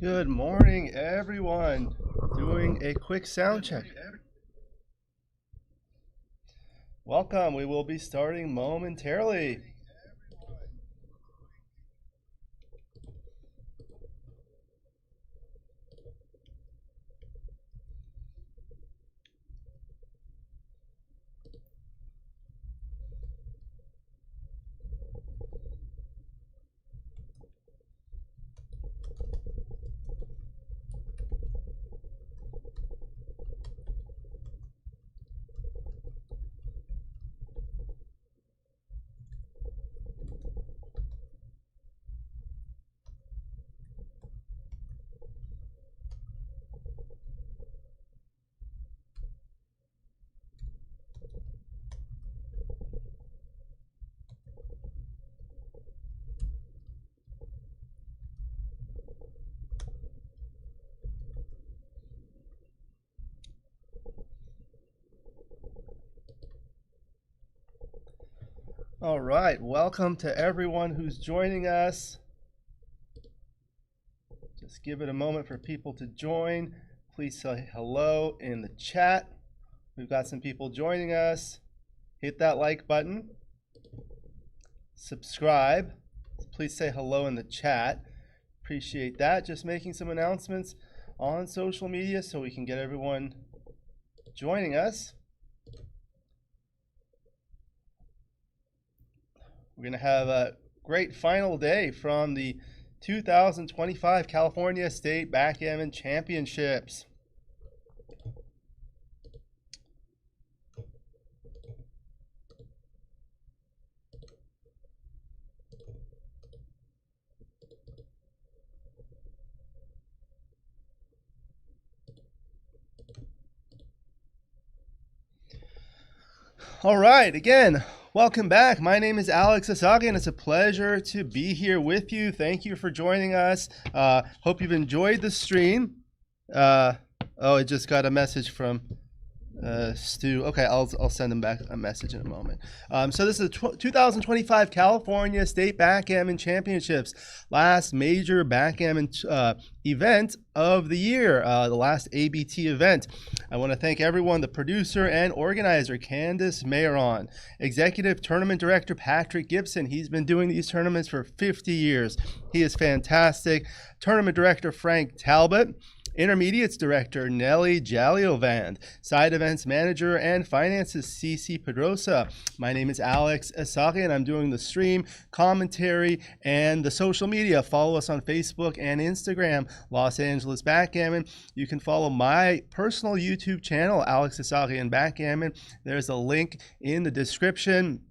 Good morning, everyone. Doing a quick sound check. Welcome. We will be starting momentarily. All right, welcome to everyone who's joining us. Just give it a moment for people to join. Please say hello in the chat. We've got some people joining us. Hit that like button. Subscribe. Please say hello in the chat. Appreciate that. Just making some announcements on social media so we can get everyone joining us. We're going to have a great final day from the 2025 California State Backgammon Championships. All right, again, welcome back. My name is Alex Eshaghian. It's a pleasure to be here with you. Thank you for joining us. Hope you've enjoyed the stream. I just got a message from Stu. Okay, I'll send him back a message in a moment. So this is the 2025 California State Backgammon Championships, last major backgammon event of the year, the last ABT event. I want to thank everyone, the producer and organizer, Candace Mayeron, executive tournament director, Patrick Gibson. He's been doing these tournaments for 50 years. He is fantastic. Tournament director, Frank Talbot. Intermediates Director, Nelly Jaliovand. Side Events Manager and Finances, Cici Pedrosa. My name is Alex Eshaghian. I'm doing the stream, commentary, and the social media. Follow us on Facebook and Instagram, Los Angeles Backgammon. You can follow my personal YouTube channel, Alex Eshaghian Backgammon. There's a link in the description.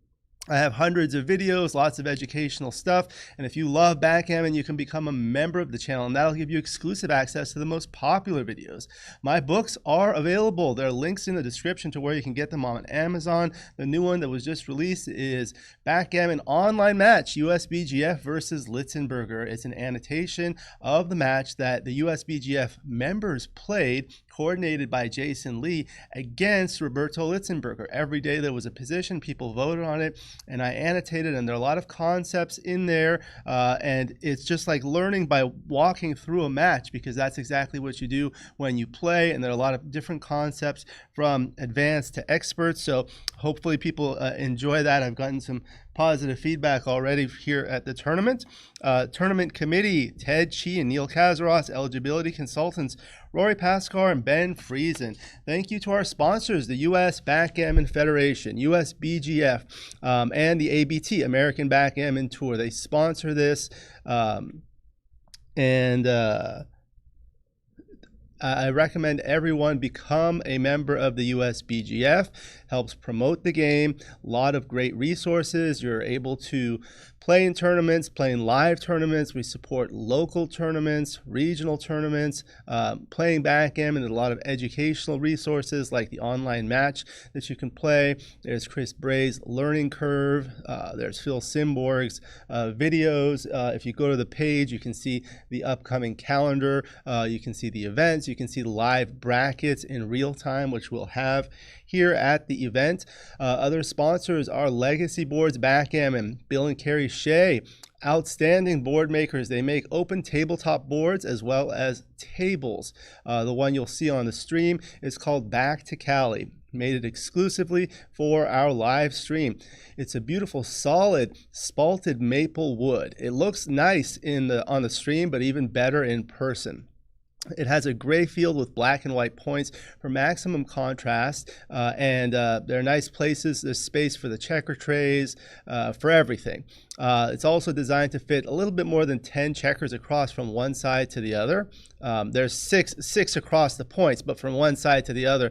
I have hundreds of videos, lots of educational stuff, and if you love backgammon, you can become a member of the channel, and that'll give you exclusive access to the most popular videos. My books are available. There are links in the description to where you can get them on Amazon. The new one that was just released is Backgammon Online Match, USBGF versus Litzenberger. It's an annotation of the match that the USBGF members played, coordinated by Jason Lee, against Roberto Litzenberger. Every day there was a position, people voted on it, and I annotated, and there are a lot of concepts in there, and it's just like learning by walking through a match, because that's exactly what you do when you play, and there are a lot of different concepts from advanced to experts, so hopefully people enjoy that. I've gotten some positive feedback already here at the tournament. Tournament committee, Ted Chi and Neil Kazaros. Eligibility consultants, Rory Pascar and Ben Friesen. Thank you to our sponsors, the U.S. Backgammon Federation, USBGF, and the ABT, American Backgammon Tour. They sponsor this, I recommend everyone become a member of the USBGF. Helps promote the game. A lot of great resources. You're able to play in tournaments, play in live tournaments. We support local tournaments, regional tournaments, playing backgammon, and a lot of educational resources like the online match that you can play. There's Chris Bray's Learning Curve. There's Phil Simborg's videos. If you go to the page, you can see the upcoming calendar. You can see the events. You can see the live brackets in real time, which we'll have here at the event. Other sponsors are Legacy Boards Backgammon, Bill and Carrie Shea, Outstanding board makers. They make open tabletop boards as well as tables. The one you'll see on the stream is called Back to Cali. Made it exclusively for our live stream. It's a beautiful, solid, spalted maple wood. It looks nice on the stream, but even better in person. It has a gray field with black and white points for maximum contrast, and they're nice places. There's space for the checker trays, for everything. It's also designed to fit a little bit more than 10 checkers across from one side to the other. There's six across the points, but from one side to the other,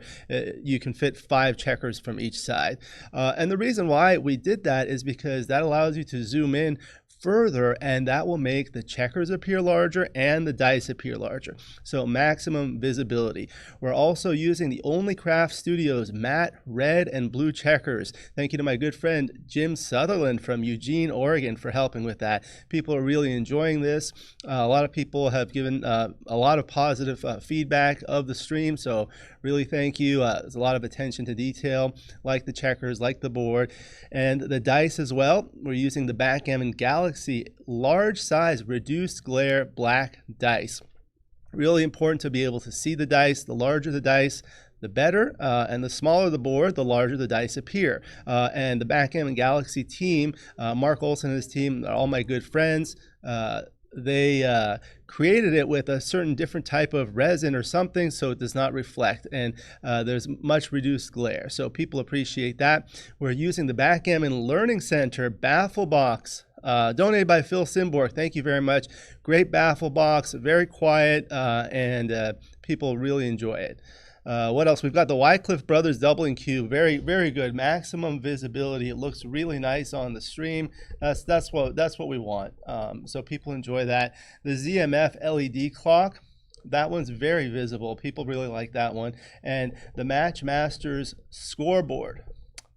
you can fit 5 checkers from each side. And the reason why we did that is because that allows you to zoom in further, and that will make the checkers appear larger and the dice appear larger. So maximum visibility. We're also using the Only Craft Studios matte red and blue checkers. Thank you to my good friend Jim Sutherland from Eugene, Oregon for helping with that. People are really enjoying this. A lot of people have given a lot of positive feedback of the stream, so really thank you. There's a lot of attention to detail, like the checkers, like the board, and the dice as well. We're using the Backgammon Galaxy large size reduced glare black dice. Really important to be able to see the dice. The larger the dice, the better, and the smaller the board, the larger the dice appear. And the Backgammon Galaxy team, Mark Olson and his team, are all my good friends. They created it with a certain different type of resin or something, so it does not reflect, and there's much reduced glare. So people appreciate that. We're using the Backgammon Learning Center baffle box, donated by Phil Simborg. Thank you very much. Great baffle box, very quiet, and people really enjoy it. What else? We've got the Wycliffe Brothers doubling cube. Very, very good. Maximum visibility. It looks really nice on the stream. That's what we want. So people enjoy that. The ZMF LED clock. That one's very visible. People really like that one. And the Match Masters scoreboard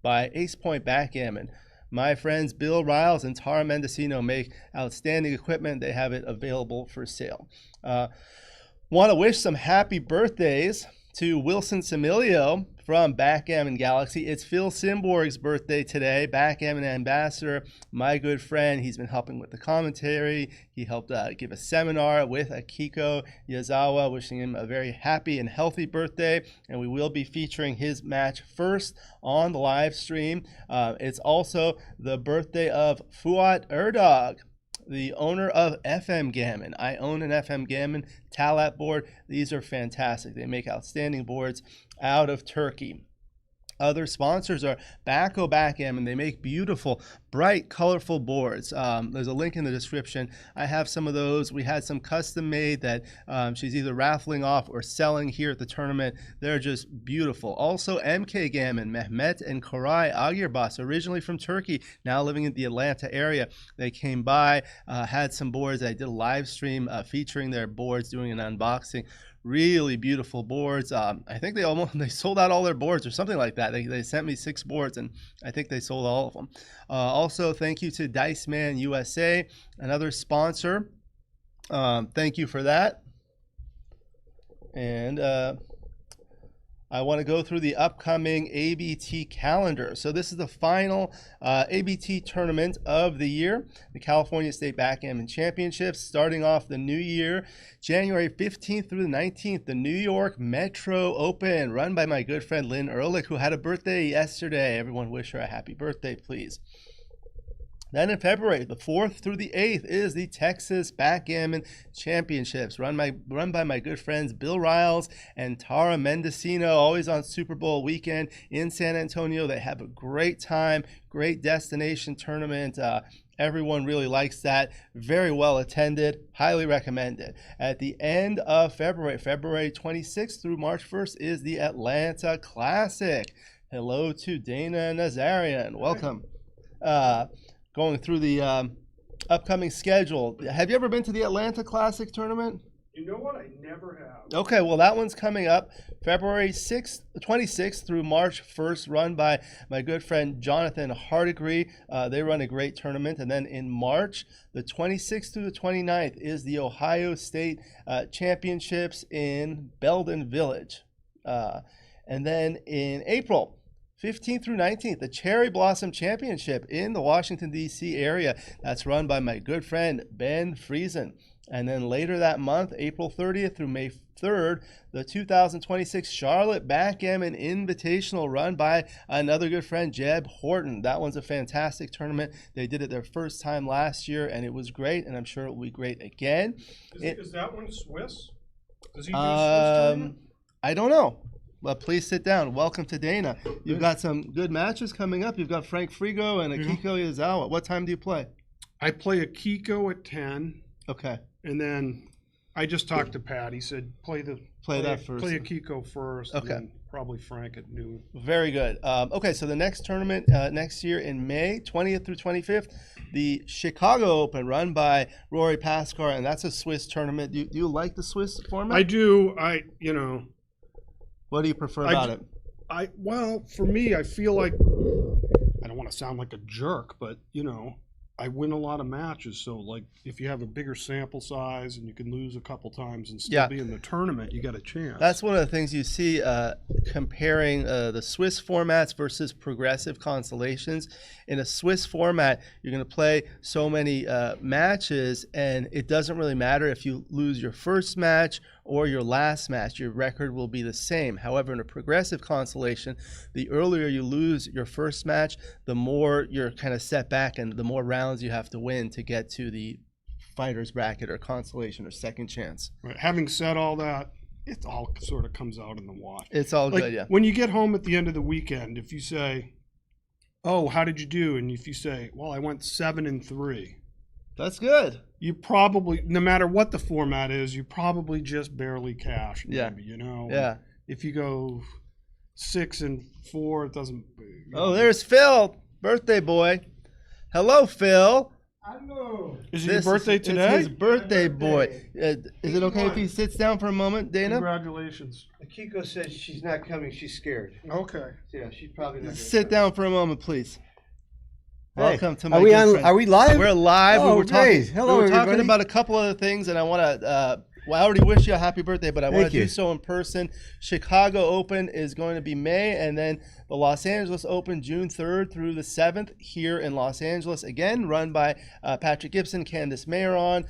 by Ace Point Backgammon. My friends Bill Riles and Tara Mendocino make outstanding equipment. They have it available for sale. Want to wish some happy birthdays to Wilson Similio from Backgammon Galaxy. It's Phil Simborg's birthday today, Backgammon ambassador, my good friend. He's been helping with the commentary. He helped give a seminar with Akiko Yazawa, wishing him a very happy and healthy birthday. And we will be featuring his match first on the live stream. It's also the birthday of Fuat Erdog, the owner of FM Gammon. I own an FM Gammon Talat board. These are fantastic. They make outstanding boards out of Turkey. Other sponsors are Bacco Backgammon. They make beautiful, bright, colorful boards. There's a link in the description. I have some of those. We had some custom made that she's either raffling off or selling here at the tournament. They're just beautiful. Also, MK Gammon, Mehmet and Koray Agirbas, originally from Turkey, now living in the Atlanta area. They came by, had some boards. I did a live stream featuring their boards, doing an unboxing. Really beautiful boards. I think they sold out all their boards or something like that. They sent me 6 boards, and I think they sold all of them. Also, thank you to Dice Man USA, another sponsor. Thank you for that. And I want to go through the upcoming ABT calendar. So this is the final ABT tournament of the year, the California State Backgammon Championships, starting off the new year, January 15th through the 19th, the New York Metro Open, run by my good friend Lynn Ehrlich, who had a birthday yesterday. Everyone wish her a happy birthday, please. Then in February, the 4th through the 8th, is the Texas Backgammon Championships, run by my good friends Bill Riles and Tara Mendocino, always on Super Bowl weekend in San Antonio. They have a great time, great destination tournament. Everyone really likes that. Very well attended. Highly recommended. At the end of February, February 26th through March 1st, is the Atlanta Classic. Hello to Dana Nazarian. Welcome. Going through the upcoming schedule. Have you ever been to the Atlanta Classic tournament? You know what? I never have. Okay, well, that one's coming up February 26th through March 1st, run by my good friend Jonathan Hardigree. They run a great tournament. And then in March, the 26th through the 29th, is the Ohio State Championships in Belden Village. And then in April, 15th through 19th, the Cherry Blossom Championship in the Washington, D.C. area. That's run by my good friend, Ben Friesen. And then later that month, April 30th through May 3rd, the 2026 Charlotte Backgammon Invitational run by another good friend, Jeb Horton. That one's a fantastic tournament. They did it their first time last year, and it was great, and I'm sure it will be great again. Is that one Swiss? Does he do Swiss tournament? I don't know. But please sit down. Welcome to Dana. You've got some good matches coming up. You've got Frank Frigo and Akiko Yazawa. What time do you play? I play Akiko at 10. Okay. And then I just talked to Pat. He said play that first. Play Akiko first. Okay. And then probably Frank at noon. Very good. Okay, so the next tournament next year in May, 20th through 25th, the Chicago Open run by Rory Pascar, and that's a Swiss tournament. Do you like the Swiss format? I do. What do you prefer about it? Well, for me, I feel like I don't want to sound like a jerk, but I win a lot of matches. So like if you have a bigger sample size and you can lose a couple times and still be in the tournament, you got a chance. That's one of the things you see comparing the Swiss formats versus progressive constellations. In a Swiss format, you're going to play so many matches, and it doesn't really matter if you lose your first match or your last match. Your record will be the same. However, in a progressive constellation, the earlier you lose your first match, the more you're kind of set back and the more rounds you have to win to get to the fighter's bracket or constellation or second chance. Right. Having said all that, it all sort of comes out in the wash. It's all good, yeah. When you get home at the end of the weekend, if you say, "Oh, how did you do?" and if you say, "Well, I went 7-3," that's good. You probably, no matter what the format is, you probably just barely cash. Maybe, Yeah. If you go 6-4, it doesn't. Oh, there's Phil, birthday boy. Hello, Phil. Hello. Is it your birthday today? It's his birthday boy. Is it okay if he sits down for a moment, Dana? Congratulations. Akiko says she's not coming. She's scared. Okay. Yeah, she's probably not. Sit down for a moment, please. Welcome to my Are we good on? friend. Are we live? We're live. Oh, we were talking. great. Hello, we were talking everybody. about a couple other things, and I want to. Well, I already wish you a happy birthday, but I want to Thank do you. so in person. Chicago Open is going to be May, and then the Los Angeles Open June 3rd through the 7th here in Los Angeles. Again, run by Patrick Gibson, Candice Mayron.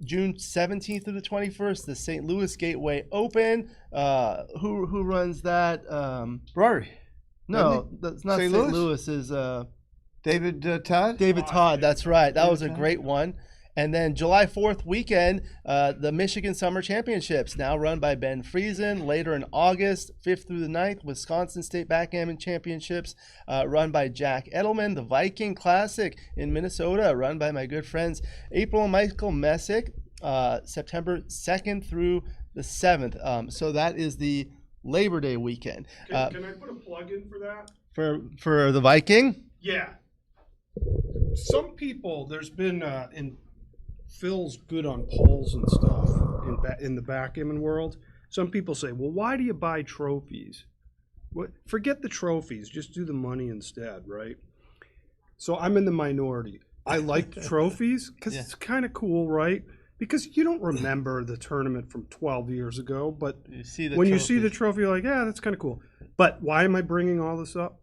June 17th through the 21st, the St. Louis Gateway Open. Who runs that? Rory. No, that's not St. St. Louis? Louis. Is David Todd. David Todd, that's right. That was a Todd. great one. And then July 4th weekend, the Michigan Summer Championships, now run by Ben Friesen. Later in August, 5th through the 9th, Wisconsin State Backgammon Championships, run by Jack Eydelman. The Viking Classic in Minnesota, run by my good friends April and Michael Messick, September 2nd through the 7th. So that is the Labor Day weekend. Can I put a plug in for that? For the Viking? Yeah. Some people, there's been, in Phil's good on polls and stuff in the backgammon world. Some people say, well, why do you buy trophies? Forget the trophies. Just do the money instead, right? So I'm in the minority. I like the trophies because it's kind of cool, right? Because you don't remember the tournament from 12 years ago, but You see the when you trophies. see the trophy, you're like, yeah, that's kind of cool. But why am I bringing all this up?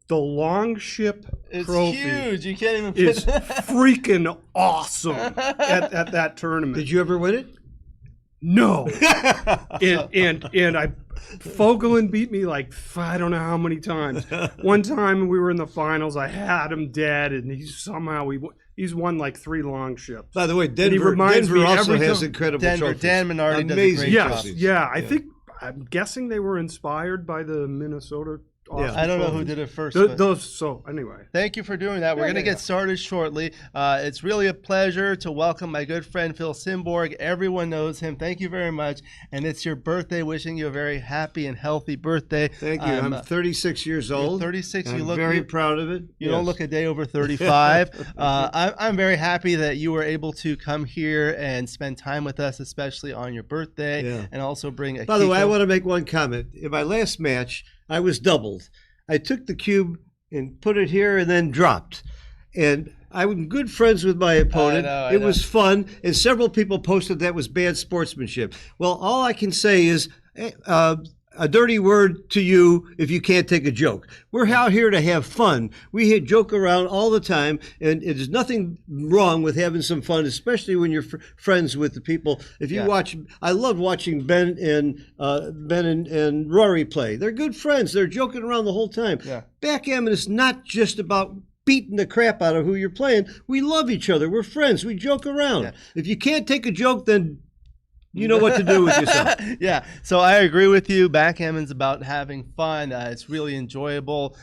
The Longship It's trophy huge. You can't even is fit freaking awesome at that tournament. Did you ever win it? No. and Fogelin beat me like I don't know how many times. One time we were in the finals, I had him dead, and he's won like 3 Longships. By the way, he Denver reminds me also every has time- incredible Denver. trophies. Dan Minardi does a Amazing great Yes, job. yeah. I'm guessing they were inspired by the Minnesota. Awesome I don't know who trophies. did it first. but So anyway. Thank you for doing that. We're going to get started shortly. It's really a pleasure to welcome my good friend Phil Simborg. Everyone knows him. Thank you very much. And it's your birthday. Wishing you a very happy and healthy birthday. Thank you. I'm 36 years old. 36. and You I'm look very proud of it. You don't look a day over 35. I'm very happy that you were able to come here and spend time with us, especially on your birthday, Yeah. and also bring a By the way, I Kiko. want to make one comment. In my last match, I was doubled. I took the cube and put it here and then dropped. And I was good friends with my opponent. I It know. was fun. And several people posted that was bad sportsmanship. Well, all I can say is a dirty word to you if you can't take a joke. We're out here to have fun. We joke around all the time, and there's nothing wrong with having some fun, especially when you're friends with the people. If you watch, I love watching Ben and Rory play. They're good friends. They're joking around the whole time. Yeah. Backgammon is not just about beating the crap out of who you're playing. We love each other. We're friends. We joke around. Yeah. If you can't take a joke, then you know what to do with yourself. Yeah, so I agree with you. Backgammon's about having fun. It's really enjoyable.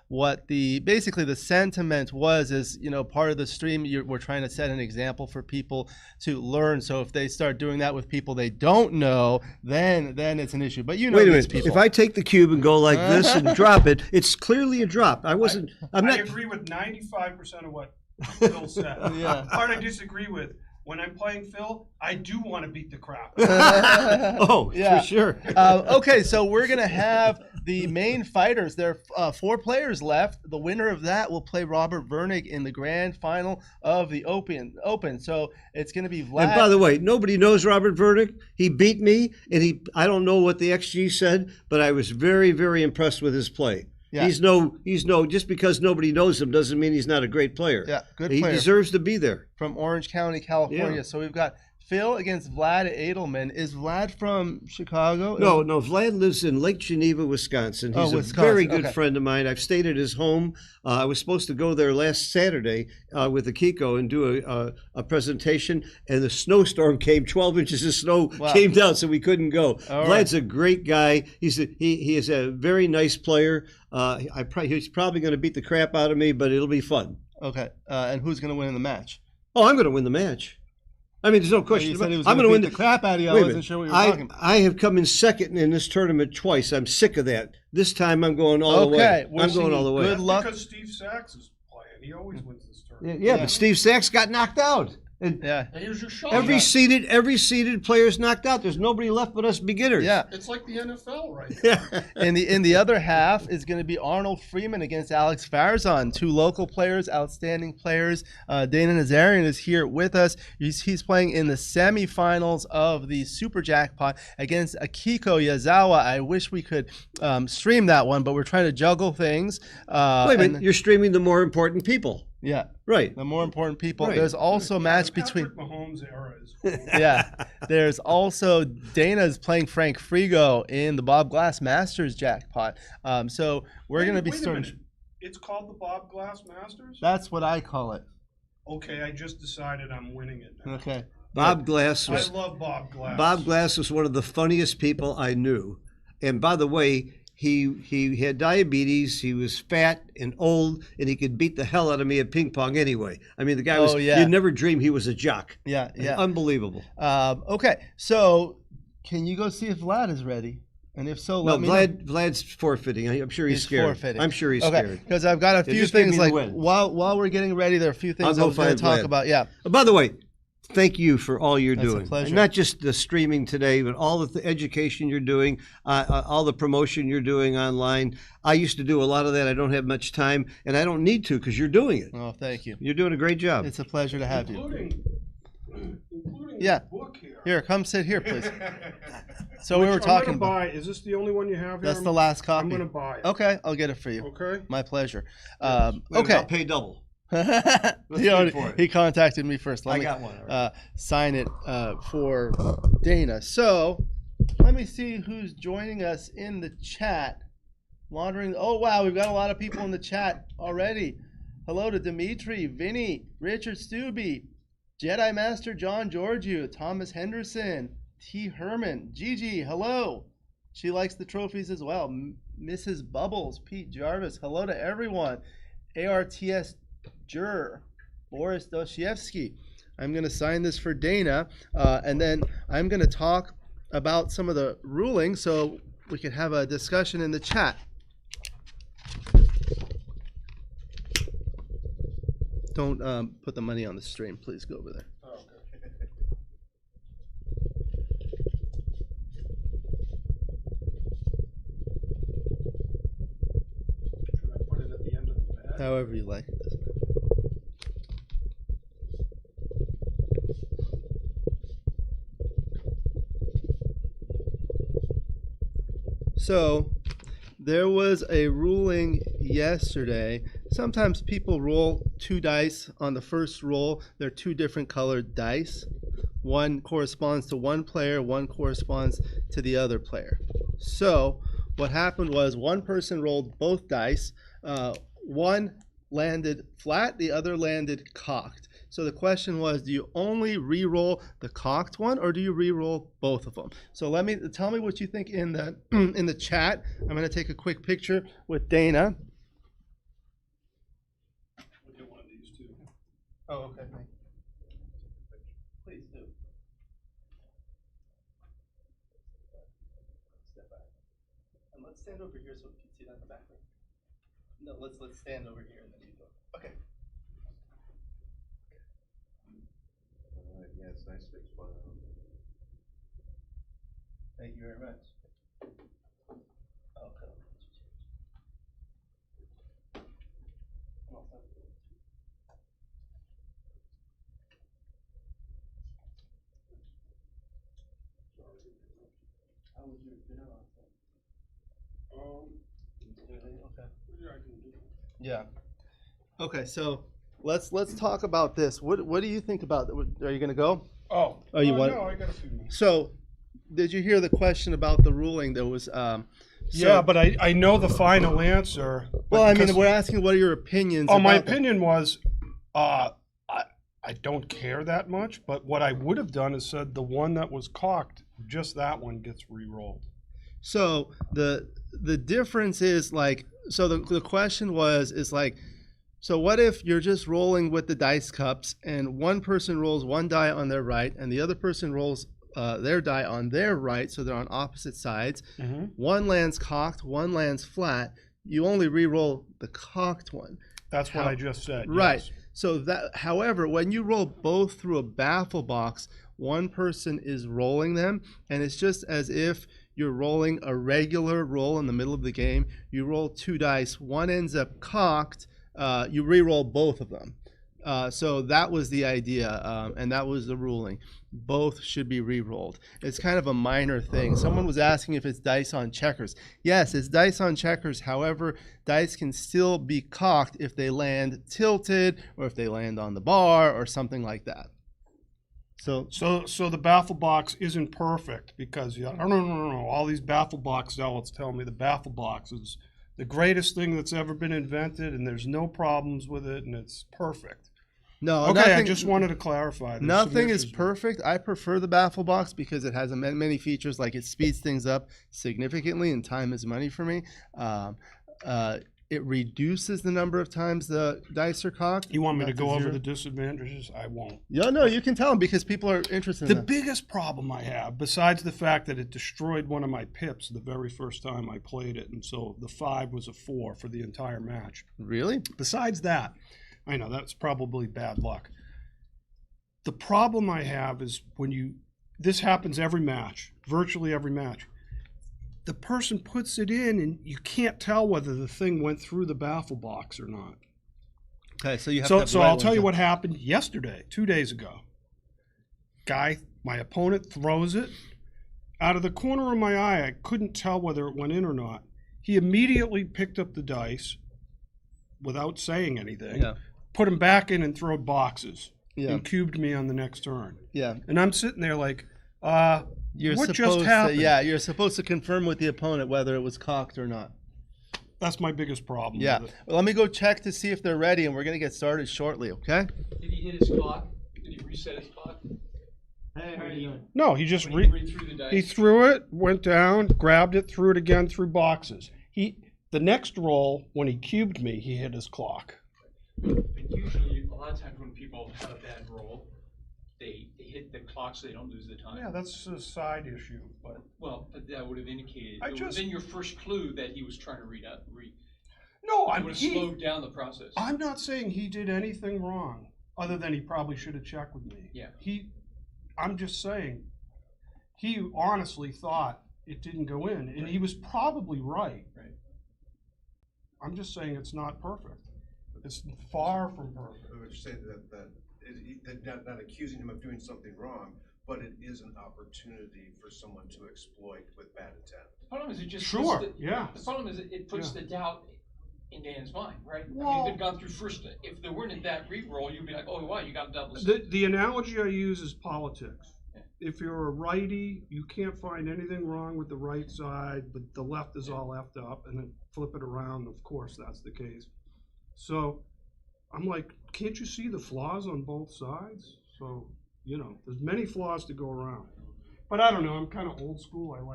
What basically the sentiment was is, part of the stream, we're trying to set an example for people to learn. So if they start doing that with people they don't know, then it's an issue. But Wait a minute. people. If I take the cube and go like this and drop it, it's clearly a drop. I agree with 95% of what Phil said. Yeah. The part I disagree with. When I'm playing Phil, I do want to beat the crap. Oh, yeah. for sure. Okay, so we're going to have the main fighters. There are 4 players left. The winner of that will play Robert Virnig in the grand final of the Open. So it's going to be Vlad. And by the way, nobody knows Robert Virnig. He beat me, and I don't know what the XG said, but I was very, very impressed with his play. Yeah. He's no, just because nobody knows him doesn't mean he's not a great player. Yeah, good player. He deserves to be there. From Orange County, California. Yeah. So we've got Phil against Vlad Eydelman. Is Vlad from Chicago? No, Vlad lives in Lake Geneva, Wisconsin. He's a very good friend of mine. I've stayed at his home. I was supposed to go there last Saturday with the Kiko and do a presentation, and the snowstorm came. 12 inches of snow came down, so we couldn't go. Vlad's a great guy. He is a very nice player. He's probably going to beat the crap out of me, but it'll be fun. Okay, and who's going to win in the match? Oh, I'm going to win the match. I mean, there's no question. You said he was I'm going to win beat the crap out of you. I wasn't sure what you were talking about. I have come in second in this tournament twice. I'm sick of that. This time I'm going all the way. I'm going all the way. Good luck. Because Steve Sachs is playing. He always wins this tournament. Yeah, but Steve Sachs got knocked out. And here's your shot. Every seeded player's knocked out. There's nobody left but us beginners. Yeah, it's like the NFL right now. In the other half is going to be Arnold Freeman against Alex Farzan, 2 local players, outstanding players. Dana Nazarian is here with us. He's playing in the semifinals of the Super Jackpot against Akiko Yazawa. I wish we could stream that one, but we're trying to juggle things. Wait a minute, you're streaming the more important people. Yeah. Right. The more important people. Right. There's also a match between Mahomes era is Yeah. There's also Dana's playing Frank Frigo in the Bob Glass Masters jackpot. So we're going to be starting. It's called the Bob Glass Masters? That's what I call it. Okay, I just decided I'm winning it now. Okay. Bob Glass I love Bob Glass. Bob Glass was one of the funniest people I knew. And by the way, he had diabetes, he was fat and old, and he could beat the hell out of me at ping pong anyway. I mean, the guy was, you'd never dream he was a jock. Yeah, yeah. Unbelievable. Okay, so can you go see if Vlad is ready? And if so, let me know. Vlad's forfeiting. I'm sure he's scared. Forfeiting. I'm sure he's scared. Because I've got a few things, like while we're getting ready, there are a few things I was going to talk about. Yeah. By the way, thank you for all you're doing. A pleasure. Not just the streaming today, but all the education you're doing, all the promotion you're doing online. I used to do a lot of that. I don't have much time, and I don't need to because you're doing it. Oh, thank you. You're doing a great job. It's a pleasure to have including the book here. Here, come sit here, please. So we were talking about. Is this the only one you have here? That's the last copy. I'm going to buy it. Okay, I'll get it for you. Okay. My pleasure. Okay. I'll pay double. He contacted me first. I got one. Sign it for Dana. So let me see who's joining us in the chat. Laundering. Oh wow, we've got a lot of people in the chat already. Hello to Dimitri, Vinny, Richard Stubbe, Jedi Master John Georgiou, Thomas Henderson, T. Herman, Gigi. Hello. She likes the trophies as well. Mrs. Bubbles, Pete Jarvis. Hello to everyone. ARTS Juror, Boris Dostoevsky. I'm going to sign this for Dana, and then I'm going to talk about some of the rulings so we can have a discussion in the chat. Don't put the money on the stream. Please go over there. Oh, okay. Should I put it at the end of the bag? However you like it. So there was a ruling yesterday. Sometimes people roll 2 dice on the first roll. They're 2 different colored dice. One corresponds to one player, one corresponds to the other player. So what happened was one person rolled both dice. One landed flat, the other landed cocked. So the question was, do you only re-roll the cocked one, or do you re-roll both of them? So tell me what you think in the in the chat. I'm going to take a quick picture with Dana. We'll get one of these too. Oh, okay. Please do. Step back. And let's stand over here so we can see that in the background. No, let's stand over here and then you go. Okay. Yeah, it's nice big spot. Thank you very much. Okay. How was your dinner last night? Okay. Yeah. Okay, so let's talk about this. What do you think about? Are you going to go? Oh, you want? No, I got a few minutes. So, did you hear the question about the ruling? There was. Yeah, but I know the final answer. Well, I mean, we're asking what are your opinions? Oh, my about that? opinion was, I don't care that much. But what I would have done is said the one that was cocked, just that one gets re-rolled. So the difference is like, so the question is like, so what if you're just rolling with the dice cups and one person rolls one die on their right and the other person rolls their die on their right, so they're on opposite sides. Mm-hmm. One lands cocked, one lands flat. You only re-roll the cocked one. That's what I just said. Right. Yes. So that, however, when you roll both through a baffle box, one person is rolling them, and it's just as if you're rolling a regular roll in the middle of the game. You roll 2 dice. One ends up cocked. You re-roll both of them. So that was the idea, and that was the ruling. Both should be re-rolled. It's kind of a minor thing. Someone was asking if it's dice on checkers. Yes, it's dice on checkers. However, dice can still be cocked if they land tilted or if they land on the bar or something like that. So the baffle box isn't perfect because no. All these baffle box zealots tell me the baffle box is the greatest thing that's ever been invented, and there's no problems with it, and it's perfect. No, okay, nothing, I just wanted to clarify. Nothing is perfect. I prefer the baffle box because it has many features, like it speeds things up significantly, and time is money for me. It reduces the number of times the dice are cocked. You want me to go over the disadvantages? I won't. Yeah, no, you can tell them because people are interested in that. The biggest problem I have, besides the fact that it destroyed one of my pips the very first time I played it, and so the 5 was a 4 for the entire match. Really? Besides that, I know that's probably bad luck. The problem I have is this happens every match, virtually every match. The person puts it in and you can't tell whether the thing went through the baffle box or not. Okay, so you have So I'll tell you what happened yesterday, 2 days ago. My opponent throws it. Out of the corner of my eye, I couldn't tell whether it went in or not. He immediately picked up the dice without saying anything, put them back in and threw boxes, and cubed me on the next turn. Yeah. And I'm sitting there like, what just happened? You're supposed to confirm with the opponent whether it was cocked or not. That's my biggest problem. Yeah. Well, let me go check to see if they're ready, and we're going to get started shortly, okay? Did he hit his clock? Did he reset his clock? Hey, how are you doing? No, he just Threw the dice. he threw it, went down, grabbed it, threw it again, threw boxes. The next roll, when he cubed me, he hit his clock. But usually, a lot of times when people have a bad roll, they hit the clock so they don't lose the time. Yeah, that's a side issue, but That would have indicated. It would have been your first clue that he was trying to read up. No, I would have slowed down the process. I'm not saying he did anything wrong, other than he probably should have checked with me. Yeah. I'm just saying, he honestly thought it didn't go in, and he was probably right. Right. I'm just saying it's not perfect. It's far from perfect. I would say that not accusing him of doing something wrong, but it is an opportunity for someone to exploit with bad intent. The problem is it just Sure, puts the, yeah. The problem is it puts Yeah. the doubt in Dan's mind, right? I Well- mean, if it gone through first, if there weren't that re-roll, you'd be like, oh wow, you got double. The analogy I use is politics. If you're a righty, you can't find anything wrong with the right side, but the left is all effed up, and then flip it around, of course, that's the case. So I'm like, can't you see the flaws on both sides? So, you know, there's many flaws to go around. But I don't know, I'm kind of old school. I don't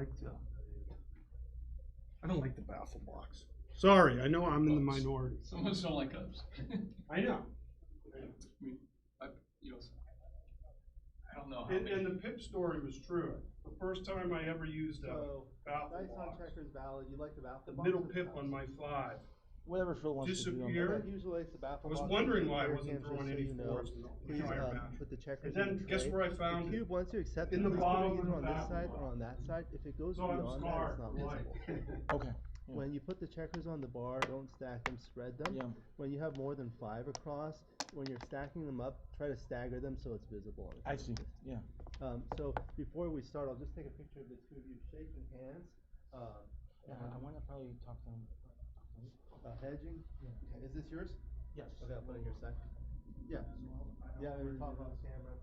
like the baffle box. Sorry, I know I'm in the minority. Some of us don't like us. I know. I don't know. And the pip story was true. The first time I ever used a baffle Dice on box, checkers valid. You like the baffle the box? middle pip on my 5 Whatever Phil wants to do. disappeared. Usually it's the baffle I was box. wondering why I Your wasn't hands, throwing just so any you know. fours in the Please entire match. put the checkers And then in the guess tray. where I The found it? cube, once you accept In it, the please bottom put it of either the on this baffle side box. or on that side. If it goes So I'm beyond that, scarred it's not for life. visible. Okay. Yeah. When you put the checkers on the bar, don't stack them, spread them. Yeah. When you have more than 5 across, when you're stacking them up, try to stagger them so it's visible. I see. Yeah. So before we start, I'll just take a picture of the two of you shaking hands. I want to probably talk to him. Hedging. Okay, is this yours? Yes. Okay, I'll put it in your side. Yeah. Yeah, we're talking on the camera.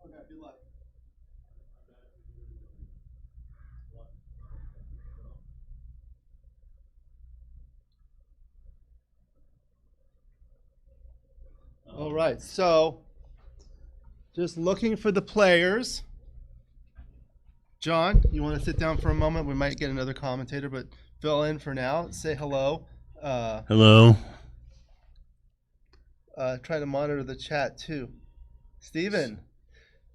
Okay, good luck. All right, so just looking for the players. John, you want to sit down for a moment? We might get another commentator, but fill in for now. Say hello. Hello. Try to monitor the chat too. Steven,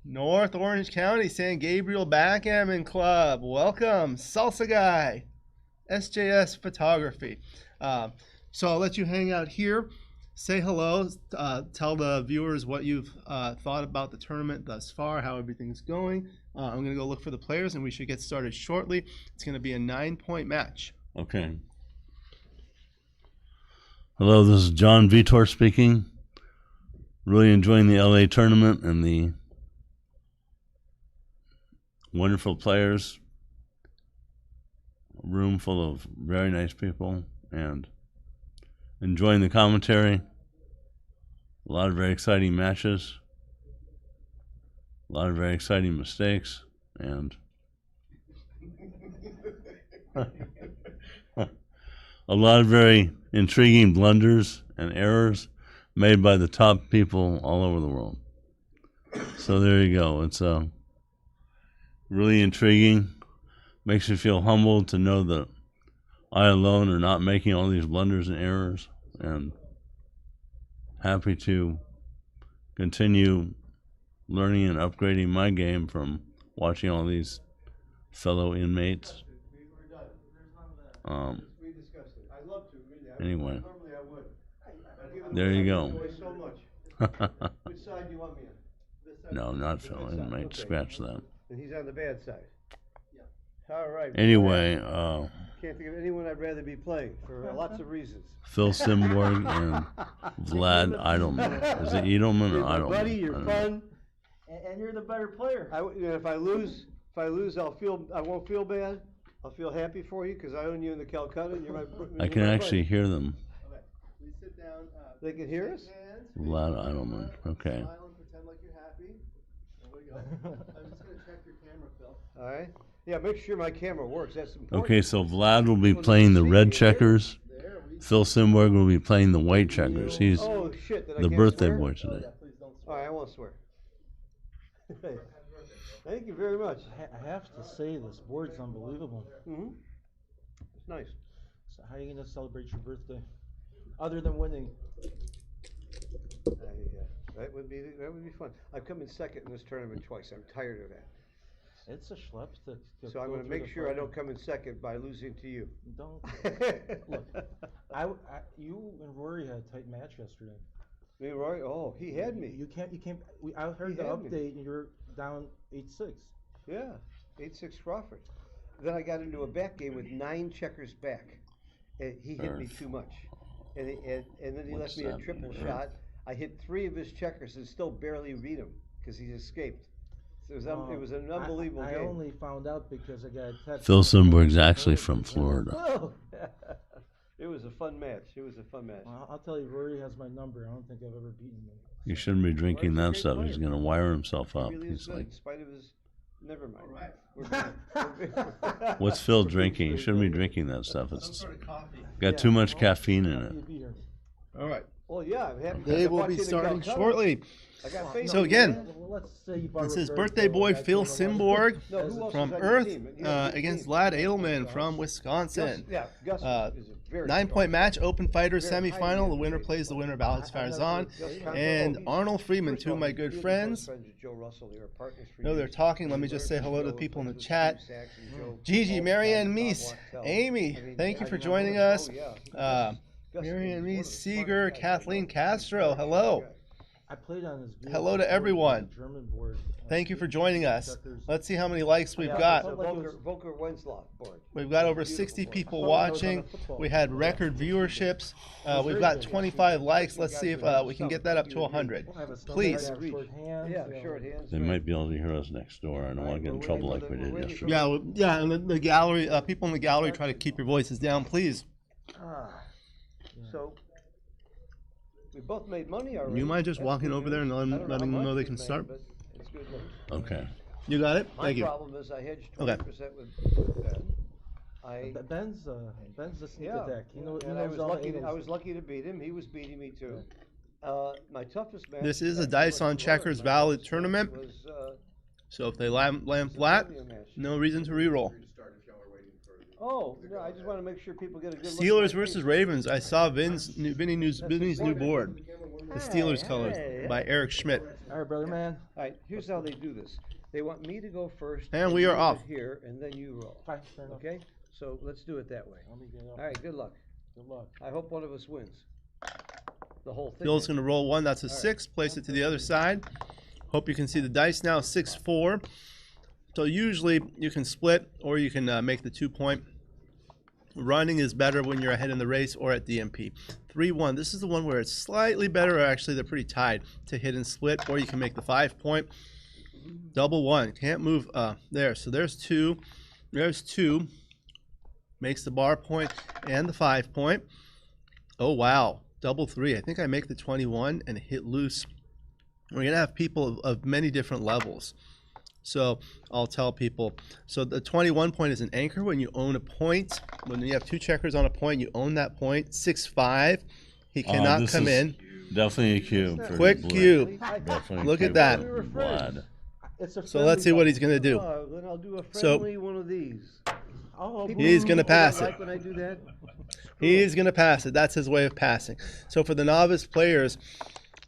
North Orange County, San Gabriel Backgammon Club. Welcome. Salsa Guy, SJS Photography. So I'll let you hang out here. Say hello. Tell the viewers what you've thought about the tournament thus far, how everything's going. I'm going to go look for the players, and we should get started shortly. It's going to be a 9-point match. Okay. Hello, this is John Vietor speaking. Really enjoying the LA tournament and the wonderful players. A room full of very nice people, and enjoying the commentary. A lot of very exciting matches. A lot of very exciting mistakes, and a lot of very intriguing blunders and errors made by the top people all over the world. So there you go. It's really intriguing. Makes you feel humbled to know that I alone are not making all these blunders and errors, and happy to continue learning and upgrading my game from watching all these fellow inmates. Anyway, Normally I would. I've given there you away go. so much. Which side do you want me on? This side? No, not The Phil. good I side. might Okay. scratch that. And he's on the bad side. All right. Anyway, Can't think of anyone I'd rather be playing for lots of reasons. Phil Simborg and Vlad Eydelman. Is it Eydelman or You're my Eydelman? buddy, I you're don't know. fun. And you're the better player. If I lose, I won't feel bad. I'll feel happy for you because I own you in the Calcutta. And you're my. I can actually hear them. Okay. We sit down. They can hear us? Hands, Vlad Eydelman. Okay. smile and pretend like you're happy. There we go. I'm just gonna check your camera, Phil. All right. Yeah, make sure my camera works. That's important. Okay, so Vlad will be playing the red checkers. There we Phil Simborg will be playing the white checkers. He's Oh shit! Did I the can't birthday swear? boy today. please don't All right, I won't swear. Thank you very much. I have to say, this board's unbelievable. Mm-hmm. It's nice. So how are you going to celebrate your birthday? Other than winning. That would be fun. I've come in second in this tournament twice. I'm tired of that. It's a schlep to So I'm go going to through make the sure I final. don't come in second by losing to you. Don't. Look, you and Rory had a tight match yesterday. Me, Roy? Oh, he had me. You can't. I heard He the had me. update, and you're down 8-6. Yeah, 8-6 Crawford. Then I got into a back game with 9 checkers back. And he hit me too much. And then he What's left me a that triple mean? shot. I hit 3 of his checkers and still barely beat him because he escaped. So it was an unbelievable I game. only found out because I got a text. Phil Simborg's actually from Florida. Oh. It was a fun match. It was a fun match. Well, I'll tell you, Rory has my number. I don't think I've ever beaten him. You shouldn't be drinking Roy's a that great stuff. He's player. going to wire himself He up. really is He's good like, in spite of his. Never mind. All right. what's Phil drinking? You shouldn't be drinking that stuff. Some It's sort of coffee. got too much caffeine in it. You'd be here. All right. Well, yeah, I'm happy. They I will watched be you in starting Calcutta. shortly. I got faith So in you, again, man. Well, let's say you bought This is Roberto, birthday boy I Phil told him Simborg No, who else from is on your Earth team? You have a good against team. Vlad Eydelman from Wisconsin. Gus, yeah, Gus Uh, is a very 9-point match, open fighter Very semifinal. highly The winner educated plays the winner of Alex I- I never Farzan heard Gus Conte. and Oh, he's- Arnold Freeman, first two of all, my he's good really friends. close friends with Joe Russell. They were partners for No, they're years. talking. Let me just say hello to the people in the chat. Gigi, Marianne Meese, Amy, thank you for joining us. Marianne Meese, Seeger, Kathleen Castro, hello. I played on this. Hello to everyone. German board. Thank you for joining us. Let's see how many likes we've Yeah, got. felt like it was- Volker Wenslaw board. We've got over 60 people watching. We had record viewerships. We've got 25 likes. Let's see if we can get that up to 100. We'll have a stomach, Please. have short hands, Yeah, you know. short hands. They might be able to hear us next door. I don't want to get in trouble like we did yesterday. Yeah, and the gallery, people in the gallery try to keep your voices down, please. So we both made money already. You mind just That's walking good over there and news. letting I don't them how know much they we've can made, start? but it's good news. Okay. You got it? My Thank you. problem is I hedged Okay. 20% with Ben. Ben's a sneak Yeah, attack. He knows and I was all the lucky. I angles. was lucky to beat him. He was beating me too. My toughest match. This is a actually Dice was on Florida. Checkers My valid toughest tournament. match was, So if they land flat, Zimbabwe match. no reason to reroll. Oh, no, I just want to make sure people get a good look at Steelers my versus face. Ravens. I saw Vinny's new board. The Steelers colors by Eric Schmidt. All right, brother man. All right, here's how they do this. They want me to go first. And we you are do it off. here, and then you roll. Fine, fair enough. Okay, so let's do it that way. Let me get up. All right, good luck. Good luck. I hope one of us wins. The whole thing. Phil's going to roll one. That's a 6. Place it to the other side. Hope you can see the dice now. 6-4. So usually you can split or you can make the 2-point. Running is better when you're ahead in the race or at DMP. 3-1. This is the one where it's slightly better. Or actually, they're pretty tied to hit and split. Or you can make the 5-point. Double 1. Can't move there. So there's 2. There's 2. Makes the bar point and the 5-point. Oh, wow. Double 3. I think I make the 21 and hit loose. We're going to have people of many different levels. So I'll tell people. So the 21 point is an anchor when you own a point. When you have 2 checkers on a point, you own that point. 6-5. He cannot this come is in. Definitely a cube. For Quick Vlad. cube. Definitely a Look at cube that. for Vlad. It's a So let's see what he's going to do. Then I'll do a So- friendly one of these. Oh, People- He's gonna people pass don't it. Like when I do that. He's going to pass it. That's his way of passing. So for the novice players,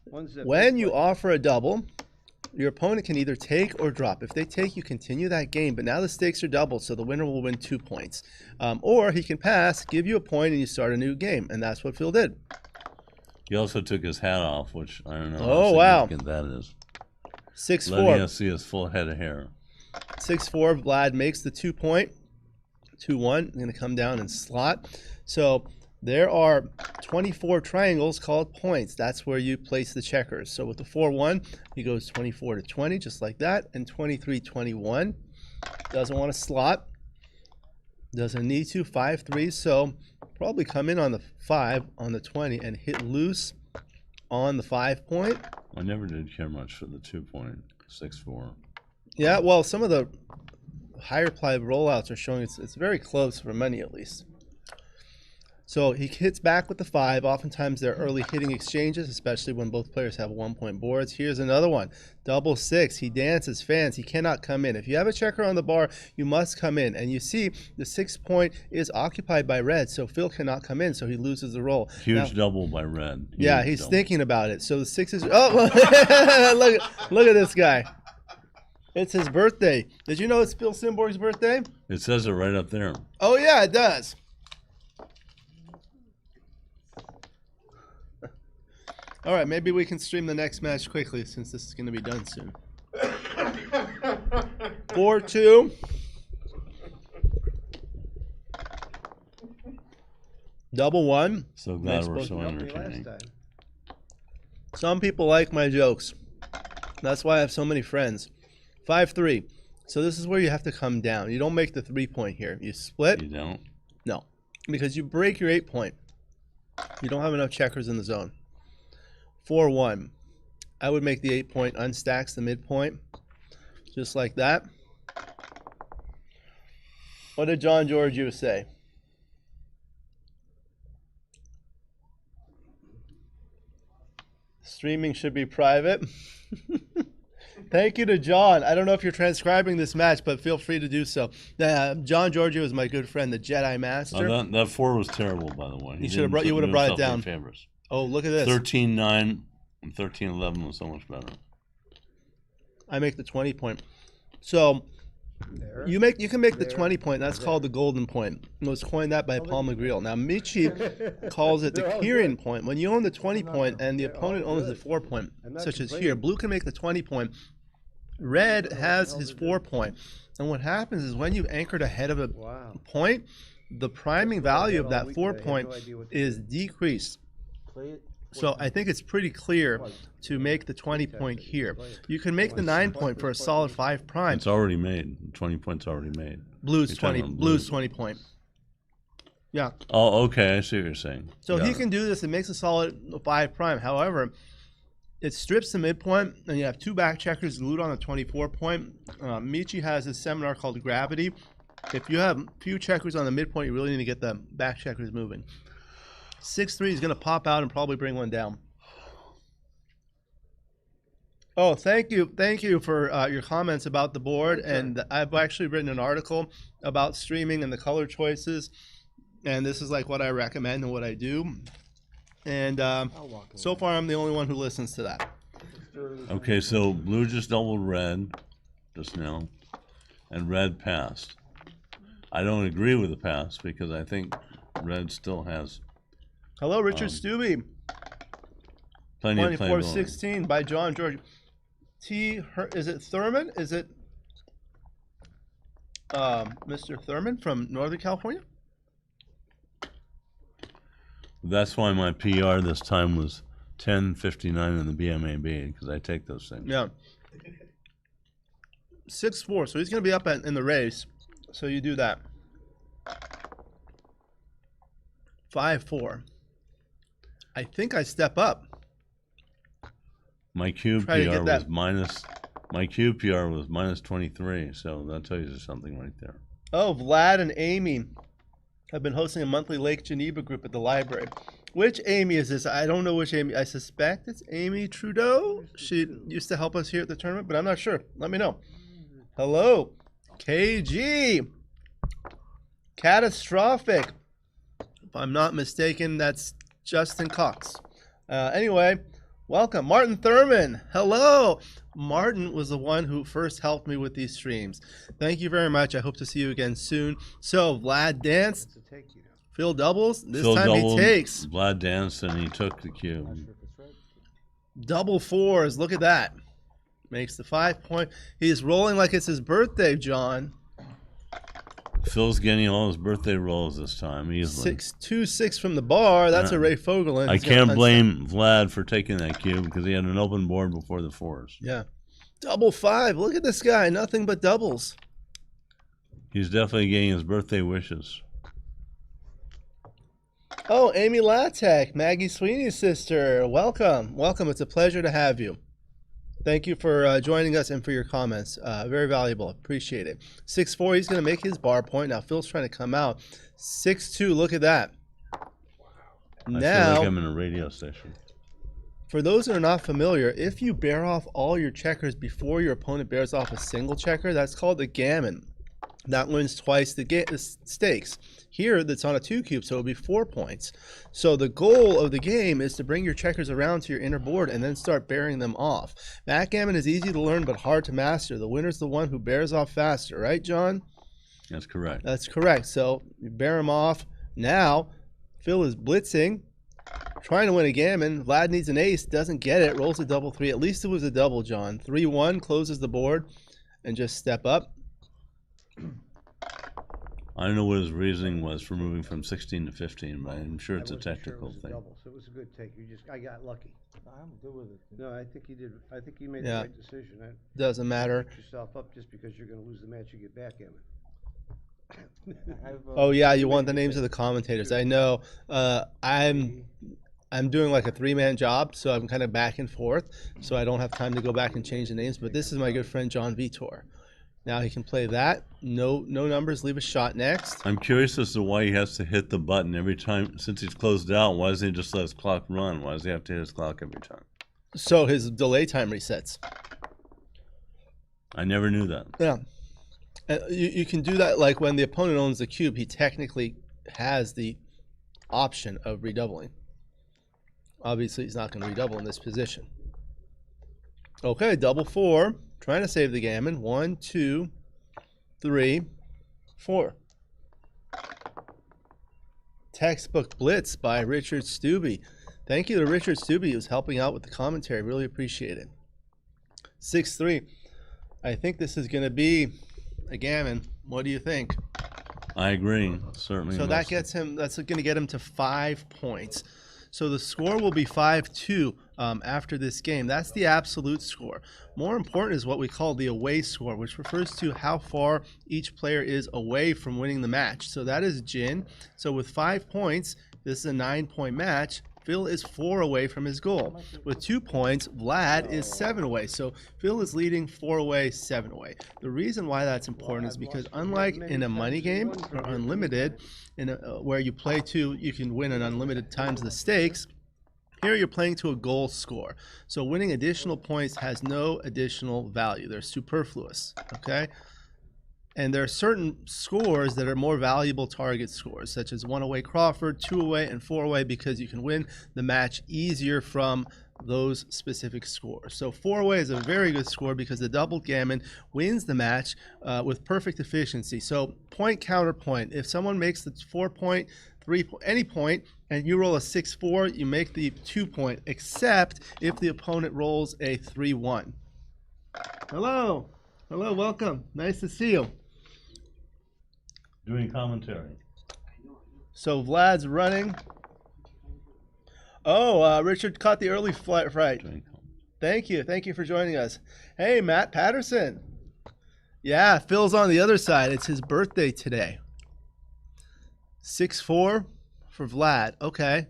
One's that when big you one. offer a double, your opponent can either take or drop. If they take, you continue that game, but now the stakes are double, so the winner will win 2 points. Or he can pass, give you a point, and you start a new game, and that's what Phil did. He also took his hat off, which I don't know Oh, how wow. significant that is. 6-4. Letting us see his full head of hair. 6-4, Vlad makes the 2 point. 2-1, going to come down and slot. So there are 24 triangles called points. That's where you place the checkers. So with the 4-1, he goes 24 to 20, just like that, and 23-21. Doesn't want to slot. Doesn't need to. 5-3, so probably come in on the 5, on the 20, and hit loose on the 5 point. I never did care much for the 2 point, 6-4. Yeah, well, some of the higher ply rollouts are showing it's very close for money at least. So he hits back with the 5. Oftentimes they're early hitting exchanges, especially when both players have 1 point boards. Here's another one. Double 6. He dances fans. He cannot come in. If you have a checker on the bar, you must come in. And you see the 6 point is occupied by red, so Phil cannot come in, so he loses the roll. Huge double by red. Yeah, Huge he's double. thinking about it. So the 6 is... Oh, look at this guy. It's his birthday. Did you know it's Phil Simborg's birthday? It says it right up there. Oh, yeah, it does. All right, maybe we can stream the next match quickly since this is going to be done soon. 4-2. Double 1. So glad Makes we're both so Helped me entertaining. last time. Some people like my jokes. That's why I have so many friends. 5-3. So this is where you have to come down. You don't make the 3 point here. You split. You don't? No, because you break your 8 point. You don't have enough checkers in the zone. 4-1. I would make the 8 point, unstacks the midpoint, just like that. What did John Giorgio say? Streaming should be private. Thank you to John. I don't know if you're transcribing this match, but feel free to do so. John Giorgio is my good friend, the Jedi Master. That 4 was terrible, by the way. You would have brought it down. Favors. Oh, look at this. 13-9 and 13-11 was so much better. I make the 20 point. So There. you can make the There. 20 point. That's called the golden point. It was coined that by Paul McGreal. Now Michi calls it the They're all clearing good. point. When you own the 20 No, point and the they're opponent all owns the good. 4 point, I'm not such as complaining. here, blue can make the 20 point. Red has his they're 4 point. And what happens is when you've anchored ahead of a Wow. point, the priming value of all that week, 4 I had point no idea what to is do. decreased. Play it. So I think it's pretty clear to make the 20 point here. You can make the 9 point for a solid 5 prime. It's already made. 20 points already made. Blues You're 20. talking about Blues blues. 20 point. Yeah. Oh, okay. I see what you're saying. So Got he it. can do this. It makes a solid 5 prime. However, it strips the midpoint, and you have 2 back checkers glued on the 24 point. Michi has a seminar called Gravity. If you have few checkers on the midpoint, you really need to get the back checkers moving. 6-3 is going to pop out and probably bring one down. Oh, thank you for your comments about the board. And I've actually written an article about streaming and the color choices. And this is like what I recommend and what I do. And I'll walk so away. far, I'm the only one who listens to that. Okay, so blue just doubled red just now, and red passed. I don't agree with the pass because I think red still has Hello, Richard Stubbe. plenty of play going. 24-16 by John George. Is it Thurman? Is it Mr. Thurman from Northern California? That's why my PR this time was 10:59 in the BMAB because I take those things. Yeah. 6-4, so he's going to be up in the race. So you do that. 5-4. I think I step up. My cube Try to get PR that. was minus. My cube PR was minus 23, so that tells you something right there. Oh, Vlad and Amy have been hosting a monthly Lake Geneva group at the library. Which Amy is this? I don't know which Amy. I suspect it's Amy Trudeau. She used to help us here at the tournament, but I'm not sure. Let me know. Hello, KG. Catastrophic. If I'm not mistaken, that's Justin Cox. Anyway, welcome. Martin Thurman. Hello. Martin was the one who first helped me with these streams. Thank you very much. I hope to see you again soon. So Vlad danced. It's a take, you know. Phil doubles. This Phil time doubled, he takes. Vlad danced and he took the cube. Double fours. Look at that. Makes the 5 point. He's rolling like it's his birthday, John. Phil's getting all his birthday rolls this time easily. 6-2-6 from the bar. That's a Ray Fogelin. I He's got can't unset. blame Vlad for taking that cube because he had an open board before the fours. Yeah. Double 5. Look at this guy. Nothing but doubles. He's definitely getting his birthday wishes. Oh, Amy Latek, Maggie Sweeney's sister. Welcome. Welcome. It's a pleasure to have you. Thank you for joining us and for your comments. Very valuable. Appreciate it. 6-4. He's going to make his bar point. Now, Phil's trying to come out. 6-2. Look at that. I feel Now, like I'm in a radio station. for those that are not familiar, if you bear off all your checkers before your opponent bears off a single checker, that's called a gammon. That wins twice the stakes. Here, that's on a 2 cube, so it'll be 4 points. So the goal of the game is to bring your checkers around to your inner board and then start bearing them off. Backgammon is easy to learn but hard to master. The winner's the one who bears off faster, right, John? That's correct. That's correct. So you bear them off. Now, Phil is blitzing, trying to win a gammon. Vlad needs an ace, doesn't get it, rolls a double 3. At least it was a double, John. 3-1, closes the board, and just step up. I don't know what his reasoning was for moving from 16 to 15, but I'm sure it's a technical thing. Double, so it was a good take. I got lucky. I'm good with it. No, I think you did. I think you made Yeah. the right decision. Doesn't matter. Put yourself up just because you're going to lose the match you get back at Oh yeah, you want the names of the commentators. I know. I'm doing like a 3-man job, so I'm kind of back and forth, so I don't have time to go back and change the names. But this is my good friend John Vietor. Now he can play that. No numbers. Leave a shot next. I'm curious as to why he has to hit the button every time. Since he's closed out, why doesn't he just let his clock run? Why does he have to hit his clock every time? So his delay time resets. I never knew that. Yeah. You can do that like when the opponent owns the cube, he technically has the option of redoubling. Obviously, he's not going to redouble in this position. Okay, double 4. Trying to save the gammon. 1, 2, 3, 4. Textbook Blitz by Richard Stubbe. Thank you to Richard Stubbe who's helping out with the commentary. Really appreciate it. 6-3. I think this is going to be a gammon. What do you think? I agree. Certainly. So that gets him. That's going to get him to 5 points. So the score will be 5-2 after this game. That's the absolute score. More important is what we call the away score, which refers to how far each player is away from winning the match. So that is Jin. So with 5 points, this is a 9-point match. Phil is 4 away from his goal. With 2 points, Vlad is 7 away. So Phil is leading 4 away, 7 away. The reason why that's important is because unlike in a money game or unlimited, where you play to, you can win an unlimited times the stakes. Here you're playing to a goal score. So winning additional points has no additional value. They're superfluous, okay? And there are certain scores that are more valuable target scores, such as 1 away Crawford, 2 away, and 4 away, because you can win the match easier from those specific scores. So 4 away is a very good score because the double gammon wins the match with perfect efficiency. So point counterpoint. If someone makes the 4 point, 3 point, any point, and you roll a 6-4, you make the 2 point, except if the opponent rolls a 3-1. Hello. Hello, welcome. Nice to see you. doing commentary. So Vlad's running. Oh, Richard caught the early flight. Thank you. Thank you for joining us. Hey, Matt Patterson. Yeah, Phil's on the other side. It's his birthday today. 6-4 for Vlad. Okay.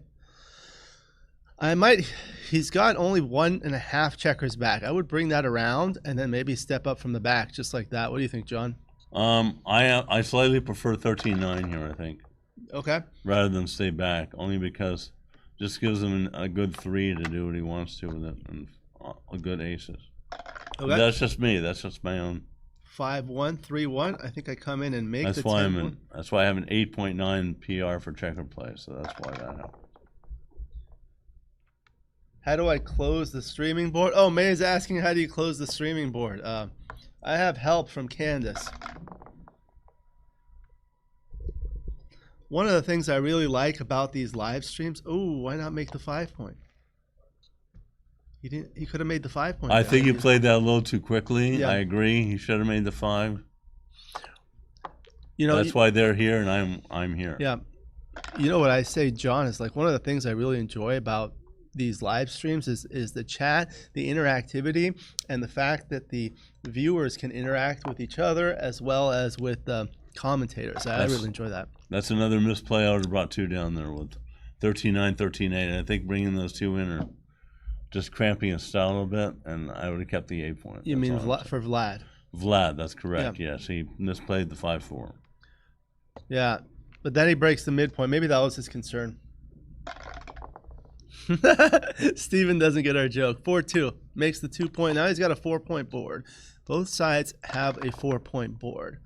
He's got only 1.5 checkers back. I would bring that around and then maybe step up from the back just like that. What do you think, John? I slightly prefer 13-9 here, I think. Okay. Rather than stay back, only because just gives him a good 3 to do what he wants to with it, and a good aces. Okay. That's just me. That's just my own. 5-1, 3-1. I think I come in and make That's the why 10. That's why I have an 8.9 PR for checker play. So that's why that helps. How do I close the streaming board? Oh, May is asking, how do you close the streaming board? I have help from Candace. One of the things I really like about these live streams, oh, why not make the 5-point? He didn't. He could have made the 5-point. I think you played that a little too quickly. Yeah. I agree. He should have made the 5. You know, that's why they're here and I'm here. Yeah. You know what I say, John, is like one of the things I really enjoy about these live streams is the chat, the interactivity, and the fact that the viewers can interact with each other as well as with the commentators. I really enjoy that. That's another misplay. I would have brought 2 down there with 13-9, 13-8. And I think bringing those 2 in are just cramping his style a little bit, and I would have kept the 8-point. You mean for Vlad? Vlad, that's correct. Yeah. Yes, he misplayed the 5-4. Yeah, but then he breaks the midpoint. Maybe that was his concern. Steven doesn't get our joke. 4-2 makes the 2-point. Now he's got a 4-point board. Both sides have a 4-point board.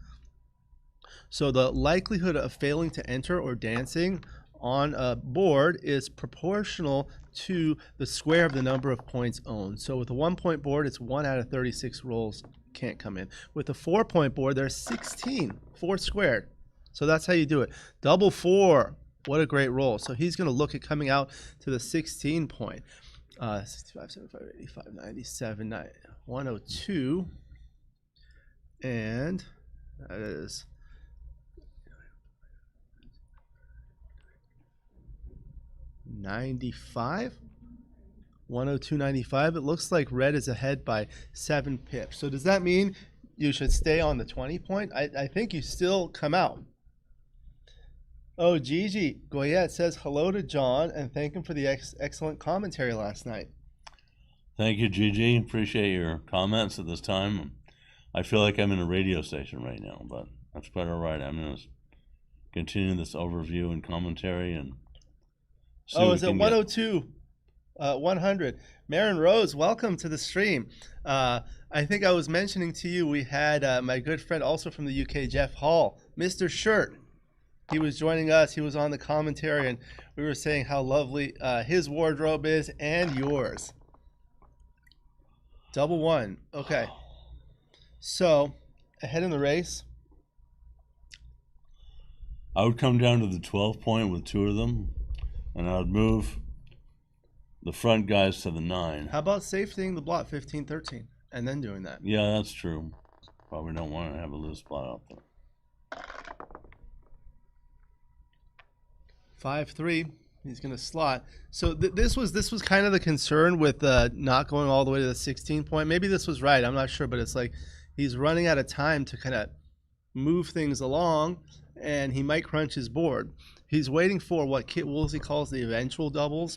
So the likelihood of failing to enter or dancing on a board is proportional to the square of the number of points owned. So with a 1-point board, it's 1 out of 36 rolls can't come in. With a 4-point board, there's 16, 4 squared. So that's how you do it. Double 4. What a great roll. So he's going to look at coming out to the 16 point. 65, 75, 85, 97, 102. And that is 95. 102.95. It looks like red is ahead by 7 pips. So does that mean you should stay on the 20 point? I think you still come out. Oh, Gigi Goyette says hello to John and thank him for the excellent commentary last night. Thank you, Gigi. Appreciate your comments at this time. I feel like I'm in a radio station right now, but that's quite all right. I'm going to continue this overview and commentary. And is it 102? 100. Marin Rose, welcome to the stream. I think I was mentioning to you we had my good friend also from the UK, Jeff Hall, Mr. Shirt. He was joining us. He was on the commentary, and we were saying how lovely his wardrobe is and yours. Double 1. Okay. So, ahead in the race. I would come down to the 12 point with 2 of them, and I would move the front guys to the 9. How about safetying the blot 15-13 and then doing that? Yeah, that's true. Probably don't want to have a loose spot out there. 5-3. He's going to slot. So this was kind of the concern with not going all the way to the 16 point. Maybe this was right. I'm not sure, but it's like he's running out of time to kind of move things along, and he might crunch his board. He's waiting for what Kit Woolsey calls the eventual doubles.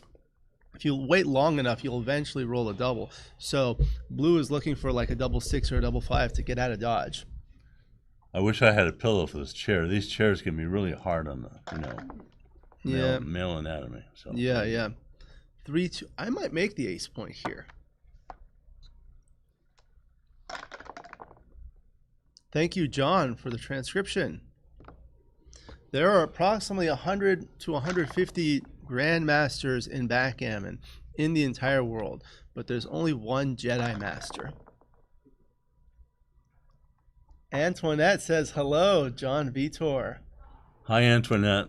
If you wait long enough, you'll eventually roll a double. So blue is looking for like a double 6 or a double 5 to get out of dodge. I wish I had a pillow for this chair. These chairs can be really hard on the, male anatomy. So Yeah. 3-2. I might make the ace point here. Thank you, John, for the transcription. There are approximately 100 to 150 grandmasters in backgammon in the entire world, but there's only one Jedi Master. Antoinette says hello, John Vietor. Hi, Antoinette.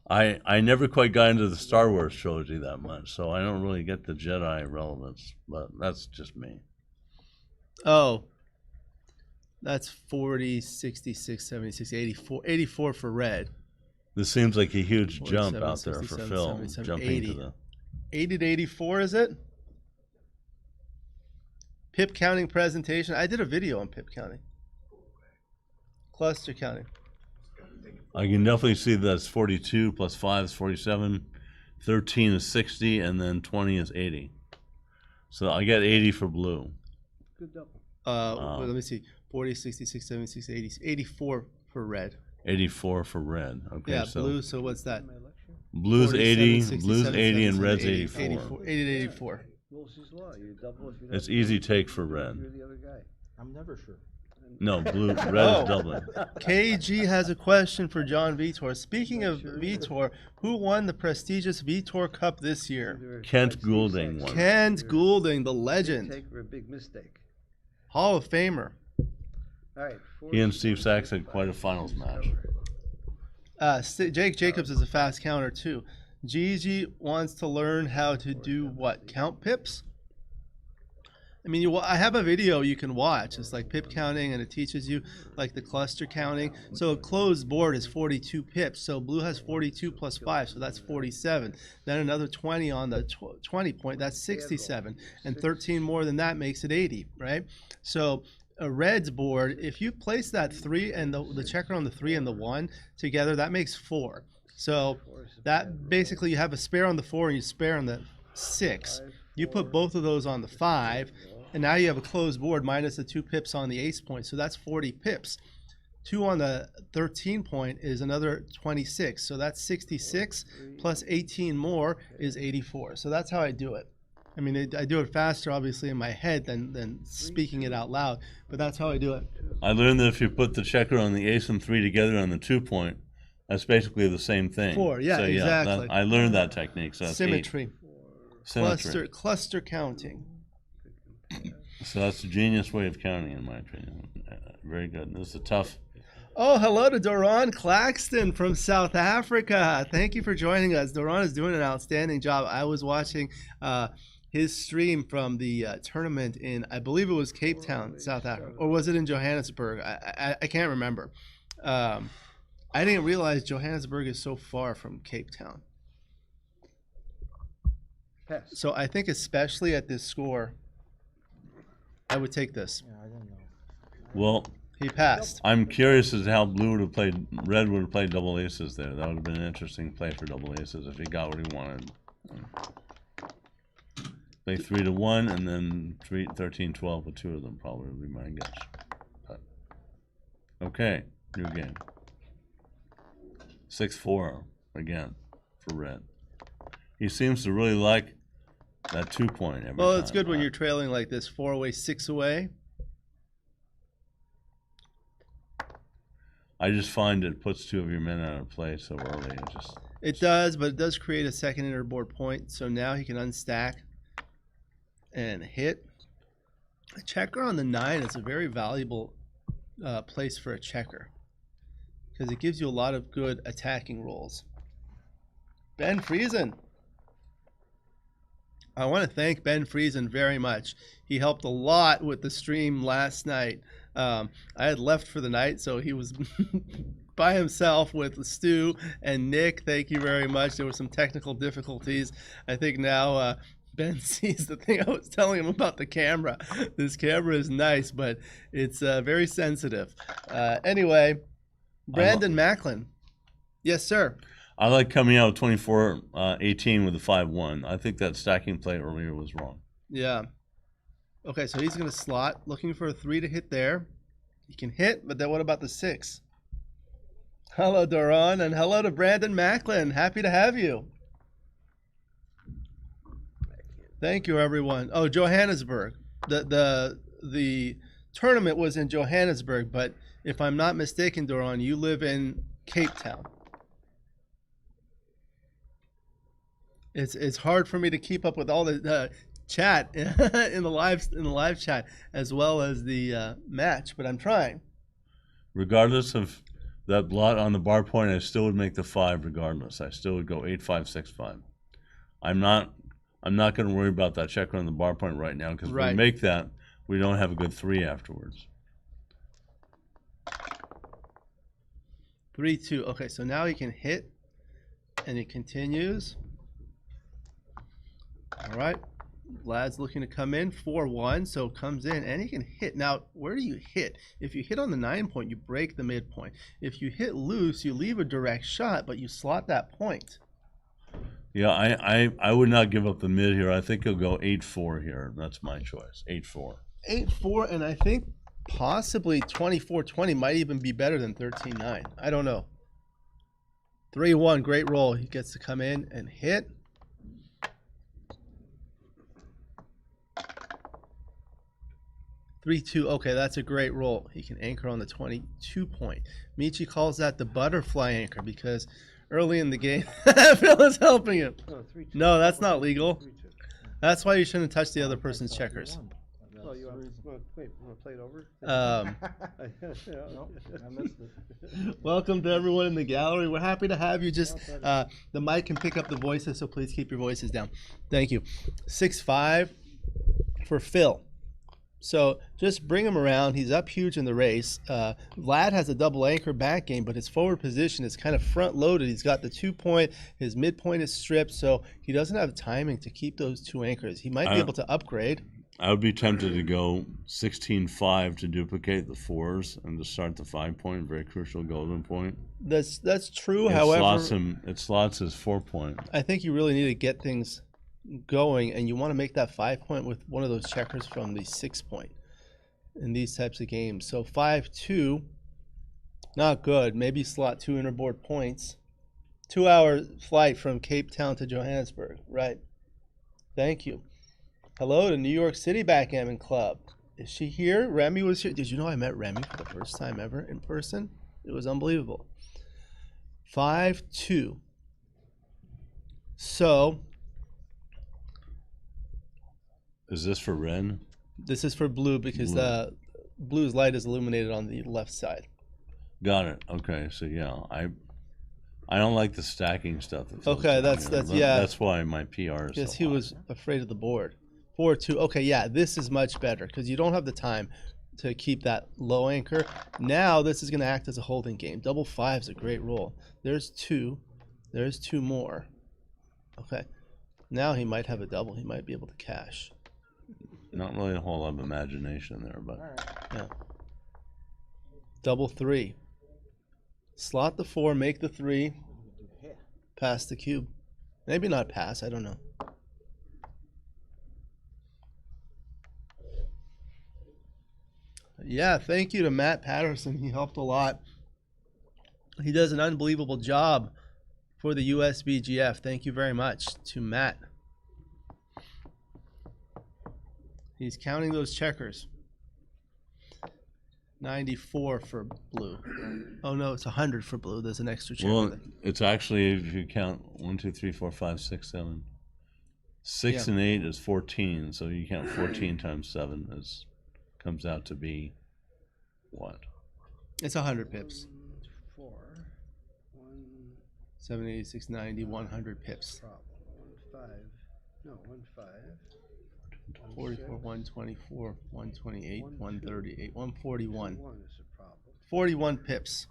I never quite got into the Star Wars trilogy that much, so I don't really get the Jedi relevance, but that's just me. Oh, that's 40, 66, 76, 84, 84 for red. This seems like a huge jump 47, out there for 67, Phil, 77, jumping 80. to the... 80 to 84, is it? Pip counting presentation. I did a video on pip counting. Cluster counting. I can definitely see that's 42 plus 5 is 47, 13 is 60, and then 20 is 80. So I get 80 for blue. Good double. Let me see. 40, 66, 76, 80, 84 for red. 84 for red. Okay, Yeah, so blue, so what's that? blue's 47, 80, 67, blue's 80, and 77, red's 80, 84. 80 to 84. Wilson's law. You double if you It's don't easy double. take for red. You're the other guy. I'm never sure. No, blue, red Oh. is doubling. KG has a question for John Vietor. Speaking of Vietor, who won the prestigious Vietor Cup this year? Kent Goulding won. Kent Goulding, the legend. Take for a big mistake. Hall of Famer. All right. He and Steve Sachs had quite a finals match. Jake Jacobs is a fast counter too. Gigi wants to learn how to do what? Count pips? I mean, I have a video you can watch. It's like pip counting, and it teaches you like the cluster counting. So a closed board is 42 pips. So blue has 42 plus 5, so that's 47. Then another 20 on the 20 point, that's 67. And 13 more than that makes it 80, right? So a red's board, if you place that 3 and the checker on the 3 and the 1 together, that makes 4. So that basically you have a spare on the 4 and you spare on the 6. You put both of those on the 5, and now you have a closed board minus the 2 pips on the ace point. So that's 40 pips. 2 on the 13 point is another 26. So that's 66 plus 18 more is 84. So that's how I do it. I mean, I do it faster, obviously, in my head than speaking it out loud, but that's how I do it. I learned that if you put the checker on the ace and 3 together on the 2 point, that's basically the same thing. 4, yeah, so, exactly. I learned that technique. So that's Symmetry. 8. Symmetry. Cluster counting. So that's a genius way of counting, in my opinion. Very good. This is a tough. Oh, hello to Doron Claxton from South Africa. Thank you for joining us. Doron is doing an outstanding job. I was watching his stream from the tournament in, I believe it was Cape Town, South Africa, or was it in Johannesburg? I can't remember. I didn't realize Johannesburg is so far from Cape Town. So I think especially at this score, I would take this. Yeah, I don't know. Well, he passed. I'm curious as to how blue would have played, red would have played double aces there. That would have been an interesting play for double aces if he got what he wanted. Play 3 to 1 and then 13, 12 with 2 of them probably would be my guess. But, okay, new game. 6-4 again for red. He seems to really like that 2 point every time. Well, it's good when you're trailing like this, 4 away, 6 away. I just find it puts 2 of your men out of play so early. It does, but it does create a second interboard point. So now he can unstack and hit. A checker on the 9 is a very valuable place for a checker because it gives you a lot of good attacking rolls. Ben Friesen. I want to thank Ben Friesen very much. He helped a lot with the stream last night. I had left for the night, so he was by himself with Stu and Nick. Thank you very much. There were some technical difficulties. I think now Ben sees the thing I was telling him about the camera. This camera is nice, but it's very sensitive. Anyway, Brandon Macklin. Yes, sir. I like coming out 24-18 with a 5-1. I think that stacking play earlier was wrong. Yeah. Okay, so he's going to slot, looking for a 3 to hit there. He can hit, but then what about the 6? Hello, Doron, and hello to Brandon Macklin. Happy to have you. Thank you, everyone. Oh, Johannesburg. The tournament was in Johannesburg, but if I'm not mistaken, Doron, you live in Cape Town. It's hard for me to keep up with all the chat in the live chat as well as the match, but I'm trying. Regardless of that blot on the bar point, I still would make the 5 regardless. I still would go 8-5, 6-5. I'm not going to worry about that checker on the bar point right now because when we make that, we don't have a good 3 afterwards. 3-2. Okay, so now he can hit, and he continues. All right, Vlad's looking to come in 4-1, so comes in and he can hit. Now, where do you hit? If you hit on the 9 point, you break the midpoint. If you hit loose, you leave a direct shot, but you slot that point. Yeah, I would not give up the mid here. I think he'll go 8-4 here. That's my choice. 8-4. 8-4, and I think possibly 24-20 might even be better than 13-9. I don't know. 3-1, great roll. He gets to come in and hit. 3-2. Okay, that's a great roll. He can anchor on the 22 point. Michi calls that the butterfly anchor because early in the game, Phil is helping him. No, that's not legal. That's why you shouldn't touch the other person's checkers. Well, you want to play it over? Nope, I missed it. Welcome to everyone in the gallery. We're happy to have you. Just the mic can pick up the voices, so please keep your voices down. Thank you. 6-5 for Phil. So just bring him around. He's up huge in the race. Vlad has a double anchor back game, but his forward position is kind of front loaded. He's got the 2 point. His midpoint is stripped, so he doesn't have timing to keep those 2 anchors. He might be able to upgrade. I would be tempted to go 16-5 to duplicate the 4s and to start the 5 point, very crucial golden point. That's true. However, it slots his 4 point. I think you really need to get things going, and you want to make that 5 point with one of those checkers from the 6 point in these types of games. So 5-2, not good. Maybe slot 2 interboard points. 2-hour flight from Cape Town to Johannesburg. Right. Thank you. Hello to New York City Backgammon Club. Is she here? Remy was here. Did you know I met Remy for the first time ever in person? It was unbelievable. 5-2. So is this for Ren? This is for blue because the blue's light is illuminated on the left side. Got it. Okay, so yeah, I don't like the stacking stuff. Okay, that's yeah. That's why my PR is. Because so he high. was afraid of the board. 4-2. Okay, yeah, this is much better because you don't have the time to keep that low anchor. Now this is going to act as a holding game. Double 5 is a great roll. There's 2. There's 2 more. Okay. Now he might have a double. He might be able to cash. Not really a whole lot of imagination there, but yeah. Double 3. Slot the 4, make the 3, pass the cube. Maybe not pass, I don't know. Yeah, thank you to Matt Patterson. He helped a lot. He does an unbelievable job for the USBGF. Thank you very much to Matt. He's counting those checkers. 94 for blue. Oh no, it's 100 for blue. There's an extra checker. Well, it's actually, if you count 1, 2, 3, 4, 5, 6, 7. 6 and 8 is 14, so you count 14 times 7 comes out to be what? It's 100 pips. 4, 1, 7, 86, 90, 100 pips. 1, 5. No, 1, 5. 44, 124, 128, 138, 141. 1 is a problem. 41 pips.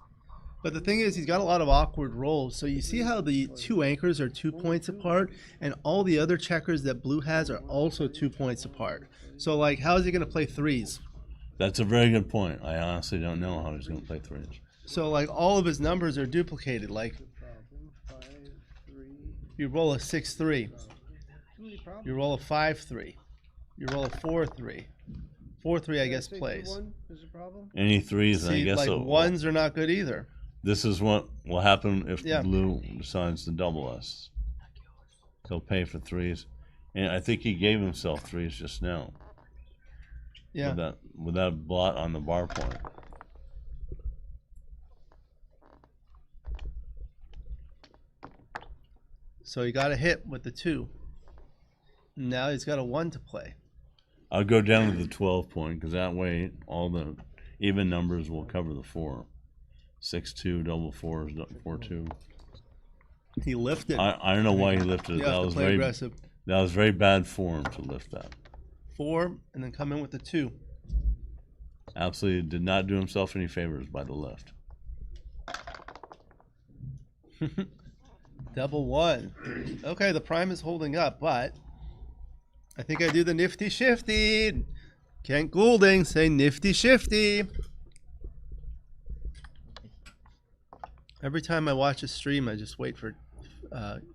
But the thing is, he's got a lot of awkward rolls. So you see how the 2 anchors are 2 points apart, and all the other checkers that blue has are also 2 points apart. So, like, how is he going to play 3s? That's a very good point. I honestly don't know how he's going to play 3s. So, like, all of his numbers are duplicated. Like, you roll a 6-3. You roll a 5-3. You roll a 4-3. 4-3, I guess, plays. Any 3s, and I See, guess like, so. 1s are not good either. This is what will happen if blue decides to double us. He'll pay for 3s. And I think he gave himself 3s just now. Yeah. With that blot on the bar point. So he got a hit with the 2. Now he's got a 1 to play. I'll go down to the 12 point because that way all the even numbers will cover the 4. 6-2, double 4s, 4-2. He lifted. I don't know why he lifted it. That was very aggressive. That was very bad form to lift that. 4 and then come in with the 2. Absolutely did not do himself any favors by the lift. Double 1. Okay, the prime is holding up, but I think I do the nifty shifty. Kent Goulding say nifty shifty. Every time I watch a stream, I just wait for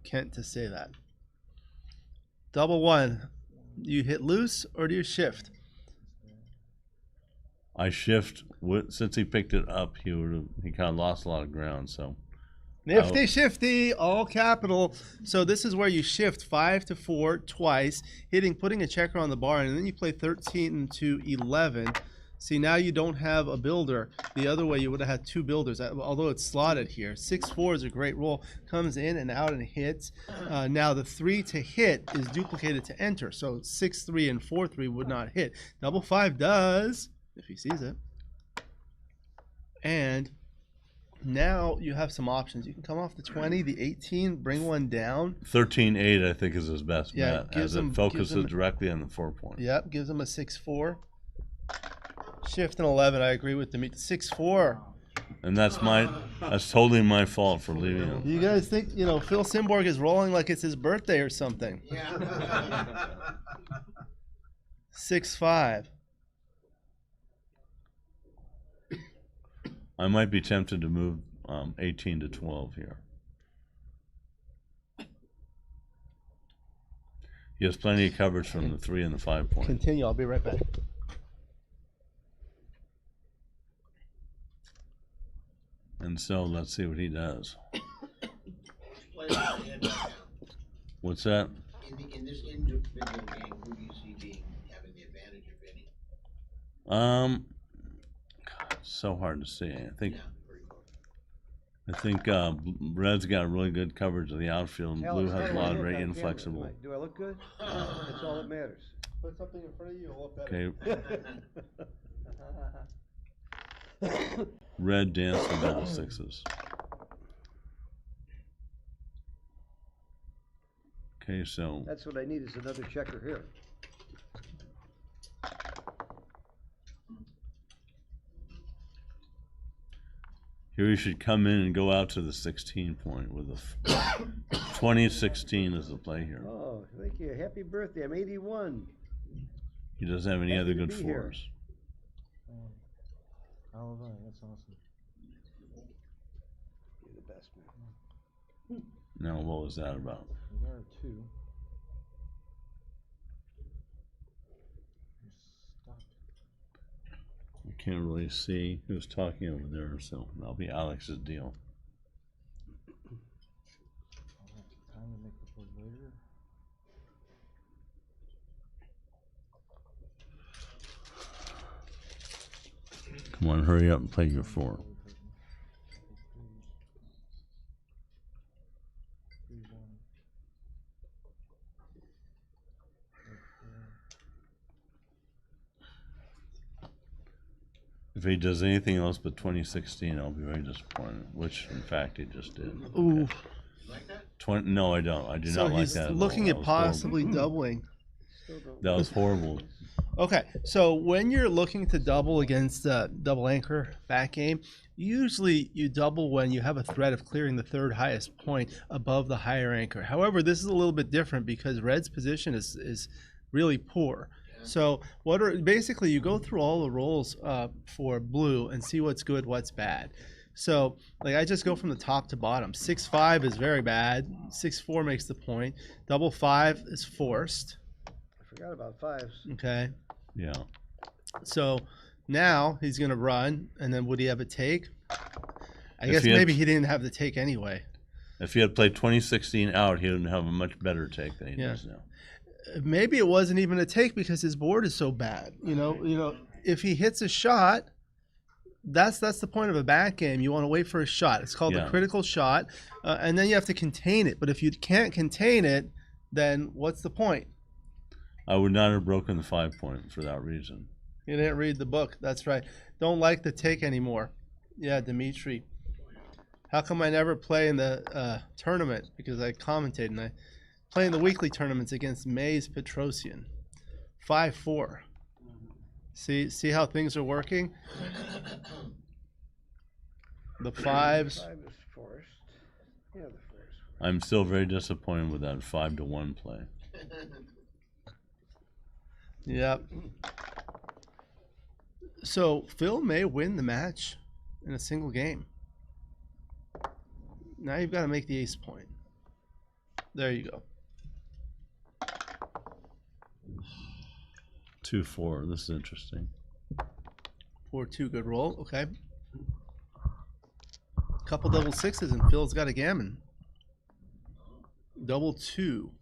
Kent to say that. Double 1. Do you hit loose or do you shift? I shift. Since he picked it up, he kind of lost a lot of ground. So Nifty shifty, all capital. So this is where you shift 5 to 4 twice, putting a checker on the bar, and then you play 13 to 11. See, now you don't have a builder. The other way, you would have had 2 builders, although it's slotted here. 6-4 is a great roll. Comes in and out and hits. Now the 3 to hit is duplicated to enter. So 6-3 and 4-3 would not hit. Double 5 does, if he sees it. And now you have some options. You can come off the 20, the 18, bring one down. 13-8, I think, is his best bet, as it focuses him, directly on the 4 point. Yep, gives him a 6-4. Shift an 11. I agree with the 6-4. And that's totally my fault for leaving him. You guys think, Phil Simborg is rolling like it's his birthday or something. Yeah. 6-5. I might be tempted to move 18 to 12 here. He has plenty of coverage from the 3 and the 5 point. Continue. I'll be right back. And so let's see what he does. What's that? In this individual game, who do you see having the advantage, if any? God, it's so hard to say. I think Red's got really good coverage of the outfield, and Blue has a lot of very inflexible. Do I look good? That's all that matters. Put something in front of you, you'll look better. Okay. Red dancing down 6s. Okay, so That's what I need, is another checker here. here you should come in and go out to the 16 point with a 20-16 is the play here. Oh, thank you. Happy birthday. I'm 81. He doesn't have any Happy other to good be here. fours. All right, that's awesome. You're the best, man. Now, what was that about? There are 2. I can't really see who's talking over there, so that'll be Alex's deal. I'll have time to make the board later. Come on, hurry up and play your 4. If he does anything else but 2016, I'll be very disappointed, which in fact he just did. Ooh. Okay. 20, no, I don't. I do So not like he's that. looking at at all. possibly doubling. That was horrible. Okay, so when you're looking to double against double anchor back game, usually you double when you have a threat of clearing the 3rd highest point above the higher anchor. However, this is a little bit different because Red's position is really poor. So basically you go through all the rolls for blue and see what's good, what's bad. So like I just go from the top to bottom. 6-5 is very bad. 6-4 makes the point. Double 5 is forced. I forgot about 5s. Okay. Yeah. So now he's going to run, and then would he have a take? I If guess he had- maybe he didn't have the take anyway. If he had played 2016 out, he would have a much better take than he Yeah. does now. Maybe it wasn't even a take because his board is so bad. You know, if he hits a shot, that's the point of a back game. You want to wait for a shot. It's called a critical shot, and then you have to contain it. But if you can't contain it, then what's the point? I would not have broken the 5 point for that reason. You didn't read the book. That's right. Don't like the take anymore. Yeah, Dimitri. How come I never play in the tournament? Because I commentate and I play in the weekly tournaments against Mays Petrosian. 5-4. See how things are working? The 5s. 5 is forced. Yeah, the 4's. I'm still very disappointed with that 5-1 play. Yep. So Phil may win the match in a single game. Now you've got to make the ace point. There you go. 2-4. This is interesting. 4-2, good roll. Okay. Couple double sixes, and Phil's got a gammon. Double two.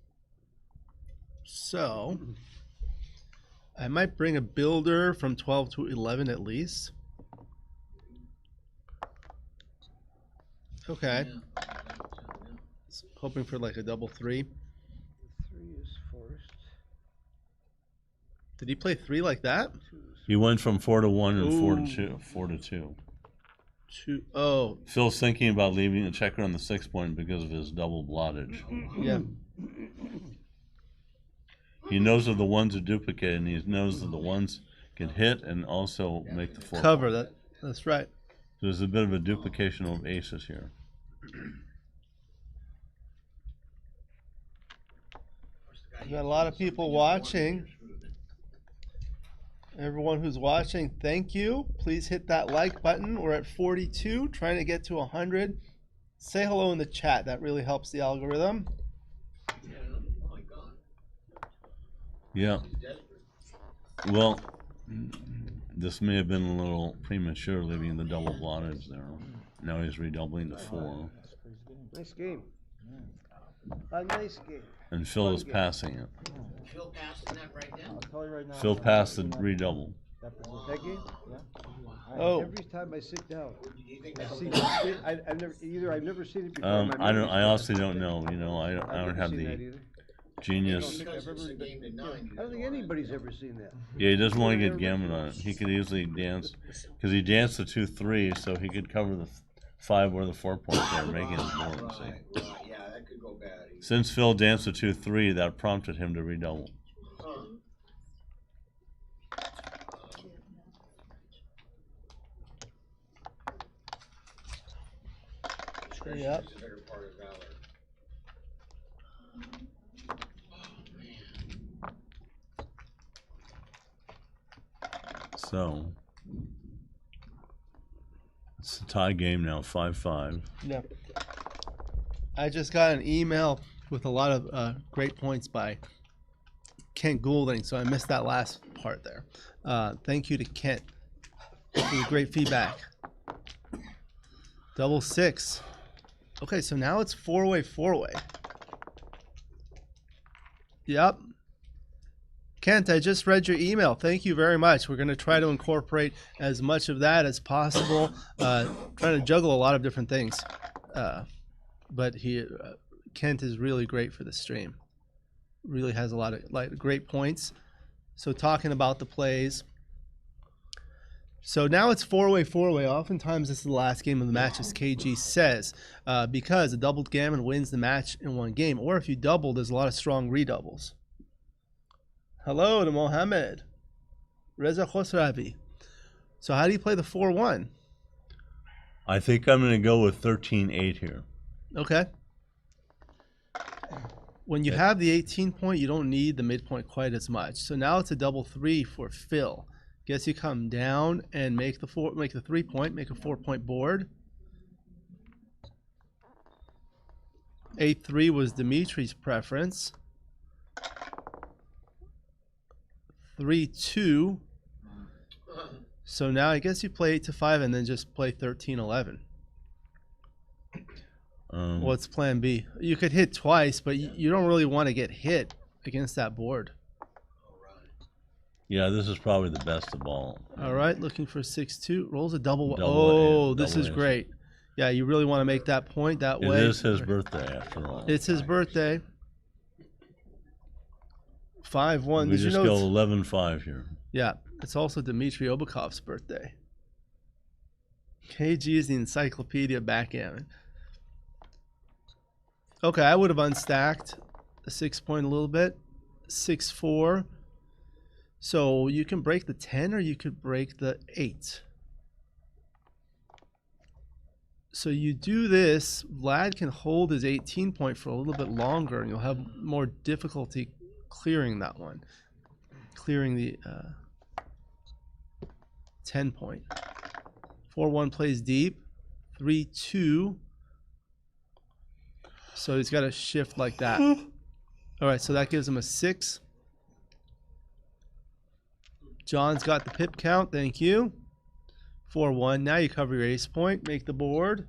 So I might bring a builder from 12 to 11 at least. Okay. Hoping for like a double three. 3 is forced. Did he play three like that? He went from 4 to 1 and 4 to Ooh. 2. 4 to 2. Two. Oh, Phil's thinking about leaving a checker on the 6 point because of his double blottage. yeah. He knows of the ones that duplicate, and he knows that the ones can hit and also make the 4 Cover point. that's right. So there's a bit of a duplication of aces here. We've got a lot of people watching. Everyone who's watching, thank you. Please hit that like button. We're at 42, trying to get to 100. Say hello in the chat. That really helps the algorithm. Yeah. Well, this may have been a little premature leaving the double blottage there. Now he's redoubling to 4. Nice game. A nice game. And Phil is passing it. Phil passing that right now? I'll tell you right now. Phil passed the redouble. That game? Oh. Every time I sit down, Do you think I that'll see. be I've never seen it before. I don't. I honestly don't know. You know, I don't have the genius. because it's a game to 9? I don't think anybody's ever seen that. Yeah, he doesn't want to get gammon on it. He could easily dance because he danced the 2-3, so he could cover the 5 or the 4 point there, making his board. See? Right, yeah, that could go bad. Since Phil danced the 2-3, that prompted him to redouble. Yep. It's a bigger part of valor. So it's a tie game now, 5-5. Yeah. I just got an email with a lot of great points by Kent Goulding, so I missed that last part there. Thank you to Kent for the great feedback. Double six. Okay, so now it's four-way. Yep. Kent, I just read your email. Thank you very much. We're going to try to incorporate as much of that as possible. Trying to juggle a lot of different things. But Kent is really great for the stream. Really has a lot of great points. So talking about the plays. So now it's four-way. Oftentimes this is the last game of the match, as KG says, because a doubled gammon wins the match in one game. Or if you double, there's a lot of strong redoubles. Hello to Mohammed. Reza Khosravi. So how do you play the 4-1? I think I'm going to go with 13-8 here. Okay. When you have the 18 point, you don't need the midpoint quite as much. So now it's a double 3 for Phil. Guess you come down and make the 3 point, make a 4 point board. 8-3 was Dimitri's preference. 3-2. So now I guess you play 8-5 and then just play 13-11. What's plan B? You could hit twice, but you don't really want to get hit against that board. Yeah, this is probably the best of all. All right, looking for 6-2. Rolls a double. Double this is great. Yeah, you really want to make that point that way. It is his birthday, after all. It's his birthday. 5-1. We Did you just know go it's- 11-5 here. Yeah, it's also Dmitry Obukov's birthday. KG is the encyclopedia backgammon. Okay, I would have unstacked the 6 point a little bit. 6-4. So you can break the 10 or you could break the 8. So you do this, Vlad can hold his 18 point for a little bit longer and you'll have more difficulty clearing that one. Clearing the 10 point. 4-1 plays deep. 3-2. So he's got to shift like that. All right, so that gives him a 6. John's got the pip count. Thank you. 4-1. Now you cover your ace point. Make the board.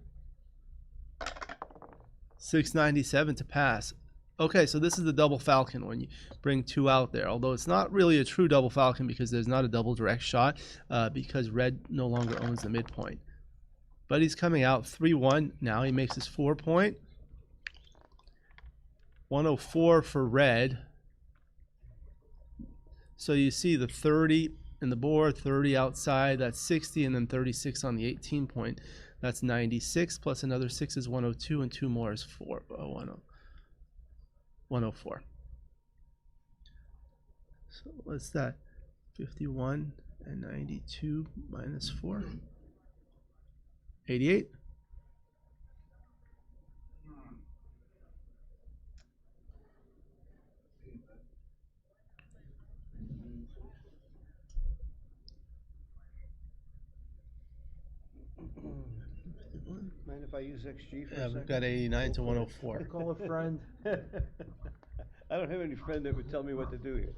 697 to pass. Okay, so this is the double falcon when you bring 2 out there. Although it's not really a true double falcon because there's not a double direct shot because red no longer owns the midpoint. But he's coming out 3-1. Now he makes his 4 point. 104 for red. So you see the 30 in the board, 30 outside, that's 60, and then 36 on the 18 point. That's 96, plus another 6 is 102, and 2 more is 104. So what's that? 51 and 92 minus 4. 88. Mind if I use XG for a Yeah, second? we've got 89 to 104. Call a friend. I don't have any friend that would tell me what to do here.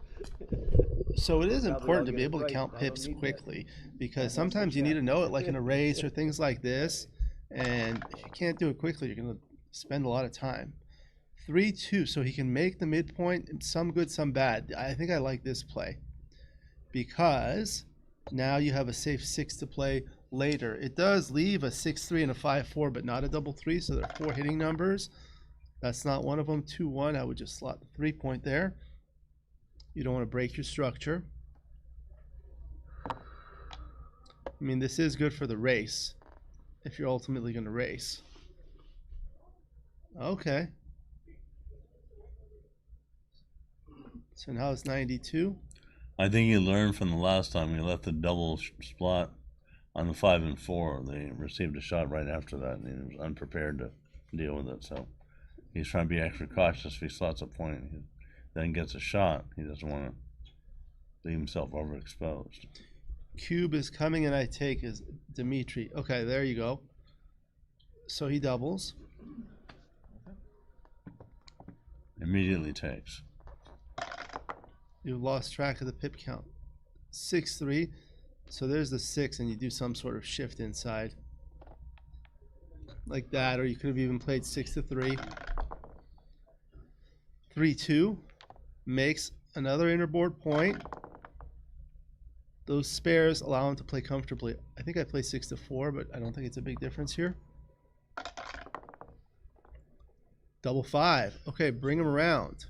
So it is Now that important I'll to be get it able to right, count I don't pips need that. quickly because sometimes you need to know it like in a race or things like this. And if you can't do it quickly, you're going to spend a lot of time. 3-2, so he can make the midpoint, some good, some bad. I think I like this play because now you have a safe 6 to play later. It does leave a 6-3 and a 5-4, but not a double 3, so there are 4 hitting numbers. That's not one of them. 2-1, I would just slot the 3 point there. You don't want to break your structure. I mean, this is good for the race if you're ultimately going to race. Okay. So now it's 92. I think you learned from the last time you left the double spot on the 5 and 4. They received a shot right after that, and he was unprepared to deal with it. So he's trying to be extra cautious. If he slots a point, he then gets a shot. He doesn't want to leave himself overexposed. Cube is coming, and I take is Dimitri. Okay, there you go. So he doubles. Immediately takes. You lost track of the pip count. 6-3. So there's the 6, and you do some sort of shift inside. Like that, or you could have even played 6-3. 3-2. Makes another innerboard point. Those spares allow him to play comfortably. I think I play 6-4, but I don't think it's a big difference here. Double 5. Okay, bring him around.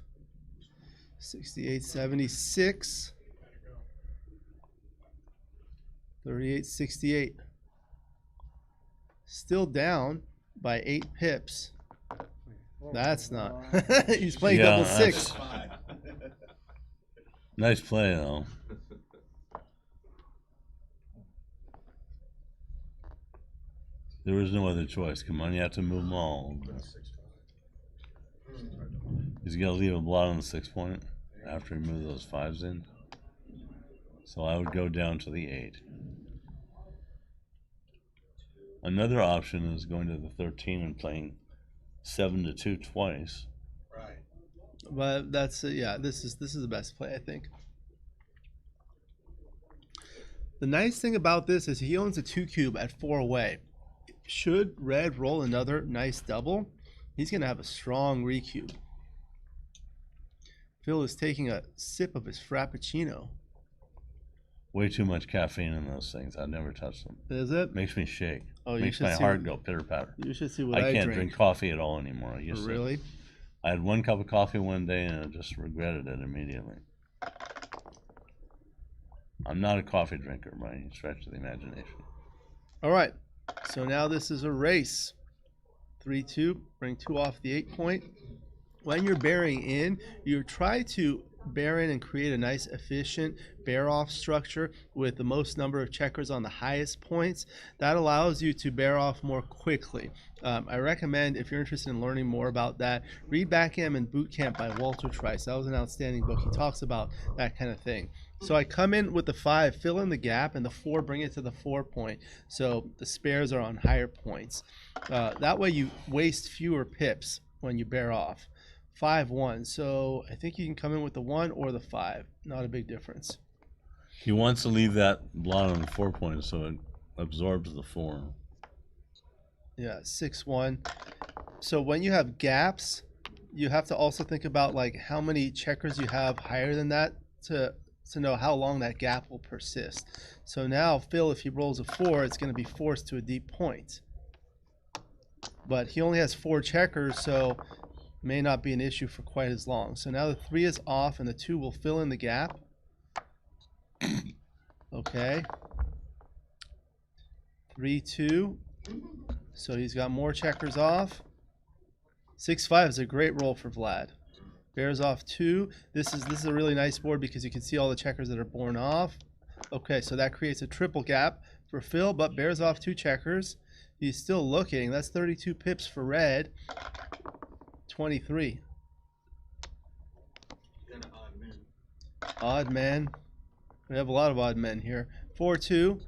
68, 76. 38, 68. Still down by 8 pips. That's not. He's playing double 6. Nice play, though. There was no other choice. Come on, you have to move them all. He's going to leave a blot on the 6 point after he moves those 5s in. So I would go down to the 8. Another option is going to the 13 and playing 7-2 twice. Right. But that's yeah. This is the best play, I think. The nice thing about this is he owns a 2 cube at 4 away. Should red roll another nice double, he's gonna have a strong recube. Phil is taking a sip of his frappuccino. Way too much caffeine in those things. I'd never touch them. Is it? Makes me shake. Oh, you Makes should my see heart what- go pitter patter. You should see what I can't drink coffee at all anymore. I used to. Really? I had 1 cup of coffee one day and I just regretted it immediately. I'm not a coffee drinker by any stretch of the imagination. All right. So now this is a race. 3-2. Bring 2 off the 8 point. When you're bearing in, you try to bear in and create a nice efficient bear off structure with the most number of checkers on the highest points. That allows you to bear off more quickly. I recommend, if you're interested in learning more about that, read Backgammon Boot Camp by Walter Trice. That was an outstanding book. He talks about that kind of thing. So I come in with the 5, fill in the gap, and the 4, bring it to the 4 point. So the spares are on higher points. That way you waste fewer pips when you bear off. 5-1. So I think you can come in with the 1 or the 5. Not a big difference. He wants to leave that blot on the 4 point so it absorbs the 4. Yeah, 6-1. So when you have gaps, you have to also think about like how many checkers you have higher than that to know how long that gap will persist. So now Phil, if he rolls a 4, it's going to be forced to a deep point. But he only has 4 checkers, so may not be an issue for quite as long. So now the 3 is off and the 2 will fill in the gap. Okay. 3-2. So he's got more checkers off. 6-5 is a great roll for Vlad. Bears off 2. This is a really nice board because you can see all the checkers that are born off. Okay, so that creates a triple gap for Phil, but bears off 2 checkers. He's still looking. That's 32 pips for red. 23. Odd man. We have a lot of odd men here. 4-2.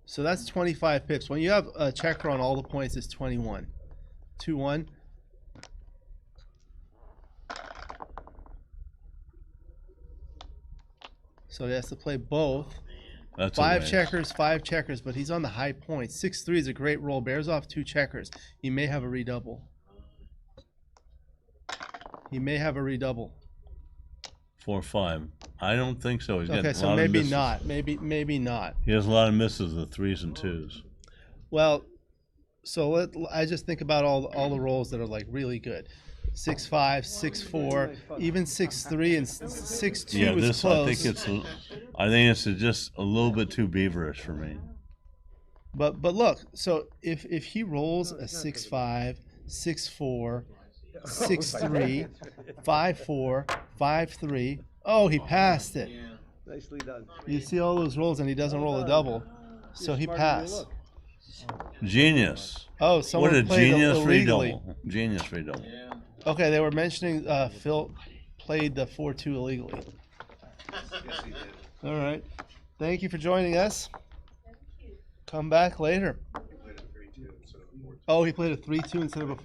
So that's 25 pips. When you have a checker on all the points, it's 21. 2-1. So he has to play both. That's 5 checkers, 5 checkers, but he's on the high point. 6-3 is a great roll. Bears off 2 checkers. He may have a redouble. He may have a redouble. 4-5. I don't think so. He's got Okay, a so lot of maybe misses. not. Maybe not. He has a lot of misses, the 3s and 2s. Well, so I just think about all the rolls that are like really good. 6-5, 6-4, even 6-3 and 6-2 Yeah, is this close. I think it's just a little bit too beaverish for me. But look, so if he rolls a 6-5, 6-4, 6-3, 5-4, 5-3, oh, he passed it. Nicely done. You see all those rolls and he doesn't roll a double, so he passed. Genius. Oh, someone What a played genius illegally. redouble. Genius redouble. Okay, they were mentioning Phil played the 4-2 illegally. Yes, he did. All right. Thank you for joining us. Come back later. He played a 3-2 instead of a 4-2. Oh, he played a 3-2 instead of a... 3-2.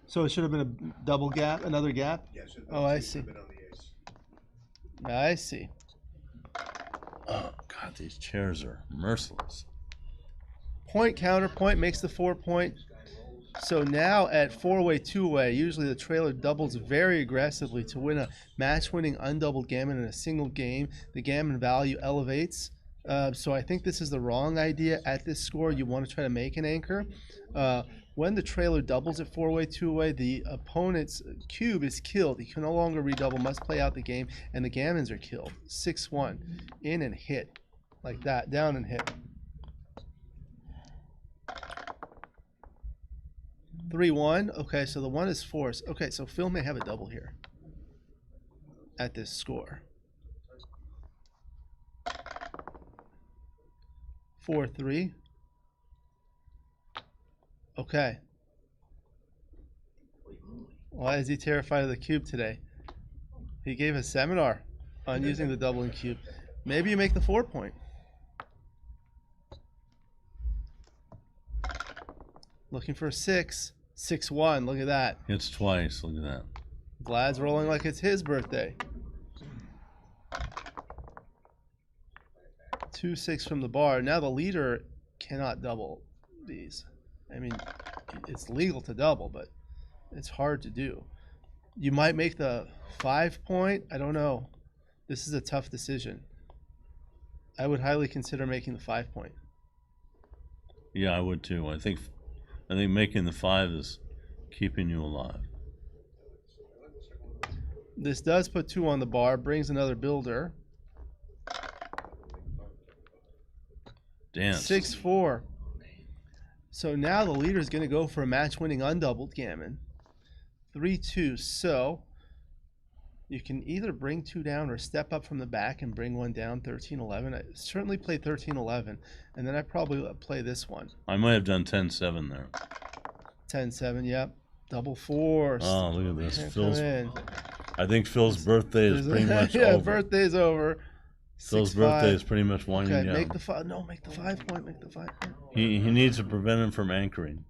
So it should have been a double gap, another gap? Yeah, should have been Oh, a I 2, see. should have been on the ace. I see. Oh, God, these chairs are merciless. Point, counterpoint makes the 4 point. So now at 4-way, 2-way, usually the trailer doubles very aggressively to win a match-winning undoubled gammon in a single game. The gammon value elevates. So I think this is the wrong idea at this score. You want to try to make an anchor. When the trailer doubles at 4-way, 2-way, the opponent's cube is killed. He can no longer redouble, must play out the game, and the gammons are killed. 6-1. In and hit. Like that. Down and hit. 3-1. Okay, so the 1 is forced. Okay, so Phil may have a double here at this score. 4-3. Okay. Why is he terrified of the cube today? He gave a seminar on using the doubling cube. Maybe you make the 4 point. Looking for a 6. 6-1. Look at that. It's twice. Look at that. Vlad's rolling like it's his birthday. 2-6 from the bar. Now the leader cannot double these. I mean, it's legal to double, but it's hard to do. You might make the 5 point. I don't know. This is a tough decision. I would highly consider making the 5 point. Yeah, I would too. I think making the 5 is keeping you alive. This does put 2 on the bar, brings another builder. Dance. 6-4. So now the leader is going to go for a match-winning undoubled gammon. 3-2. So you can either bring 2 down or step up from the back and bring 1 down. 13-11. I certainly play 13-11, and then I probably play this one. I might have done 10-7 there. 10-7. Yep. Double force. Oh, look at this. Can't Phil's. come in. I think Phil's birthday is pretty much yeah, over. birthday's over. Phil's 6-5. birthday is pretty much winding Okay, down. make the 5. No, make the 5 point. Make the 5 point. He needs to prevent him from anchoring.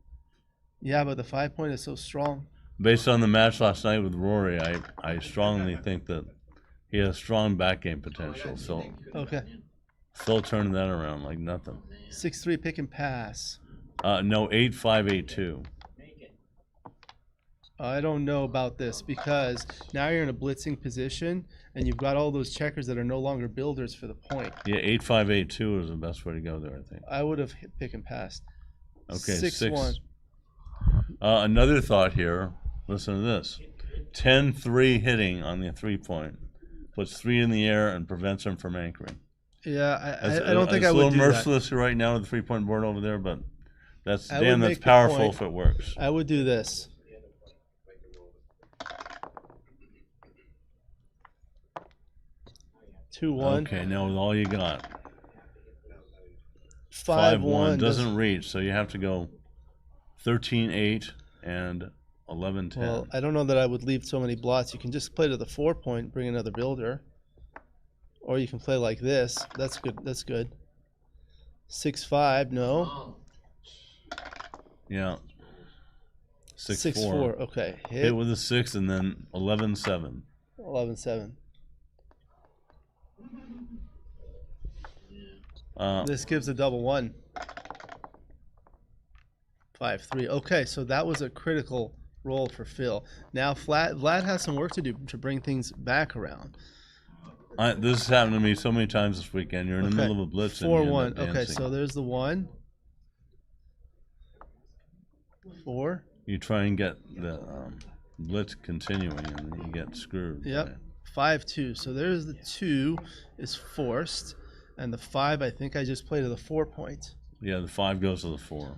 Yeah, but the 5 point is so strong. Based on the match last night with Rory, I strongly think that he has strong back game potential. So Okay. Phil turned that around like nothing. 6-3 pick and pass. No, 8582. I don't know about this because now you're in a blitzing position and you've got all those checkers that are no longer builders for the point. Yeah, 8582 is the best way to go there, I think. I would have pick and passed. Okay, 6-1. Another thought here. Listen to this. 10-3 hitting on the 3-point. Puts 3 in the air and prevents him from anchoring. Yeah, I don't think I would do that. It's a little merciless right now with the 3-point board over there, but that's powerful if it works. I would do this. Two one. Okay, now with all you got. 5-1 doesn't reach, so you have to go 13-8 and 11-10. Well, I don't know that I would leave so many blots. You can just play to the 4-point, bring another builder. Or you can play like this. That's good. That's good. 6-5, no. Yeah. 6-4. Okay. Hit with a 6 and then 11-7. 11-7. This gives a double 1. 5-3. Okay, so that was a critical roll for Phil. Now Vlad has some work to do to bring things back around. This has happened to me so many times this weekend. You're in the middle of a blitz. 4-1. Okay, so there's the 1. 4. You try and get the blitz continuing, and then you get screwed. Yep. 5-2. So there's the 2 is forced, and the 5 I think I just played to the 4-point. Yeah, the 5 goes to the 4.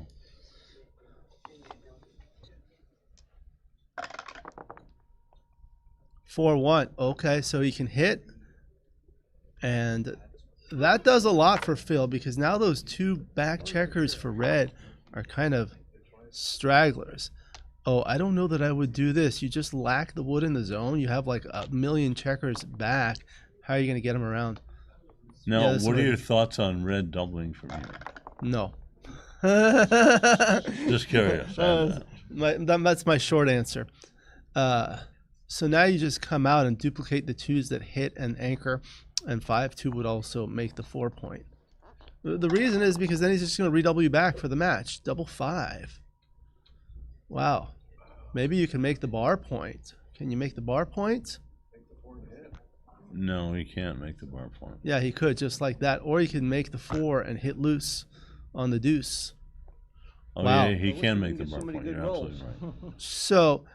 Four one. Okay, so he can hit, and that does a lot for Phil because now those 2 back checkers for red are kind of stragglers. Oh, I don't know that I would do this. You just lack the wood in the zone. You have like a million checkers back. How are you going to get them around? Now, what are your thoughts on red doubling from here? No. Just curious. That's my short answer. So now you just come out and duplicate the 2s that hit and anchor, and 5-2 would also make the 4-point. The reason is because then he's just going to redouble you back for the match. Double 5. Wow. Maybe you can make the bar point. Can you make the bar point? No, he can't make the bar point. Yeah, he could, just like that. Or he can make the 4 and hit loose on the deuce. Oh, wow. Yeah, he can make the bar point. You're absolutely right. So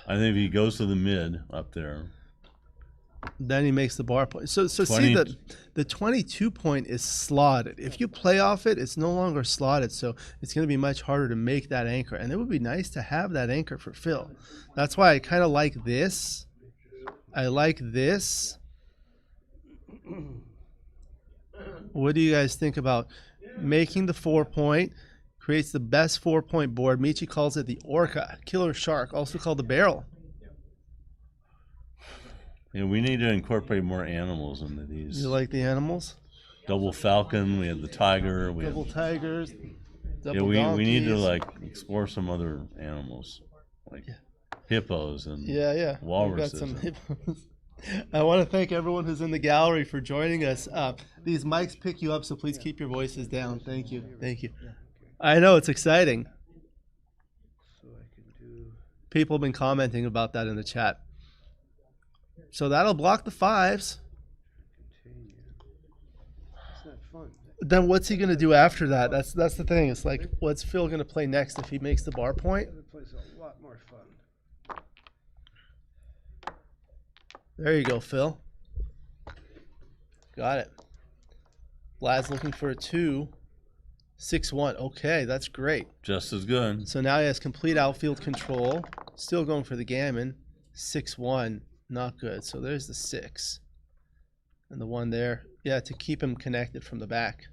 I think if he goes to the mid up there, then he makes the bar point. So see that the 22 point is slotted. If you play off it, it's no longer slotted. So it's going to be much harder to make that anchor. And it would be nice to have that anchor for Phil. That's why I kind of like this. I like this. What do you guys think about making the 4-point? Creates the best 4-point board. Michi calls it the Orca, killer shark, also called the barrel. Yeah, we need to incorporate more animals into these. You like the animals? Double falcon. We had the tiger. Double tigers. Double we need to like explore some other animals, like hippos and walruses. We've got some hippos. I want to thank everyone who's in the gallery for joining us. These mics pick you up, so please keep your voices down. Thank you. Thank you. I know, it's exciting. People have been commenting about that in the chat. So that'll block the 5s. Then what's he going to do after that? That's the thing. It's like, what's Phil going to play next if he makes the bar point? A lot more fun. There you go, Phil. Got it. Vlad's looking for a 2. 6-1. Okay, that's great. Just as good. So now he has complete outfield control. Still going for the gammon. 6-1. Not good. So there's the 6. And the 1 there. Yeah, to keep him connected from the back.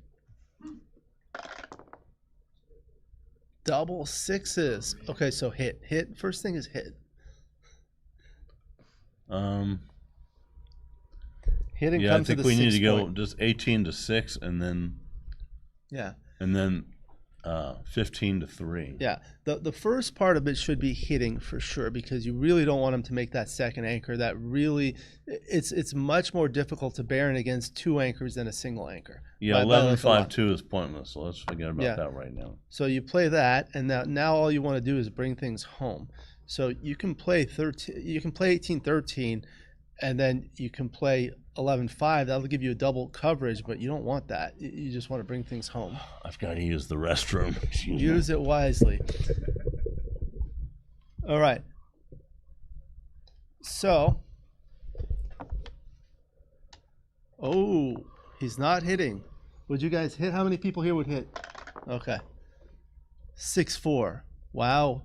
Double 6s. Okay, so hit. Hit. First thing is hit. Hitting I comes think to the we need 6 to go point. just 18 to 6 and then. Yeah. And then 15-3. Yeah, the first part of it should be hitting for sure, because you really don't want him to make that second anchor. That really, it's much more difficult to Baron against 2 anchors than a single anchor. Yeah, by like 11-5-2 is pointless, so let's forget about that right now. So you play that, and now all you want to do is bring things home. So you can play 18-13, and then you can play 11-5. That'll give you a double coverage, but you don't want that. You just want to bring things home. I've got to use the restroom. Use it wisely. All right. So, he's not hitting. Would you guys hit? How many people here would hit? Okay. 6-4. Wow.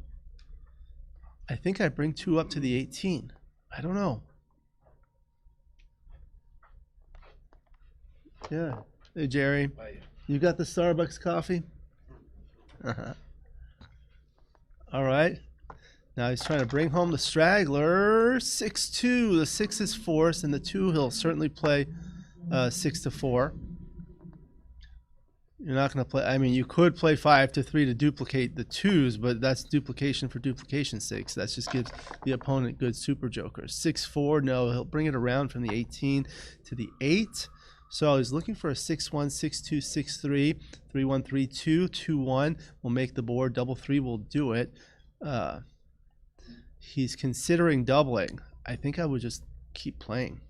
I think I bring 2 up to the 18. I don't know. Yeah. Hey, Jerry. You got the Starbucks coffee? All right. Now he's trying to bring home the straggler. 6-2. The 6 is forced, and the 2 he'll certainly play 6-4. You're not going to play. I mean, you could play 5-3 to duplicate the 2s, but that's duplication for duplication's sake. So that just gives the opponent good super jokers. 6-4. No, he'll bring it around from the 18 to the 8. So he's looking for a 6-1, 6-2, 6-3, 3-1, 3-2, 2-1. We'll make the board. Double 3 will do it. He's considering doubling. I think I would just keep playing.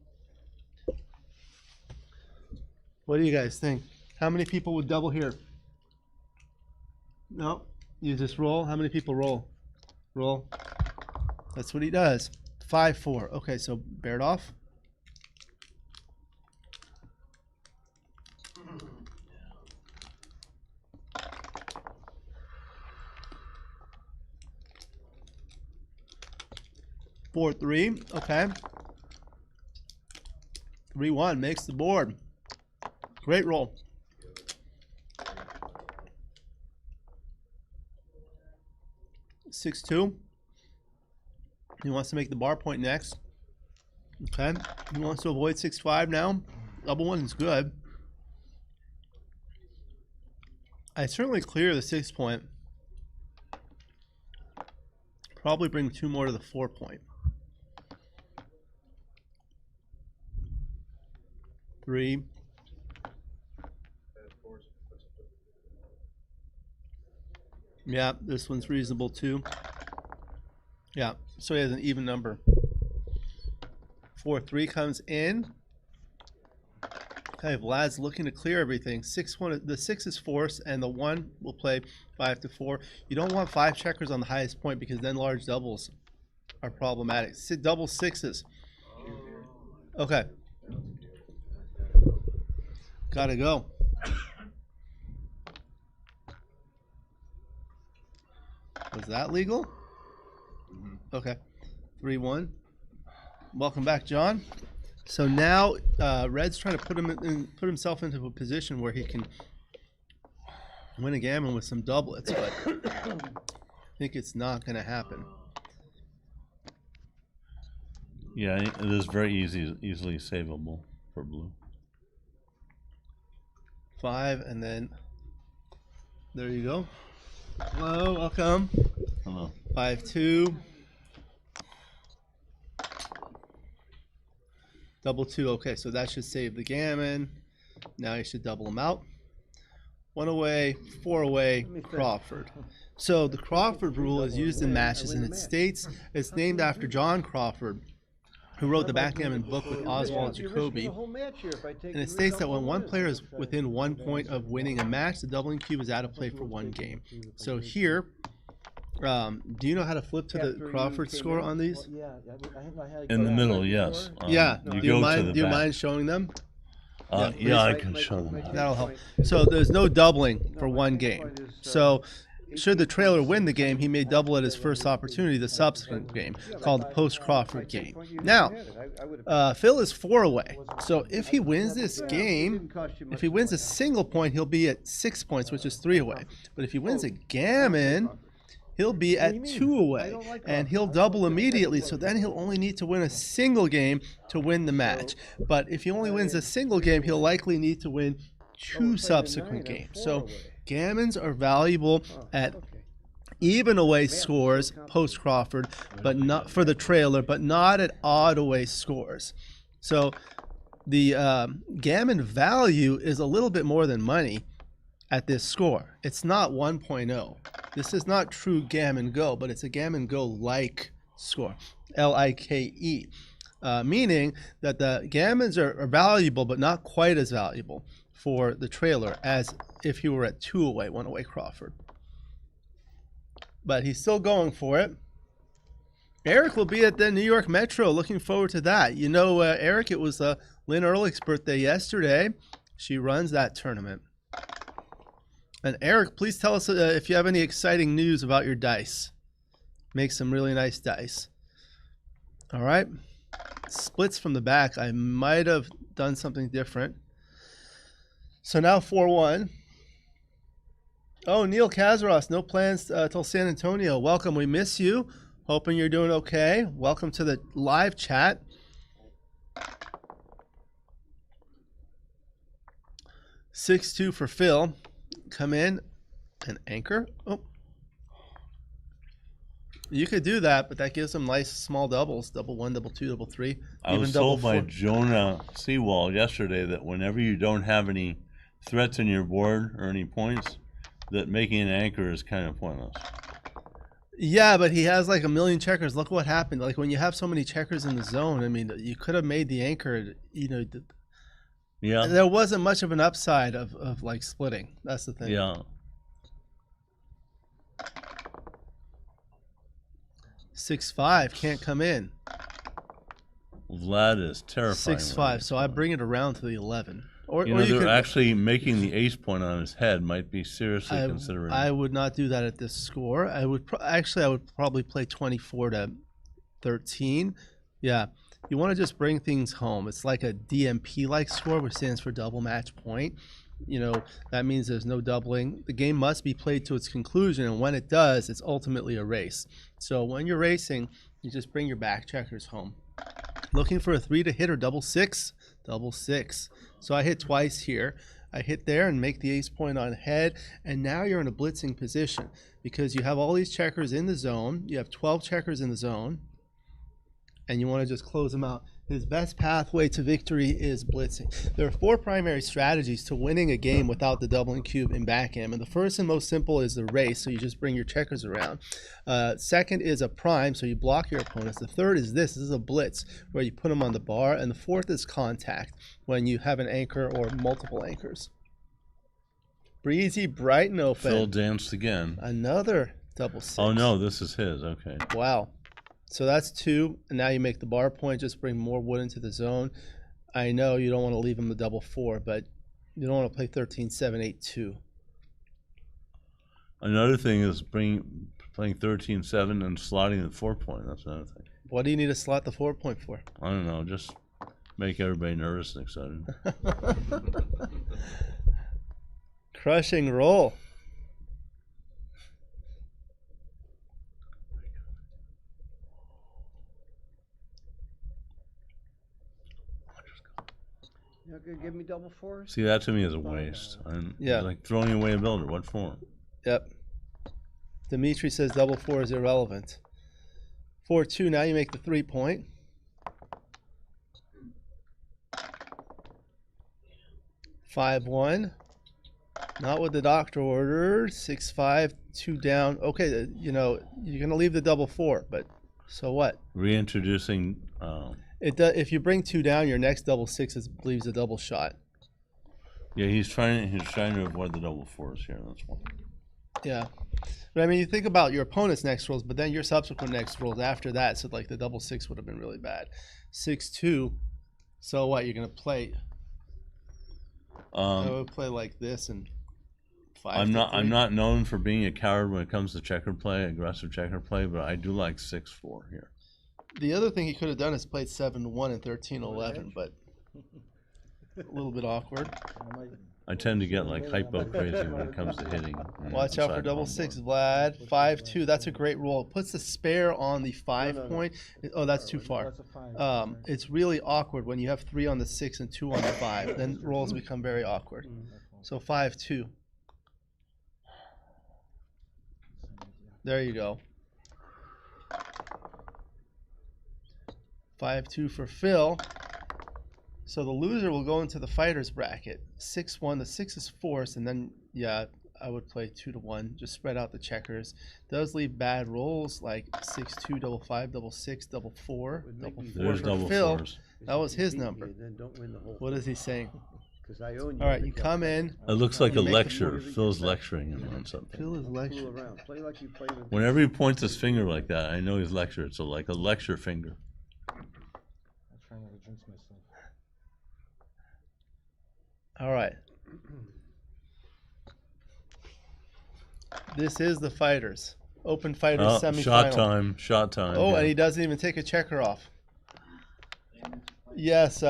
What do you guys think? How many people would double here? No, you just roll. How many people roll? Roll. That's what he does. 5-4. Okay, so bear it off. Four, 3. Okay. 3-1 makes the board. Great roll. 6-2. He wants to make the bar point next. Okay. He wants to avoid 6-5 now. Double 1 is good. I certainly clear the 6 point. Probably bring 2 more to the 4 point. 3. Yeah, this one's reasonable too. Yeah, so he has an even number. 4-3 comes in. Okay, Vlad's looking to clear everything. 6-1. The 6 is forced, and the 1 will play 5-4. You don't want 5 checkers on the highest point, because then large doubles are problematic. Double 6s. Okay. Gotta go. Was that legal? Okay. 3-1. Welcome back, John. So now Red's trying to put himself into a position where he can win a gammon with some doublets, but I think it's not going to happen. Yeah, it is very easily savable for blue. 5, and then there you go. Hello, welcome. Hello. 5-2. Double 2. Okay, so that should save the gammon. Now you should double them out. 1 away, 4 away, Crawford. So the Crawford rule is used in matches, and it states it's named after John Crawford, who wrote the Backgammon book with Oswald Jacoby. And it states that when one player is within 1 point of winning a match, the doubling cube is out of play for 1 game. So here, do you know how to flip to the Crawford score on these? In the middle, yes. Yeah. You Do you mind showing them? Yeah, I can show them. That'll help. So there's no doubling for 1 game. So should the trailer win the game, he may double at his first opportunity the subsequent game, called the post-Crawford game. Now, Phil is 4 away. So if he wins this game, if he wins a single point, he'll be at 6 points, which is 3 away. But if he wins a gammon, he'll be at 2 away, and he'll double immediately, so then he'll only need to win a single game to win the match. But if he only wins a single game, he'll likely need to win two subsequent games. So gammons are valuable at even away scores post Crawford, but not for the trailer, but not at odd away scores. So the gammon value is a little bit more than money at this score. It's not 1.0. This is not true Gammon Go, but it's a Gammon Go like score, L-I-K-E, meaning that the gammons are valuable, but not quite as valuable for the trailer as if you were at 2 away, 1 away Crawford. But he's still going for it. Eric will be at the New York Metro. Looking forward to that. You know, Eric, it was Lynn Ehrlich's birthday yesterday. She runs that tournament. And Eric, please tell us if you have any exciting news about your dice. Make some really nice dice. All right. Splits from the back. I might have done something different. So now 4-1. Oh, Neil Kazaros, no plans till San Antonio. Welcome. We miss you. Hoping you're doing okay. Welcome to the live chat. $6-2 for Phil. Come in and anchor. Oh, you could do that, but that gives them nice small doubles. Double 1, double 2, double 3. I was told by Jonah Seawall yesterday that whenever you don't have any threats in your board or any points, that making an anchor is kind of pointless. Yeah, but he has like a million checkers. Look what happened. Like when you have so many checkers in the zone, I mean, you could have made the anchor, you know. Yeah. There wasn't much of an upside of like splitting. That's the thing. Yeah. 6-5 can't come in. Vlad is terrifying. 6-5. So I bring it around to the 11. Or you know, you they're could, actually making the ace point on his head might be seriously considering. I would not do that at this score. I would I would probably play 24-13. Yeah. You want to just bring things home. It's like a DMP-like score, which stands for double match point. You know, that means there's no doubling. The game must be played to its conclusion, and when it does, it's ultimately a race. So when you're racing, you just bring your back checkers home. Looking for a 3 to hit or double 6? Double 6. So I hit twice here. I hit there and make the ace point on head, and now you're in a blitzing position because you have all these checkers in the zone. You have 12 checkers in the zone. And you want to just close them out. His best pathway to victory is blitzing. There are 4 primary strategies to winning a game without the doubling cube in backgammon. The first and most simple is the race, so you just bring your checkers around. Second is a prime, so you block your opponents. The third is this is a blitz, where you put them on the bar. And the fourth is contact, when you have an anchor or multiple anchors. Breezy, bright and open. Phil danced again. Another double 6. Oh, no, this is his. Okay. Wow. So that's 2, and now you make the bar point, just bring more wood into the zone. I know you don't want to leave him the double 4, but you don't want to play 13, 7, 8, 2. Another thing is playing 13, 7 and slotting the 4 point. That's another thing. What do you need to slot the 4 point for? I don't know, just make everybody nervous and excited. Crushing roll. You're not going to give me double 4s? See, that to me is a waste. Yeah. It's like throwing away a builder. What for? Yep. Dimitri says double 4 is irrelevant. 4-2, now you make the 3 point. 5-1. Not what the doctor ordered. 6-5, 2 down. Okay, you know, you're going to leave the double 4, but so what? Reintroducing... If you bring 2 down, your next double 6 leaves a double shot. Yeah, he's trying to avoid the double 4s here. That's one. Yeah, but I mean, you think about your opponent's next rolls, but then your subsequent next rolls after that. So like the double 6 would have been really bad. 6-2. So what? You're gonna play? I would play like this and 5. I'm not known for being a coward when it comes to checker play, aggressive checker play, but I do like 6-4 here. The other thing he could have done is played 7-1 and 13-11, but a little bit awkward. I tend to get like hypo crazy when it comes to hitting. Watch out for double 6, Vlad. 5-2. That's a great roll. It puts the spare on the 5 point. Oh, that's too far. It's really awkward when you have 3 on the 6 and 2 on the 5. Then rolls become very awkward. So 5-2. There you go. 5-2 for Phil. So the loser will go into the fighters bracket. 6-1. The 6 is forced, and then yeah, I would play 2-1. Just spread out the checkers. Does leave bad rolls like 6-2, double 5, double 6, double 4, double 4 There's for double Phil. fours. That was his number. Then don't win the whole What is he saying? Because I own you. All right, you come in. It looks like a You make the lecture. Phil's lecturing him on something. Phil is Fool lecturing. around. Play like you play with Whenever he points his finger like that, I know he's lectured. So like a lecture finger. I'm trying not to jinx myself. All right. This is the fighters. Open fighters Oh, semifinal. shot time. Shot time. Oh, yeah. and he doesn't even take a checker off. Yes,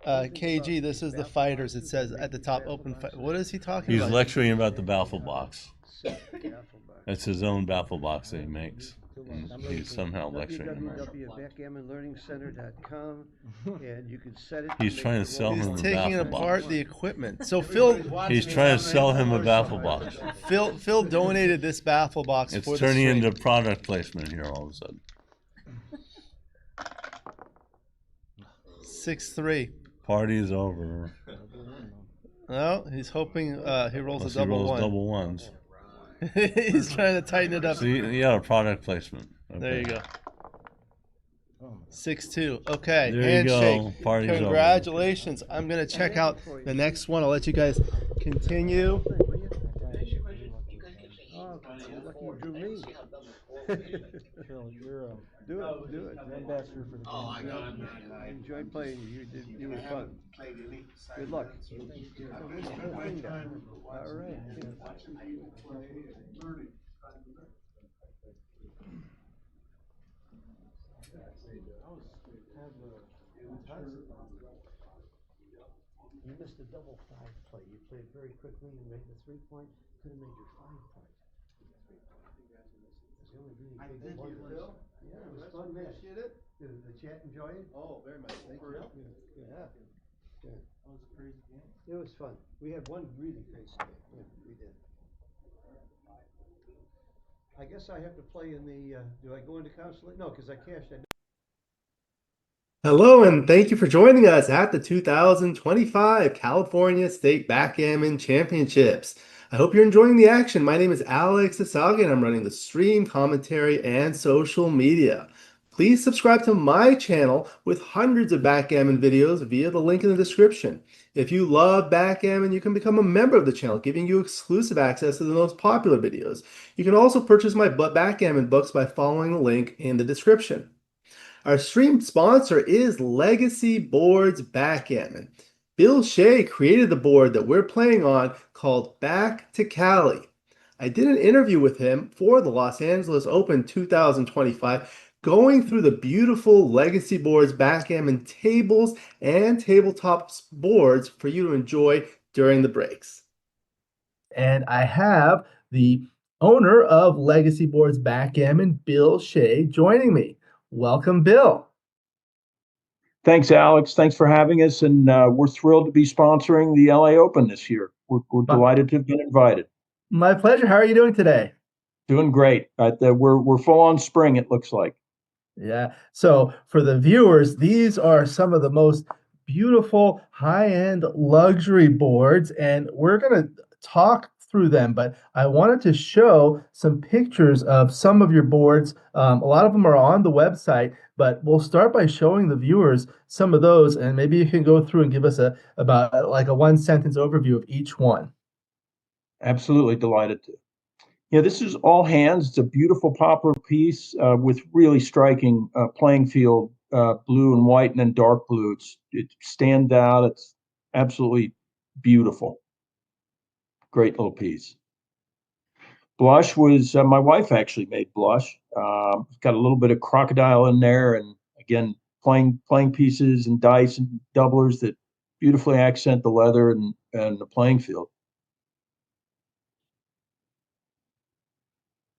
KG, this is the fighters. It says at the top, open fight. What is he talking He's about? lecturing about the baffle box. Baffle box. That's his own baffle box that he makes. And he's somehow lecturing him. Right? www.backgammonlearningscenter.com, and you can set it. He's trying to sell him He's a taking baffle apart box. the equipment. So Phil He's trying to sell him a baffle box. Phil donated this baffle box It's for the turning stream. into product placement here all of a sudden. 6-3. Party is over. Oh, he's hoping he rolls Unless a he double rolls one. double ones. He's trying to tighten it up. See, yeah, product placement. Okay. There you go. 6-2. Okay, There you handshake. go. Party's over. Congratulations. I'm going to check out the next one. I'll let you guys continue. Oh, lucky you drew me. Phil, you're Do it. you're ambassador for the game. I enjoyed playing you. You were fun. Good luck. All right. You missed a double 5 play. You played very quickly and made the 3-point. Could have made your 5-point. I thank you, Phil. Yeah, it was fun. Appreciate it. Did the chat enjoy it? Oh, very much. Thank you. Yeah. Good. That was a crazy game. It was fun. We had one really great game. Yeah, we did. I guess I have to play in the, do I go into consulate? No, because I cashed. Hello, and thank you for joining us at the 2025 California State Backgammon Championships. I hope you're enjoying the action. My name is Alex Eshaghian. I'm running the stream, commentary, and social media. Please subscribe to my channel with hundreds of backgammon videos via the link in the description. If you love backgammon, you can become a member of the channel, giving you exclusive access to the most popular videos. You can also purchase my backgammon books by following the link in the description. Our stream sponsor is Legacy Boards Backgammon. Bill Shea created the board that we're playing on called Back to Cali. I did an interview with him for the Los Angeles Open 2025, going through the beautiful Legacy Boards Backgammon tables and tabletop boards for you to enjoy during the breaks. And I have the owner of Legacy Boards Backgammon, Bill Shea, joining me. Welcome, Bill. Thanks, Alex. Thanks for having us, and we're thrilled to be sponsoring the LA Open this year. We're delighted to have been invited. My pleasure. How are you doing today? Doing great. We're full on spring, it looks like. Yeah. So for the viewers, these are some of the most beautiful high-end luxury boards, and we're going to talk through them, but I wanted to show some pictures of some of your boards. A lot of them are on the website, but we'll start by showing the viewers some of those, and maybe you can go through and give us about like a one-sentence overview of each one. Absolutely delighted to. Yeah, this is All Hands. It's a beautiful poplar piece with really striking playing field, blue and white, and then dark blue. It stands out. It's absolutely beautiful. Great little piece. Blush was my wife actually made Blush. Got a little bit of crocodile in there, and again playing pieces and dice and doublers that beautifully accent the leather and the playing field.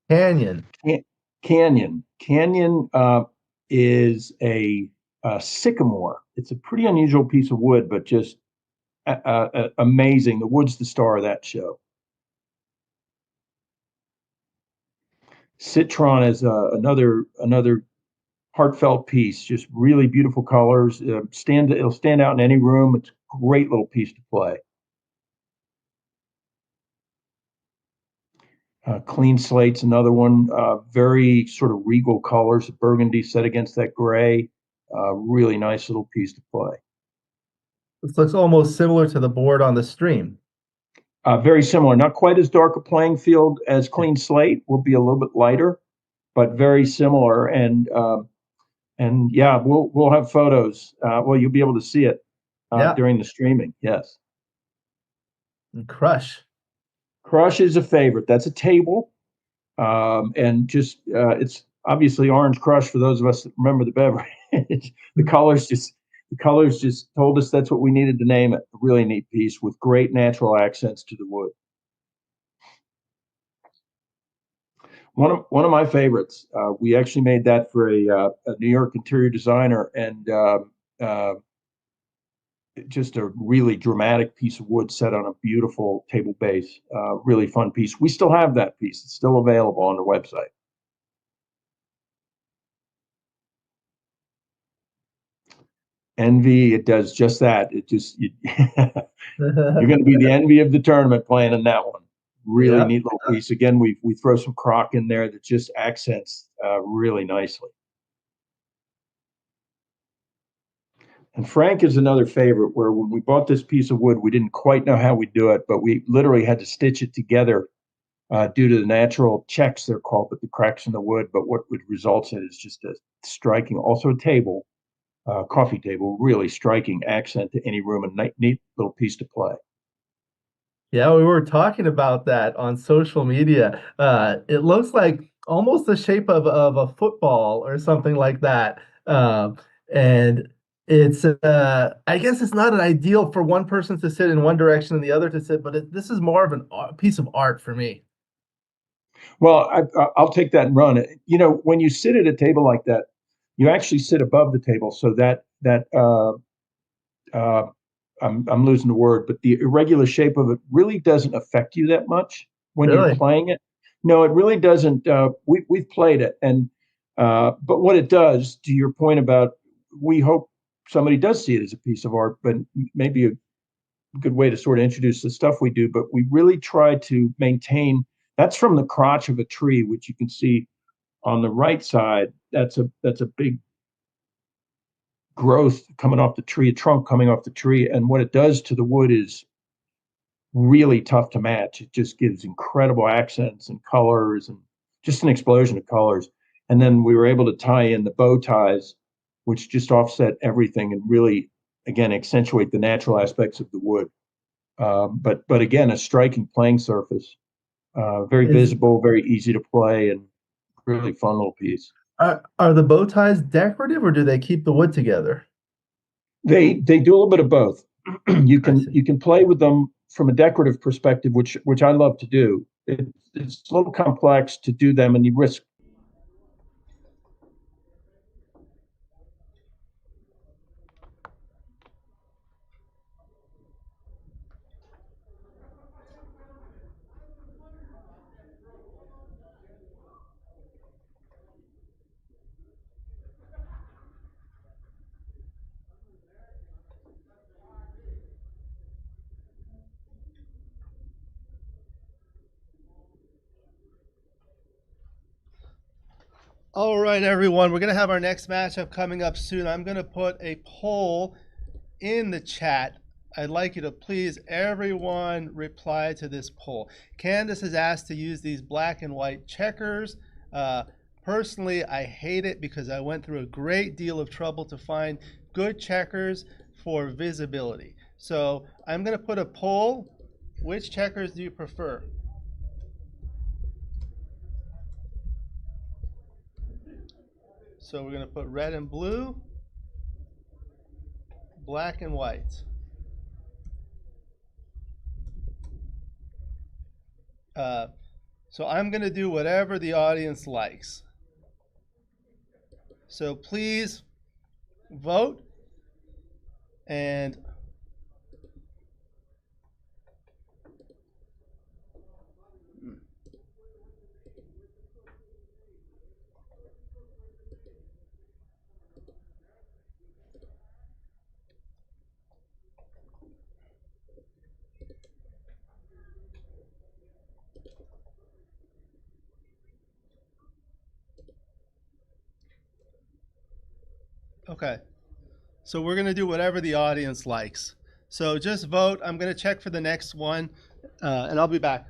Canyon. Canyon is a sycamore. It's a pretty unusual piece of wood, but just amazing. The wood's the star of that show. Citron is another heartfelt piece. Just really beautiful colors. It'll stand out in any room. It's a great little piece to play. Clean Slate's another one. Very sort of regal colors, burgundy set against that gray. Really nice little piece to play. This looks almost similar to the board on the stream. Very similar. Not quite as dark a playing field as Clean Slate. Will be a little bit lighter, but very similar. And yeah, we'll have photos. Well, you'll be able to see it during the streaming. Yes. And Crush is a favorite. That's a table, and just it's obviously Orange Crush for those of us that remember the beverage. The colors just told us that's what we needed to name it. A really neat piece with great natural accents to the wood. One of my favorites. We actually made that for a New York interior designer, and just a really dramatic piece of wood set on a beautiful table base. Really fun piece. We still have that piece. It's still available on the website. Envy, it does just that. It just you're going to be the envy of the tournament playing in that one. Really neat little piece. Again, we throw some croc in there that just accents really nicely. And Frank is another favorite, where when we bought this piece of wood, we didn't quite know how we'd do it, but we literally had to stitch it together due to the natural checks, they're called, but the cracks in the wood. But what would result in is just a striking, also a table, coffee table, really striking accent to any room, and neat little piece to play. Yeah, we were talking about that on social media. It looks like almost the shape of a football or something like that. And it's I guess it's not an ideal for one person to sit in one direction and the other to sit, but this is more of a piece of art for me. Well, I'll take that and run it. You know, when you sit at a table like that, you actually sit above the table, so that I'm losing the word, but the irregular shape of it really doesn't affect you that much when you're playing it. No, it really doesn't. We've played it, and but what it does, to your point about, we hope somebody does see it as a piece of art, but maybe a good way to sort of introduce the stuff we do. But we really try to maintain. That's from the crotch of a tree, which you can see on the right side. That's a big growth coming off the tree, a trunk coming off the tree, and what it does to the wood is really tough to match. It just gives incredible accents and colors, and just an explosion of colors. And then we were able to tie in the bow ties, which just offset everything and really, again, accentuate the natural aspects of the wood. But again, a striking playing surface, very visible, very easy to play, and really fun little piece. Are the bow ties decorative, or do they keep the wood together? They do a little bit of both. You can play with them from a decorative perspective, which I love to do. It's a little complex to do them, and you risk. All right, everyone, we're going to have our next matchup coming up soon. I'm going to put a poll in the chat. I'd like you to please, everyone, reply to this poll. Candace has asked to use these black and white checkers. Personally, I hate it because I went through a great deal of trouble to find good checkers for visibility. So I'm going to put a poll. Which checkers do you prefer? So we're going to put red and blue, black and white. So I'm going to do whatever the audience likes. So please vote. And Okay. So we're going to do whatever the audience likes. So just vote. I'm going to check for the next one, and I'll be back.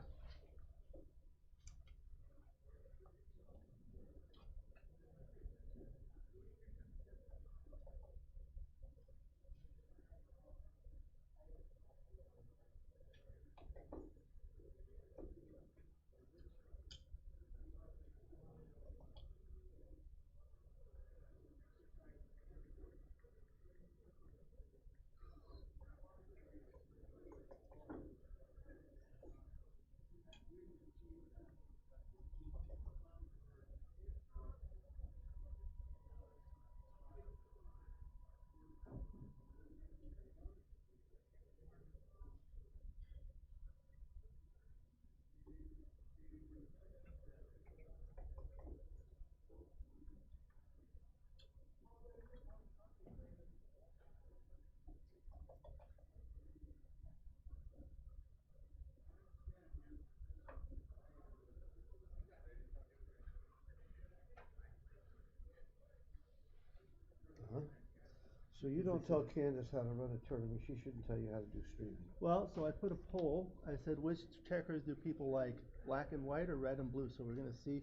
So you don't tell Candace how to run a tournament. She shouldn't tell you how to do streaming. Well, so I put a poll. I said, which checkers do people like, black and white or red and blue? So we're going to see.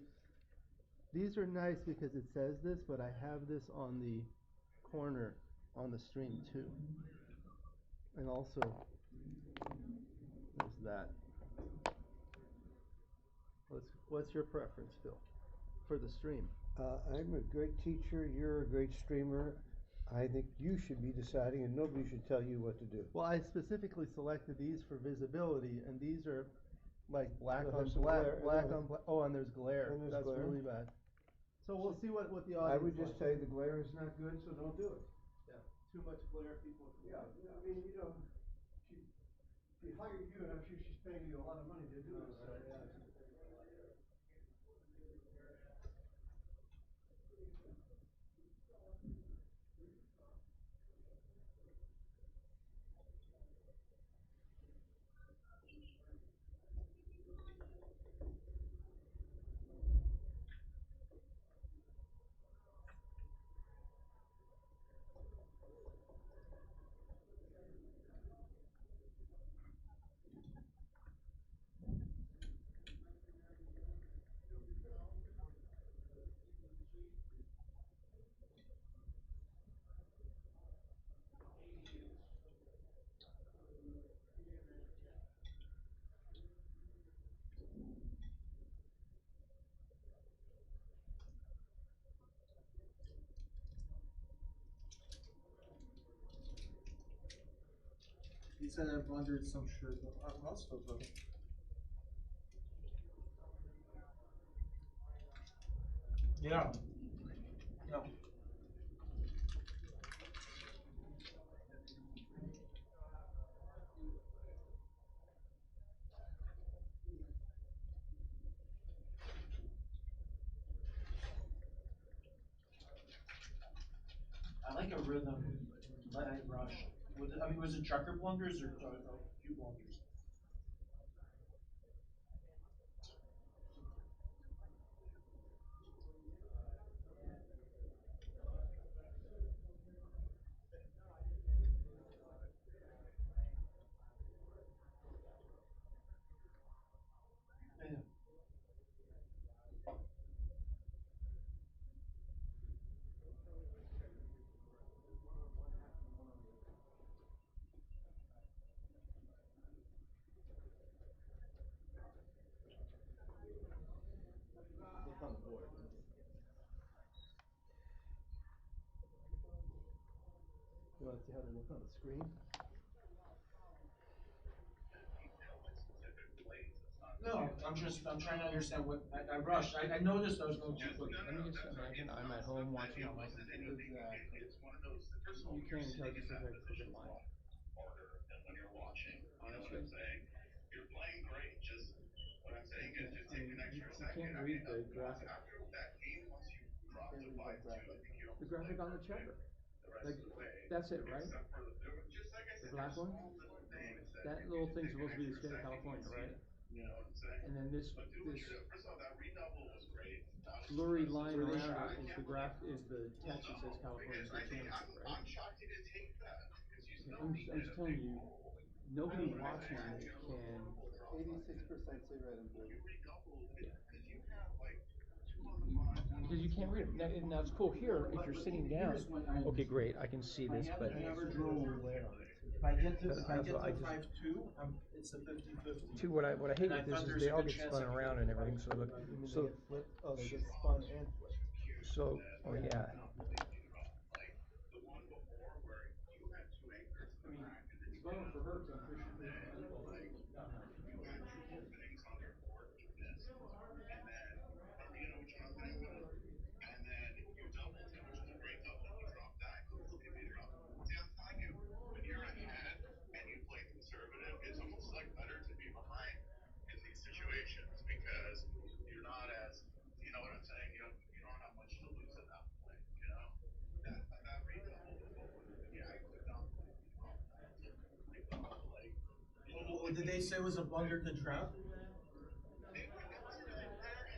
These are nice because it says this, but I have this on the corner on the stream too. And also, there's that. What's your preference, Phil, for the stream? I'm a great teacher. You're a great streamer. I think you should be deciding, and nobody should tell you what to do. Well, I specifically selected these for visibility, and these are like black You'll on have some black, glare. black on black. Oh, and there's glare. And there's That's glare. really bad. So we'll see what the audience. I would just likes. say the glare is not good, so don't do it. Yeah, too much glare, people. Yeah, I mean, she hired you, and I'm sure she's paying you a lot of money to do this. So, yeah. He said I blundered some shit. I'll still vote. Yeah. No. I like a rhythm, let it rush. Was it trucker blunders or a few blunders? Yeah. Look on the board. You want to see how they look on the screen? No, I'm trying to understand what, I rushed. I noticed I was going too quick. Let me just imagine I'm at home watching on my computer. Exactly. You can't tell just a very crooked line. Honestly. You can't read the graphic. Can't read that graphic. The graphic on the checker. Like, that's it, right? The black one? That little thing's supposed to be the state of California, right? Yeah. And then this blurry line around it is the graph, is the text that says California State Championship, right? I'm shocked he didn't take that because you still I'm just telling you, nobody watching can. 86% say red and blue. Because you can't read it. Now it's cool here, if you're sitting down. Okay, great, I can see this, but. If I get to 5-2, it's a 50-50. Too, what I hate with this is they all get spun around and everything, so look, so. Oh, they get spun and flipped. So, oh yeah. I mean, it's better for her to it's almost like better to be behind in these situations because you're not as, you know what I'm saying? You don't have much to lose at that point, you know? That redouble was what was it? Yeah, I could not like, What did they say was a blunder to trap? it was really rare.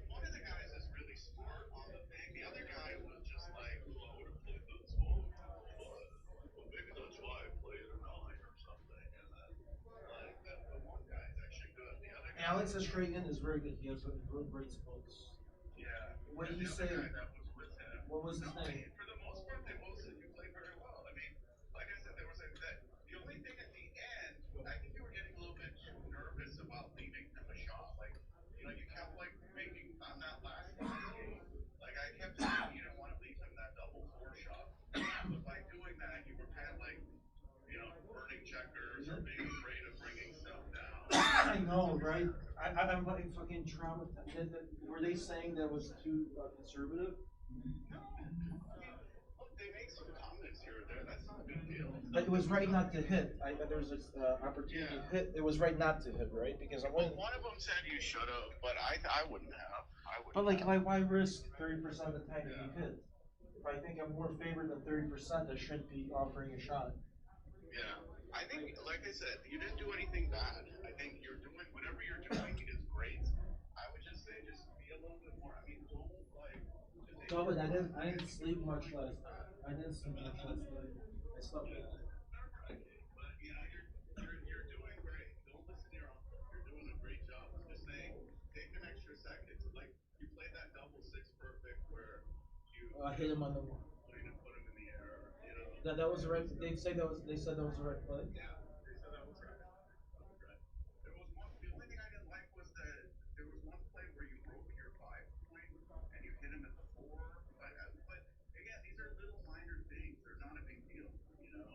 One of the guys is really smart on the thing. The other guy was just like, oh, I would have played this whole, well, maybe that's why I played a 9 or something. And then, like, the one guy is actually good. The other guy, Alex Eshaghian is very good. He has great skills. yeah. What did he say? What was his name? For the most part, they both said you played very well. I mean, like I said, there was the only thing at the end, I think you were getting a little bit too nervous about leaving him a shot. Like, you know, you kept like making on that last game. Like I kept saying you didn't want to leave him that double 4 shot. But by doing that, you were kind of like, you know, burning checkers or being afraid of bringing stuff down. I know, right? I'm like fucking traumatized. Were they saying that was too conservative? No. Look, they make some comments here or there. That's not a big deal. But it was right not to hit. There was this opportunity to hit. It was right not to hit, right? Because Well, one of them said you should have, but I wouldn't have. But like, why risk 30% of the time to be hit? If I think I'm more favored than 30%, I should be offering a shot. Yeah, I think, like I said, you didn't do anything bad. I think you're doing whatever you're doing is great. I would just say, just be a little bit more. I mean, don't like. No, but I didn't sleep much last night. I didn't sleep much last night. I slept well. But you know, you're doing great. Don't listen to your uncle. You're doing a great job. I'm just saying, take an extra second. Like you played that double 6 perfect where you hit him on the wall. Put him in the air. You know. That was the right. They said that was the right play. Yeah, they said that was right. That was right. There was one. The only thing I didn't like was that there was one play where you broke your 5 point and you hit him at the 4. But again, these are little minor things. They're not a big deal. You know,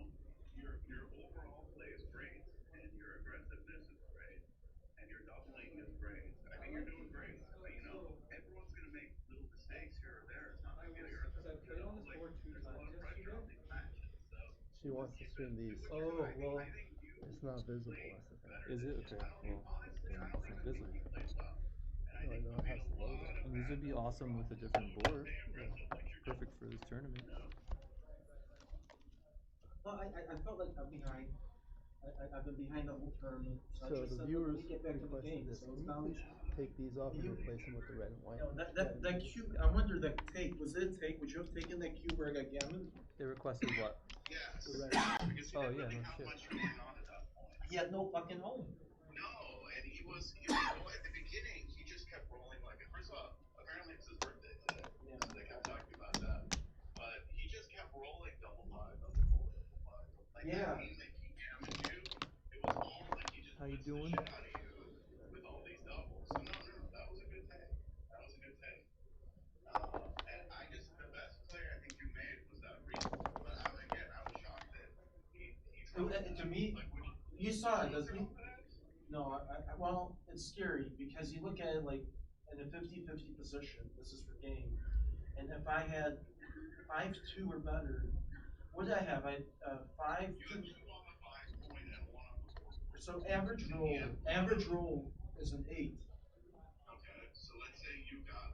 your overall play is great, and your aggressiveness is great, and your doubling is great. I mean, you're doing great. But you know, everyone's gonna make little mistakes here or there. It's not like you're Played on this board 2 there's a lot times of pressure on yesterday. these matches. So She wants to stream these. Oh, well. It's not visible, that's the thing. Is it? Okay, well, then it's not visible. No, I know it has the logo. And these would be awesome with a different board. Yeah. Perfect for this tournament. Well, I felt like I'm behind. I've been behind the whole tournament. So I just the said, viewers let me get back to the requested game. this. So Can it's you not please take these off and replace them with the red and white? that cube. I wonder that take. Was it a take? Would you have taken that cube where I got gammon? They requested what? yes. Because Oh, didn't yeah, really no have shit. much going on at that point. He had no fucking home. No, and he was at the beginning. He just kept rolling like. First of all, apparently it's his birthday today, so they kept talking about that. But he just kept rolling double 5, double 4, double 5. Like Yeah. that game that he gammoned you, it was almost like he just How you puts the doing? shit out of you with all these doubles. So no, that was a good take. That was a good take. And the best play I think you made was that Friesen. But again, I was shocked that he To me, you saw it, doesn't he? No, well, it's scary because you look at it like in a 50-50 position. This is for game. And if I had 5-2 or better, what did I have? I had 5-2. You had 2 on the 5 point and 1 on the 4 point. So average roll is an 8. Okay, so let's say you got,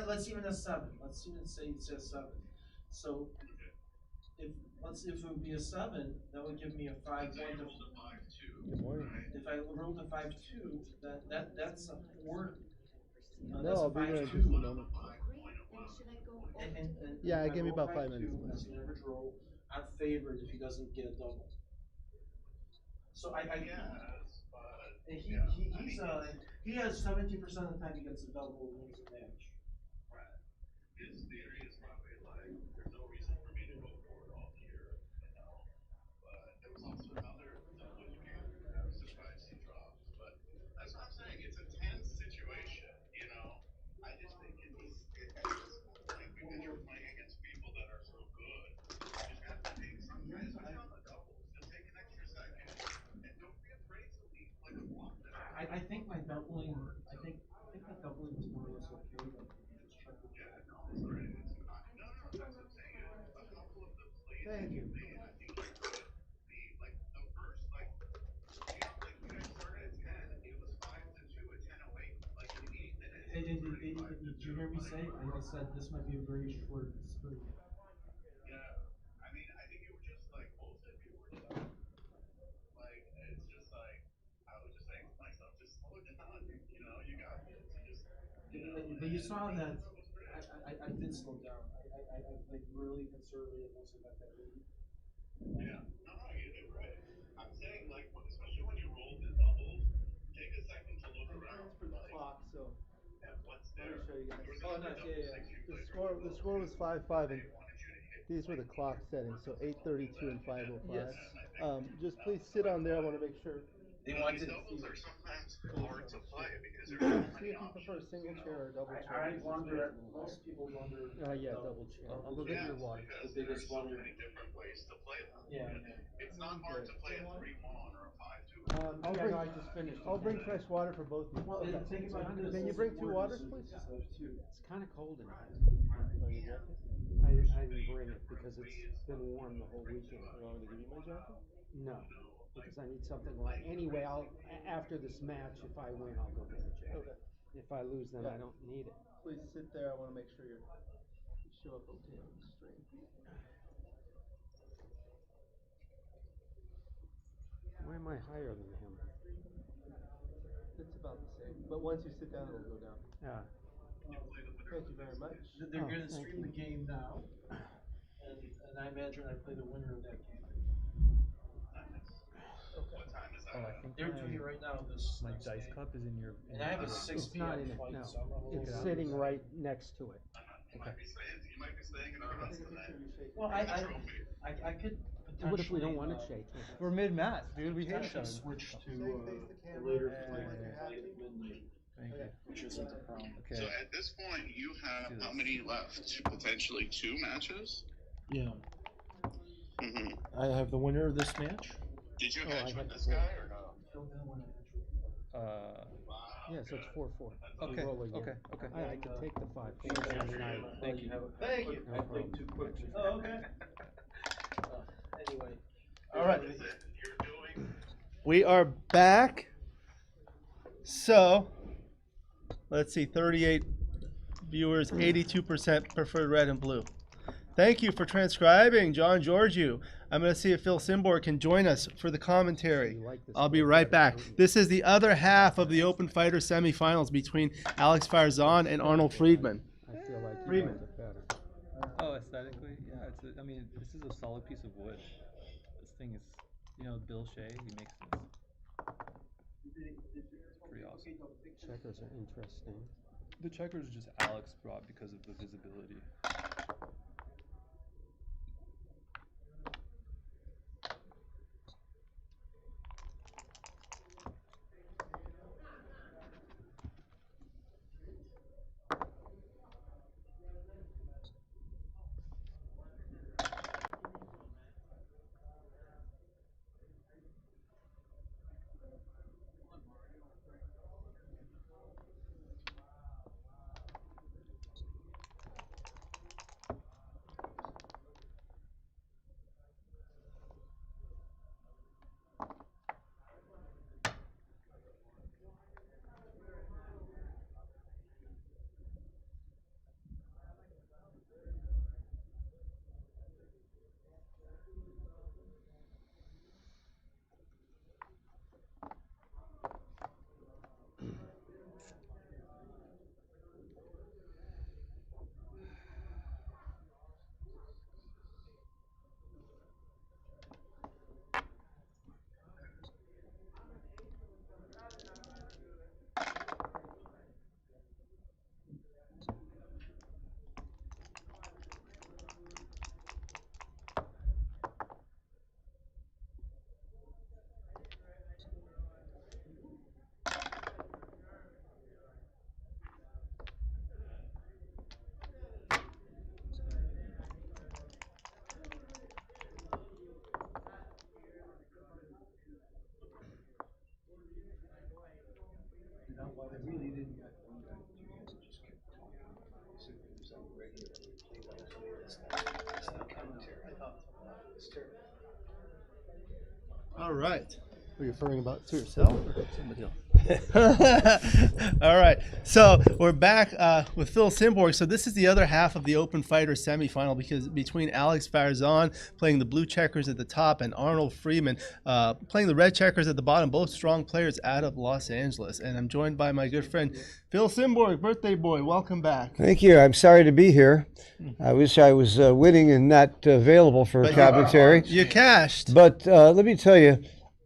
Let's even a 7. Let's even say it's a 7. So if it would be a 7, that would give me a 5-1 to 5-2. Good morning. If I rolled a 5-2, that's a 4. No, I'll be there in just a moment. Yeah, give me about 5 minutes. As an average roll, I'm favored if he doesn't get a double. So I Yes, but he has 17% of the time he gets a double and wins the match. right. His theory is probably like, there's no reason for me to go for it all year, you know. But there was also another double game that was surprised he dropped. But that's what I'm saying. It's a tense situation, you know. I just think at this point, because you're playing against people that are so good, you just have to take sometimes, especially on the doubles, just take an extra second. And don't be afraid to leave like a block there. I think my doubling my doubling was more or less okay, but you just check the Yeah, no, it's great. It's not, no, that's what I'm saying. A couple of the plays that you made, I think you could be like the first, like, you know, like you guys started at 10, it was 5-2 at 10:08. Like in 8 minutes. Did you hear me say? I said this might be a very short sprint. Yeah, I mean, I think you were just like most of you were just like, it's just like I was just saying to myself, just slow it down. You know, you got this. You just, you know. But you saw that I did slow down. I played really conservative once I got that lead. Yeah, no, you did right. I'm saying like, especially when you roll the doubles, take a second to look around. For the Like, clock, so at what's let me there. show you There was guys. Oh, another nice, double yeah. six you The played. score was 5-5, and They wanted you to hit. these were the clock settings, so 8:32 and 5:05. Yes. Just please sit on there. I want to make sure. They wanted doubles are sometimes hard to play because there's so See many if you prefer options. single chair or double chair. I wonder. Most people wonder. Yeah, double chair. I'll go get your water. Because The there's biggest so wonder. many different ways to play them. Yeah. It's not hard to play a 3-1 or a 5-2. I just finished. I'll bring fresh water for both of you. Well, think about it. Can you bring 2 waters, please? It's kind of cold in here. Oh, your jacket? I didn't bring it because it's been warm the whole weekend. You want me to give you my jacket? No, because I need something light. Anyway, after this match, if I win, I'll go get a jacket. Okay. If I lose, then I don't need it. Please sit there. I want to make sure you show up okay on the stream. Why am I higher than him? It's about the same, but once you sit down, it'll go down. Yeah. Thank you very much. They're going to stream the game now, and I imagine I play the winner of that game. What time is that? Oh, I think They're doing it right now. This my next dice game. cup is in your. And I have a 6 It's not in p.m. it, flight, no. so I'm a little It's bit- sitting right next to it. You might be staying in our house tonight. Well, I could potentially. What if we don't want to shake? We're mid-match, dude. We hate each potentially other. switch to Face the a camera. later Yeah, flight yeah, at yeah. midnight, Thank you. which isn't a problem. Okay. So at this point, you have how many left? Potentially 2 matches? Yeah. Mm-hmm. I have the winner of this match. Did you I match have with to this roll. guy or no? Yeah, so it's 4-4. Okay. Roll again. Okay. I could take the 5. Thank you. Thank you. I played too quickly. Oh, okay. Anyway. All right. What is it? You're doing. We are back. So, let's see, 38 viewers, 82% preferred red and blue. Thank you for transcribing, John Georgiou. I'm going to see if Phil Simborg can join us for the commentary. I'll be right back. This is the other half of the Open Fighter semifinals between Alex Farzan and Arnold Friedman. I feel like Freeman. you like it better. Oh, aesthetically, yeah. I mean, this is a solid piece of wood. This thing is, Bill Shea. He makes this. It's pretty awesome. Checkers are interesting. The checkers just Alex brought because of the visibility. All right. Are you referring about to yourself or somebody else? All right. So we're back with Phil Simborg. So this is the other half of the Open Fighter semifinal, because between Alex Farzan playing the blue checkers at the top and Arnold Freeman playing the red checkers at the bottom, both strong players out of Los Angeles. And I'm joined by my good friend Phil Simborg, birthday boy. Welcome back. Thank you. I'm sorry to be here. I wish I was winning and not available for commentary. You cashed. But let me tell you,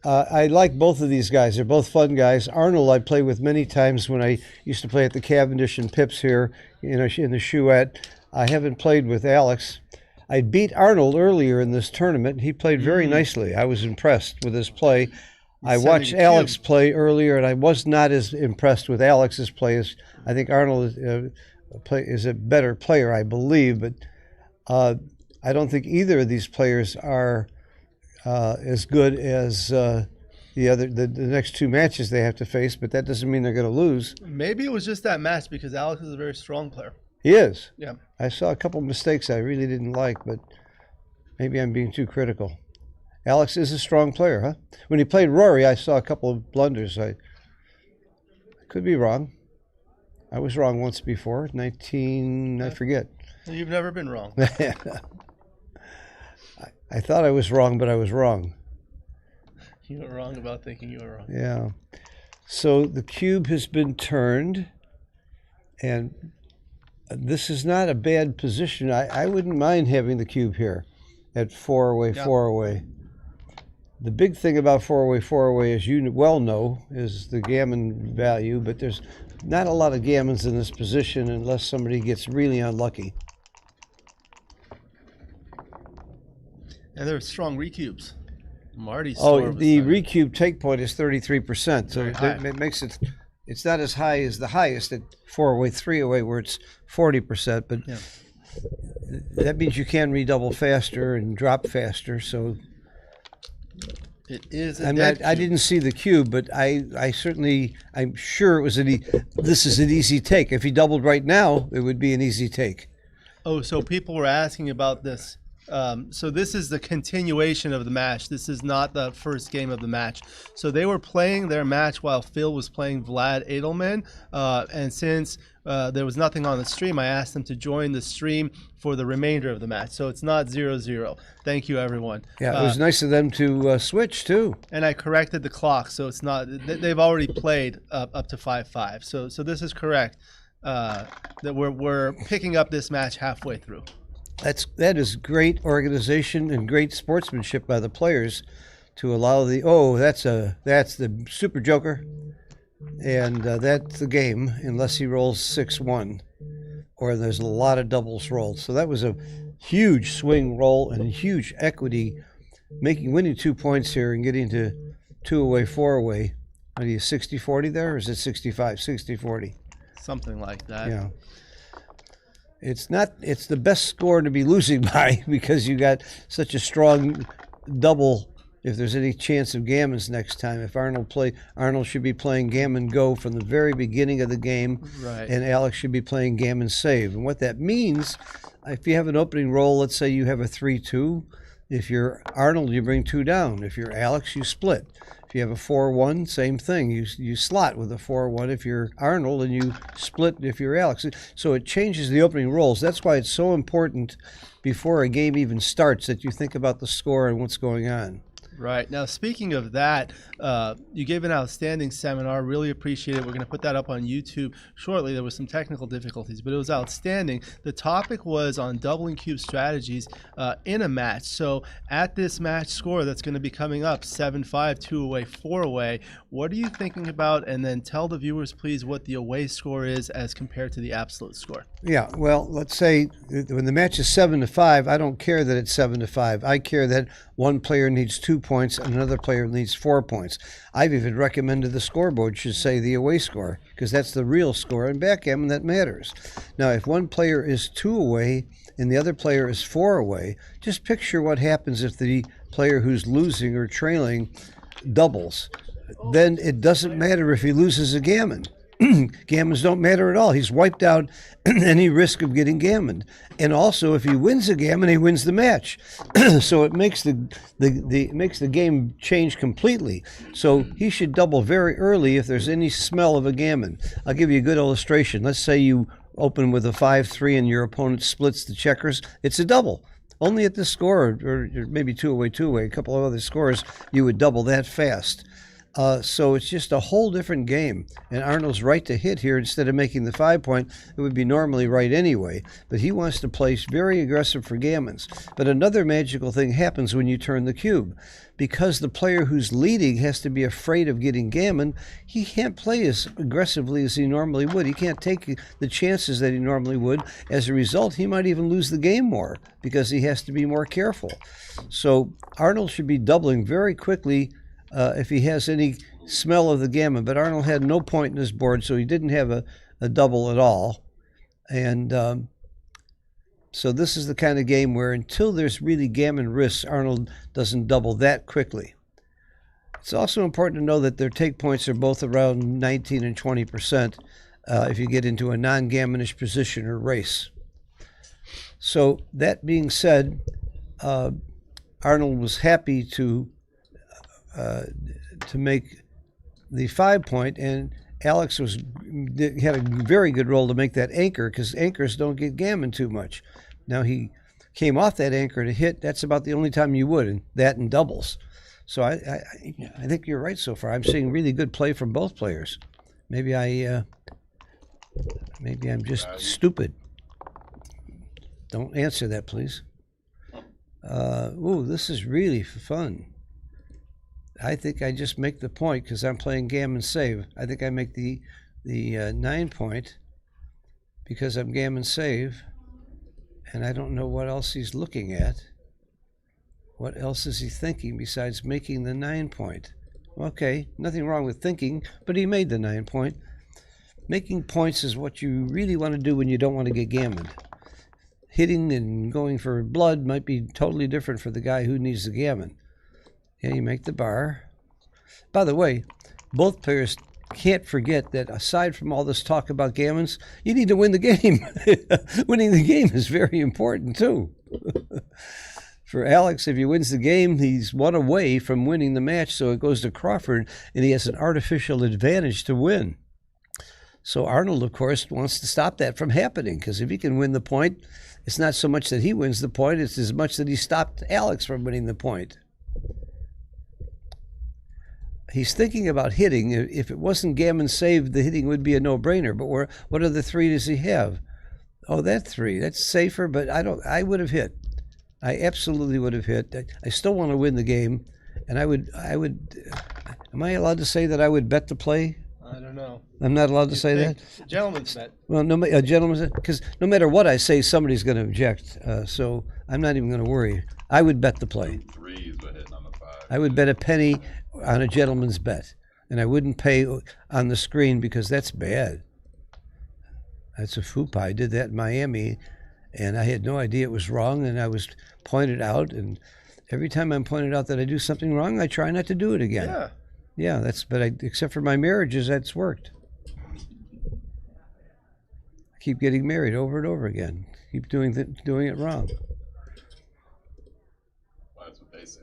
I like both of these guys. They're both fun guys. Arnold I played with many times when I used to play at the Cavendish and Pips here in the Chouette. I haven't played with Alex. I beat Arnold earlier in this tournament. He played very nicely. I was impressed with his play. I watched Alex play earlier, and I was not as impressed with Alex's play. As I think Arnold is a better player, I believe, but I don't think either of these players are as good as the next two matches they have to face, but that doesn't mean they're going to lose. Maybe it was just that match, because Alex is a very strong player. He is. Yeah. I saw a couple of mistakes I really didn't like, but maybe I'm being too critical. Alex is a strong player, huh? When he played Rory, I saw a couple of blunders. I could be wrong. I was wrong once before, I forget. You've never been wrong. I thought I was wrong, but I was wrong. You were wrong about thinking you were wrong. Yeah. So the cube has been turned, and this is not a bad position. I wouldn't mind having the cube here at 4-away, 4-away. The big thing about 4-away, 4-away, as you well know, is the gammon value, but there's not a lot of gammons in this position unless somebody gets really unlucky. And there's strong recubes. Marty's the recube take point is 33%, so it makes it, it's not as high as the highest at 4-away, 3-away, where it's 40%, but that means you can redouble faster and drop faster, so it is I didn't see the cube, but I'm sure it was this is an easy take. If he doubled right now, it would be an easy take. Oh, so people were asking about this. So this is the continuation of the match. This is not the first game of the match. So they were playing their match while Phil was playing Vlad Eydelman. And since there was nothing on the stream, I asked them to join the stream for the remainder of the match. So it's not 0-0. Thank you, everyone. Yeah, it was nice of them to switch, too. And I corrected the clock, so it's not. They've already played up to 5-5. So this is correct. That we're picking up this match halfway through. That is great organization and great sportsmanship by the players to allow that's the super joker, and that's the game unless he rolls 6-1, or there's a lot of doubles rolled. So that was a huge swing roll and a huge equity, winning 2 points here and getting to 2-away, 4-away. Are you 60-40 there, or is it 65-60-40? Something like that. Yeah. It's the best score to be losing by, because you got such a strong double. If there's any chance of gammons next time, if Arnold should be playing gammon go from the very beginning of the game, right, and Alex should be playing gammon save. And what that means, if you have an opening roll, let's say you have a 3-2, if you're Arnold, you bring 2 down. If you're Alex, you split. If you have a 4-1, same thing. You slot with a 4-1 if you're Arnold, and you split if you're Alex. So it changes the opening rolls. That's why it's so important before a game even starts that you think about the score and what's going on. Right. Now, speaking of that, you gave an outstanding seminar. Really appreciate it. We're going to put that up on YouTube shortly. There was some technical difficulties, but it was outstanding. The topic was on doubling cube strategies in a match. So at this match score that's going to be coming up, 7-5, 2-away, 4-away, what are you thinking about? And then tell the viewers, please, what the away score is as compared to the absolute score. Yeah, well, let's say when the match is 7-5, I don't care that it's 7-5. I care that one player needs 2 points and another player needs 4 points. I've even recommended the scoreboard should say the away score, because that's the real score. In backgammon, that matters. Now, if one player is 2 away and the other player is 4 away, just picture what happens if the player who's losing or trailing doubles. Then it doesn't matter if he loses a gammon. gammons don't matter at all. He's wiped out any risk of getting gammoned. And also, if he wins a gammon, he wins the match. So it makes makes the game change completely. So he should double very early if there's any smell of a gammon. I'll give you a good illustration. Let's say you open with a 5-3 and your opponent splits the checkers. It's a double. Only at this score, or maybe two away, a couple of other scores, you would double that fast. So it's just a whole different game. And Arnold's right to hit here instead of making the 5-point. It would be normally right anyway. But he wants to play very aggressive for gammons. But another magical thing happens when you turn the cube. Because the player who's leading has to be afraid of getting gammon, he can't play as aggressively as he normally would. He can't take the chances that he normally would. As a result, he might even lose the game more because he has to be more careful. So Arnold should be doubling very quickly if he has any smell of the gammon. But Arnold had no point in his board, so he didn't have a double at all. And so this is the kind of game where until there's really gammon risks, Arnold doesn't double that quickly. It's also important to know that their take points are both around 19 and 20% if you get into a non-gammonish position or race. So that being said, Arnold was happy to make the 5-point, and Alex had a very good role to make that anchor because anchors don't get gammon too much. Now he came off that anchor to hit. That's about the only time you would, and that in doubles. So I think you're right so far. I'm seeing really good play from both players. Maybe I'm just stupid. Don't answer that, please. Ooh, this is really fun. I think I just make the point because I'm playing gammon save. I think I make the 9-point because I'm gammon save, and I don't know what else he's looking at. What else is he thinking besides making the 9-point? Okay, nothing wrong with thinking, but he made the 9-point. Making points is what you really want to do when you don't want to get gammoned. Hitting and going for blood might be totally different for the guy who needs the gammon. Yeah, you make the bar. By the way, both players can't forget that aside from all this talk about gammons, you need to win the game. Winning the game is very important, too. For Alex, if he wins the game, he's one away from winning the match, so it goes to Crawford, and he has an artificial advantage to win. So Arnold, of course, wants to stop that from happening, because if he can win the point, it's not so much that he wins the point, it's as much that he stopped Alex from winning the point. He's thinking about hitting. If it wasn't gammon saved, the hitting would be a no-brainer. But what other 3 does he have? Oh, that 3. That's safer, but I would have hit. I absolutely would have hit. I still want to win the game, and I would. Am I allowed to say that I would bet the play? I don't know. I'm not allowed to say that? Gentleman's bet. Well, a gentleman's bet, because no matter what I say, somebody's going to object. So I'm not even going to worry. I would bet the play. 3 is what hitting on the 5. I would bet a penny on a gentleman's bet, and I wouldn't pay on the screen because that's bad. That's a fupa. I did that in Miami, and I had no idea it was wrong, and I was pointed out, and every time I'm pointed out that I do something wrong, I try not to do it again. Yeah, except for my marriages, that's worked. I keep getting married over and over again. Keep doing it wrong. Well, that's what they say.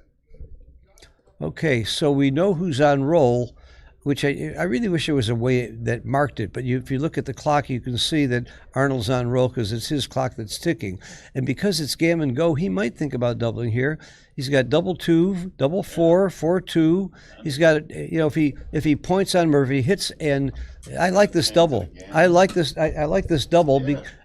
Okay, so we know who's on roll, which I really wish there was a way that marked it. But if you look at the clock, you can see that Arnold's on roll because it's his clock that's ticking. And because it's gammon go, he might think about doubling here. He's got double 2, double 4, 4-2. He's got, if he points on Murphy, hits, and I like this double. I like this double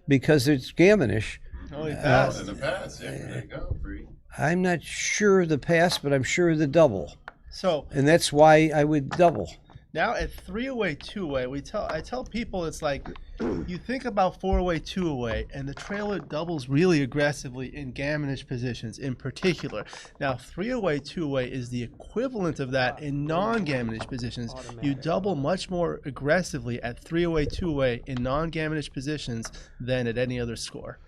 because it's gammonish. Oh, he passed. In the pass, yeah, there you go, Free. I'm not sure of the pass, but I'm sure of the double. So, and that's why I would double. Now at 3-away, 2-away, I tell people it's like you think about 4-away, 2-away, and the trailer doubles really aggressively in gammonish positions in particular. Now 3-away, 2-away is the equivalent of that in non-gammonish positions. You double much more aggressively at 3-away, 2-away in non-gammonish positions than at any other score.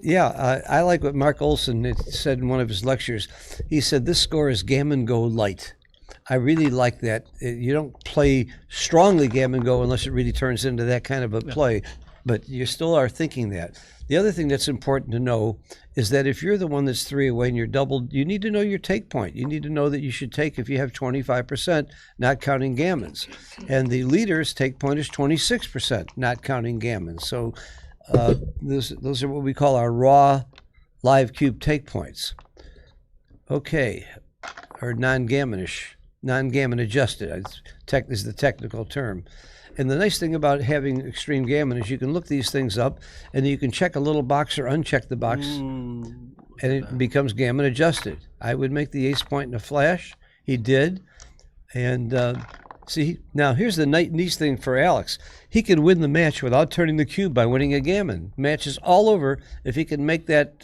Yeah, I like what Mark Olson said in one of his lectures. He said this score is gammon go light. I really like that. You don't play strongly gammon go unless it really turns into that kind of a play, but you still are thinking that. The other thing that's important to know is that if you're the one that's 3 away and you're doubled, you need to know your take point. You need to know that you should take if you have 25%, not counting gammons. And the leader's take point is 26%, not counting gammons. So those are what we call our raw live cube take points. Okay, or non-gammonish, non-gammon adjusted is the technical term. And the nice thing about having extreme gammon is you can look these things up and you can check a little box or uncheck the box and it becomes gammon adjusted. I would make the ace point in a flash. He did. And see, now here's the nice thing for Alex. He can win the match without turning the cube by winning a gammon. Match is all over if he can make that.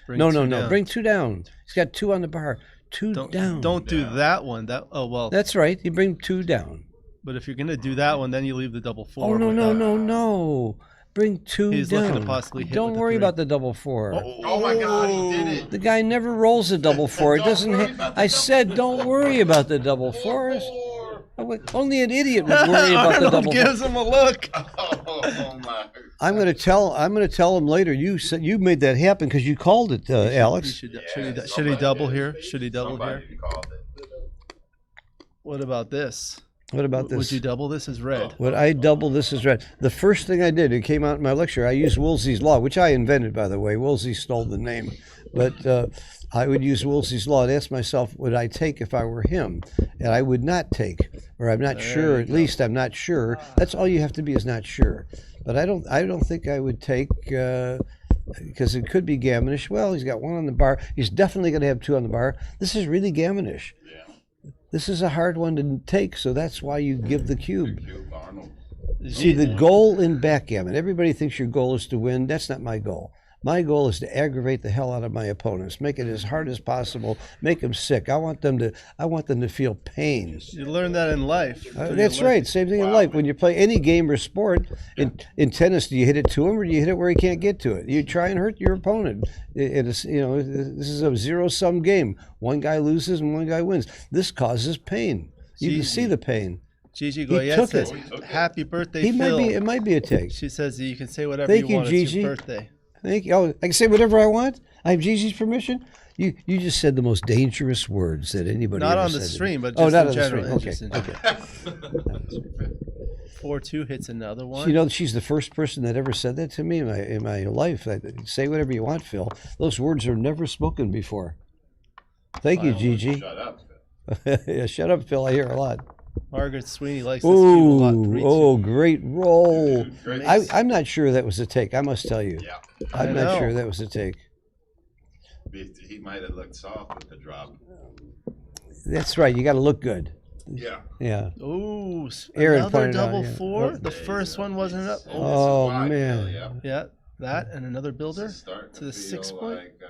Bring 2 down. He's got 2 on the bar. Down. Don't do that one. That's right. You bring 2 down. But if you're going to do that one, then you leave the double 4. Oh, no. Bring 2 He's down. looking to possibly hit Don't with worry the 3. about the double 4. Oh my God, he did it. The guy never rolls a double 4. It doesn't. I said, don't worry about the double 4s. Only an idiot would worry about the double 4. Gives him a look. Oh my. I'm going to tell him later. You said you made that happen because you called it, Alex. Should he double here? Should he double here? Called it. What about this? What about this? Would you double this as red? Would I double this as red? The first thing I did, it came out in my lecture, I used Woolsey's Law, which I invented, by the way. Woolsey stole the name. But I would use Woolsey's Law and ask myself, would I take if I were him? And I would not take, or I'm not sure, at least I'm not sure. That's all you have to be is not sure. But I don't think I would take, because it could be gammonish. Well, he's got 1 on the bar. He's definitely going to have 2 on the bar. This is really gammonish. This is a hard one to take, so that's why you give the cube. Arnold. See, the goal in backgammon, everybody thinks your goal is to win. That's not my goal. My goal is to aggravate the hell out of my opponents, make it as hard as possible, make them sick. I want them to feel pain. You learn that in life. That's right. Same thing in life. When you play any game or sport, in tennis, do you hit it to him or do you hit it where he can't get to it? You try and hurt your opponent. This is a zero-sum game. One guy loses and one guy wins. This causes pain. You can see the pain. Gigi Goyette says, "Happy birthday, Phil." It might be a take. She says you can say whatever you want. Gigi. It's your birthday. Thank you. Oh, I can say whatever I want? I have Gigi's permission? You just said the most dangerous words that anybody not ever on the said stream, but not just in on general. the stream. Okay. 4-2 hits another one. You know, she's the first person that ever said that to me in my life. Say whatever you want, Phil. Those words are never spoken before. Thank you, Gigi. Shut up, Phil. Yeah, shut up, Phil. I hear a lot. Margaret Sweeney likes this cube a lot. 3-2. Great roll. Great. I'm not sure that was a take, I must tell you. Yeah. I'm not sure that was a take. He might have looked soft with the drop. That's right. You got to look good. Yeah. Yeah. Ooh, Aaron another pointed out, double yeah. 4. The first one wasn't up. Oh, Wide, man. Yeah, that and another builder Starting to the feel 6 point. Like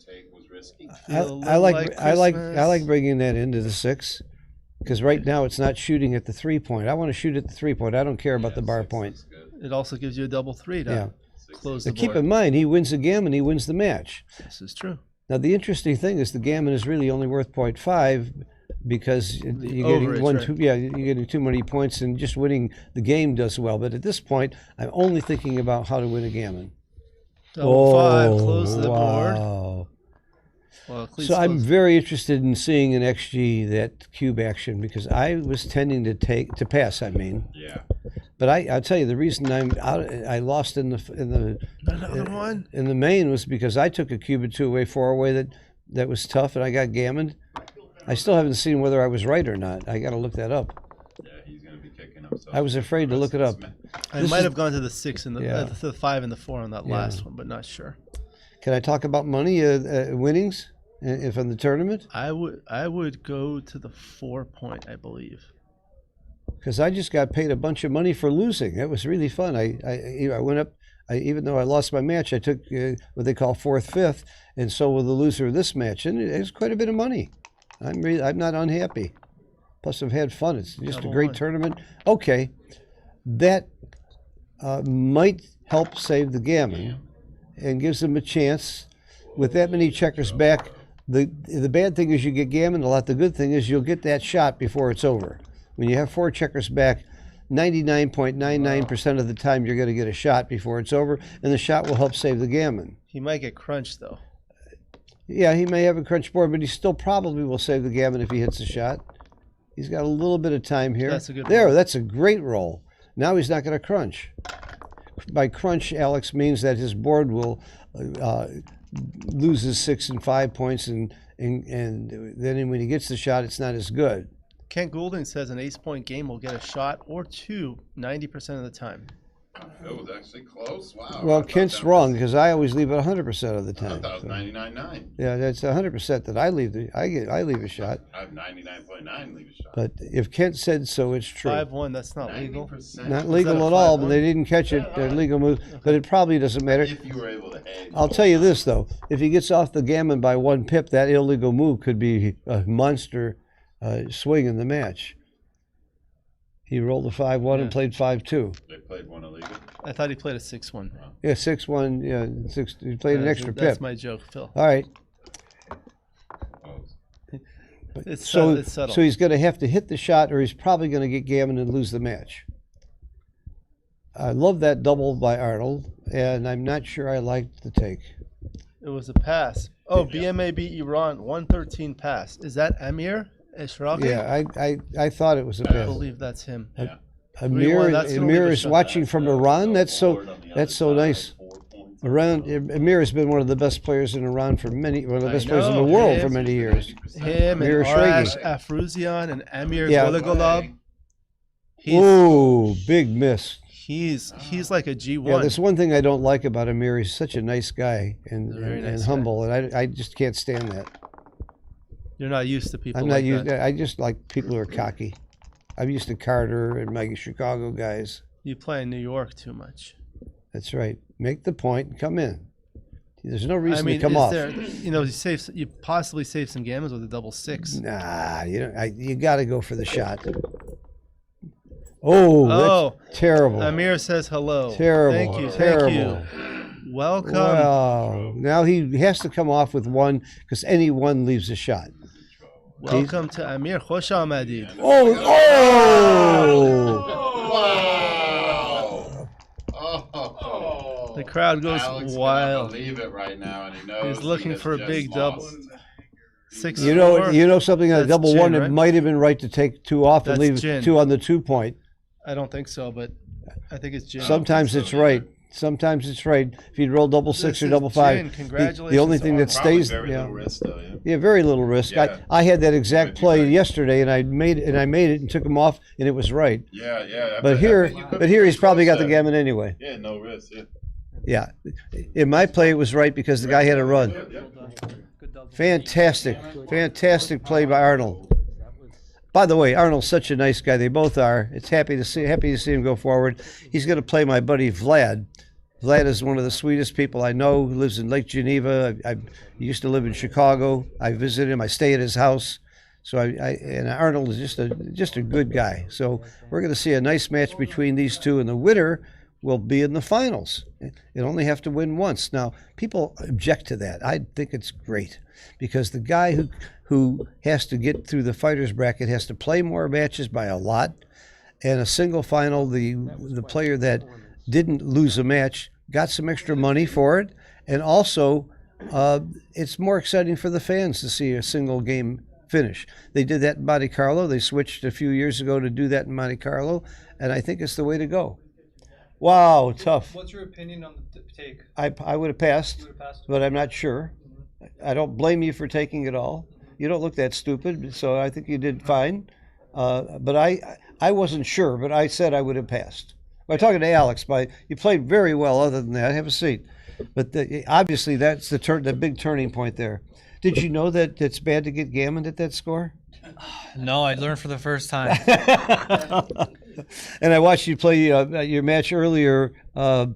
take was risky. I like bringing that into the 6 because right now it's not shooting at the 3 point. I want to shoot at the 3 point. I don't care about the bar point. It also gives you a double 3 to close the But keep board. in mind, he wins the gammon, he wins the match. This is true. Now the interesting thing is the gammon is really only worth 0.5 because you're overage, getting you're getting too many points and just winning the game does well. But at this point, I'm only thinking about how to win a gammon. Double 5, close the board. Wow. Well, at least So I'm close. very interested in seeing in XG that cube action because I was tending to pass. I mean, Yeah. but I'll tell you the reason I lost in the Another one. in the main was because I took a cube at 2 away, 4 away that was tough and I got gammoned. I still haven't seen whether I was right or not. I got to look that up. Yeah, he's gonna be kicking himself. I was afraid to look it up. I This might is- have gone to the 6 and Yeah. the 5 and the 4 on that Yeah. last one, but not sure. Can I talk about money winnings from the tournament? I would go to the 4 point, I believe. Because I just got paid a bunch of money for losing. It was really fun. I went up. Even though I lost my match, I took what they call 4th, 5th, and so will the loser of this match, and it was quite a bit of money. I'm not unhappy. Plus, I've had fun. It's just a great tournament. Okay, that might help save the gammon and gives them a chance. With that many checkers back, The bad thing is you get gammoned a lot. The good thing is you'll get that shot before it's over. When you have 4 checkers back, 99.99% of the time you're going to get a shot before it's over, and the shot will help save the gammon. He might get crunched though. Yeah, he may have a crunch board, but he still probably will save the gammon if he hits a shot. He's got a little bit of time here. That's a good there. roll. That's a great roll. Now he's not going to crunch. By crunch, Alex means that his board will lose his 6 and 5 points, and then when he gets the shot, it's not as good. Kent Goulding says an ace-point game will get a shot or two 90% of the time. It was actually close. Wow. Well, Kent's wrong because I always leave it 100% of the time. I thought it was 99.9. Yeah, that's 100% that I leave I leave a shot. I have 99.9 leave a shot. But if Kent said so, it's true. 5-1, that's not legal. Not legal at all, but they didn't catch it. They're legal move, but it probably doesn't matter. If you were able to hang. I'll tell you this though: if he gets off the gammon by 1 pip, that illegal move could be a monster swing in the match. He rolled a 5-1 and played 5-2. They played one illegal. I thought he played a 6-1. Yeah, 6-1. Yeah, 6. He played an extra That's pip. my joke, Phil. All right. It's So subtle. he's going to have to hit the shot, or he's probably going to get gammon and lose the match. I love that double by Arnold, and I'm not sure I liked the take. It was a pass. Oh, BMA beat Iran 113 pass. Is that Amir Eshaghian? Yeah, I thought it was a I pass. believe that's him. Amir, That's gonna Amir leave a is shot. watching from Iran. That's so nice. Amir has been one of the best players in Iran for one of the best players in the world for many years. Him Amir and Arash Eshaghian. Afrouzian and Amir Yeah. Golagolab. Ooh, big miss. He's like a G1. Yeah, there's one thing I don't like about Amir. He's such a nice guy and, He's a very and nice humble, and I just can't stand that. You're not used to people I'm like not used. that. I just like people who are cocky. I'm used to Carter and my Chicago guys. You play in New York too much. That's right. Make the point and come in. There's no reason I mean, to come is off. there, you possibly save some gammons with a double 6. Nah, you got to go for the shot. Oh, that's terrible. Amir says hello. Terrible. Thank you. Terrible. Thank you. Welcome. Wow. Now he has to come off with 1 because any 1 leaves a shot. Welcome to Amir. Khosh Ahmadid. Oh! Wow. The crowd goes Alex wild. cannot believe it right now, and he knows He's looking has for a just big lost. double. 6-4. You know something on a That's double gin, 1, right? it might have been right to take 2 off and That's leave gin. 2 on the 2 point. I don't think so, but I think it's Jim. Sometimes it's right. Sometimes it's right. If you'd roll double 6 or is double 5, gin. the only thing that Probably stays, very yeah, little risk, though, yeah. yeah, very little risk. Yeah. I had that exact 50 play right. yesterday, and I made it and took him off, and it was right. Yeah, yeah. But here he's probably got the gammon anyway. Yeah, no risk, yeah. Yeah, in my play it was right because the guy had a run. Fantastic play by Arnold. By the way, Arnold's such a nice guy. They both are. It's happy to see him go forward. He's going to play my buddy Vlad. Vlad is one of the sweetest people I know. He lives in Lake Geneva. I used to live in Chicago. I visit him. I stay at his house. So and Arnold is just a good guy. So we're going to see a nice match between these two, and the winner will be in the finals. It only have to win once. Now, people object to that. I think it's great because the guy who has to get through the fighters bracket has to play more matches by a lot, and a single final, the player that didn't lose a match got some extra money for it, and also it's more exciting for the fans to see a single game finish. They did that in Monte Carlo. They switched a few years ago to do that in Monte Carlo, and I think it's the way to go. Wow, tough. What's your opinion on the take? I would have passed, but I'm not sure. I don't blame you for taking it all. You don't look that stupid, so I think you did fine. But I wasn't sure, but I said I would have passed. By talking to Alex, you played very well. Other than that, have a seat. But obviously, that's the big turning point there. Did you know that it's bad to get gammoned at that score? No, I learned for the first time. And I watched you play your match earlier with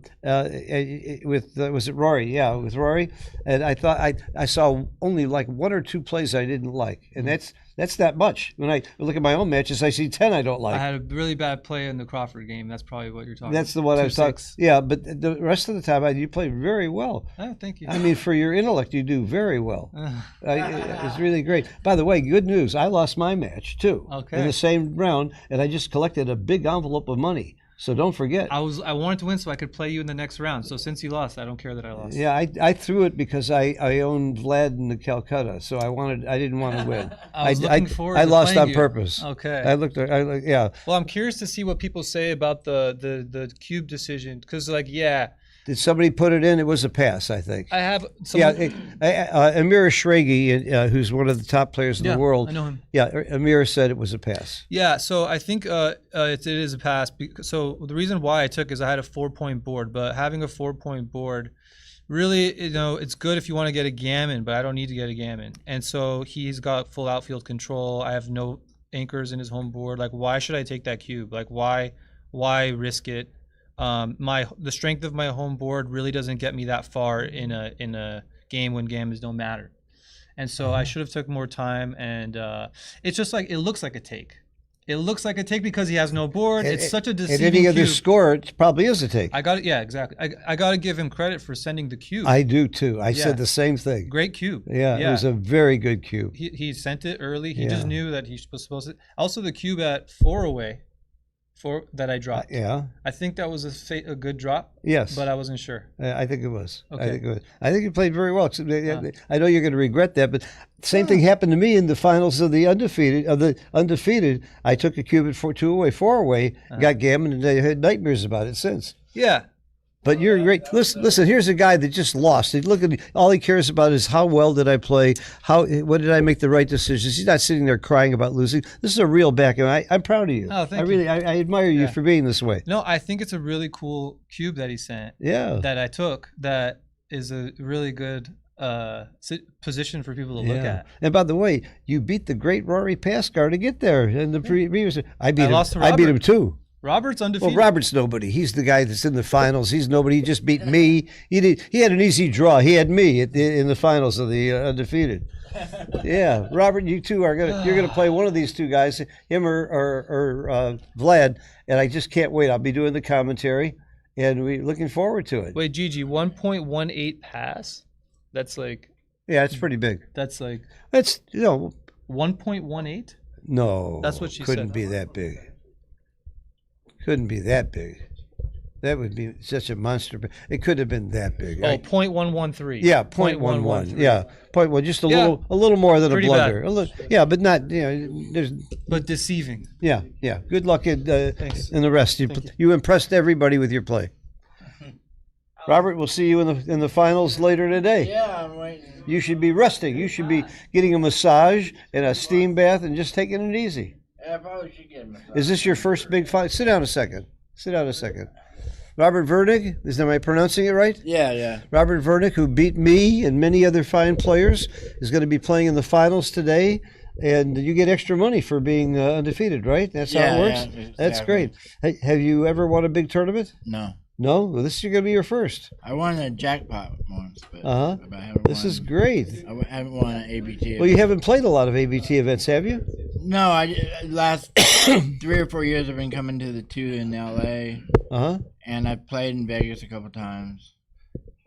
was it Rory? Yeah, with Rory. And I thought I saw only like 1 or 2 plays I didn't like, and that's That's not much. When I look at my own matches, I see 10 I don't like. I had a really bad play in the Crawford game. That's probably what you're talking. That's the one I was talking. Yeah, but the rest of the time, you played very well. Oh, thank you. I mean, for your intellect, you do very well. It's really great. By the way, good news. I lost my match too in the same round, and I just collected a big envelope of money. So don't forget. I wanted to win so I could play you in the next round. So since you lost, I don't care that I lost. Yeah, I threw it because I owned Vlad in the Calcutta, so I didn't want to win. I lost on purpose. Okay. Yeah. Well, I'm curious to see what people say about the cube decision because, Did somebody put it in? It was a pass, I think. I have. Amir Eshaghian, who's one of the top players in the world. I know him. Yeah, Amir said it was a pass. Yeah, so I think it is a pass. So the reason why I took is I had a 4-point board, but having a 4-point board, really, it's good if you want to get a gammon, but I don't need to get a gammon. And so he's got full outfield control. I have no anchors in his home board. Like, why should I take that cube? Like, why risk it? The strength of my home board really doesn't get me that far in a game when gammons don't matter, and so I should have took more time. And it's just like it looks like a take. It looks like a take because he has no board. It's such a deceiving and any other cube. score, it probably is a take. I got it. Yeah, exactly. I got to give him credit for sending the cube. I do too. I said the same thing. Great cube. Yeah, it was a very good cube. He sent it early. He just knew that he was supposed to. Also, the cube at 4 away. That I dropped. Yeah. I think that was a good drop. Yes. But I wasn't sure. I think it was. Okay. I think you played very well. I know you're going to regret that, but same thing happened to me in the finals of the undefeated. I took a cube at 2 away, 4 away, got gammon, and I had nightmares about it since. Yeah. But you're great. Listen. Here's a guy that just lost. All he cares about is how well did I play? What did I make the right decisions? He's not sitting there crying about losing. This is a real backgammon. I'm proud of you. Oh, thank you. I admire you for being this way. No, I think it's a really cool cube that he sent. Yeah. That I took. That is a really good position for people to look at. And by the way, you beat the great Rory Pascar to get there. And the previous, I beat him too. Robert's undefeated. Well, Robert's nobody. He's the guy that's in the finals. He's nobody. He just beat me. He had an easy draw. He had me in the finals of the undefeated. Yeah, Robert, you two you're gonna play one of these two guys, him or Vlad, and I just can't wait. I'll be doing the commentary, and we're looking forward to it. Wait, Gigi, 1.18 pass? That's like. Yeah, it's pretty big. That's like. That's 1.18. No, that's what she couldn't said. Be that big. Couldn't be that big. That would be such a monster. It could have been that big. 0.113. Yeah, 0.11. Yeah, 0.1. Just a little more than Pretty a blunder. Bad. But not. There's. But deceiving. Yeah. Good luck in the rest. You impressed everybody with your play. Robert, we'll see you in the finals later today. Yeah, I'm waiting. You should be resting. You should be getting a massage and a steam bath and just taking it easy. Yeah, I probably should get a massage. Is this your first big fight? Sit down a second. Robert Virnig, am I pronouncing it right? Yeah. Robert Virnig, who beat me and many other fine players, is going to be playing in the finals today. And you get extra money for being undefeated, right? That's how it works? Yeah, exactly. That's great. Hey, have you ever won a big tournament? No. No? Well, this is going to be your first. I won a jackpot once, but This is great. I haven't won an ABT. Well, you haven't played a lot of ABT events, have you? No, last 3 or 4 years I've been coming to the 2 in LA. And I've played in Vegas a couple times.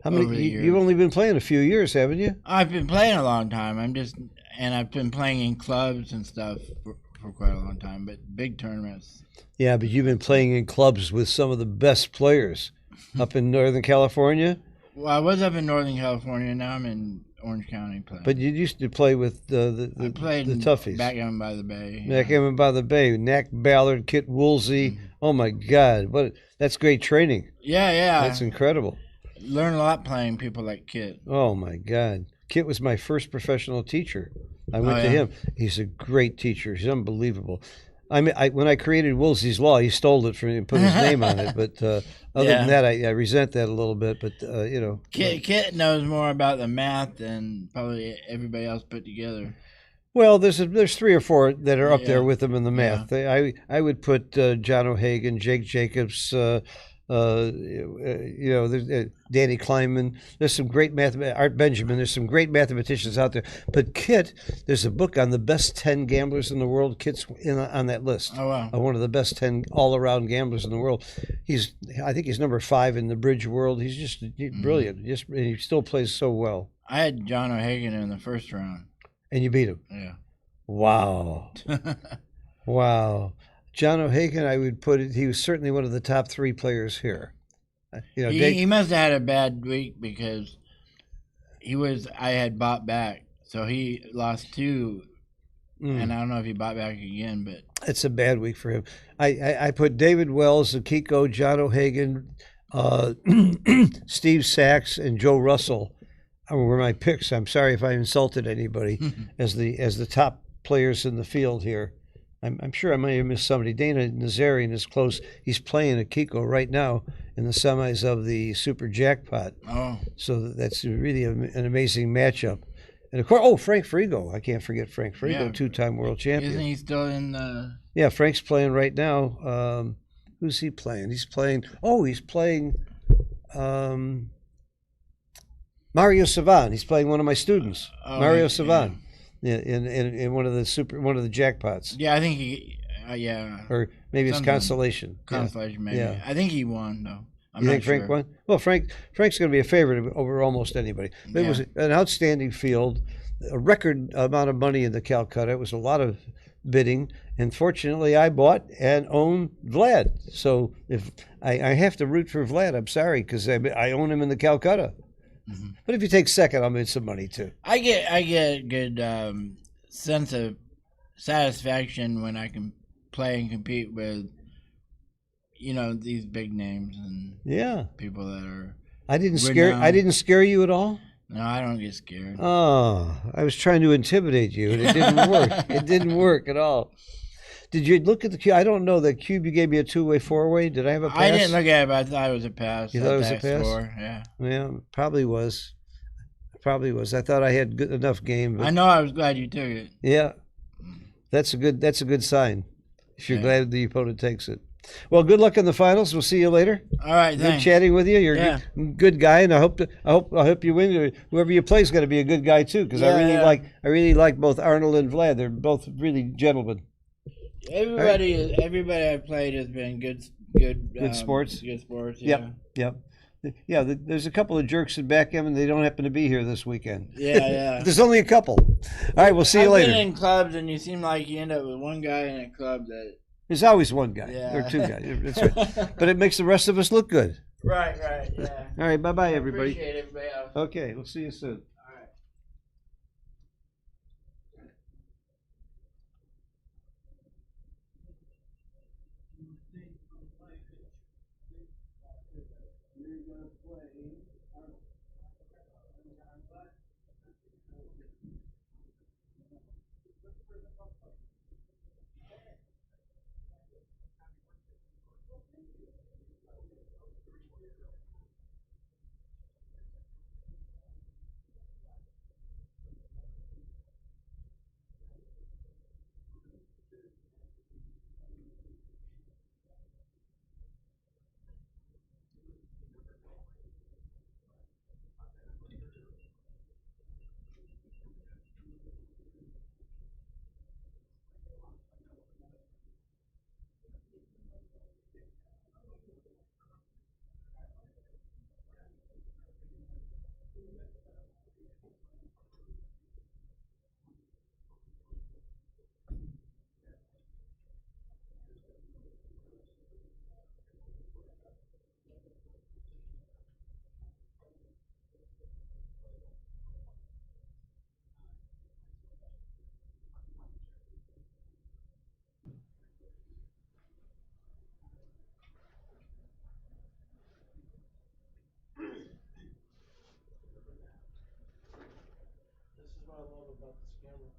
How many? You've only been playing a few years, haven't you? I've been playing a long time. I've been playing in clubs and stuff for quite a long time, but big tournaments. Yeah, but you've been playing in clubs with some of the best players up in Northern California. Well, I was up in Northern California. Now I'm in Orange County playing. But you used to play with the toughies. Backgammon by the Bay. Backgammon by the Bay. Knack Ballard, Kit Woolsey. Oh my God, that's great training. Yeah. That's incredible. Learn a lot playing people like Kit. Oh my God, Kit was my first professional teacher. I went to him. He's a great teacher. He's unbelievable. I mean, when I created Woolsey's Law, he stole it from me and put his name on it. But other than that, I resent that a little bit. But Kit knows more about the math than probably everybody else put together. Well, there's 3 or 4 that are up there with him in the math. I would put John O'Hagan, Jake Jacobs, There's Danny Kleinman. There's some great Art Benjamin. There's some great mathematicians out there. But Kit, there's a book on the best 10 gamblers in the world. Kit's on that list. Oh, wow. One of the best 10 all-around gamblers in the world. I think he's number 5 in the bridge world. He's just brilliant. He still plays so well. I had John O'Hagan in the first round. And you beat him? Yeah. Wow. Wow. John O'Hagan, I would put it, he was certainly one of the top 3 players here. He must have had a bad week because I had bought back. So he lost 2, and I don't know if he bought back again, but. It's a bad week for him. I put David Wells, Akiko, John O'Hagan, Steve Sachs, and Joe Russell were my picks. I'm sorry if I insulted anybody as the top players in the field here. I'm sure I may have missed somebody. Dana Nazarian is close. He's playing Akiko right now in the semis of the Super Jackpot. Oh. So that's really an amazing matchup. And of course, Frank Frigo. I can't forget Frank Frigo, 2-time world champion. Isn't he still in the... Yeah, Frank's playing right now. Who's he playing? He's playing Mario Savan. He's playing one of my students, Mario Savan. Yeah, in one of the jackpots. Yeah, I think he. Or maybe it's Constellation. Constellation, maybe. Yeah. I think he won though. You think Frank won? Well, Frank's going to be a favorite over almost anybody. It was an outstanding field, a record amount of money in the Calcutta. It was a lot of bidding, and fortunately, I bought and own Vlad. So if I have to root for Vlad, I'm sorry because I own him in the Calcutta. Mm-hmm. But if you take second, I'll make some money too. I get good sense of satisfaction when I can play and compete with, these big names and people that are. I didn't scare you at all. No, I don't get scared. Oh, I was trying to intimidate you, and it didn't work. It didn't work at all. Did you look at the cube? I don't know. The cube you gave me a 2-way, 4-way. Did I have a pass? I didn't look at it, but I thought it was a pass. You thought it was a pass? Yeah. Yeah, probably was. I thought I had good enough game. But... I know. I was glad you took it. Yeah, that's a good sign. If you're glad the opponent takes it. Well, good luck in the finals. We'll see you later. All right, thanks. Good chatting with you. You're a good guy, and I hope you win. Whoever you play is going to be a good guy too, because I really like both Arnold and Vlad. They're both really gentlemen. Everybody I've played has been good sports. Good sports. Yeah. Yep. Yeah, there's a couple of jerks in Backgammon. They don't happen to be here this weekend. Yeah. There's only a couple. All right, we'll see you later. I've been in clubs, and you seem like you end up with one guy in a club that. There's always one guy or 2 guys. That's right. But it makes the rest of us look good. Right, yeah. All right, bye-bye, everybody. Appreciate everybody else. Okay, we'll see you soon.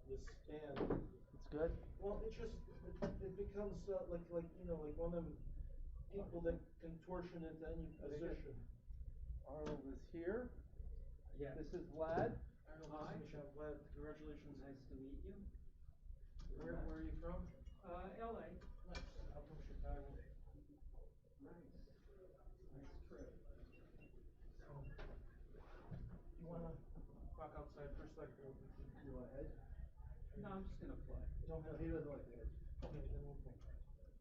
It's good. Well, it becomes like one of them people that contortion into any position. Arnold is here. Yeah. This is Vlad. Arnold, nice to meet you. Vlad, congratulations. Nice to meet you. Where are you from? LA. Nice. I'm from Chicago. Nice. You wanna walk outside for a second? You want edge? No, I'm just gonna play. Don't have. He doesn't like the edge. Okay, then we'll play.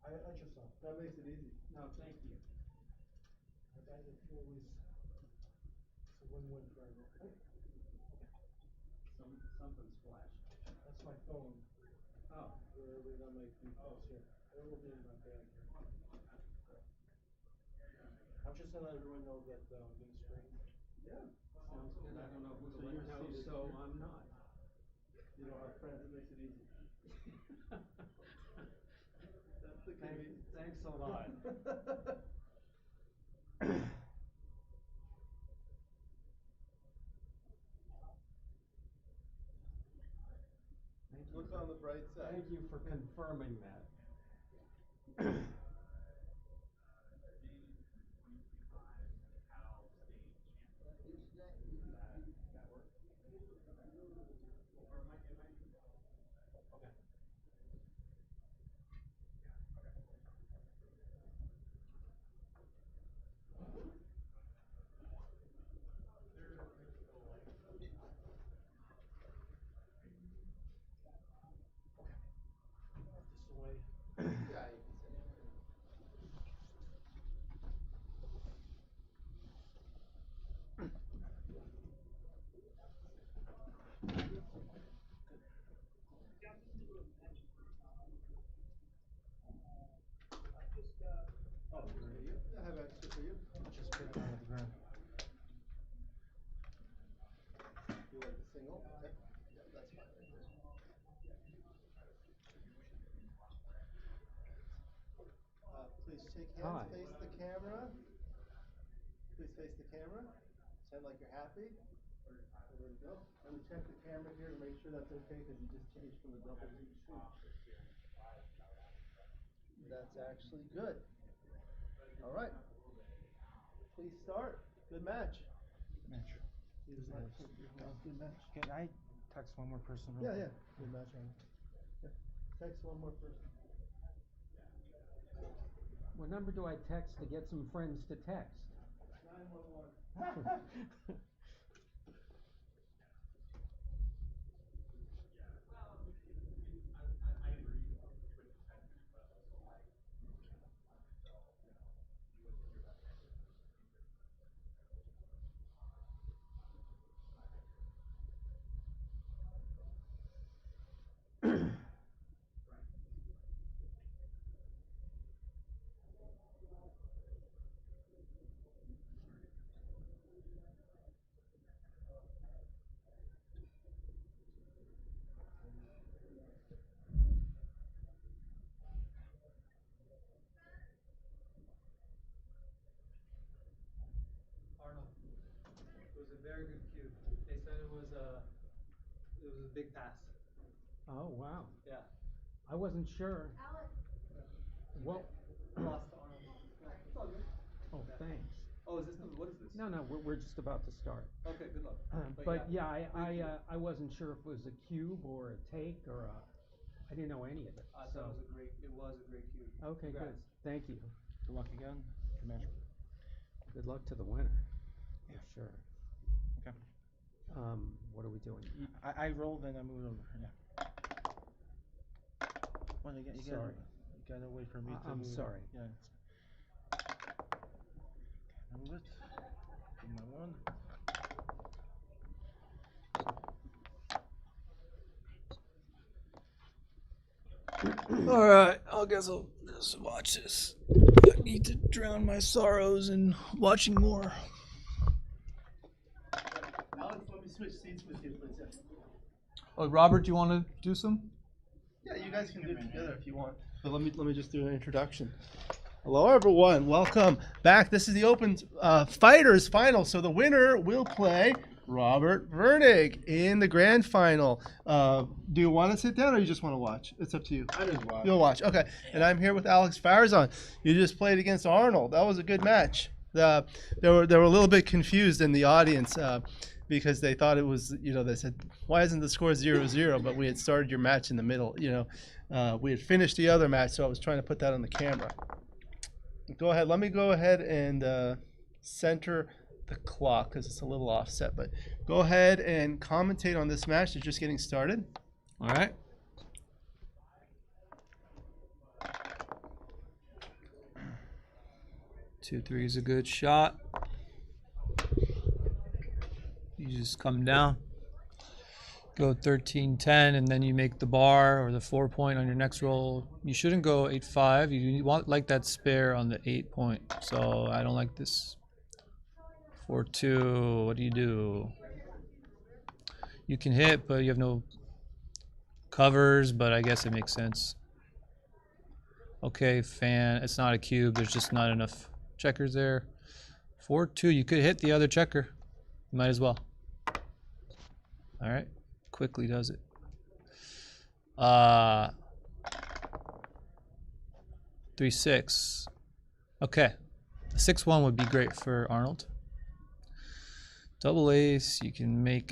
I just saw. That makes it easy. No, thank you. That is always it's a win-win for everyone. Okay. Something's flashed. That's my phone. Oh, we're gonna make details here. It will be in my bag here. I'm just gonna let everyone know that I'm being screened. Yeah. Sounds good. I don't know who the right now is. So I'm not. You don't have friends, it makes it easy. That's the key. Thanks a lot. Look on the bright side. Thank you for confirming that. I have extra for you. Just put it on the ground. You like the single? Okay. Yeah, that's fine. Please shake hands, face the camera. Please face the camera. Pretend like you're happy. There we go. Let me check the camera here to make sure that's okay because you just changed from the double to the shoot. That's actually good. All right. Please start. Good match. Good match. Can I text one more person? Yeah. Good match. Yeah. Text one more person. What number do I text to get some friends to text? 911. Arnold. It was a very good cue. They said it was a big pass. Oh, wow. Yeah. I wasn't sure. Alex. What? Lost to Arnold. It's all good. Oh, thanks. Oh, is this what is this? No, we're just about to start. Okay, good luck. But yeah, I wasn't sure if it was a cube or a take or a. I didn't know any of it. I thought it was a great cue. Okay, Congrats. good. Thank you. Good luck again. Good match. Good luck to the winner. Yeah. For sure. Okay. What are we doing? I rolled and I moved over. Yeah. Well, Sorry. You gotta wait for me to I'm move it. sorry. Yeah. Okay, move it. Do my one. All right, I guess I'll just watch this. I need to drown my sorrows in watching more. Alex, let me switch seats with you, please. Oh, Robert, do you want to do some? Yeah, you guys can do it together if you want. But let me just do an introduction. Hello, everyone. Welcome back. This is the Open Fighters Final. So the winner will play Robert Virnig in the grand final. Do you want to sit down or you just want to watch? It's up to you. I just watch. You'll watch. Okay. And I'm here with Alex Farzan. You just played against Arnold. That was a good match. They were a little bit confused in the audience because they thought it was, they said, why isn't the score 0-0? But we had started your match in the middle. We had finished the other match, so I was trying to put that on the camera. Go ahead. Let me go ahead and center the clock because it's a little offset. But go ahead and commentate on this match. It's just getting started. All right. Two, three is a good shot. You just come down, go 13-10, and then you make the bar or the 4-point on your next roll. You shouldn't go 8-5. You want like that spare on the 8-point. So I don't like this. 4-2. What do? You can hit, but you have no covers. But I guess it makes sense. Okay, fan. It's not a cube. There's just not enough checkers there. 4-2. You could hit the other checker. You might as well. All right. Quickly does it. 3-6. Okay. 6-1 would be great for Arnold. Double ace. You can make.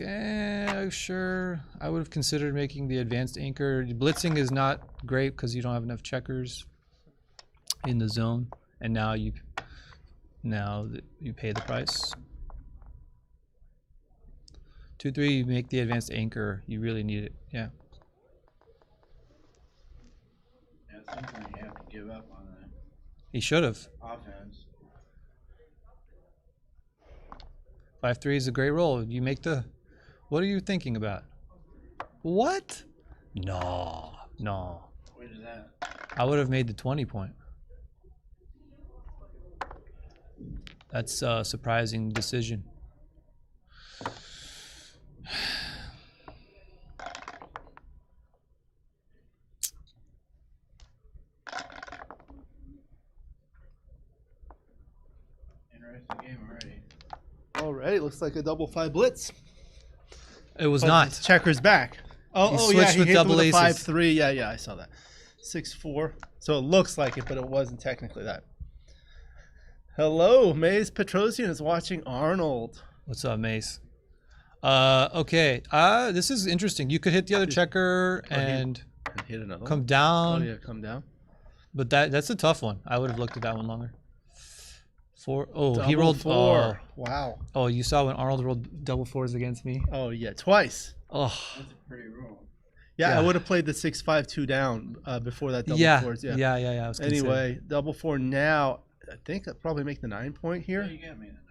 Sure. I would have considered making the advanced anchor. Blitzing is not great because you don't have enough checkers in the zone, and now you pay the price. 2-3, you make the advanced anchor. You really need it. Yeah. At some point, you have to give up on that. He should have. Offense. 5-3 is a great roll. You make the. What are you thinking about? What? No. What is that? I would have made the 20-point. That's a surprising decision. Interesting game already. Alright, looks like a double 5 blitz. It was But not. Checkers back. Oh, He yeah, switched he with hit double with a aces. 5-3. Yeah, I saw that. 6-4. So it looks like it, but it wasn't technically that. Hello, Maze Petrosian is watching Arnold. What's up, Mace? Okay. This is interesting. You could hit the other checker and Hit another come one. down. Oh yeah, come down. But that's a tough one. I would have looked at that one longer. 4. Oh, he Double rolled 4. Wow. Oh, you saw when Arnold rolled double 4s against me. Oh yeah, twice. Oh, That's a pretty roll. Yeah, Yeah. I would have played the 6-5-2 down before that double yeah. 4s. Yeah. Yeah. I was considering. Anyway, double 4 now. I think I'd probably make the 9-point Yeah, here. you got me that night.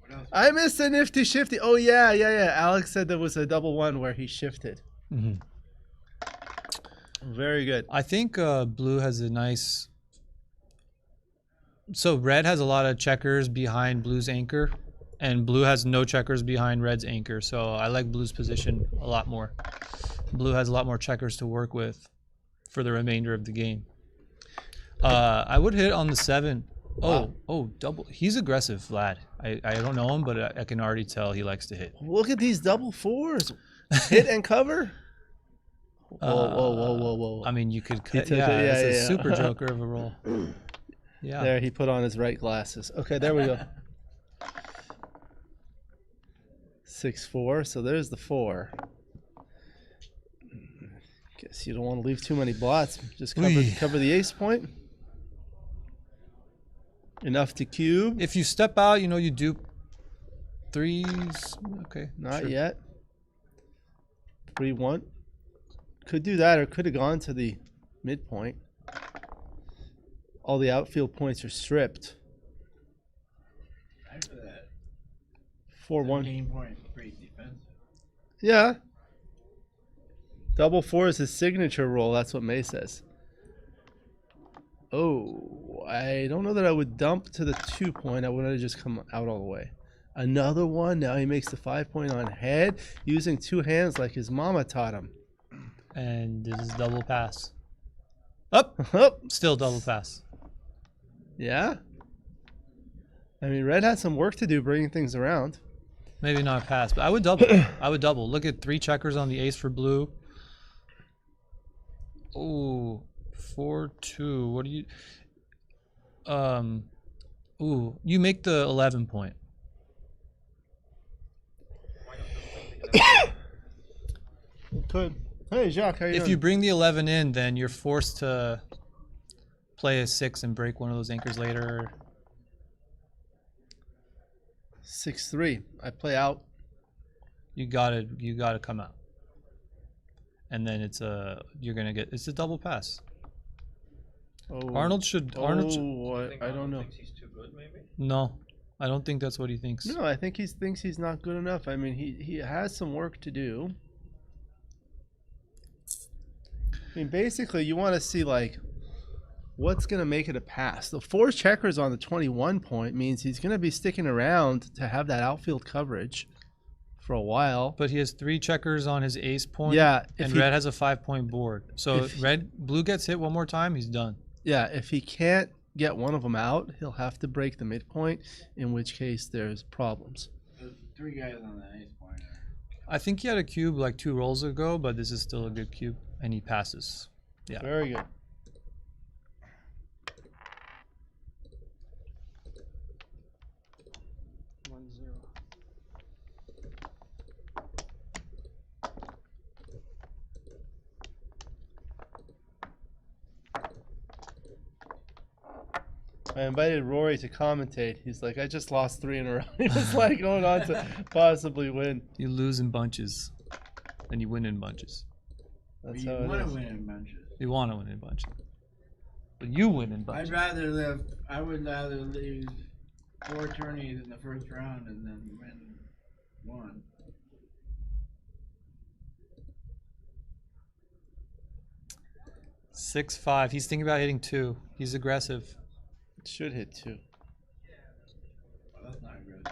What else? I missed a nifty shifty. Oh yeah. Alex said there was a double 1 where he shifted. Mhm. Very good. I think blue has a nice. So red has a lot of checkers behind blue's anchor, and blue has no checkers behind red's anchor. So I like blue's position a lot more. Blue has a lot more checkers to work with for the remainder of the game. I would hit on the 7. Wow. Oh, double. He's aggressive, Vlad. I don't know him, but I can already tell he likes to hit. Look at these double 4s. Hit and cover. Whoa. I mean, you could He cut. took Yeah, it, it's a yeah. super joker of a roll. Yeah. There, he put on his right glasses. Okay, there we go. 6-4. So there's the 4. Guess you don't want to leave too many blots. Just cover the ace point. Enough to cube. If you step out, you do 3s. Okay. Not sure. yet. 3-1. Could do that, or could have gone to the midpoint. All the outfield points are stripped. After that, 4-1. 17 points, pretty defensive. Yeah. Double 4 is his signature roll. That's what May says. Oh, I don't know that I would dump to the 2-point. I would have just come out all the way. Another one. Now he makes the 5-point on head using 2 hands like his mama taught him. And this is double pass. Up. Still double pass. Yeah. I mean, red had some work to do bringing things around. Maybe not pass, but I would double. I would double. Look at 3 checkers on the ace for blue. Oh, 4-2. What do you? Ooh, you make the 11-point. Could. Hey, Jacques, how you If doing? you bring the 11 in, then you're forced to play a 6 and break one of those anchors later. 6-3. I play out. You gotta come out. And then it's you're gonna get it's a double pass. Oh, Arnold should. I don't know. Thinks he's too good, maybe. No, I don't think that's what he thinks. No, I think he thinks he's not good enough. I mean, he has some work to do. I mean, basically, you want to see like what's going to make it a pass. The 4 checkers on the 21 point means he's going to be sticking around to have that outfield coverage for a while. But he has 3 checkers on his ace point. Yeah, and red has a 5-point board. So if blue gets hit one more time, he's done. Yeah, if he can't get one of them out, he'll have to break the midpoint, in which case there's problems. There's 3 guys on the ace point. I think he had a cube like 2 rolls ago, but this is still a good cube, and he passes. Yeah. Very good. I invited Rory to commentate. He's like, I just lost 3 in a row. He was like going on to possibly win. You lose in bunches, and you win in bunches. That's you how it want is. to win in bunches. You want to win in bunches, but you win in bunches. I would rather leave 4 tourneys in the first round and then win 1. Six, 5. He's thinking about hitting 2. He's aggressive. Should hit 2. Well, that's not good.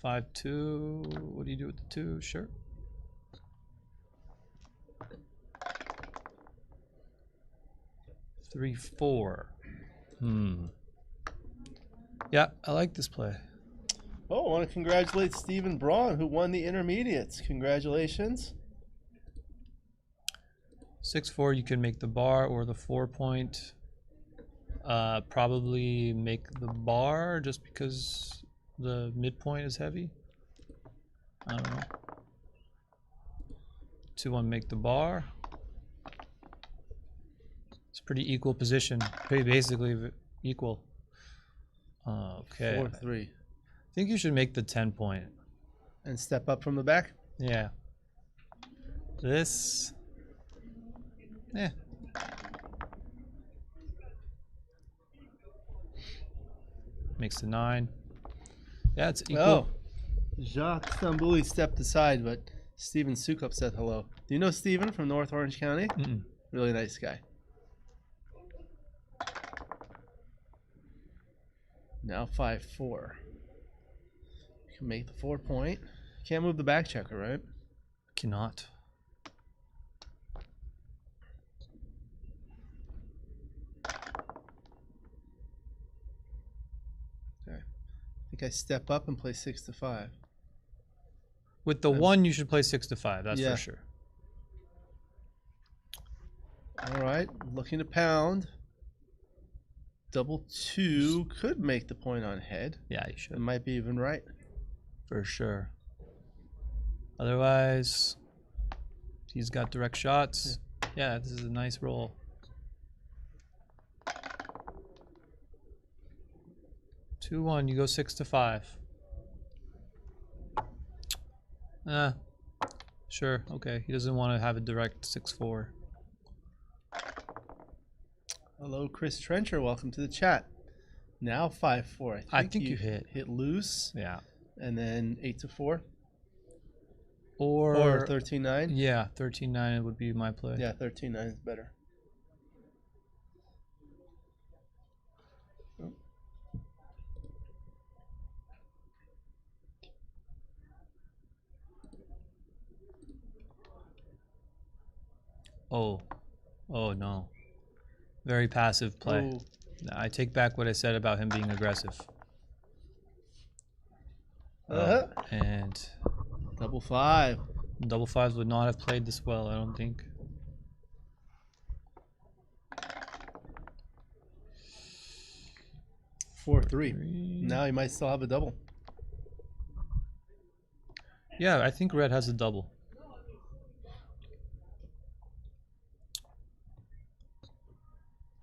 5-2. What do you do with the 2? Sure. Three, 4. Yeah, I like this play. Oh, I want to congratulate Stephen Braun, who won the intermediates. Congratulations. 6-4, you can make the bar or the 4-point. Probably make the bar just because the midpoint is heavy. I don't know. 2-1, make the bar. It's pretty equal position. Pretty basically equal. Okay. 4-3. I think you should make the 10-point. And step up from the back? Yeah. This. Yeah. Makes the 9. Yeah, it's equal. Oh. Jacques Stambouli stepped aside, but Steven Sukup said hello. Do you know Steven from North Orange County? Mm-mm. Really nice guy. Now 5-4. You can make the 4-point. Can't move the back checker, right? Cannot. Okay. I think I step up and play 6-5. With the 1, you should play 6-5. That's Yeah. for sure. All right, looking to pound. Double 2 could make the point on head. Yeah, you should. It might be even right. For sure. Otherwise, he's got direct shots. Yeah, this is a nice roll. Two, 1, you go 6-5. Sure, okay. He doesn't want to have a direct 6-4. Hello, Chris Trencher. Welcome to the chat. Now 5-4. I think you hit. Hit loose. Yeah. And then 8-4. Or 13-9. Yeah, 13-9 would be my play. Yeah, 13-9 is better. Oh. Oh no. Very passive play. Oh. I take back what I said about him being aggressive. And double 5. Double 5s would not have played this well, I don't think. Four, 3. Now he might still have a double. Yeah, I think red has a double.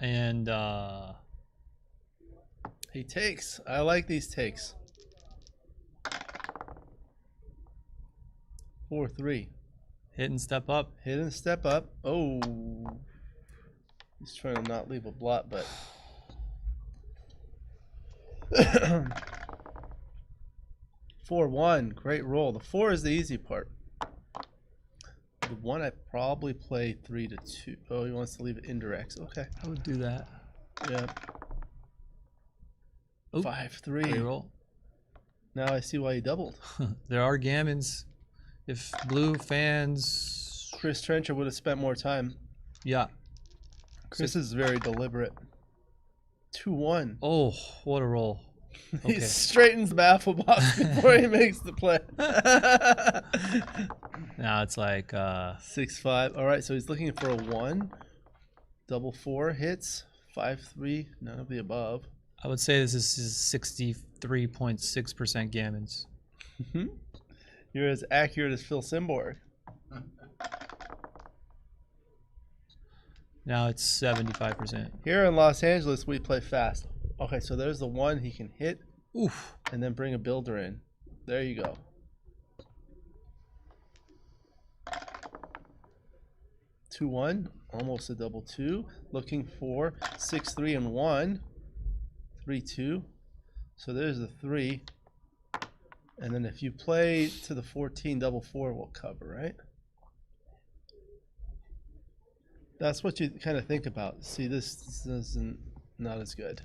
And He takes. I like these takes. 4-3. Hit and step up. Hit and step up. Oh. He's trying to not leave a blot, but. 4-1. Great roll. The 4 is the easy part. The 1 I probably play 3-2. Oh, he wants to leave it indirects. Okay. I would do that. Yeah. 5-3. Roll. Now I see why he doubled. There are gammons. If blue fans. Chris Trencher would have spent more time. Yeah. Chris is very deliberate. 2-1. Oh, what a roll. He straightens the baffle box before he makes the play. Now it's like 6-5. All right, so he's looking for a 1. Double 4 hits. 5-3. None of the above. I would say this is 63.6% gammons. You're as accurate as Phil Simborg. Now it's 75%. Here in Los Angeles, we play fast. Okay, so there's the 1 he can hit. Oof. And then bring a builder in. There you go. 2-1. Almost a double 2. Looking for 6-3 and 1. 3-2. So there's the 3. And then if you play to the 14, double 4 will cover, right? That's what you kind of think about. See, this isn't not as good.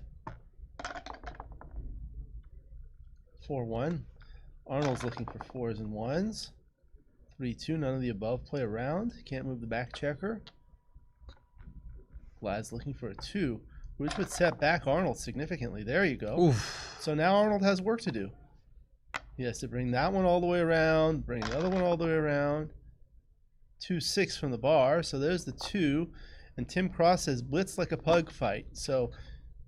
4-1. Arnold's looking for 4s and 1s. 3-2. None of the above. Play around. Can't move the back checker. Vlad's looking for a 2, which would set back Arnold significantly. There you go. Oof. So now Arnold has work to do. He has to bring that one all the way around, bring another one all the way around. 2-6 from the bar. So there's the 2. And Tim Cross says blitz like a pug fight. So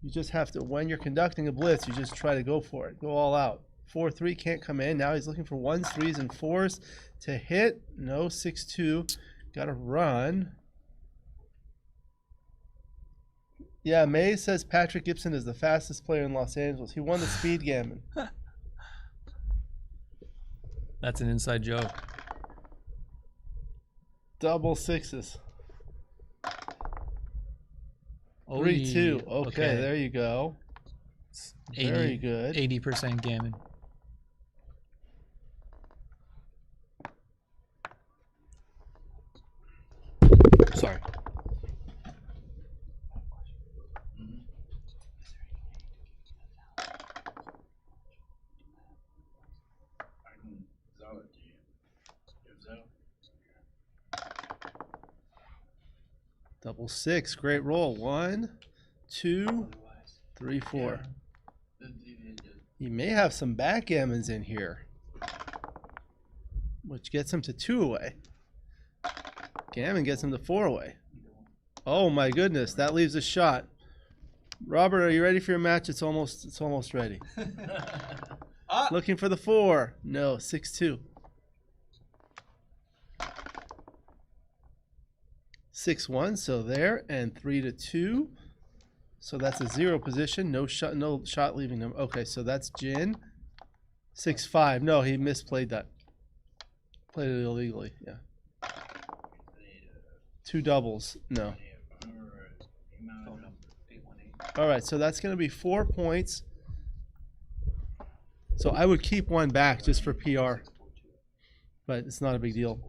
you just have to, when you're conducting a blitz, you just try to go for it. Go all out. 4-3 can't come in. Now he's looking for 1s, 3s, and 4s to hit. No, 6-2. Got to run. Yeah, Mays says Patrick Gibson is the fastest player in Los Angeles. He won the speed gammon. That's an inside joke. Double 6s. Oh, 3-2. Okay, there you go. Very good. 80% gammon. Sorry. Double 6. Great roll. 1, 2, 3, 4. He may have some backgammons in here, which gets him to 2 away. Gammon gets him to 4 away. Oh my goodness, that leaves a shot. Robert, are you ready for your match? It's almost ready. Looking for the 4. No, 6-2. 6-1, so there, and 3-2. So that's a 0 position. No shot leaving him. Okay, so that's Jin. 6-5. No, he misplayed that. Played it illegally. Yeah. 2 doubles. No. All right, so that's going to be 4 points. So I would keep 1 back just for PR, but it's not a big deal.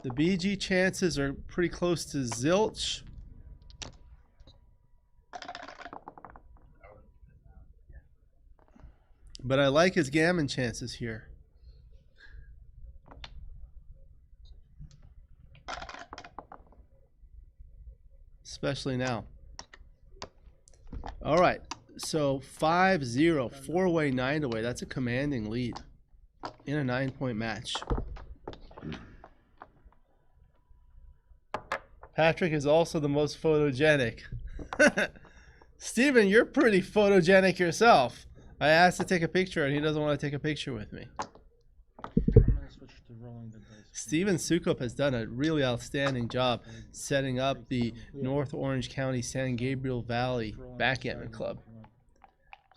The BG chances are pretty close to zilch. But I like his gammon chances here. Especially now. All right, so 5-0, 4-way, 9-away. That's a commanding lead in a 9-point match. Patrick is also the most photogenic. Steven, you're pretty photogenic yourself. I asked to take a picture and he doesn't want to take a picture with me. I'm gonna switch to rolling the dice. Steven Sukup has done a really outstanding job setting up the North Orange County San Gabriel Valley Backgammon Club.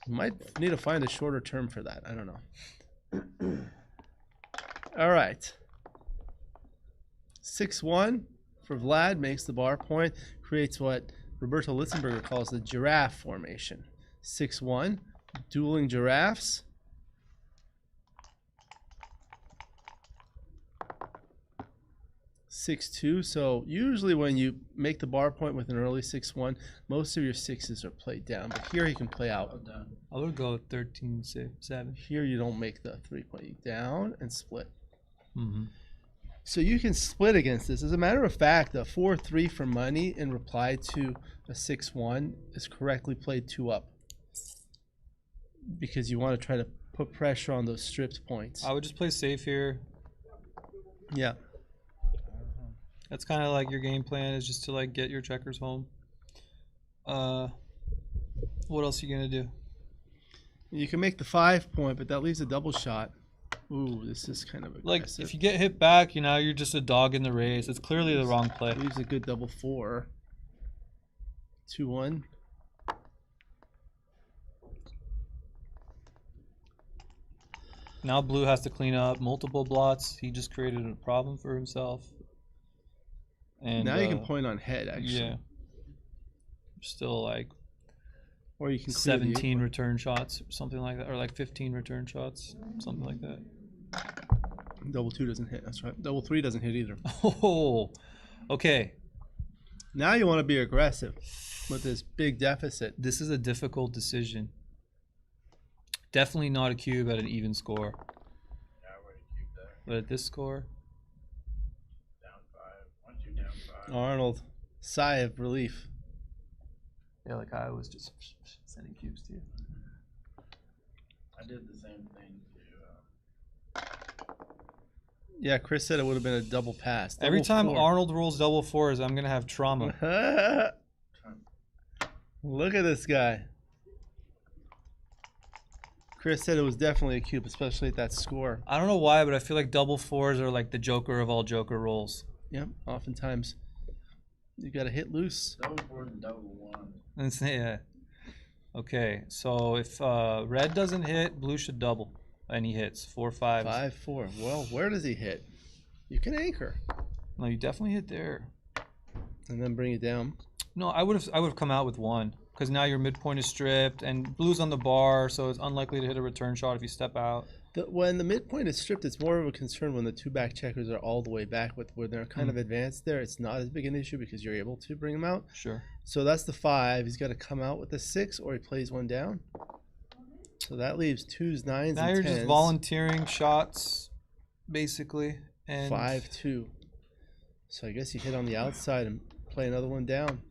Might need to find a shorter term for that. I don't know. All right. 6-1 for Vlad makes the bar point, creates what Roberto Litzenberger calls the giraffe formation. 6-1, dueling giraffes. 6-2. So usually when you make the bar point with an early 6-1, most of your sixes are played down. But here he can play out. I would go 13-7. Here you don't make the 3-point down and split. Mm-hmm. So you can split against this. As a matter of fact, a 4-3 for money in reply to a 6-1 is correctly played 2-up. Because you want to try to put pressure on those stripped points. I would just play safe here. Yeah. That's kind of like your game plan is just to like get your checkers home. What else are you gonna do? You can make the 5-point, but that leaves a double shot. Ooh, this is kind of aggressive. Like if you get hit back, you know, you're just a dog in the race. It's clearly the wrong play. Leaves a good double 4. 2-1. Now blue has to clean up multiple blots. He just created a problem for himself. And now you can point on head, actually. Yeah. Still like, or you can 17 return shots, something like that, or like 15 return shots, something like that. Double 2 doesn't hit. That's right. Double 3 doesn't hit either. Oh, okay. Now you want to be aggressive with this big deficit. This is a difficult decision. Definitely not a cube at an even score. Yeah, I would have cubed that. But at this score. Arnold, sigh of relief. Yeah, like I was just sending cubes to you. I did the same thing. Yeah, Chris said it would have been a double pass. Every time Arnold rolls double 4s, I'm going to have trauma. Look at this guy. Chris said it was definitely a cube, especially at that score. I don't know why, but I feel like double 4s are like the joker of all joker rolls. Yep, oftentimes. You got to hit loose. Double 4 and double 1. Yeah. Okay, so if red doesn't hit, blue should double. And he hits 4 5s. 5-4. Well, where does he hit? You can anchor. No, you definitely hit there. And then bring it down. No, I would have come out with 1 because now your midpoint is stripped and blue's on the bar, so it's unlikely to hit a return shot if you step out. When the midpoint is stripped, it's more of a concern when the 2 back checkers are all the way back. Where they're kind of advanced there, it's not as big an issue because you're able to bring them out. Sure. So that's the 5. He's got to come out with the 6, or he plays 1 down. So that leaves 2s, 9s, now and 10s. Now you're just volunteering shots, basically. And 5-2. So I guess you hit on the outside and play another 1 down.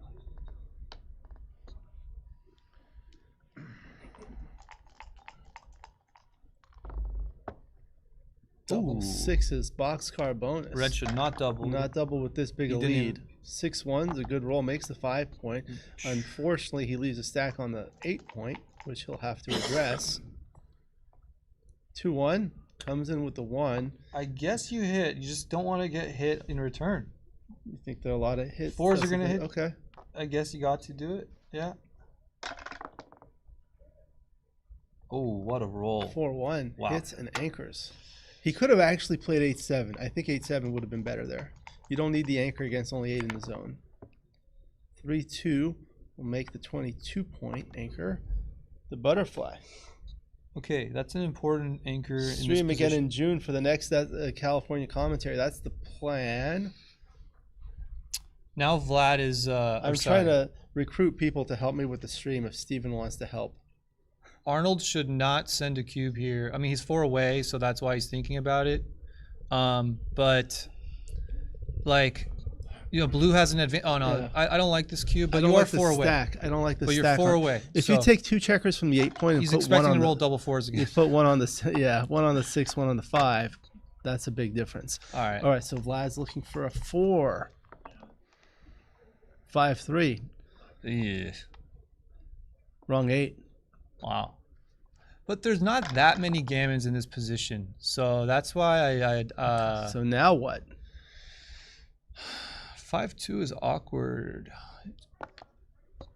Double 6s, boxcar bonus. Red should not double. Not double with this big a lead. 6-1's a good roll, makes the 5-point. Unfortunately, he leaves a stack on the 8-point, which he'll have to address. 2-1, comes in with the 1. I guess you hit. You just don't want to get hit in return. You think there are a lot of hits? 4s are going to hit? Okay. I guess you got to do it. Yeah. Oh, what a roll. 4-1. Wow. Hits and anchors. He could have actually played 8-7. I think 8-7 would have been better there. You don't need the anchor against only 8 in the zone. 3-2 will make the 22-point anchor the butterfly. Okay, that's an important anchor. Stream again in June for the next California commentary. That's the plan. Now Vlad is... I'm trying to recruit people to help me with the stream if Steven wants to help. Arnold should not send a cube here. I mean, he's 4 away, so that's why he's thinking about it. But, like, you know, blue has an advantage. Oh, no, yeah. I don't like this cube, but you are 4 away. I don't like the stack. But you're 4 away. If you take 2 checkers from the 8-point and he's put expecting one on to roll double 4s again. You put one on the 1 on the 6, 1 on the 5. That's a big difference. All right. All right, so Vlad's looking for a 4. 5-3. Yeah. Wrong 8. Wow. But there's not that many gammons in this position, so that's why So now what? 5-2 is awkward.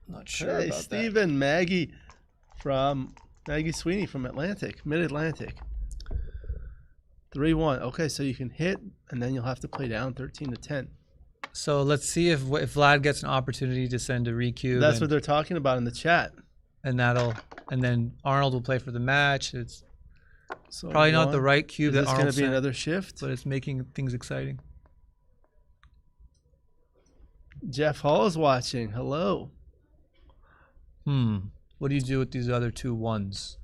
Not sure Hey, about Stephen, Maggie Sweeney from Mid-Atlantic. 3-1. Okay, so you can hit, and then you'll have to play down 13-10. So let's see if Vlad gets an opportunity to send a recube. That's what they're talking about in the chat. And then Arnold will play for the match. It's So probably not the right cube. Is That this going to be another shift? but it's making things exciting. Jeff Hall is watching. Hello. What do you do with these other 2 1s?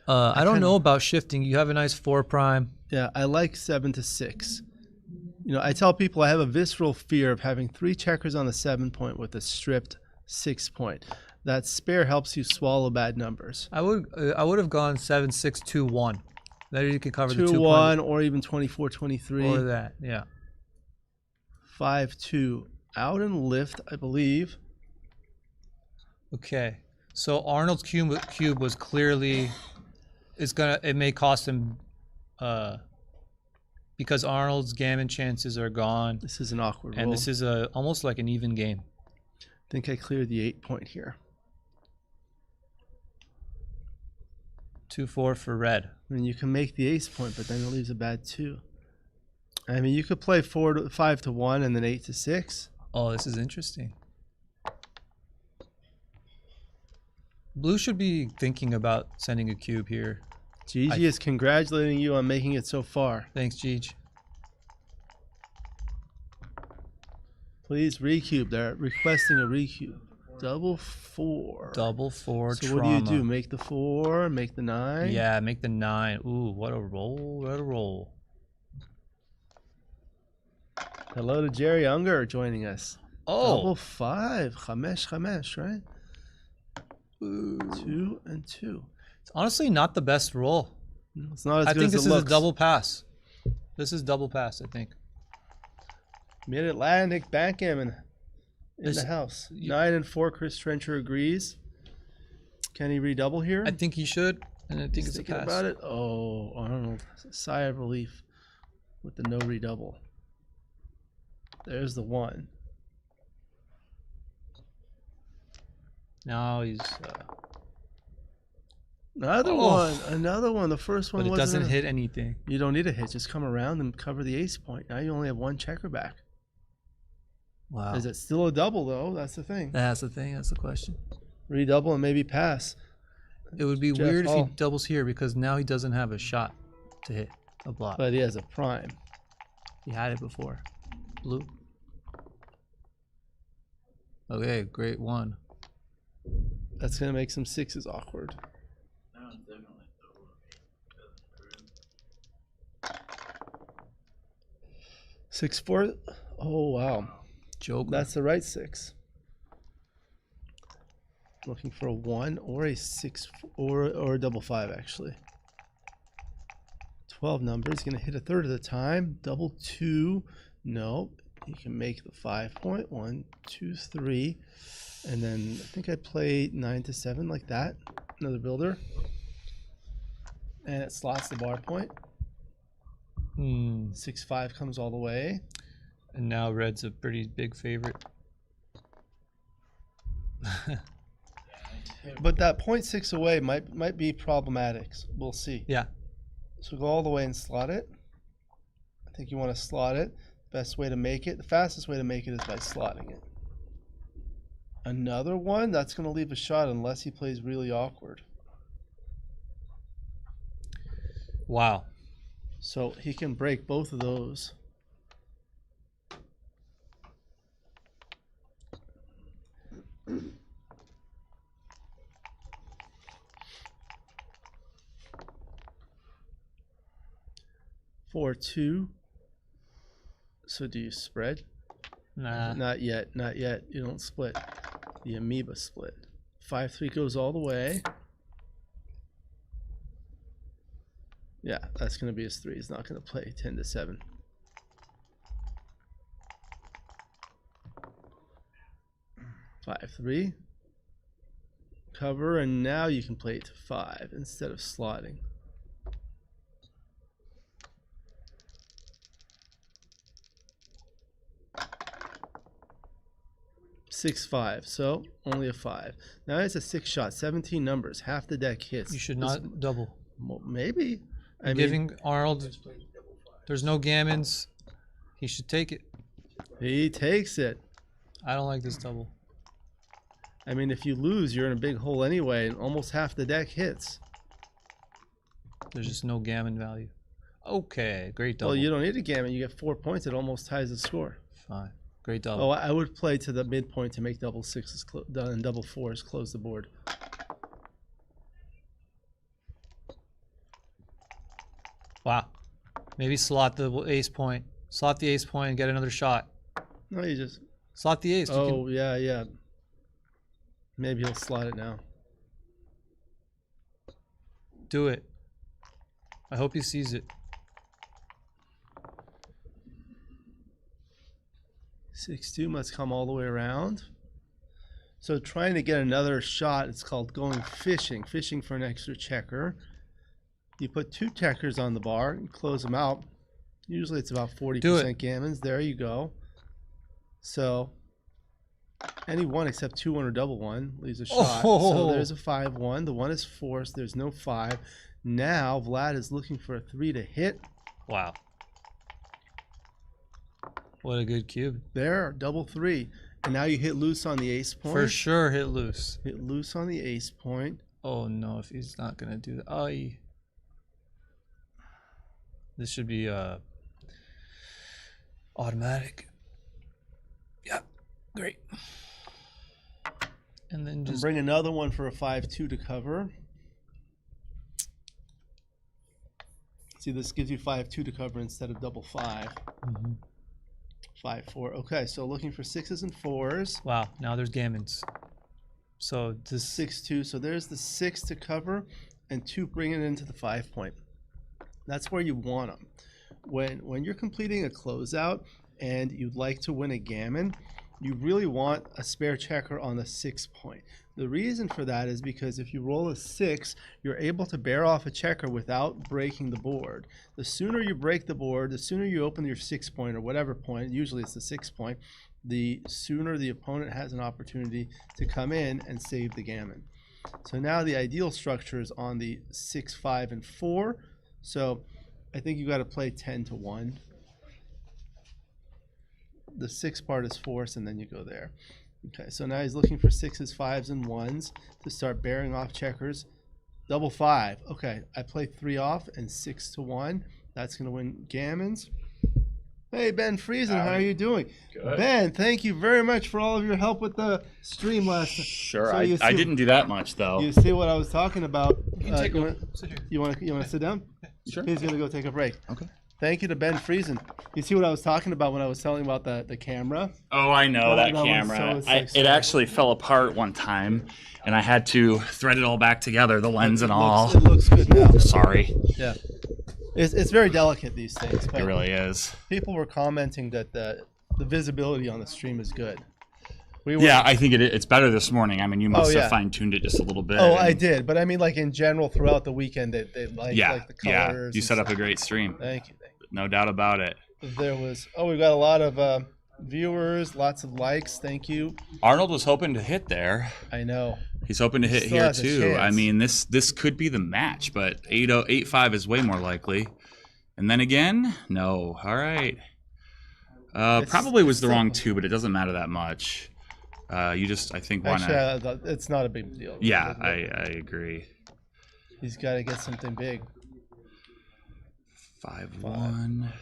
I don't know about shifting. You have a nice 4 prime. Yeah, I like 7-6. You know, I tell people I have a visceral fear of having 3 checkers on the 7 point with a stripped 6 point. That spare helps you swallow bad numbers. I would have gone 7-6-2-1. That you could cover the 2-1 or even 24-23. Or that, yeah. 5-2 out and lift, I believe. Okay, so Arnold's cube was clearly it may cost him because Arnold's gammon chances are gone. This is an awkward and roll. this is almost like an even game. I think I cleared the 8 point here. 2-4 for red. I mean, you can make the ace point, but then it leaves a bad 2. I mean, you could play 5-1 and then 8-6. Oh, this is interesting. Blue should be thinking about sending a cube here. Gigi is congratulating you on making it so far. Thanks, Gigi. Please recube. They're requesting a recube. Double 4. Double 4 so trauma. What do you do? Make the 4, make the 9? Yeah, make the 9. Ooh, what a roll. What a roll. Hello to Jerry Unger joining us. Oh. Double 5. Chamesh, right? 2 and 2. It's honestly not the best roll. It's not as I good think as this it is looks. a double pass. This is double pass, I think. Mid-Atlantic Backgammon in the house. 9 and 4. Chris Trencher agrees. Can he redouble here? I think he should, and I think He's it's a thinking pass. about it. Oh, Arnold. Sigh of relief with the no redouble. There's the 1. Now he's another one. Another one. The first one but it wasn't doesn't hit anything. You don't need a hit. Just come around and cover the ace point. Now you only have 1 checker back. Wow. Is it still a double though? That's the thing. That's the thing. That's the question. Redouble and maybe pass. It would be Jeff weird if Hall. he doubles here because now he doesn't have a shot to hit a block. But he has a prime. He had it before. Blue. Okay, great 1. That's gonna make some 6s awkward. 6-4. Oh wow. Joker. That's the right 6. Looking for a 1 or a 6 or a double 5 actually. 12 numbers. Gonna hit a third of the time. Double 2. No. You can make the 5 point. 1, 2, 3. And then I think I played 9-7 like that. Another builder. And it slots the bar point. 6-5 comes all the way. And now red's a pretty big favorite. But that 0.6 away might be problematic. We'll see. Yeah. So go all the way and slot it. I think you want to slot it. Best way to make it. The fastest way to make it is by slotting it. Another one? That's going to leave a shot unless he plays really awkward. Wow. So he can break both of those. Four, 2. So do you spread? Nah. Not yet. Not yet. You don't split. The amoeba split. 5-3 goes all the way. Yeah, that's going to be his 3. He's not going to play 10-7. cover, and now you can play it to 5 instead of slotting. Six, 5, so only a 5. Now it's a 6 shot, 17 numbers, half the deck hits. You should not double. Well, maybe. I'm giving Arnold. There's no gammons. He should take it. He takes it. I don't like this double. I mean, if you lose, you're in a big hole anyway, and almost half the deck hits. There's just no gammon value. Okay, great double. Well, you don't need a gammon. You get 4 points. It almost ties the score. Fine. Great double. Oh, I would play to the midpoint to make double 6s and double 4s close the board. Wow. Maybe slot the ace point. Slot the ace point and get another shot. No, you just... Slot the ace. Oh, yeah, yeah. Maybe he'll slot it now. Do it. I hope he sees it. 6-2 must come all the way around. So trying to get another shot, it's called going fishing. Fishing for an extra checker. You put 2 checkers on the bar and close them out. Usually it's about 40% gammons. There you go. So any one except 2-1 or double 1 leaves a shot. So there's a 5-1. The 1 is forced. There's no 5. Now Vlad is looking for a 3 to hit. Wow. What a good cube. There, double 3. And now you hit loose on the ace point. For sure hit loose. Hit loose on the ace point. Oh no, if he's not going to do that. Oh, this should be automatic. Yeah, great. And then just bring another one for a 5-2 to cover. See, this gives you 5-2 to cover instead of double 5. 5-4. Okay, so looking for 6s and 4s. Wow, now there's gammons. So this 6-2. So there's the 6 to cover, and 2 bring it into the 5 point. That's where you want them. When you're completing a closeout and you'd like to win a gammon, you really want a spare checker on the 6 point. The reason for that is because if you roll a 6, you're able to bear off a checker without breaking the board. The sooner you break the board, the sooner you open your 6 point or whatever point, usually it's the 6 point, the sooner the opponent has an opportunity to come in and save the gammon. So now the ideal structure is on the 6, 5, and 4. So I think you got to play 10 to 1. The 6 part is forced, and then you go there. Okay, so now he's looking for 6s, 5s, and 1s to start bearing off checkers. Double 5. Okay, I play 3 off and 6 to 1. That's going to win gammons. Hey, Ben Friesen, how are you doing? Good. Ben, thank you very much for all of your help with the stream last time. Sure, So I didn't do that much, though. You see what I was talking about. You can take a sit here. You want to sit down? Sure. He's going to go take a break. Okay. Thank you to Ben Friesen. You see what I was talking about when I was telling about the camera? Oh, I know that one's camera. so It actually fell apart one time, and I had to thread it all back together, the lens and all. It looks good now. Sorry. Yeah. It's very delicate, these things. It really is. People were commenting that the visibility on the stream is good. Yeah, I think it's better this morning. I mean, you must yeah. have fine-tuned it just a little bit. Oh, I did. But I mean, like in general, throughout the weekend, they like the colors. Yeah, you set up stuff. a great stream. Thank you. No doubt about it. There was, we've got a lot of viewers, lots of likes. Thank you. Arnold was hoping to hit there. I know. He's hoping to hit Still here has a too. chance. I mean, this could be the match, but 8-5 is way more likely. And then again, no. All right. Probably was the wrong 2, but it doesn't matter that much. You just, I think, want to. Actually, it's not a big deal. Yeah, I agree. He's got to get something big. 5-1.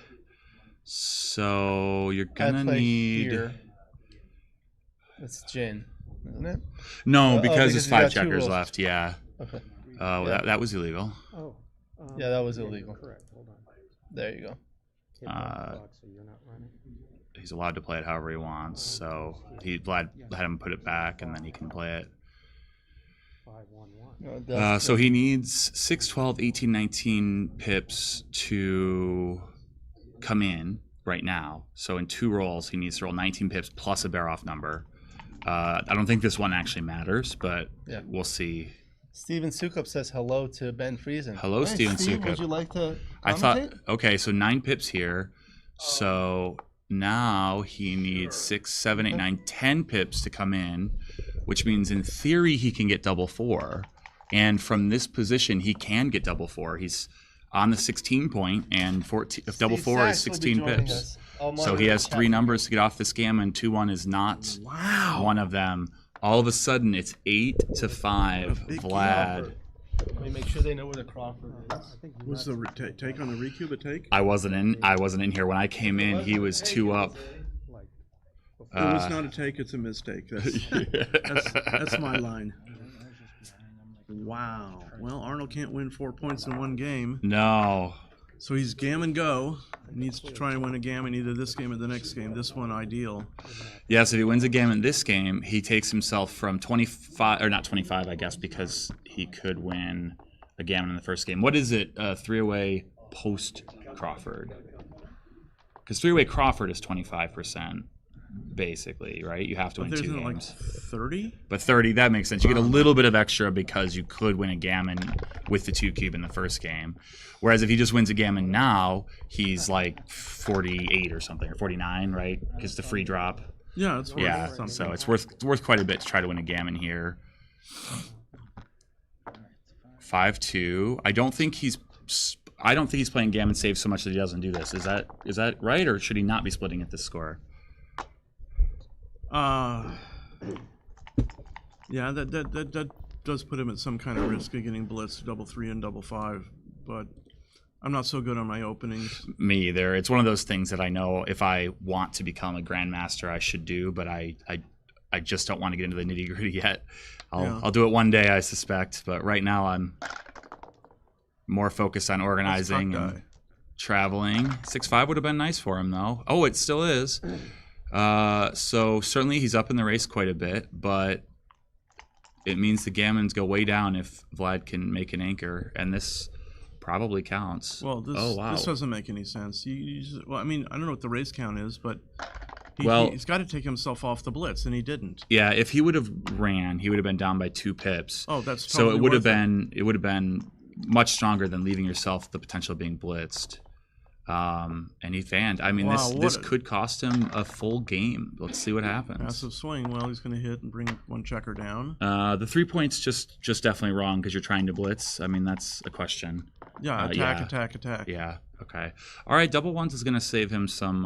So you're gonna need. Here. That's gin, isn't it? No, because there's there's 5 checkers left. Yeah. Okay. Yeah. That was illegal. Oh. Yeah, that was illegal. Correct. Hold on. There you go. So you're not running. He's allowed to play it however he wants. So Vlad had him put it back, and then he can play it. 5-1-1. So he needs 6, 12, 18, 19 pips to come in right now. So in 2 rolls, he needs to roll 19 pips plus a bear off number. I don't think this one actually matters, but we'll see. Steven Sukup says hello to Ben Friesen. Hello, Hey, Steven Steve, Sukup. would you like to I thought, commentate? okay, so 9 pips here. So now he needs 6, 7, 8, 9, 10 pips to come in, which means in theory he can get double 4. And from this position, he can get double 4. He's on the 16 point, and 14, if double 4 is 16 pips. So he has 3 numbers to get off this gammon. 2-1 is not one of them. All of a sudden, it's 8-5, Vlad. Let me make sure they know where the Crawford is. Was the take on the recube a take? I wasn't in here when I came in. He was 2 up. It was not a take. It's a mistake. That's my line. Wow. Well, Arnold can't win 4 points in one game. No. So he's gammon go. He needs to try and win a gammon either this game or the next game. This one ideal. Yeah, so if he wins a gammon this game, he takes himself from 25, or not 25, I guess, because he could win a gammon in the first game. What is it, 3-away post Crawford? Because 3-away Crawford is 25%, basically, right? You have to win 2 games. Like 30? But 30, that makes sense. You get a little bit of extra because you could win a gammon with the 2 cube in the first game. Whereas if he just wins a gammon now, he's like 48 or something, or 49, right? Because the free drop. Yeah, it's worth something. So it's worth quite a bit to try to win a gammon here. 5-2. I don't think he's playing gammon save so much that he doesn't do this. Is that right, or should he not be splitting at this score? Yeah, that does put him at some kind of risk of getting blitzed, double 3 and double 5, but I'm not so good on my openings. Me either. It's one of those things that I know if I want to become a grandmaster, I should do, but I just don't want to get into the nitty gritty yet. I'll do it one day, I suspect, but right now I'm more focused on organizing and traveling. 6-5 would have been nice for him, though. Oh, it still is. So certainly he's up in the race quite a bit, but it means the gammons go way down if Vlad can make an anchor, and this probably counts. Well, this doesn't make any sense. Well, I mean, I don't know what the race count is, but he's got to take himself off the blitz, and he didn't. Yeah, if he would have ran, he would have been down by 2 pips. Oh, that's so totally it would have been much stronger than leaving yourself the potential of being blitzed. And he fanned. I mean, this could cost him a full game. Let's see what happens. Massive swing. Well, he's going to hit and bring one checker down. The 3 points just definitely wrong because you're trying to blitz. I mean, that's a question. Yeah, attack. Yeah. Okay. All right. Double ones is going to save him some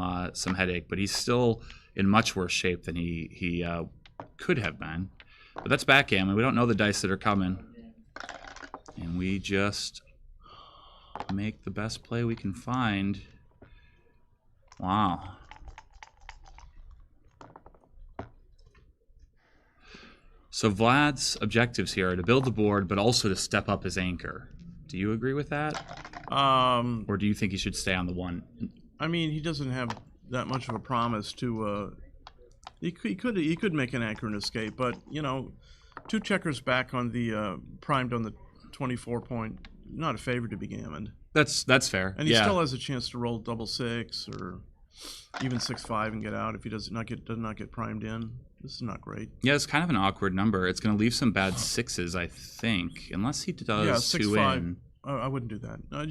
headache, but he's still in much worse shape than he could have been. But that's backgammon. We don't know the dice that are coming, and we just make the best play we can find. Wow. So Vlad's objectives here are to build the board, but also to step up his anchor. Do you agree with that? Or do you think he should stay on the 1? I mean, he doesn't have that much of a promise to. He could make an anchor and escape, but 2 checkers back on the primed on the 24 point. Not a favor to be gammoned. That's fair. And he still has a chance to roll double 6 or even 6-5 and get out if he does not get primed in. This is not great. Yeah, it's kind of an awkward number. It's going to leave some bad 6s, I think, unless he does 2 in. I wouldn't do that. Well,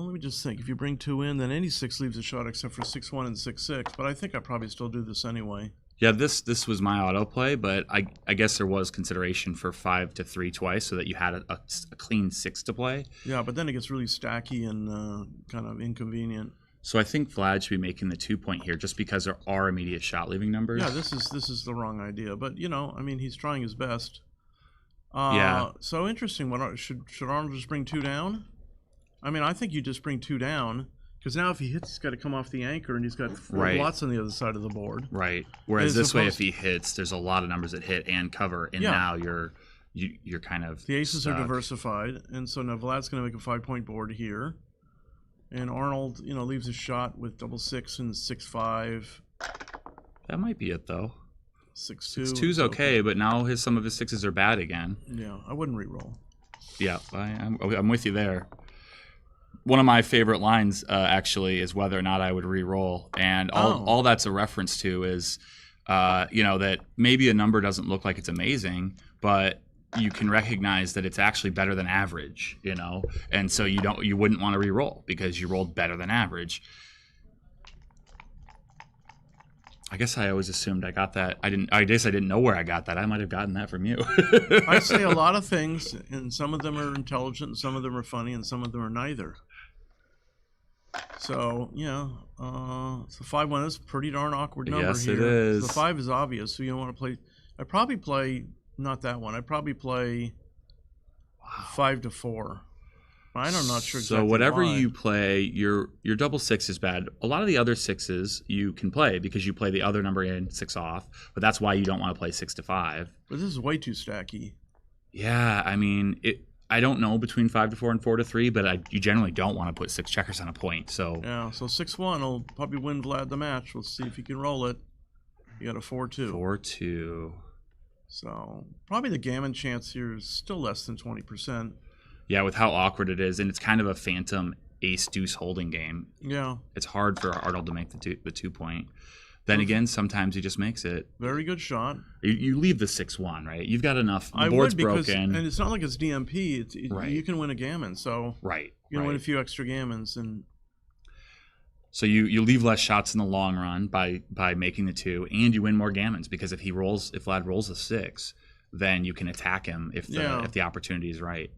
let me just think. If you bring 2 in, then any 6 leaves a shot except for 6-1 and 6-6. But I think I probably still do this anyway. Yeah, this was my autoplay, but I guess there was consideration for 5-3 twice so that you had a clean 6 to play. Yeah, but then it gets really stacky and kind of inconvenient. So I think Vlad should be making the 2 point here just because there are immediate shot leaving numbers. Yeah, this is the wrong idea, but I mean, he's trying his best. Yeah. So interesting. What should Arnold just bring 2 down? I mean, I think you just bring 2 down. Because now if he hits, he's got to come off the anchor, and he's got lots on the other side of the board. Right. Whereas this way, if he hits, there's a lot of numbers that hit and cover, and now you're kind of the aces stuck. are diversified, and so now Vlad's going to make a 5-point board here, and Arnold, leaves a shot with double 6 and 6-5. That might be it though. 6-2. 6-2's okay, but now some of his 6s are bad again. Yeah, I wouldn't re-roll. Yeah, I'm with you there. one of my favorite lines actually is whether or not I would re-roll, and all that's a reference to is, that maybe a number doesn't look like it's amazing, but you can recognize that it's actually better than average, and so you wouldn't want to re-roll because you rolled better than average. I guess I always assumed I got that. I guess I didn't know where I got that. I might have gotten that from you. I say a lot of things, and some of them are intelligent, and some of them are funny, and some of them are neither. So, so 5-1 is a pretty darn awkward number yes, here. It is. The 5 is obvious, so you don't want to play. I'd probably play, not that one, I'd probably play 5-4. I'm not sure exactly So whatever why. you play, your double 6 is bad. A lot of the other 6s you can play because you play the other number in 6 off, but that's why you don't want to play 6-5. But this is way too stacky. Yeah, I mean, I don't know between 5-4 and 4-3, but you generally don't want to put 6 checkers on a point. So yeah, so 6-1 will probably win Vlad the match. We'll see if he can roll it. You got a 4-2. 4-2. So probably the gammon chance here is still less than 20%. Yeah, with how awkward it is, and it's kind of a phantom ace-deuce holding game. Yeah. It's hard for Arnold to make the 2-point. Then again, sometimes he just makes it. Very good shot. You leave the 6-1, right? You've got enough. The I board's would because, broken. and it's not like it's DMP. Right. You can win a gammon, so you can win a few extra gammons, and so you leave less shots in the long run by making the 2, and you win more gammons because if Vlad rolls a 6, then you can attack him if the opportunity is right.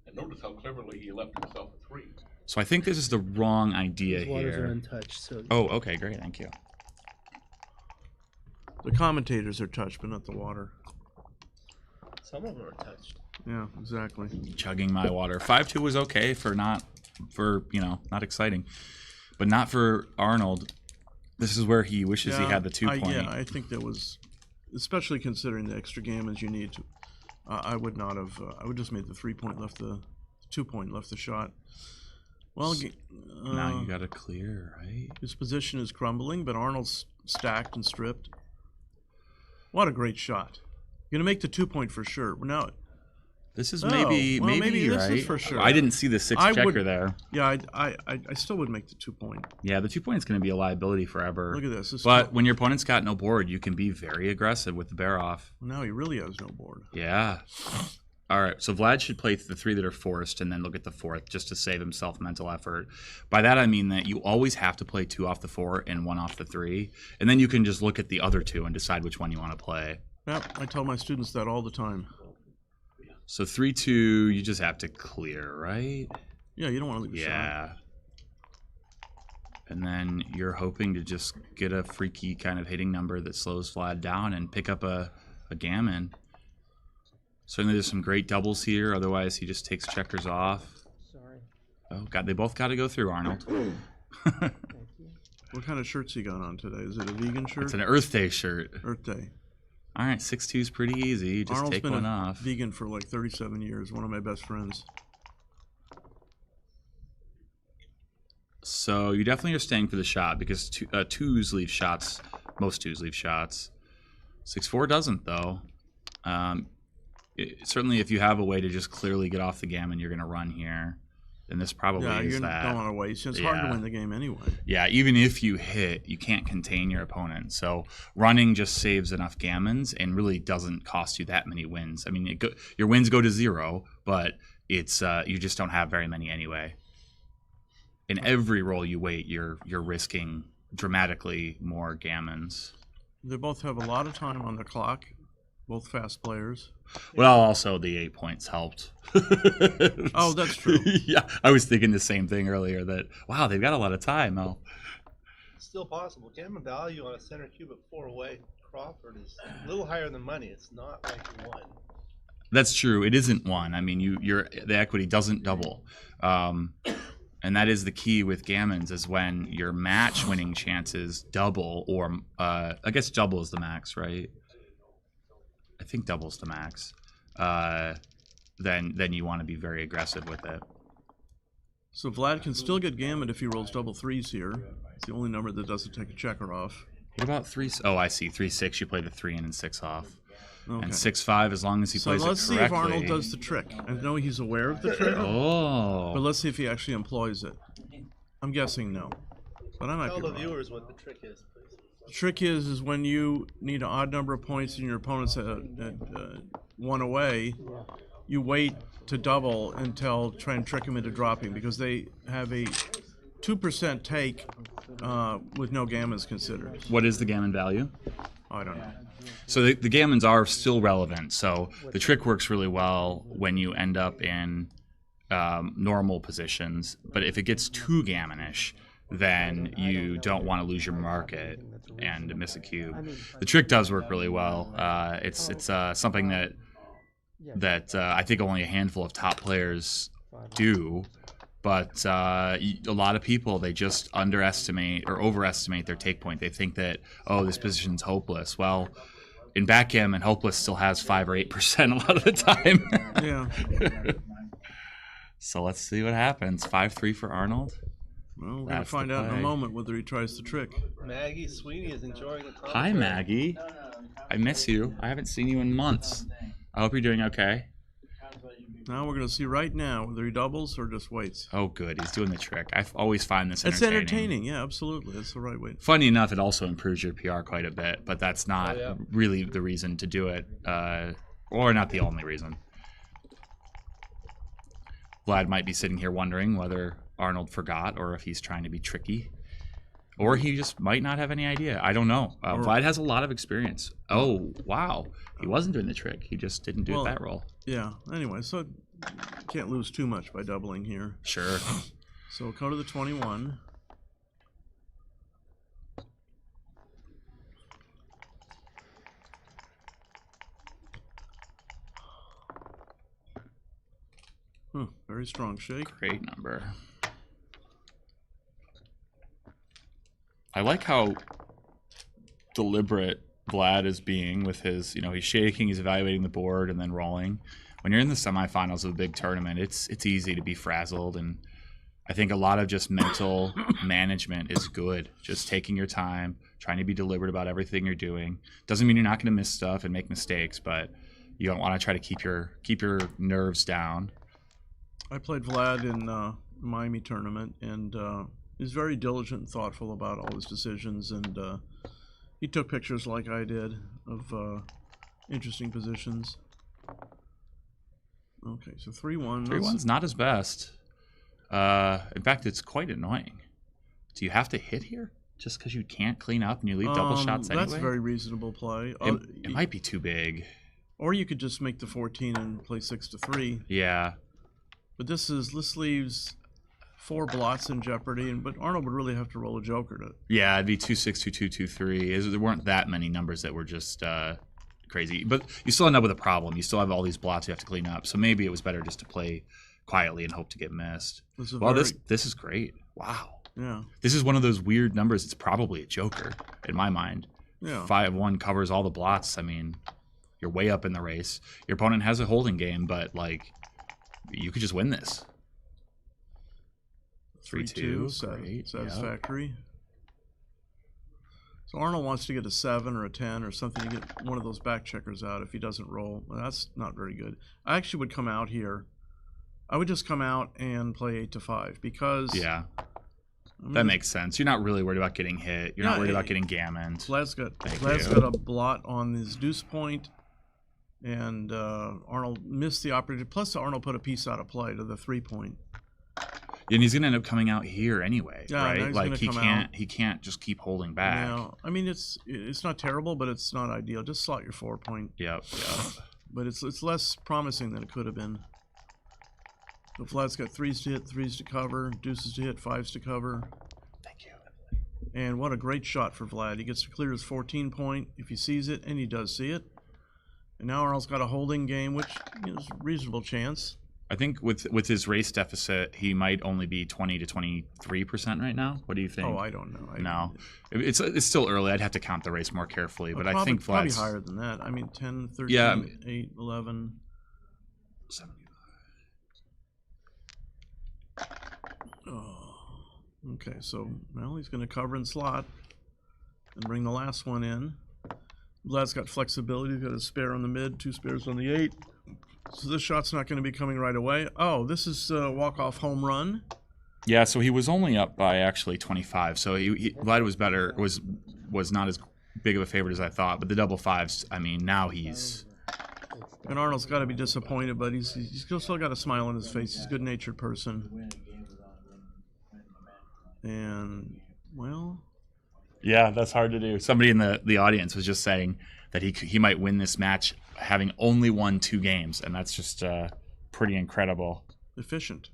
And notice how cleverly he left himself a 3. So I think this is the wrong idea These waters here. are untouched. So oh, okay, great, thank you. The commentators are touched, but not the water. Some of them are touched. Yeah, exactly. Chugging my water. 5-2 was okay not exciting, but not for Arnold. This is where he wishes he had the 2-point. Yeah, I think that was, especially considering the extra gammons you need to. I would not have. I would just made the 3-point, left the 2-point, left the shot. Well, now you got to clear, right? His position is crumbling, but Arnold's stacked and stripped. What a great shot! You're gonna make the 2-point for sure. Now, this is maybe this right? is for sure. I didn't see the 6 checker there. Yeah, I still would make the 2-point. Yeah, the 2-point is going to be a liability forever. Look at this. But when your opponent's got no board, you can be very aggressive with the bear off. Now he really has no board. Yeah. All right, so Vlad should play the 3 that are forced and then look at the 4th just to save himself mental effort. By that I mean that you always have to play 2 off the 4 and 1 off the 3, and then you can just look at the other 2 and decide which one you want to play. Yep, I tell my students that all the time. So 3-2, you just have to clear, right? Yeah, you don't want to leave a shot. Yeah. And then you're hoping to just get a freaky kind of hitting number that slows Vlad down and pick up a gammon. Certainly there's some great doubles here, otherwise he just takes checkers off. Sorry. Oh, God, they both got to go through, Arnold. What kind of shirts you got on today? Is it a vegan shirt? It's an Earth Day shirt. Earth Day. All right, 6-2 is pretty easy. You just Arnold's take been one a off. vegan for like 37 years, one of my best friends. So you definitely are staying for the shot because 2s leave shots. Most 2s leave shots. 6-4 doesn't, though. Certainly if you have a way to just clearly get off the gammon, you're going to run here. And this probably is that. Yeah, you don't want to waste. It's hard to win the game anyway. Yeah, even if you hit, you can't contain your opponent. So running just saves enough gammons and really doesn't cost you that many wins. I mean, your wins go to 0, but it's you just don't have very many anyway. In every roll you wait, you're risking dramatically more gammons. They both have a lot of time on the clock. Both fast players. Well, also the 8 points helped. Oh, that's true. Yeah, I was thinking the same thing earlier. That wow, they've got a lot of time. Oh, still possible. Gammon value on a center cube at 4 away. Crawford is a little higher than money. It's not like 1. That's true. It isn't 1. I mean, the equity doesn't double, and that is the key with gammons is when your match winning chances double, or I guess double is the max, right? I think double's the max. Then you want to be very aggressive with it. So Vlad can still get gammon if he rolls double 3s here. It's the only number that doesn't take a checker off. What about 3? Oh, I see. 3-6. You play the 3 in and 6 off. And 6-5 as long as he plays it correctly. So let's see if Arnold does the trick. I know he's aware of the trick. Oh. But let's see if he actually employs it. I'm guessing no. But I might Tell be the wrong. viewers what the trick is, please. The trick is when you need an odd number of points and your opponent's at one away, you wait to double until try and trick them into dropping, because they have a 2% take with no gammons considered. What is the gammon value? I don't know. So the gammons are still relevant. So the trick works really well when you end up in normal positions. But if it gets too gammonish, then you don't want to lose your market and miss a cube. The trick does work really well. It's something that I think only a handful of top players do. But a lot of people, they just underestimate or overestimate their take point. They think that, oh, this position's hopeless. Well, in backgammon, hopeless still has 5 or 8% a lot of the time. Yeah. So let's see what happens. 5-3 for Arnold. Well, we're going to find out in a moment whether he tries the trick. Maggie Sweeney is enjoying the commentary. Hi, Maggie. I miss you. I haven't seen you in months. I hope you're doing okay. Now we're going to see right now whether he doubles or just waits. Oh, good. He's doing the trick. I always find this entertaining. It's entertaining. Yeah, absolutely. That's the right way. Funny enough, it also improves your PR quite a bit, but that's not really the reason to do it, or not the only reason. Vlad might be sitting here wondering whether Arnold forgot or if he's trying to be tricky. Or he just might not have any idea. I don't know. Vlad has a lot of experience. Oh, wow. He wasn't doing the trick. He just didn't do that roll. Yeah. Anyway, so can't lose too much by doubling here. Sure. So we'll go to the 21. Very strong shake. Great number. I like how deliberate Vlad is being with his, he's shaking, he's evaluating the board and then rolling. When you're in the semifinals of a big tournament, it's easy to be frazzled, and I think a lot of just mental management is good. Just taking your time, trying to be deliberate about everything you're doing. Doesn't mean you're not going to miss stuff and make mistakes, but you don't want to try to keep your nerves down. I played Vlad in the Miami tournament, and he's very diligent and thoughtful about all his decisions, and he took pictures like I did of interesting positions. Okay, so 3-1. 3-1's not his best. In fact, it's quite annoying. Do you have to hit here just because you can't clean up and you leave double shots anyway? That's a very reasonable play. It might be too big. Or you could just make the 14 and play 6-3. Yeah. But this leaves 4 blots in jeopardy, but Arnold would really have to roll a joker to. Yeah, it'd be 2-6, 2-2, 2-3. There weren't that many numbers that were just crazy, but you still end up with a problem. You still have all these blots you have to clean up. So maybe it was better just to play quietly and hope to get missed. Well, this is great. Wow. Yeah. This is one of those weird numbers. It's probably a joker in my mind. Yeah. 5-1 covers all the blots. I mean, you're way up in the race. Your opponent has a holding game, but you could just win this. 3-2, great. Satisfactory. Yep. So Arnold wants to get a 7 or a 10 or something to get one of those back checkers out if he doesn't roll. Well, that's not very good. I actually would come out here. I would just come out and play 8-5 because... Yeah. That makes sense. You're not really worried about getting hit. You're not worried about getting gammoned. Vlad's got a blot on his deuce point, and Arnold missed the opportunity. Plus, Arnold put a piece out of play to the 3-point. And he's gonna end up coming out here anyway, right? Like he can't just keep holding back. No, I mean it's not terrible, but it's not ideal. Just slot your 4-point. Yep. But it's less promising than it could have been. So Vlad's got 3s to hit, 3s to cover, deuces to hit, 5s to cover. Thank you. And what a great shot for Vlad. He gets to clear his 14-point if he sees it, and he does see it. And now Arnold's got a holding game, which is a reasonable chance. I think with his race deficit, he might only be 20 to 23% right now. What do you think? Oh, I don't know. No, it's still early. I'd have to count the race more carefully, but I think probably Vlad's higher than that. I mean, 10, 13, 8, 11. 75. Oh, okay, so now he's going to cover and slot and bring the last one in. Vlad's got flexibility. He's got a spare on the mid, 2 spares on the 8. So this shot's not going to be coming right away. Oh, this is a walk-off home run. Yeah, so he was only up by actually 25. So Vlad was better, was not as big of a favorite as I thought. But the double fives, I mean, now he's... And Arnold's got to be disappointed, but he's still got a smile on his face. He's a good-natured person. And, well... Yeah, that's hard to do. Somebody in the audience was just saying that he might win this match having only won 2 games, and that's just pretty incredible. Efficient.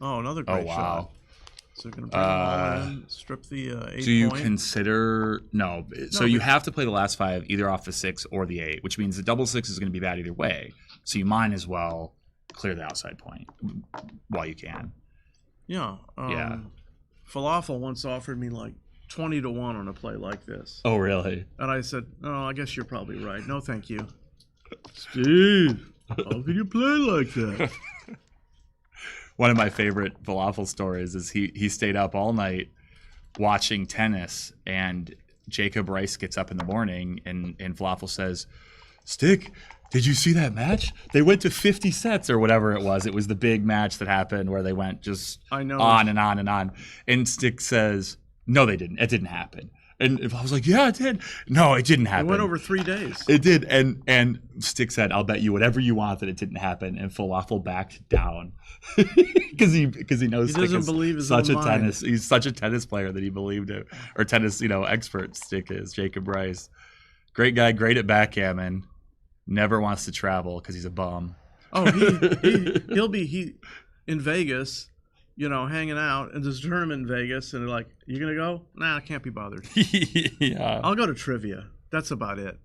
Oh, another great shot. So you're going to bring them all in, strip the 8 Do you point. consider... No. So you have to play the last 5 either off the 6 or the 8, which means the double 6 is going to be bad either way. So you might as well clear the outside point while you can. Yeah. Falafel once offered me like 20 to 1 on a play like this. Oh, really? And I said, "Oh, I guess you're probably right. No, thank you." Steve, how can you play like that? One of my favorite falafel stories is he stayed up all night watching tennis, and Jacob Rice gets up in the morning, and Falafel says, "Stick, did you see that match? They went to 50 sets or whatever it was. It was the big match that happened where they went just on and on and on." And Stick says, "No, they didn't. It didn't happen." And I was like, "Yeah, it did." "No, it didn't happen. It went over 3 days." It did. And Stick said, "I'll bet you whatever you want that it didn't happen." And Falafel backed down because he knows he Stick doesn't is believe his such own a mind. tennis. He's such a tennis player that he believed it, or tennis expert. Stick is Jacob Rice, great guy, great at backgammon. Never wants to travel because he's a bum. Oh, he'll be in Vegas, hanging out, and there's a tournament in Vegas, and they're like, "You gonna go?" "Nah, I can't be bothered." Yeah. I'll go to trivia. That's about it.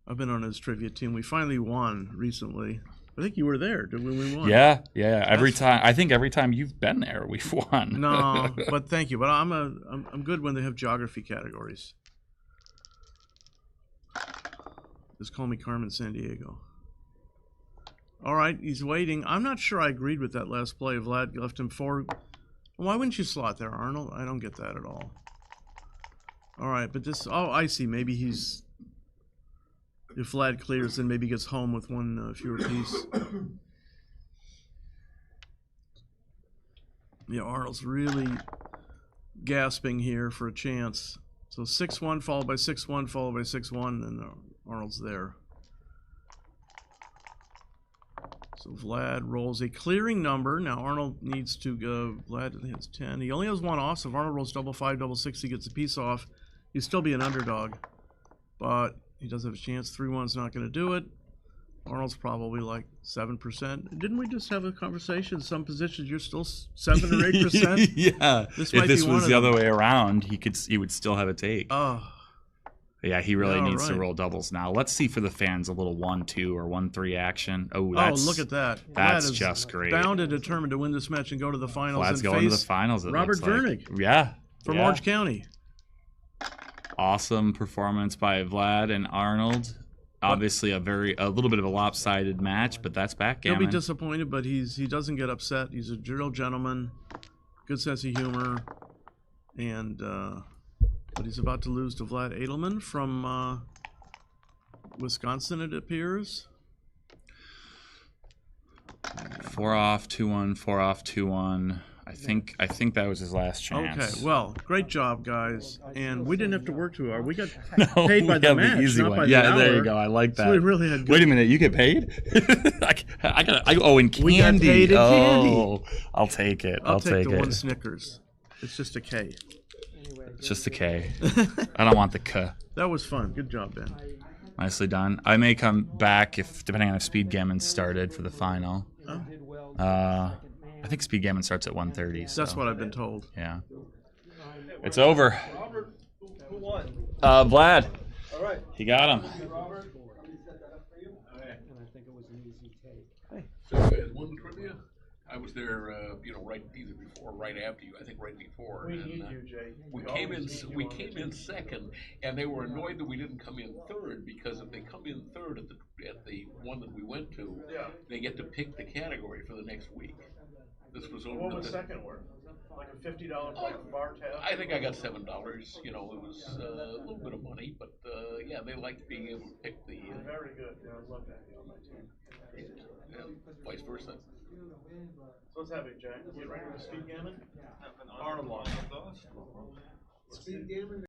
I've been on his trivia team. We finally won recently. I think you were there when we won. Yeah. I think every time you've been there, we've won. No, but thank you. But I'm good when they have geography categories. Just call me Carmen Sandiego. All right, he's waiting. I'm not sure I agreed with that last play. Vlad left him 4. Why wouldn't you slot there, Arnold? I don't get that at all. All right, but this... Oh, I see. Maybe he's... If Vlad clears, then maybe he gets home with 1 fewer piece. Yeah, Arnold's really gasping here for a chance. So 6-1 followed by 6-1 followed by 6-1, and Arnold's there. So Vlad rolls a clearing number. Now Arnold needs to go. Vlad has 10. He only has 1 off, so if Arnold rolls double 5, double 6, he gets a piece off. He'd still be an underdog, but he does have a chance. 3-1's not going to do it. Arnold's probably like 7%. Didn't we just have a conversation? Some positions you're still 7 or 8%. Yeah. This if this was the other way around, he would still have a take. Oh. Yeah, he really needs to roll doubles now. Let's see for the fans a little 1-2 or 1-3 action. Oh, look at that. That's just great. Bound and determined to win this match and go to the finals. Vlad's going to the finals. Robert Virnig. Yeah. From Orange County. Awesome performance by Vlad and Arnold. Obviously, a little bit of a lopsided match, but that's backgammon. He'll be disappointed, but he doesn't get upset. He's a real gentleman, good sense of humor, and but he's about to lose to Vlad Eydelman from Wisconsin, it appears. 4 off, 2-1, 4 off, 2-1. I think that was his last chance. Okay, well, great job, guys. And we didn't have to work too hard. We got paid by the match, easy not one. by the hour. There you go. I like that. So we really had good... Wait a minute, you get paid? I in candy. We got paid in candy. I'll take it. I'll take the it. 1 Snickers. It's just a K. It's just a K. I don't want the K. That was fun. Good job, Ben. Nicely done. I may come back depending on if Speedgammon started for the final. I think Speedgammon starts at 1:30. So. That's what I've been told. Yeah. It's over. Robert, who won? Vlad. All right. He got him. Robert. So as one trivia, I was there, right either before or right after you. I think right before. We need you, Jay. We came in second, and they were annoyed that we didn't come in third, because if they come in third at the one that we went to, they get to pick the category for the next week. This was over. What was second worth? Like a $50 bar tab? I think I got $7. You know, it was a little bit of money, but yeah, they liked being able to pick the. Very good. Yeah, I love that on my team. And vice versa. So what's happening, Jack? You ready for speed gammon? Arnold lost. Speed gammon.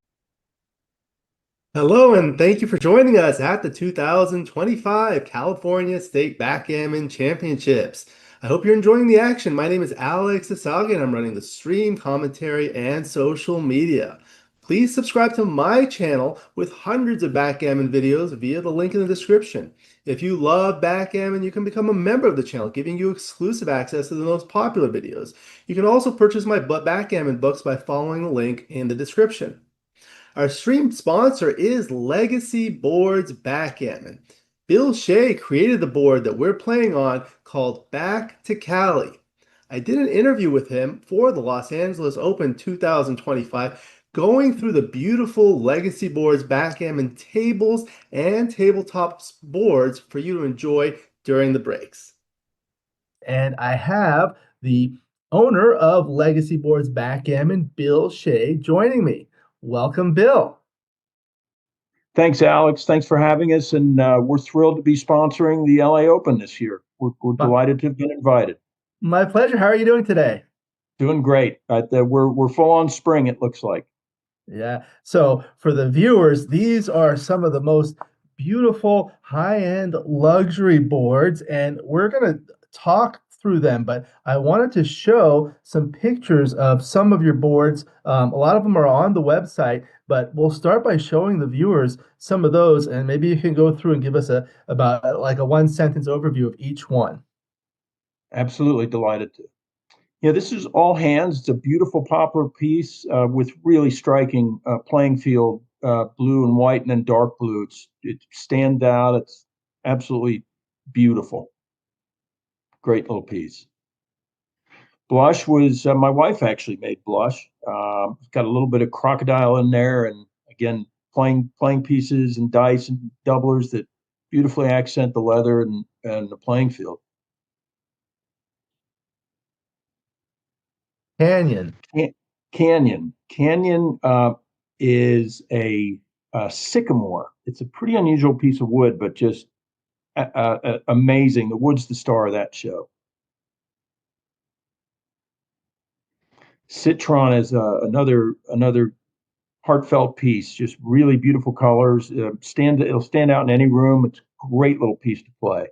Hello, and thank you for joining us at the 2025 California State Backgammon Championships. I hope you're enjoying the action. My name is Alex Eshaghian. I'm running the stream, commentary, and social media. Please subscribe to my channel with hundreds of backgammon videos via the link in the description. If you love backgammon, you can become a member of the channel, giving you exclusive access to the most popular videos. You can also purchase my backgammon books by following the link in the description. Our stream sponsor is Legacy Boards Backgammon. Bill Shea created the board that we're playing on called Back to Cali. I did an interview with him for the Los Angeles Open 2025, going through the beautiful Legacy Boards Backgammon tables and tabletop boards for you to enjoy during the breaks. And I have the owner of Legacy Boards Backgammon, Bill Shea, joining me. Welcome, Bill. Thanks, Alex. Thanks for having us, and we're thrilled to be sponsoring the LA Open this year. We're delighted to have been invited. My pleasure. How are you doing today? Doing great. We're full on spring, it looks like. Yeah. So for the viewers, these are some of the most beautiful high-end luxury boards, and we're going to talk through them, but I wanted to show some pictures of some of your boards. A lot of them are on the website, but we'll start by showing the viewers some of those, and maybe you can go through and give us about like a one-sentence overview of each one. Absolutely delighted to. Yeah, this is All Hands. It's a beautiful poplar piece with really striking playing field, blue and white, and then dark blue. It stands out. It's absolutely beautiful. Great little piece. Blush was my wife actually made blush. Got a little bit of crocodile in there, and again playing pieces and dice and doublers that beautifully accent the leather and the playing field. Canyon is a sycamore. It's a pretty unusual piece of wood, but just amazing. The wood's the star of that show. Citron is another heartfelt piece. Just really beautiful colors. It'll stand out in any room. It's a great little piece to play.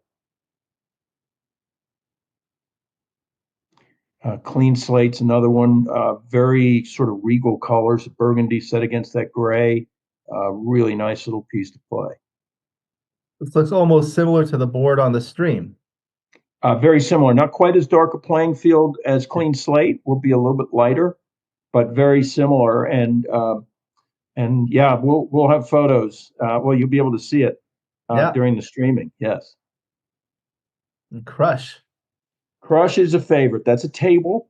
Clean Slate's another one. Very sort of regal colors, burgundy set against that gray. Really nice little piece to play. This looks almost similar to the board on the stream. Very similar. Not quite as dark a playing field as Clean Slate. Will be a little bit lighter, but very similar. And yeah, we'll have photos. Well, you'll be able to see it during the streaming. Yes. And Crush is a favorite. That's a table,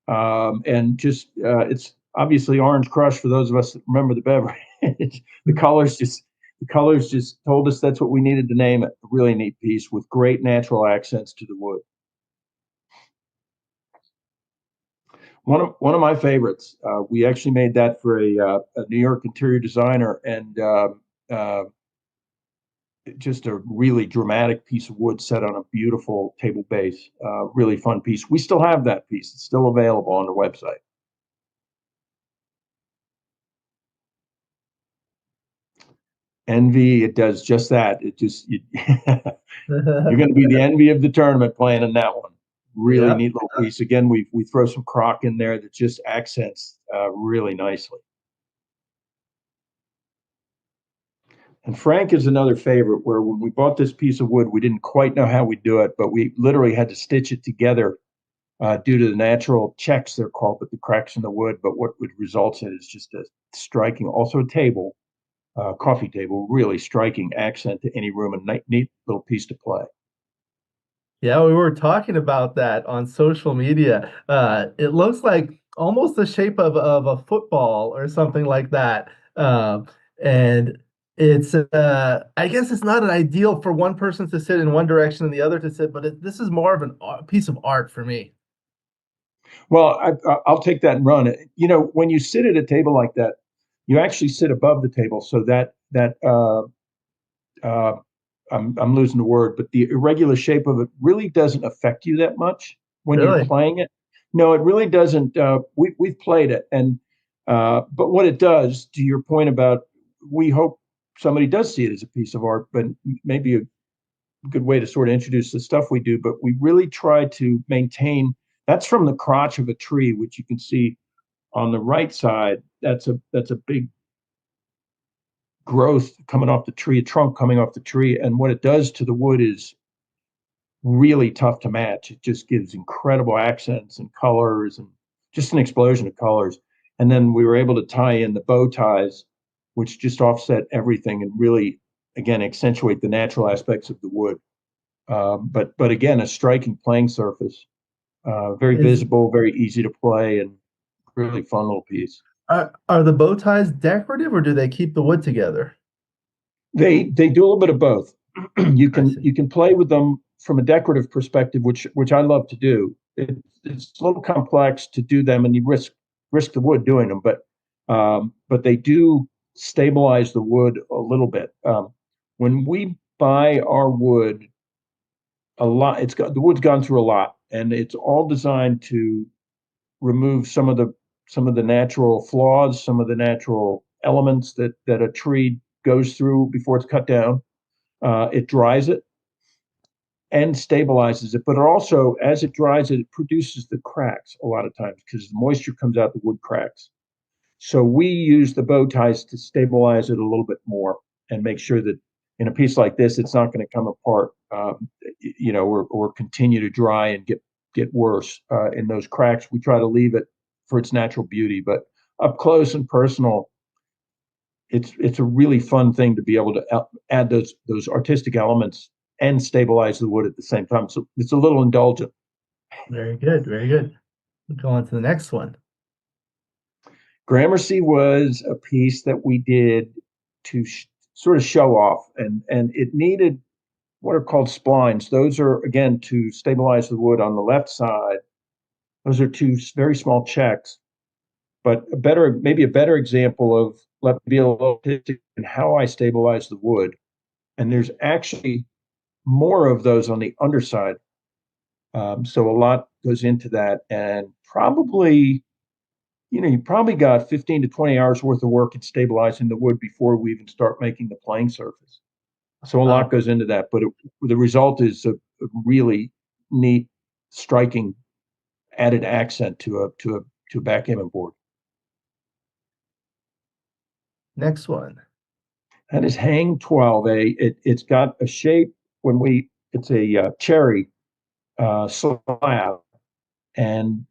and just it's obviously Orange Crush for those of us that remember the beverage. The colors just told us that's what we needed to name it. A really neat piece with great natural accents to the wood. One of my favorites. We actually made that for a New York interior designer, and just a really dramatic piece of wood set on a beautiful table base. Really fun piece. We still have that piece. It's still available on the website. Envy, it does just that. It just you're going to be the envy of the tournament playing in that one. Really neat little piece. Again, we throw some croc in there that just accents really nicely. And Frank is another favorite, where when we bought this piece of wood, we didn't quite know how we'd do it, but we literally had to stitch it together due to the natural checks, they're called, but the cracks in the wood. But what it results in is just a striking, also a table, coffee table, really striking accent to any room, and neat little piece to play. Yeah, we were talking about that on social media. It looks like almost the shape of a football or something like that. And it's, I guess it's not an ideal for one person to sit in one direction and the other to sit, but this is more of a piece of art for me. Well, I'll take that and run it. You know, when you sit at a table like that, you actually sit above the table, so I'm losing the word, but the irregular shape of it really doesn't affect you that much when you're playing it. No, it really doesn't. We've played it, and but what it does, to your point about, we hope somebody does see it as a piece of art, but maybe a good way to sort of introduce the stuff we do. But we really try to maintain. That's from the crotch of a tree, which you can see on the right side. That's a big growth coming off the tree, a trunk coming off the tree. And what it does to the wood is really tough to match. It just gives incredible accents and colors and just an explosion of colors. And then we were able to tie in the bow ties, which just offset everything and really, again, accentuate the natural aspects of the wood. But again, a striking playing surface, very visible, very easy to play, and really fun little piece. Are the bow ties decorative, or do they keep the wood together? They do a little bit of both. You can play with them from a decorative perspective, which I love to do. It's a little complex to do them, and you risk the wood doing them, but they do stabilize the wood a little bit. When we buy our wood, the wood's gone through a lot, and it's all designed to remove some of the natural flaws, some of the natural elements that a tree goes through before it's cut down. It dries it and stabilizes it, but it also, as it dries it, it produces the cracks a lot of times because the moisture comes out, the wood cracks. So we use the bow ties to stabilize it a little bit more and make sure that in a piece like this, it's not going to come apart, or continue to dry and get worse in those cracks. We try to leave it for its natural beauty, but up close and personal, it's a really fun thing to be able to add those artistic elements and stabilize the wood at the same time. So it's a little indulgent. Very good, very good. We'll go on to the next one. Gramercy was a piece that we did to sort of show off, and it needed what are called splines. Those are, again, to stabilize the wood on the left side. Those are two very small checks, but maybe a better example of, let me be a little artistic in how I stabilize the wood. And there's actually more of those on the underside. So a lot goes into that, and probably, you probably got 15 to 20 hours worth of work in stabilizing the wood before we even start making the playing surface. So a lot goes into that, but the result is a really neat, striking, added accent to a backgammon board. Next one. That is Hang 12. It's got a shape it's a cherry slab, and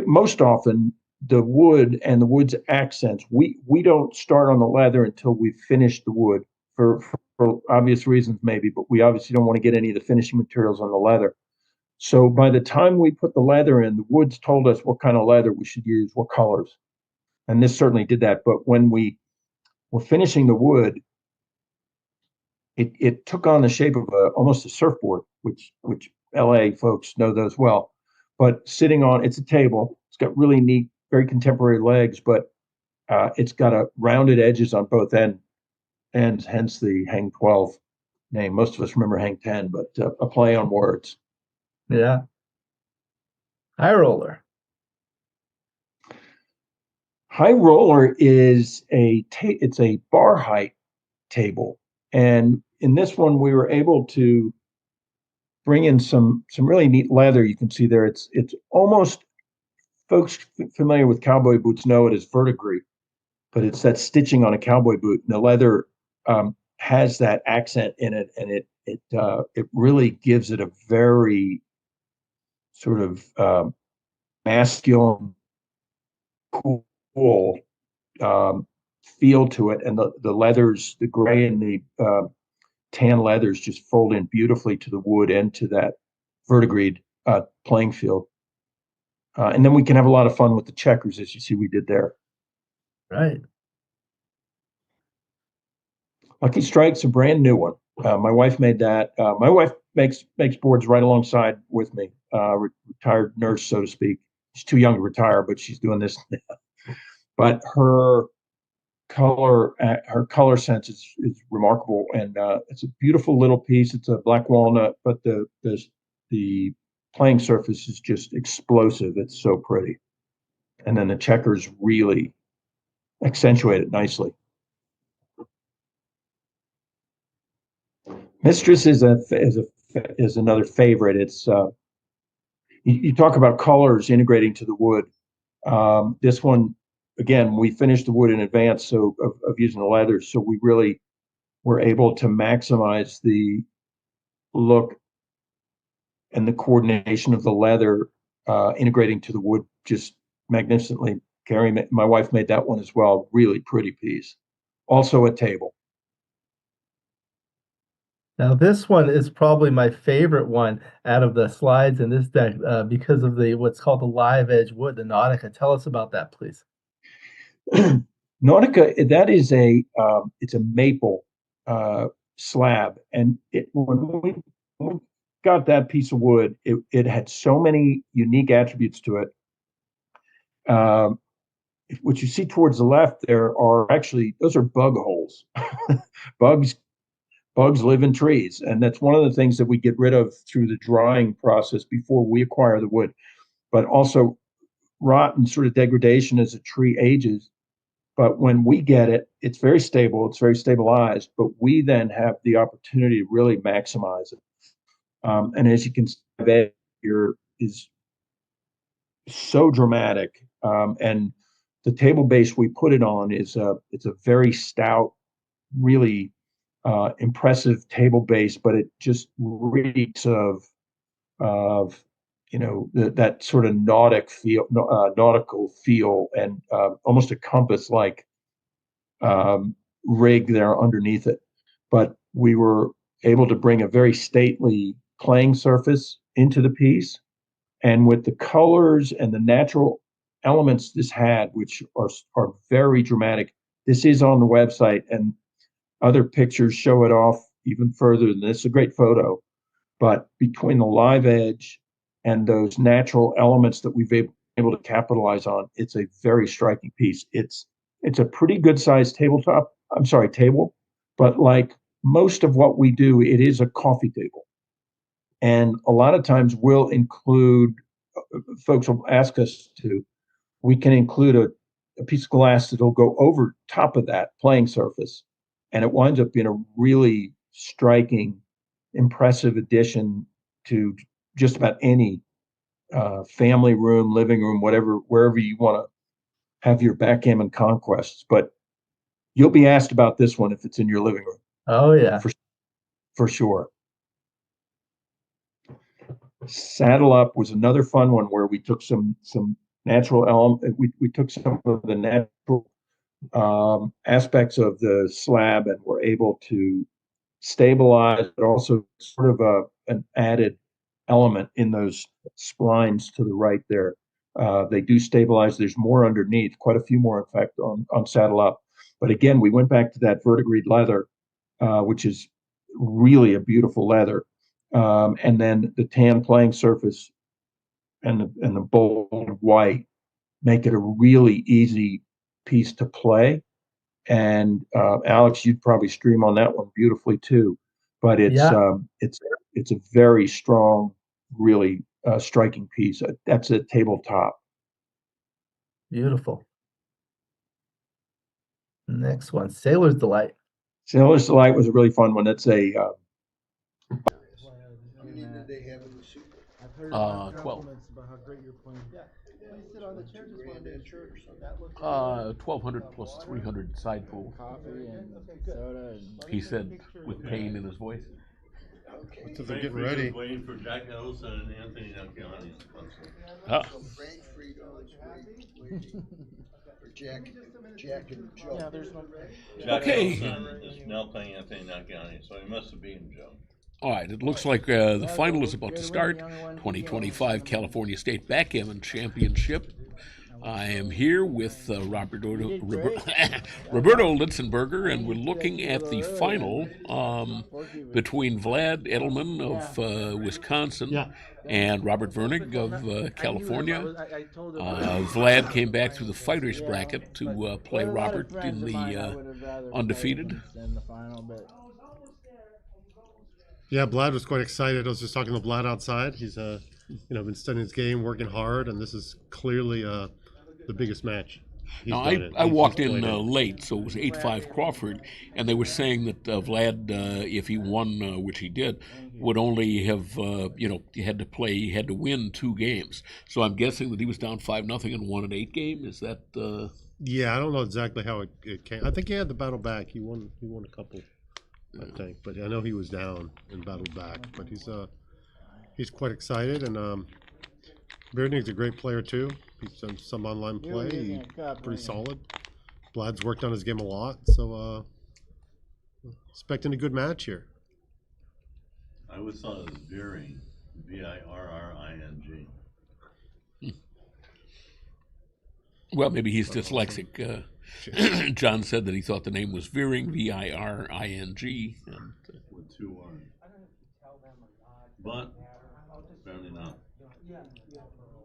most often the wood and the wood's accents, we don't start on the leather until we've finished the wood for obvious reasons maybe, but we obviously don't want to get any of the finishing materials on the leather. So by the time we put the leather in, the wood's told us what kind of leather we should use, what colors. And this certainly did that. But when we were finishing the wood, it took on the shape of almost a surfboard, which LA folks know those well. But sitting on, it's a table. It's got really neat, very contemporary legs, but it's got rounded edges on both ends, hence the Hang 12 name. Most of us remember Hang 10, but a play on words. Yeah. High roller. High roller is it's a bar height table, and in this one we were able to bring in some really neat leather. You can see there it's almost, folks familiar with cowboy boots know it as verdigris, but it's that stitching on a cowboy boot, and the leather has that accent in it, and it really gives it a very sort of masculine, cool feel to it, and the leathers, the gray and the tan leathers, just fold in beautifully to the wood and to that verdigris playing field. And then we can have a lot of fun with the checkers, as you see we did there. Right. Lucky Strike's a brand new one. My wife made that. My wife makes boards right alongside with me, retired nurse, so to speak. she's too young to retire, but she's doing this now. But her color sense is remarkable, and it's a beautiful little piece. It's a black walnut, but the playing surface is just explosive. It's so pretty, and then the checkers really accentuate it nicely. Mistress is another favorite. It's you talk about colors integrating to the wood. This one, again, we finished the wood in advance of using the leather, so we really were able to maximize the look and the coordination of the leather integrating to the wood just magnificently. Carrie, my wife, made that one as well. Really pretty piece. Also a table. Now this one is probably my favorite one out of the slides in this deck because of what's called the live edge wood, the Nautica. Tell us about that, please. Nautica, that is it's a maple slab, and when we got that piece of wood, it had so many unique attributes to it. What you see towards the left there are actually, those are bug holes. Bugs live in trees, and that's one of the things that we get rid of through the drying process before we acquire the wood. But also rot and sort of degradation as a tree ages. But when we get it, it's very stable, it's very stabilized, but we then have the opportunity to really maximize it. And as you can see, that here is so dramatic. And the table base we put it on it's a very stout, really impressive table base, but it just reeks of that sort of nautical feel, and almost a compass-like rig there underneath it. But we were able to bring a very stately playing surface into the piece, and with the colors and the natural elements this had, which are very dramatic. This is on the website, and other pictures show it off even further than this. It's a great photo, but between the live edge and those natural elements that we've been able to capitalize on, it's a very striking piece. It's a pretty good sized table, but like most of what we do, it is a coffee table. And a lot of times we'll include, folks will ask us to, we can include a piece of glass that'll go over top of that playing surface. And it winds up being a really striking, impressive addition to just about any family room, living room, wherever you want to have your backgammon conquests. But you'll be asked about this one if it's in your living room. Oh yeah, for sure. Saddle Up was another fun one where we took some natural element. We took some of the natural aspects of the slab and were able to stabilize, but also sort of an added element in those splines to the right there. They do stabilize. There's more underneath, quite a few more, in fact, on Saddle Up. But again, we went back to that verdigris leather, which is really a beautiful leather. And then the tan playing surface and the bold white make it a really easy piece to play. And Alex, you'd probably stream on that one beautifully too. But it's a very strong, really striking piece. That's a tabletop. Beautiful. Next one, Sailor's Delight. Sailor's Delight was a really fun one. That's a 12. 1,200 plus 300 side pool. He said with pain in his voice. So they're getting ready. Waiting for Jack Ellison and Anthony Niakiani. Frank Frigo is waiting for Jack and Joe. Yeah, there's no. Jack Okay. Ellison is now playing Anthony Niakiani, so he must have beaten Joe. All right, it looks like the final is about to start. 2025 California State Backgammon Championship. I am here with Roberto Litzenberger, and we're looking at the final between Vlad Eydelman of Wisconsin and Robert Virnig of California. Vlad came back through the fighters bracket to play Robert in the undefeated. Yeah, Vlad was quite excited. I was just talking to Vlad outside. He's been studying his game, working hard, and this is clearly the biggest match. Now, I walked in late, so it was 8-5 Crawford, and they were saying that Vlad, if he won, which he did, would only have, he had to win 2 games. So I'm guessing that he was down 5-0 and won an 8 game. Is that? Yeah, I don't know exactly how it came. I think he had the battle back. He won a couple, I think, but I know he was down and battled back. But he's quite excited, and Virnig's a great player too. He's done some online play. He's pretty solid. Vlad's worked on his game a lot, so expecting a good match here. I always thought it was Virring, Virring. Well, maybe he's dyslexic. John said that he thought the name was Virring, Virring. With 2 R's. But apparently not.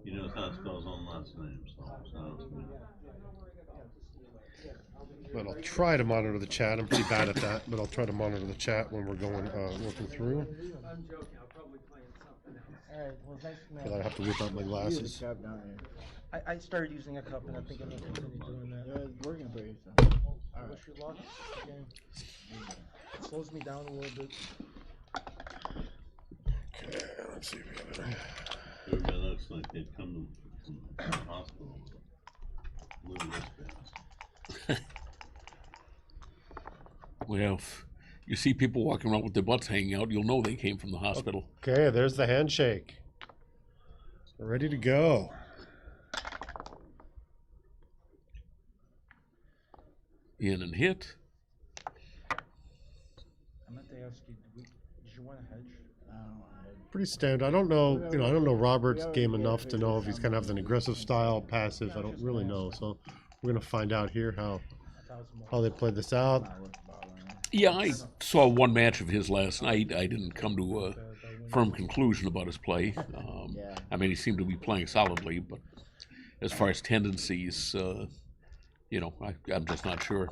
He knows how to spell his own last name, so it's not to me. But I'll try to monitor the chat. I'm pretty bad at that, but I'll try to monitor the chat when we're going working through. But I have to whip out my glasses. I started using a cup, and I think I'm going to continue doing that. Yeah, it's working for you. I wish you luck. It slows me down a little bit. Okay, let's see if we have it. Everybody looks like they'd come from the hospital. Living this fast. Well, if you see people walking around with their butts hanging out, you'll know they came from the hospital. Okay, there's the handshake. Ready to go. In and hit. I meant to ask you, did you want to hedge? Pretty standard. I don't know. I don't know Robert's game enough to know if he's kind of has an aggressive style, passive. I don't really know. So we're gonna find out here how they played this out. Yeah, I saw one match of his last night. I didn't come to a firm conclusion about his play. I mean, he seemed to be playing solidly, but as far as tendencies, I'm just not sure.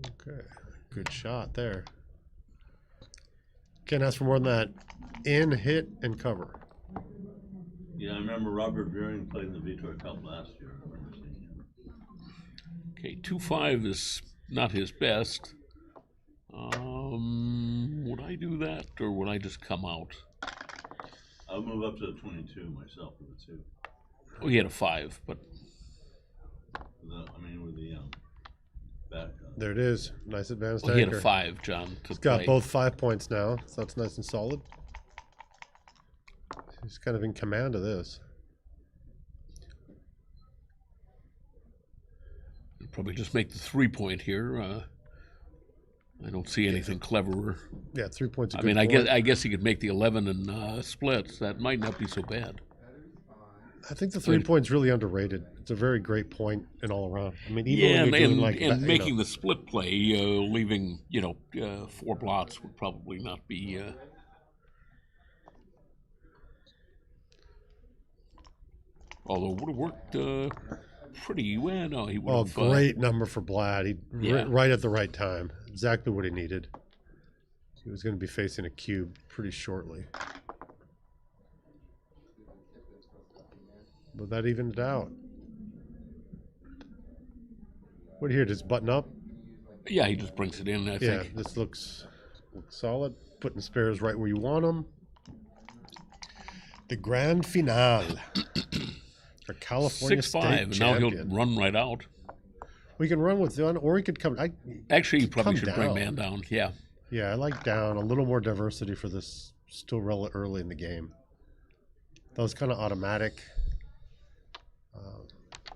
Okay, good shot there. Can't ask for more than that. In, hit, and cover. Yeah, I remember Robert Virring played in the Vietor Cup last year. I remember seeing him. Okay, 2-5 is not his best. Would I do that, or would I just come out? I'll move up to 22 myself with a 2. Oh, he had a 5, but... with the back. There it is. Nice advanced he had anchor. a 5, John. He's got both 5 points now, so that's nice and solid. He's kind of in command of this. He'll probably just make the 3-point here. I don't see anything cleverer. Yeah, 3 points. I mean, I guess he could make the 11 and splits. That might not be so bad. I think the 3 point's really underrated. It's a very great point and all around. I mean, even and making the split play, leaving 4 blots would probably not be. Although it would have worked pretty well. No, he would have. Oh, great number for Vlad. Right at the right time. Exactly what he needed. He was going to be facing a cube pretty shortly. But that evened it out. What here? Does button up? Yeah, he just brings it in. I think. Yeah, this looks solid. Putting spares right where you want them. The grand finale for California 6-5, State and now champion. he'll run right out. We can run with one, or he could come. Actually, he probably should down. bring man down. Yeah. Yeah, I like down. A little more diversity for this. Still relatively early in the game. That was kind of automatic.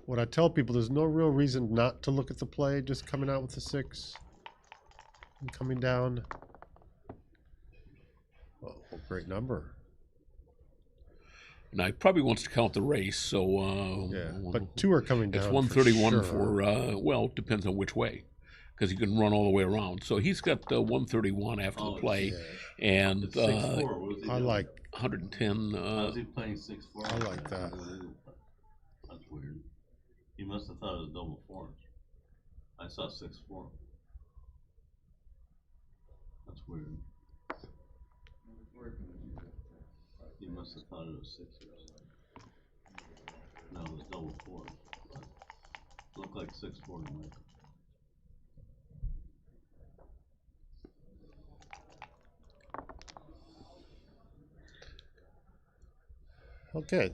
What I tell people, there's no real reason not to look at the play. Just coming out with the 6 and coming down. Oh, great number. Now, he probably wants to count the race, so... but 2 are coming down. It's 131 for, sure. Well, it depends on which way, because he can run all the way around. So he's got 131 after the play, and I like 110. How's he playing 6-4? I like that. That's weird. He must have thought it was double fours. I saw 6-4. That's weird. He must have thought it was 6 or something. No, it was double four. Looked like 6-4 to me. Okay.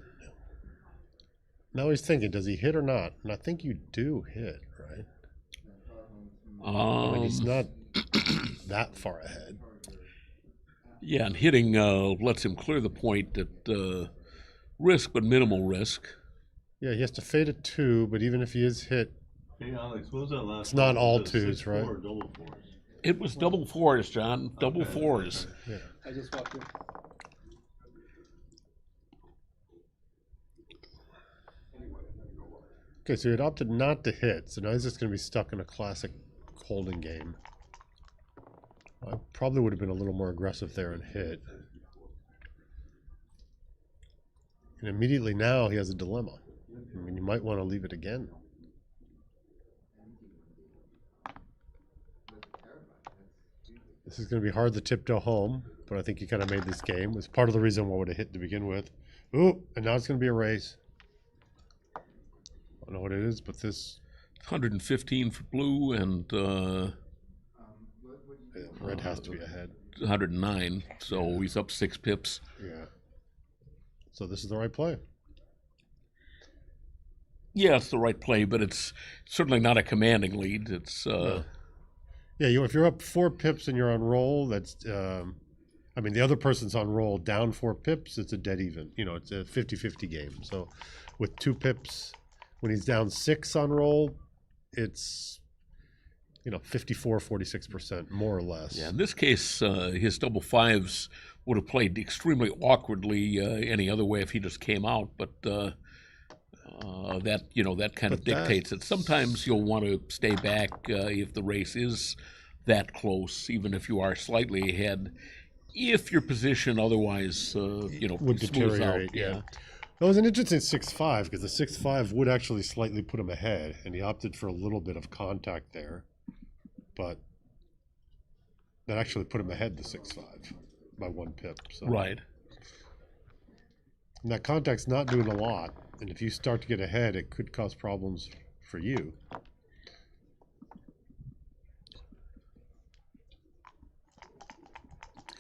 Now he's thinking, does he hit or not? And I think you do hit, right? I mean, he's not that far ahead. Yeah, and hitting lets him clear the point at risk, but minimal risk. Yeah, he has to fade a 2, but even if he is hit, Hey, Alex, what was that last it's not one? all Was it 2s, 6-4 right? or double fours? It was double fours, John. Double fours. Yeah. I just walked in. Okay, so he had opted not to hit, so now he's just going to be stuck in a classic holding game. I probably would have been a little more aggressive there and hit. And immediately now he has a dilemma. I mean, you might want to leave it again. This is going to be hard to tiptoe home, but I think he kind of made this game. It's part of the reason why I would have hit to begin with. Ooh, and now it's going to be a race. I don't know what it is, but this... 115 for blue, and... red has to be ahead. 109, so he's up 6 pips. Yeah. So this is the right play. Yeah, it's the right play, but it's certainly not a commanding lead. It's... Yeah, if you're up 4 pips and you're on roll, that's... I mean, the other person's on roll down 4 pips, it's a dead even. You know, it's a 50-50 game. So with 2 pips, when he's down 6 on roll, it's, 54-46%, more or less. Yeah, in this case, his double 5s would have played extremely awkwardly any other way if he just came out, but that kind of dictates it. Sometimes you'll want to stay back if the race is that close, even if you are slightly ahead, if your position otherwise, would deteriorate. Out. Yeah. That was an interesting 6-5 because the 6-5 would actually slightly put him ahead, and he opted for a little bit of contact there, but that actually put him ahead the 6-5 by 1 pip. So. Right. And that contact's not doing a lot, and if you start to get ahead, it could cause problems for you.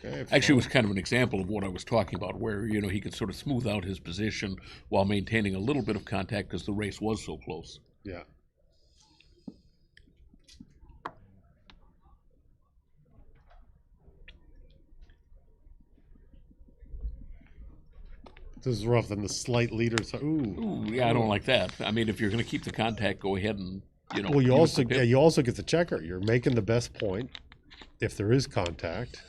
Okay, actually, it was kind of an example of what I was talking about, where he could sort of smooth out his position while maintaining a little bit of contact because the race was so close. Yeah. This is rough. Then the slight leader. So, ooh, yeah, I don't like that. I mean, if you're going to keep the contact, go ahead and Well, you also get the checker. You're making the best point if there is contact,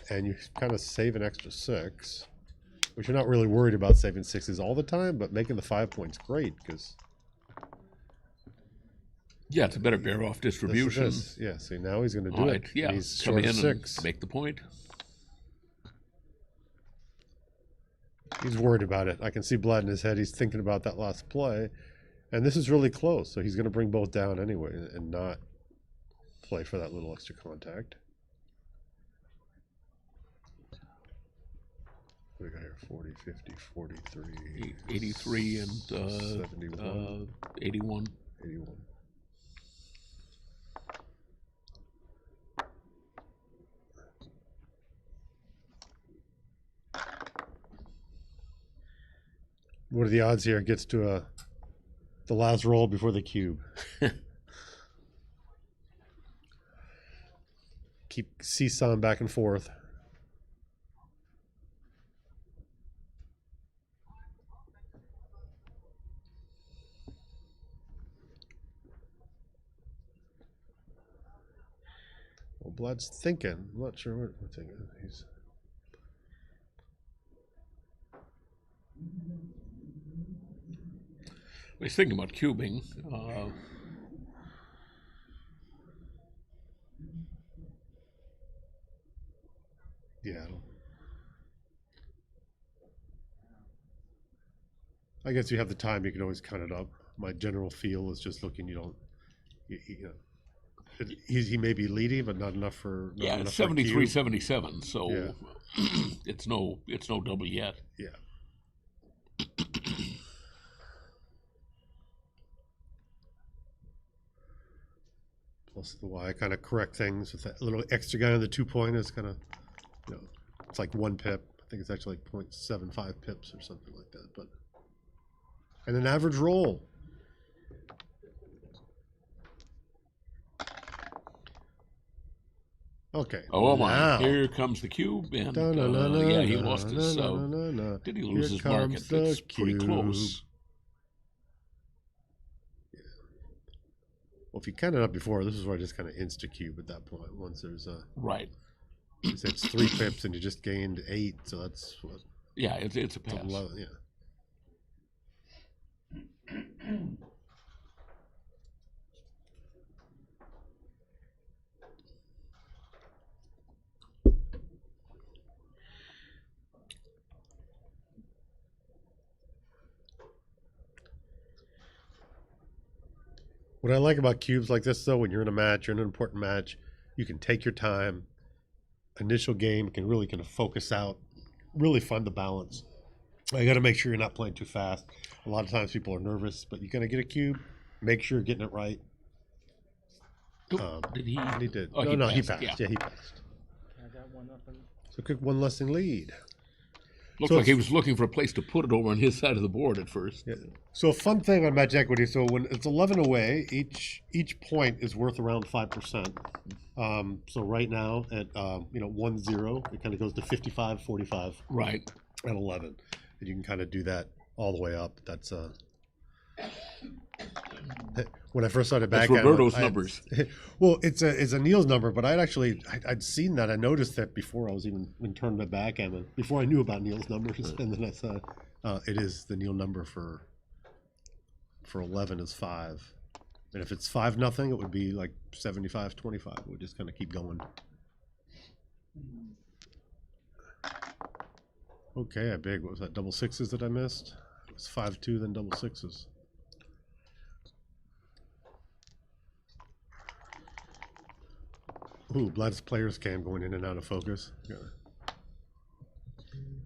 and you kind of save an extra 6, which you're not really worried about saving 6s all the time, but making the 5 points great because. Yeah, it's a better bear-off distribution. Yeah, see, now he's going to do it. Yeah, he's come short in of 6. And make the point. He's worried about it. I can see blood in his head. He's thinking about that last play. And this is really close, so he's going to bring both down anyway and not play for that little extra contact. What do we got here? 40, 50, 43. 83 and 71. 81. 81. What are the odds here? It gets to the last roll before the cube. Keep seesawing back and forth. Well, Vlad's thinking. I'm not sure what we're thinking. He's thinking about cubing. Yeah. I guess you have the time. You can always cut it up. My general feel is just looking. You don't. You know, he may be leading, but not enough for. Not Yeah, enough it's for 73-77. So Yeah. it's no double yet. Yeah. Plus the Y kind of correct things with that little extra guy on the 2-point is kind of, you know, it's like 1 pip. I think it's actually like 0.75 pips or something like that. But and an average roll. Okay. Oh now. my! Here comes the cube, and yeah, he lost his. Did he lose his market? That's pretty close. Well, if you counted up before, this is where I just kind of insta-cube at that point. Once there's a right, it's 3 pips and you just gained 8, so that's what. Yeah, it's a pass. 11, yeah. What I like about cubes like this, though, when you're in a match, you're in an important match, you can take your time. Initial game can really kind of focus out, really find the balance. You got to make sure you're not playing too fast. A lot of times people are nervous, but you got to get a cube, make sure you're getting it right. Did he? He did. Oh, No, he he passed, passed. yeah. Yeah, he passed. I got 1-0. So quick 1-0 lead. Looked So like he it's- was looking for a place to put it over on his side of the board at first. Yeah. So a fun thing on match equity. So when it's 11 away, each point is worth around 5%. So right now at 1-0, it kind of goes to 55-45. Right. At 11, and you can kind of do that all the way up. That's when I first started That's Backgammon, Roberto's numbers. Well, it's a Neil's number, but I'd seen that. I noticed that before I was even in tournament Backgammon, before I knew about Neil's numbers, and then I saw it is the Neil number for 11 is 5, and if it's 5-0, it would be like 75-25. It would just kind of keep going. Okay, I big. What was that? Double sixes that I missed? It was 5-2, then double sixes. Ooh, Vlad's players cam going in and out of focus. Got a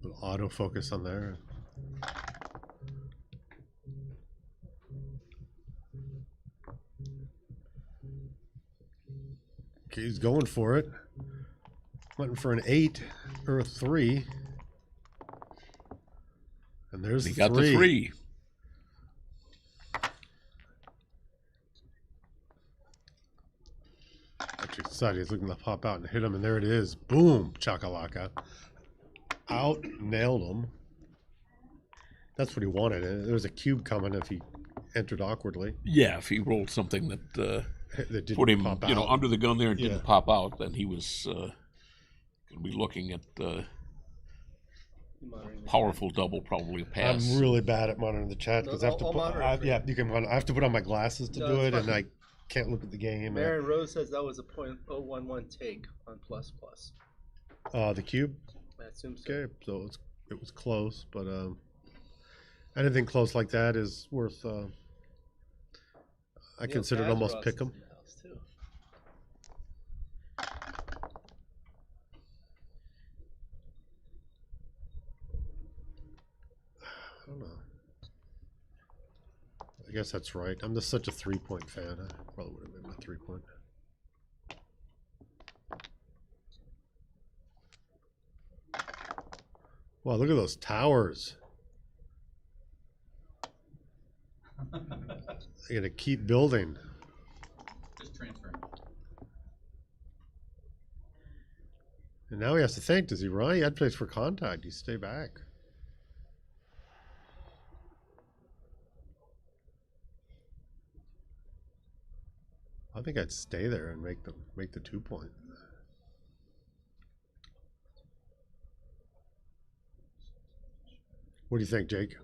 little autofocus on there. Okay, he's going for it. Went for an 8 or a 3. And there's He the got the 3. Actually decided he's looking to pop out and hit him, and there it is. Boom, chakalaka. Out, nailed him. That's what he wanted. There was a cube coming if he entered awkwardly. Yeah, if he rolled something that didn't put him, pop you know, out. under the gun there and Yeah. didn't pop out, then he was going to be looking at powerful double, probably a pass. I'm really bad at monitoring the chat because I have to I'll put. monitor it I, for yeah, you can. I have to put on my glasses to No, do it, it's and fine. I can't look at the game. Marion Rose says that was a .011 take on ++. The cube. I assume so. Okay, so it was close, but anything close like that is worth. I consider it almost pick 'em. I don't know. I guess that's right. I'm just such a 3-point fan. I probably would have made my 3-point. Wow, look at those towers. They're gonna keep building. Just transferring. And now he has to think, does he run? He had place for contact. You stay back. I think I'd stay there and make the 2-point. What do you think, Jake?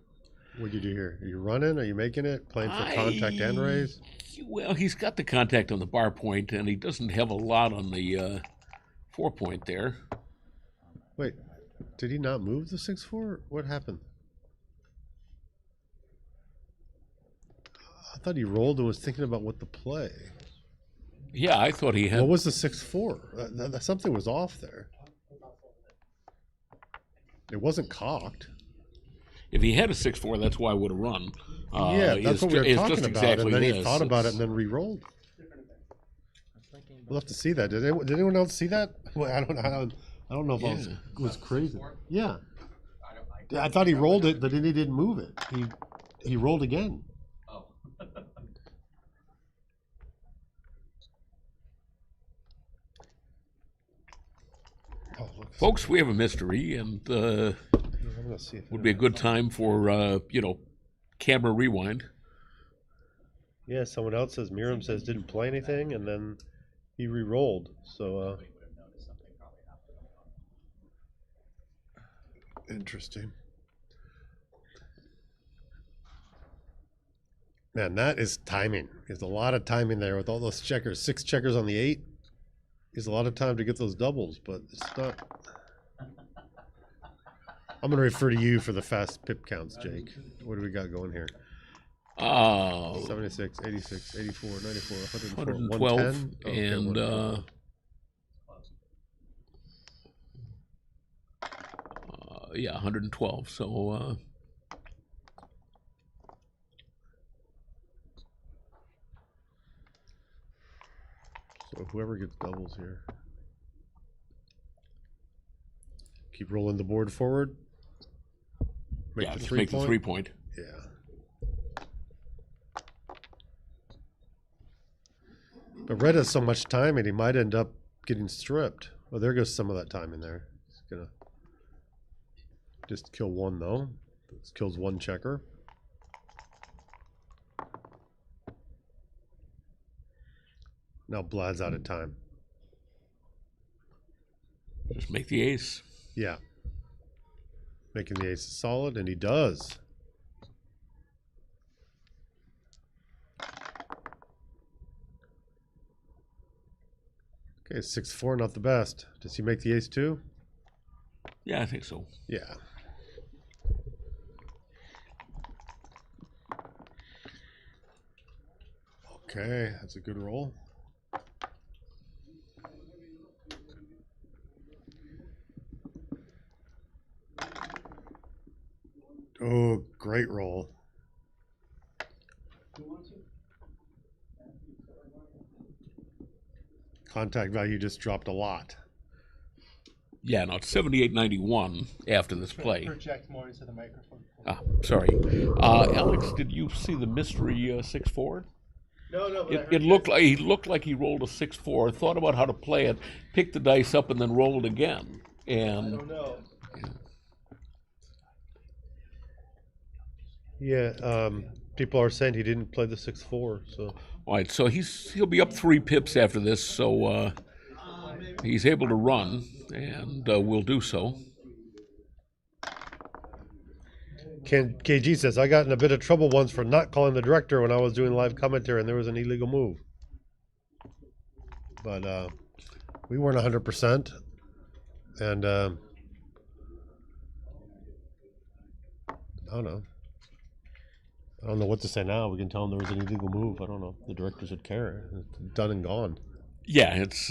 What'd you do here? Are you running? Are you making it? Playing for contact and raise? Well, he's got the contact on the bar point, and he doesn't have a lot on the 4 point there. Wait, did he not move the 6-4? What happened? I thought he rolled and was thinking about what to play. Yeah, I thought he had. What was the 6-4? Something was off there. It wasn't cocked. If he had a 6-4, that's why I would have run. Yeah, that's what we were talking about. Exactly and then he this. thought about it and then re-rolled. We'll have to see that. Did anyone else see that? Well, I don't know if I was crazy. Yeah. I thought he rolled it, but then he didn't move it. He rolled again. Oh. Folks, we have a mystery, and would be a good time for camera rewind. Yeah, someone else says Miriam says didn't play anything, and then he re-rolled. So interesting. Man, that is timing. There's a lot of timing there with all those checkers. 6 checkers on the 8. There's a lot of time to get those doubles, but it's not. I'm going to refer to you for the fast pip counts, Jake. What do we got going here? 76, 86, 84, 94, 104, 110. And yeah, 112. So so whoever gets doubles here. Keep rolling the board forward. Make the 3 point. Yeah. But red has so much time and he might end up getting stripped. Oh, there goes some of that time in there. He's gonna just kill one though. This kills one checker. Now Vlad's out of time. Just make the ace. Yeah. Making the ace solid, and he does. Okay, 6-4, not the best. Does he make the ace too? Yeah, I think so. Yeah. Okay, that's a good roll. Oh, great roll. Contact value just dropped a lot. Yeah, no, it's 78.91 after this play. Project more into the microphone. Ah, sorry. Alex, did you see the mystery 6-4? No. But it looked like he rolled a 6-4, thought about how to play it, picked the dice up, and then rolled again. And I don't know. Yeah, people are saying he didn't play the 6-4, so. All right, so he'll be up 3 pips after this, so he's able to run, and will do so. KG says, I got in a bit of trouble once for not calling the director when I was doing live commentary and there was an illegal move. But we weren't 100%. And I don't know. I don't know what to say now. We can tell them there was an illegal move. I don't know. The director should care. It's done and gone. Yeah, it's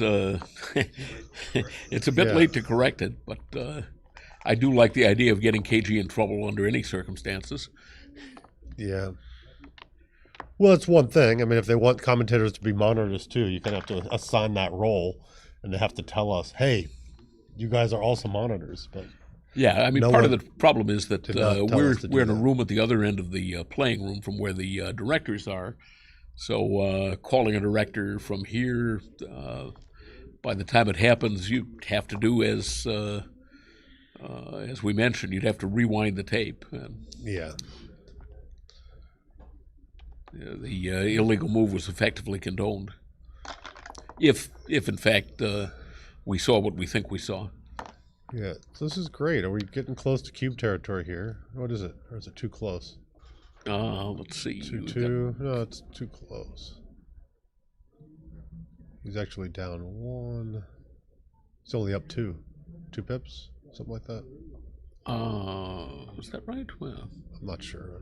it's a bit late to correct it, but I do like the idea of getting KG in trouble under any circumstances. Yeah. Well, it's one thing. I mean, if they want commentators to be monitors too, you kind of have to assign that role, and they have to tell us, hey, you guys are also monitors. But yeah, I mean, part of the problem is that we're in a room at the other end of the playing room from where the directors are. So calling a director from here, by the time it happens, you have to do as we mentioned, you'd have to rewind the tape. Yeah. The illegal move was effectively condoned. If in fact we saw what we think we saw. Yeah, so this is great. Are we getting close to cube territory here? What is it? Or is it too close? Let's see. 2-2. No, it's too close. He's actually down 1. He's only up 2 pips, something like that. Is that right? Well, I'm not sure.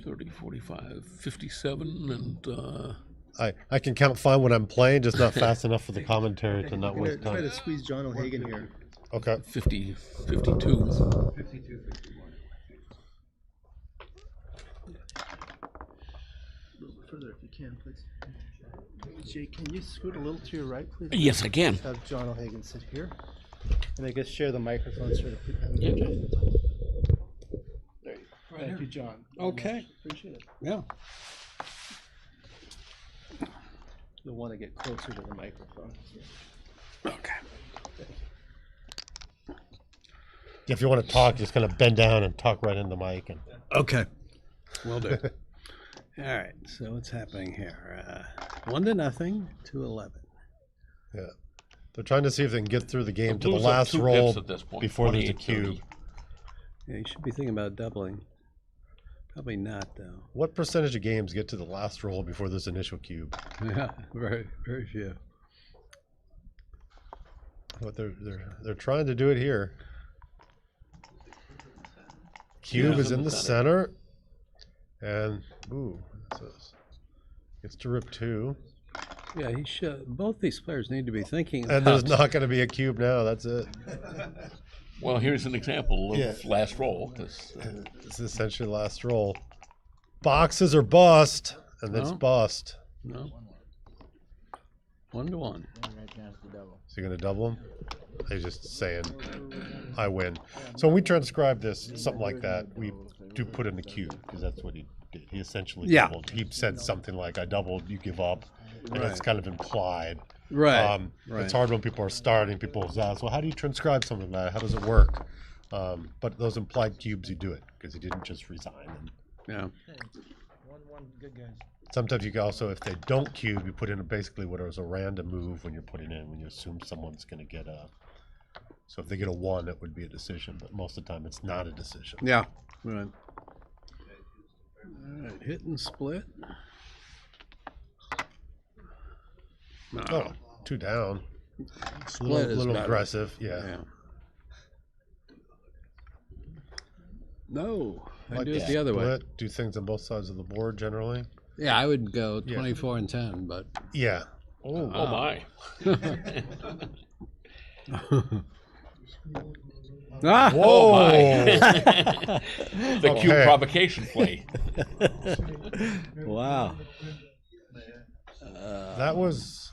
30, 45, 57, and I can count fine when I'm playing, just not fast enough for the commentary to not waste Try to time. squeeze John O'Hagan here. Okay. 50, 52. 52, 51. A little bit further if you can, please. Jake, can you scoot a little to your right, please? Yes, I can. Have John O'Hagan sit here. And I guess share the microphone sort of. Yeah. There you go. Thank you, John. Okay. Appreciate it. Yeah. You'll want to get closer to the microphone. Okay. If you want to talk, just kind of bend down and talk right in the mic. And Okay. Will do. All right. So what's happening here? 1-0 to 11. Yeah. They're trying to see if they can get through the game to the Blues up last 2 roll pips at this point, before there's a 28-30. cube. Yeah, you should be thinking about doubling. Probably not, though. What percentage of games get to the last roll before this initial cube? Yeah, very, very few. But they're trying to do it here. Cube Yeah, is in the center, and ooh, gets to rip 2. Yeah, he should. Both these players need to be thinking. And there's not going to be a cube now. That's it. Well, here's an example of last roll. This is essentially last roll. Boxes are bust, and it's No. bust. No. 1-1. Is he going to double him? He's just saying, I win. So when we transcribe this, something like that, we do put in the cube, because that's what he did. He essentially doubled. He said something like, I doubled, you give up. And it's kind of implied. Right. It's hard when people are starting. People ask, well, how do you transcribe something like that? How does it work? But those implied cubes, you do it, because he didn't just resign. And yeah. 1-1, good guys. sometimes you can also, if they don't cube, you put in basically what is a random move when you're putting in, when you assume someone's going to get a. So if they get a 1, it would be a decision, but most of the time it's not a decision. Yeah. Right. All right. Hit and split. No. Oh, 2 down. Split a little better. aggressive, yeah. No, I Like do it the other way. split, do things on both sides of the board generally. Yeah, I would go 24 and 10, but yeah. Oh my. Ah! Whoa! Oh my. The cube provocation play. Wow. That was.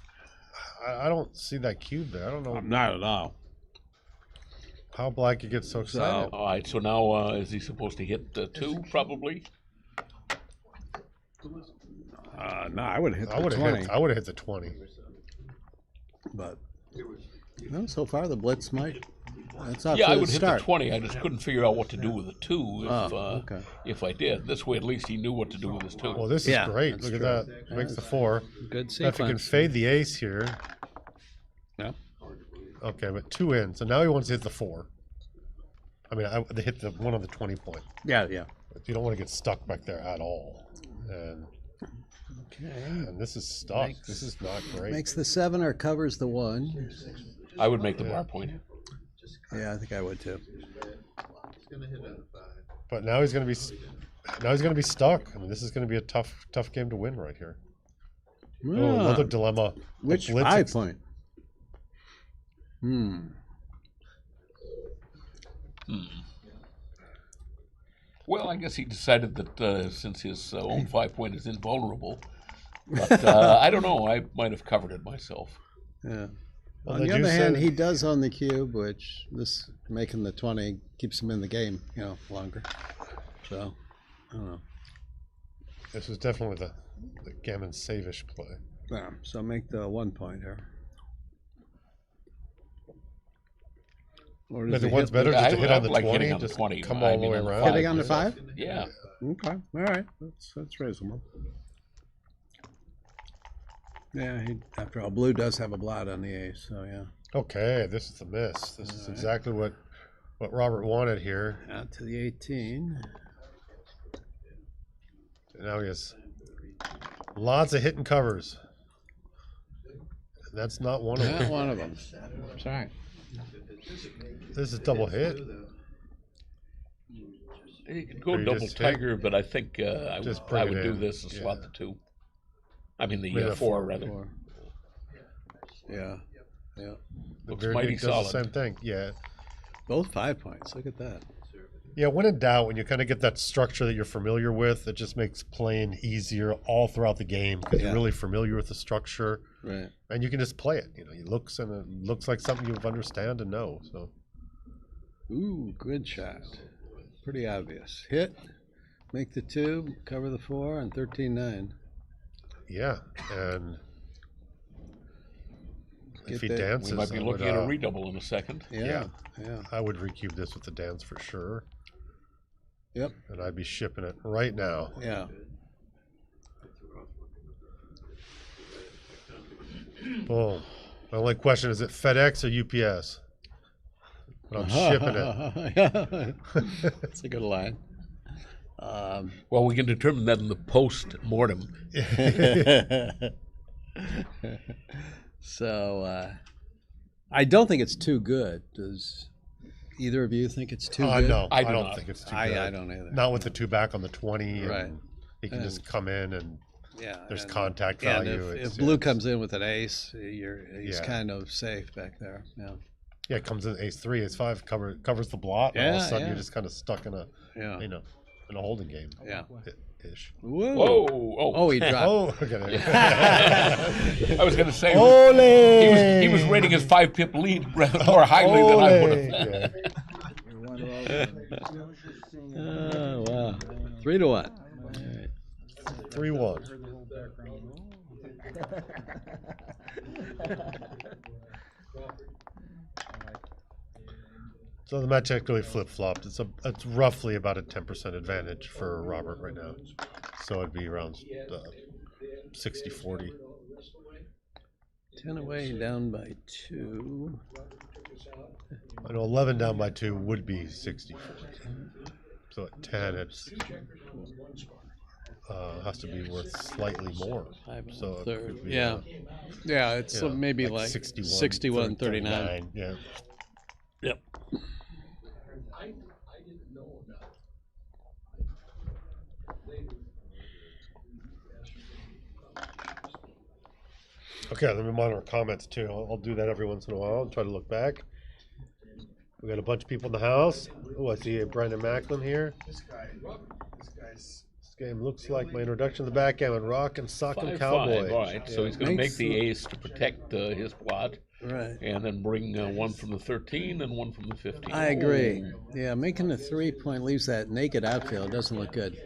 I don't see that cube there. I don't know. Not at all. How Black could get so excited. All right, so now is he supposed to hit 2 probably? No, I would have hit the 20. I would have hit the 20. But no, so far the blitz might. That's off Yeah, to I the would hit start. the 20. I just couldn't figure out what to do with the 2 if okay. if I did. This way, at least he knew what to do with his 2. Well, this is great. Look at that. Makes the 4. Good If he can sequence. fade the ace here. Yeah. Okay, but 2 in. So now he wants to hit the 4. I mean, they hit the one on the 20 point. Yeah, yeah. You don't want to get stuck back there at all. And this is stuck. This is not great. Makes the 7 or covers the 1. I would make the bar point. Yeah, I think I would too. But now he's going to be stuck. I mean, this is going to be a tough game to win right here. Oh, another dilemma. Which Blitz 5 point? Well, I guess he decided that since his own 5 point is invulnerable, but I don't know. I might have covered it myself. Yeah. Well, On the other hand, he does own the cube, which this making the 20 keeps him in the game, longer. So, I don't know. This was definitely the gammon save-ish play. Yeah, so make the 1 point here. Or But the one's better just to hit on the 20, on the just 20, come I all the mean, way on the around. Hitting on the 5? Yeah. Okay. All right. That's reasonable. Yeah, after all, blue does have a blot on the ace, so yeah. Okay, this is the miss. This is exactly what Robert wanted here. Out to the 18. Now he has lots of hitting covers. That's not one of them. Not one of them. Sorry. This is double hit. You could go double tiger, but I think I would do this and Yeah. slot the 2. I mean the Maybe the 4 4. rather. 4. Yeah. Yeah. Looks Virnig mighty does solid. the same thing. Yeah. Both 5 points. Look at that. Yeah, when in doubt, when you kind of get that structure that you're familiar with, it just makes playing easier all throughout the game because you're really familiar with the structure. Right. And you can just play it. It looks like something you understand and know. So. Ooh, good shot. Pretty obvious. Hit, make the 2, cover the 4, and 13-9. Yeah, and if he that- dances, We might be looking at a redouble in a second. Yeah. I would recube this with the dance for sure. Yep. And I'd be shipping it right now. Yeah. Boom. My only question is it FedEx or UPS? But I'm shipping it. That's a good line. Well, we can determine that in the post-mortem. So, I don't think it's too good. Does either of you think it's too good? No, I do don't not. think it's too good. I don't either. Not with the 2 back on the 20. Right. And he can just come in and there's and- contact and value. if Blue comes in with an ace, he's Yeah. kind of safe back there. Yeah. Yeah, it comes in ace 3, ace 5, covers the blot, and all of a Yeah, sudden yeah. you're just kind of stuck in a in a holding game. Yeah. Ish. Whoa. Whoa! Oh, he dropped. Oh, okay. I was going to say Ole! he was rating his 5-pip lead more highly than I would have. Oh, wow. 3-1. 3-1. So the match actually flip-flopped. It's roughly about a 10% advantage for Robert right now. So it'd be around 60-40. 10 away, down by 2. I know 11 down by 2 would be 60-40. So at 10, it's has to be worth slightly more. So it could be, yeah, it's maybe like 61, 39. Yeah. Yep. Okay, let me monitor comments too. I'll do that every once in a while and try to look back. We got a bunch of people in the house. Oh, I see Brandon Macklin here. This guy's. This game looks like my introduction to the backgammon, rock and sock and 5-5, cowboy. all right. So he's going to make the ace to protect his blot. Right. And then bring one from the 13 and one from the 15. I agree. Yeah, making the 3-point leaves that naked outfield. Doesn't look good.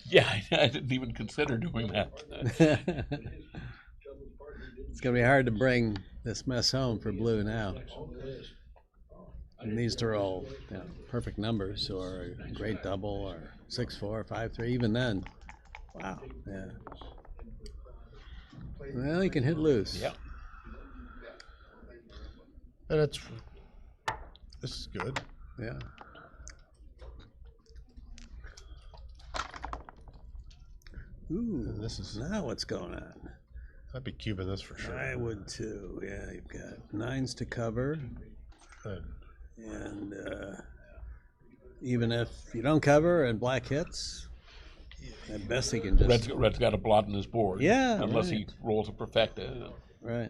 Yeah, I didn't even consider doing that. It's going to be hard to bring this mess home for Blue now. And these are all perfect numbers, or a great double, or 6-4, 5-3. Even then, wow, yeah. Well, he can hit loose. Yeah. And this is good. Yeah. Ooh, And this is now what's going on? I'd be cubing this for sure. I would too. Yeah, you've got 9s to cover. Good. And even if you don't cover and black hits, at best he can just... Red's got a blot in his board. Yeah, Unless right. he rolls a perfecta. Right.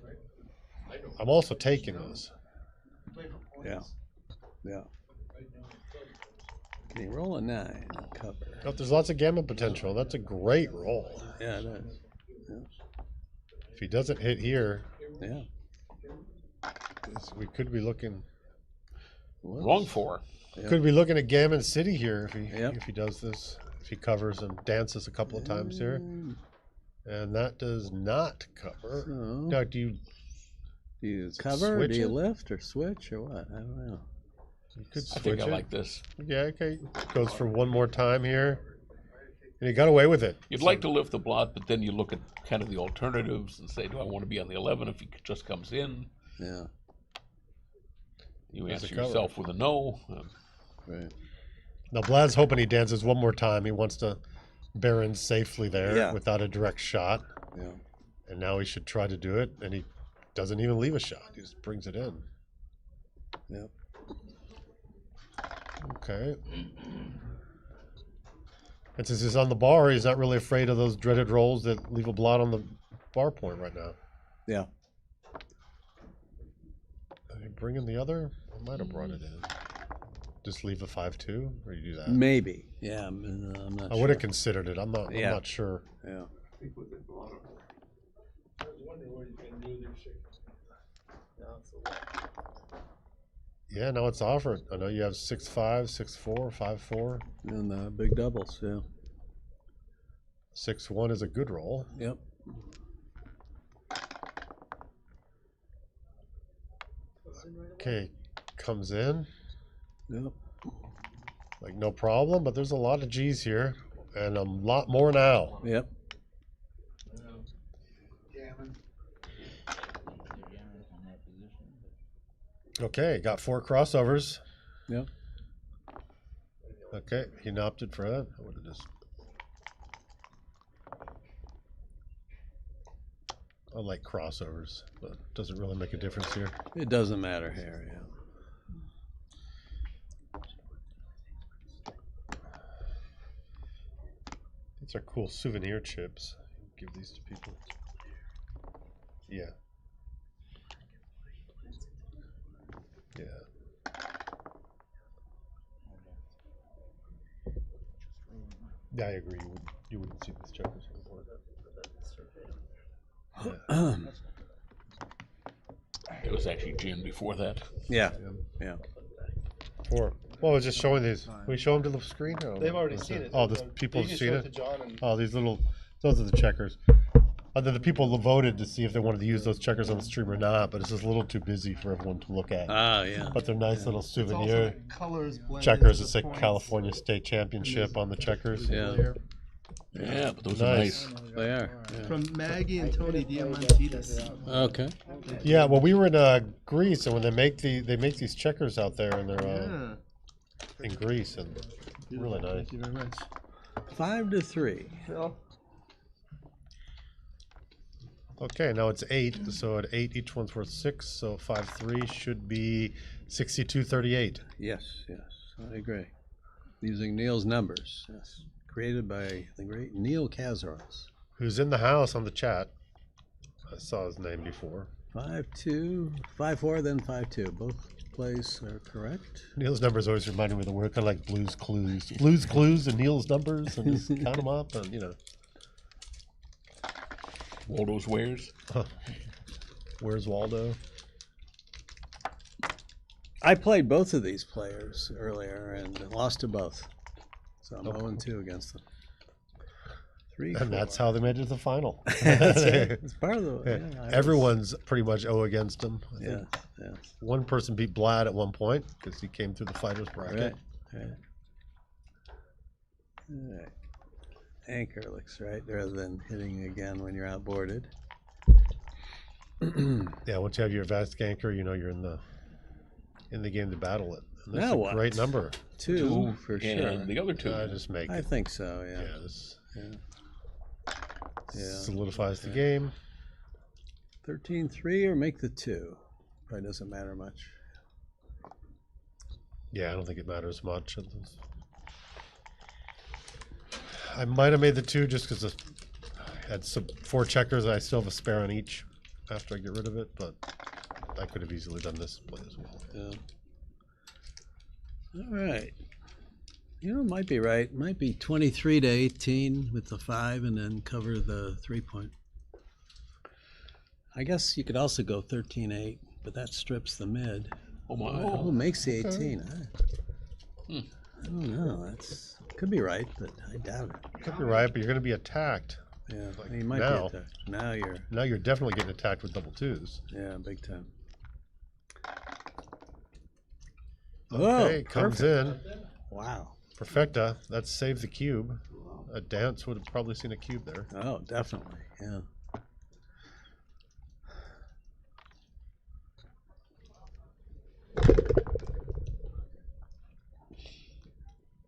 I'm also taking this. Yeah. Yeah. Can he roll a 9? Cover. Oh, there's lots of gamma potential. That's a great roll. Yeah, it is. Yeah. If he doesn't hit here, Yeah. we could be looking. Wrong 4. Yep. Could be looking at Gammon City here Yep. if he does this. If he covers and dances a couple of times here, and that does not cover. So, Now, do you cover, or switch do you it? lift, or switch, or what? I don't know. you could I switch think I it? like this. Yeah, okay. Goes for one more time here, and he got away with it. You'd like to lift the blot, but then you look at kind of the alternatives and say, do I want to be on the 11 if he just comes in? Yeah. You There's a answer cover. yourself with a no. Right. Now, Vlad's hoping he dances one more time. He wants to barons safely there without a direct shot. Yeah. And now he should try to do it, and he doesn't even leave a shot. He just brings it in. Yep. Okay. And since he's on the bar, he's not really afraid of those dreaded rolls that leave a blot on the bar point right now. Yeah. Did he bring in the other? I might have brought it in. Just leave a 5-2, or you do that? Maybe. Yeah, I'm not I sure. would have considered it. I'm not sure. Yeah. Yeah, now it's offered. I know you have 6-5, 6-4, 5-4. And big doubles, yeah. 6-1 is a good roll. Yep. Okay, comes in. Yep. Like no problem, but there's a lot of G's here, and a lot more now. Yep. Okay, got 4 crossovers. Yep. Okay, he opted for that. What it is? I like crossovers, but it doesn't really make a difference here. It doesn't matter here, yeah. These are cool souvenir chips. Give these to people. Yeah. Yeah. Yeah, I agree. You wouldn't see these checkers anymore. Yeah. It was actually Jim before that. Yeah. Yeah. 4. Well, I was just showing these. Can we show them to the screen? Or They've already seen it. Oh, the people You have can seen show it? it to John and- Oh, these little, those are the checkers. The people voted to see if they wanted to use those checkers on the stream or not, but it's just a little too busy for everyone to look at. Ah, yeah. But they're nice little It's also souvenir the colors blended checkers. with It's the like points. California State Championship on the checkers. Yeah. Yeah, but those are nice. They are. Yeah. From Maggie and Tony Diamantidis. Okay. Yeah, well, we were in Greece, and when they make these checkers out there, and they're in Greece, and really nice. Thank you very much. 5-3. Okay, now it's 8. So at 8, each one's worth 6. So 5-3 should be 62-38. Yes, yes, I agree. Using Neil's numbers. Yes. Created by the great Neil Kazaros. Who's in the house on the chat. I saw his name before. 5-2, 5-4, then 5-2. Both plays are correct. Neil's numbers always reminded me of the word, kind of like Blue's Clues. Blue's Clues and Neil's numbers, and just count them up, and you know. Waldo's wares. Where's Waldo? I played both of these players earlier and lost to both. So I'm 0-2 against them. 3, And that's how they made it to the final. That's it. It's part of the. Yeah, Everyone's pretty much 0 against them. I think. Yeah, yeah. One person beat Vlad at one point because he came through the fighters bracket. Right. All right. Anchor looks right, rather than hitting again when you're outboarded. Yeah, once you have your vast anchor, you know you're in the game to battle it. And that's Now a what? great number. 2 for and sure. the other 2. I just make I it. think so. Yeah. Yeah, this Yeah. solidifies the game. 13-3 or make the 2. Probably doesn't matter much. Yeah, I don't think it matters much. I might have made the 2 just because I had 4 checkers. I still have a spare on each after I get rid of it, but I could have easily done this play as well. Yeah. All right. You know, it might be right. It might be 23-18 with the 5 and then cover the 3-point. I guess you could also go 13-8, but that strips the mid. Oh my! Oh, makes the 18. Okay. I don't know. That's could be right, but I doubt it. Could be right, but you're going to be attacked. Yeah, Like you might now. be attacked. Now you're definitely getting attacked with double 2s. Yeah, big time. Okay, Oh, comes perfect. in. Wow. Perfecta. That's save the cube. A dance would have probably seen a cube there. Oh, definitely. Yeah.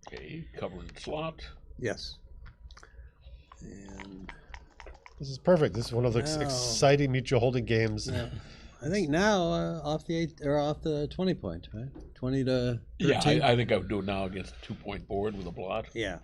Okay, covering slot. Yes. This is perfect. This is one of the exciting mutual holding games. Yeah. I think now off the 8 or off the 20 point, right? 20 to 13. Yeah, I think I would do it now against a 2-point board with a blot. Yeah.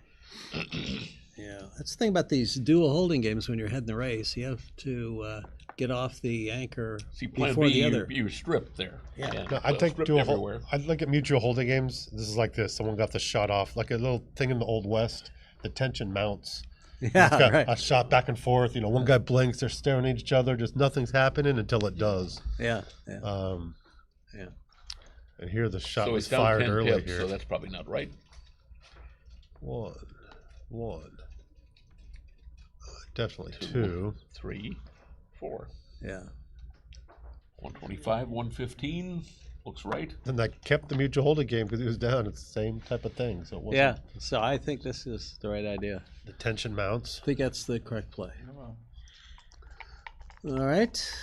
Yeah, that's the thing about these dual holding games. When you're heading the race, you have to get off the anchor before the other. You strip there. Yeah. No, I think I'd look at mutual holding games. This is like this. Someone got the shot off, like a little thing in the Old West. The tension mounts. Yeah, it's got right. a shot back and forth. One guy blinks. They're staring at each other. Just nothing's happening until it does. Yeah. Yeah. And here the shot so was it's down fired 10 early pips, here. so that's probably not right. One. Definitely two. 3, 4. Yeah. 125, 115. Looks right. And that kept the mutual holding game because it was down. It's the same type of thing. So it wasn't. Yeah. So I think this is the right idea. The tension mounts. I think that's the correct play. All right.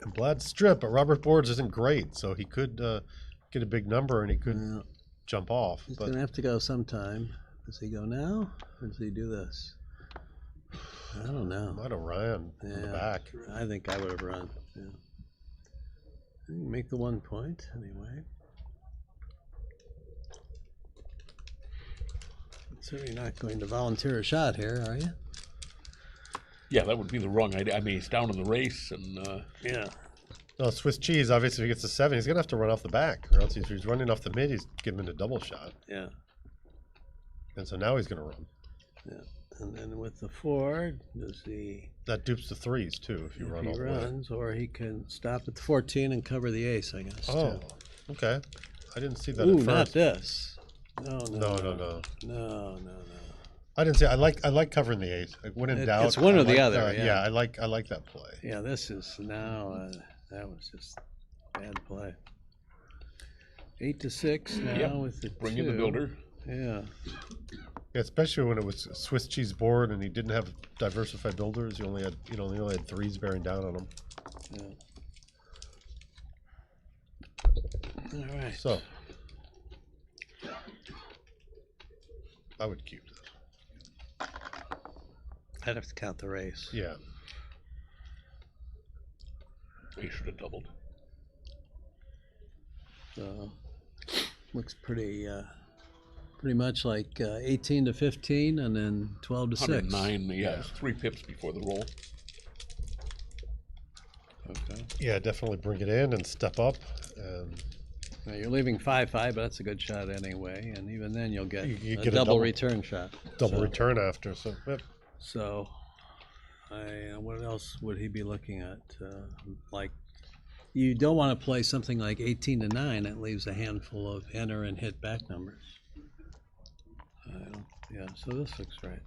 And Vlad's strip, but Robert Boards isn't great, so he could get a big number and he could jump off. He's going to have to go sometime. Does he go now, or does he do this? I don't know. Might have ran in the back. I think I would have run. Yeah. You make the 1 point anyway. Certainly not going to volunteer a shot here, are you? Yeah, that would be the wrong idea. I mean, he's down in the race, and yeah. No, Swiss cheese. Obviously, if he gets a 7, he's gonna have to run off the back, or else if he's running off the mid, he's giving him a double shot. Yeah. And so now he's gonna run. Yeah. And then with the 4, does he? That dupes the 3s too. If you run all the way. He runs, or he can stop at the 14 and cover the ace, I guess. Oh, too. okay. I didn't see that. Ooh, at first. not this. No. No. I didn't see. I like covering the ace. Like, when in doubt, it's one or the like other. Yeah, I like that play. Yeah, this is now. That was just bad play. 8 to 6 now with the bring 2. in the builder. Yeah. Yeah, especially when it was a Swiss cheese board and he didn't have diversified builders. He only had 3s bearing down on him. Yeah. All right. So I would keep this. I'd have to count the race. Yeah. He should have doubled. So looks pretty much like 18 to 15 and then 12 to 6. 109, yeah, it's 3 pips before the roll. Okay. Yeah, definitely bring it in and step up. Now you're leaving 5-5, but that's a good shot anyway. And even then, you'll get, you a get double return shot. Double return after. So, yep. So, what else would he be looking at? Like, you don't want to play something like 18 to 9. That leaves a handful of enter and hit back numbers. Yeah, so this looks right.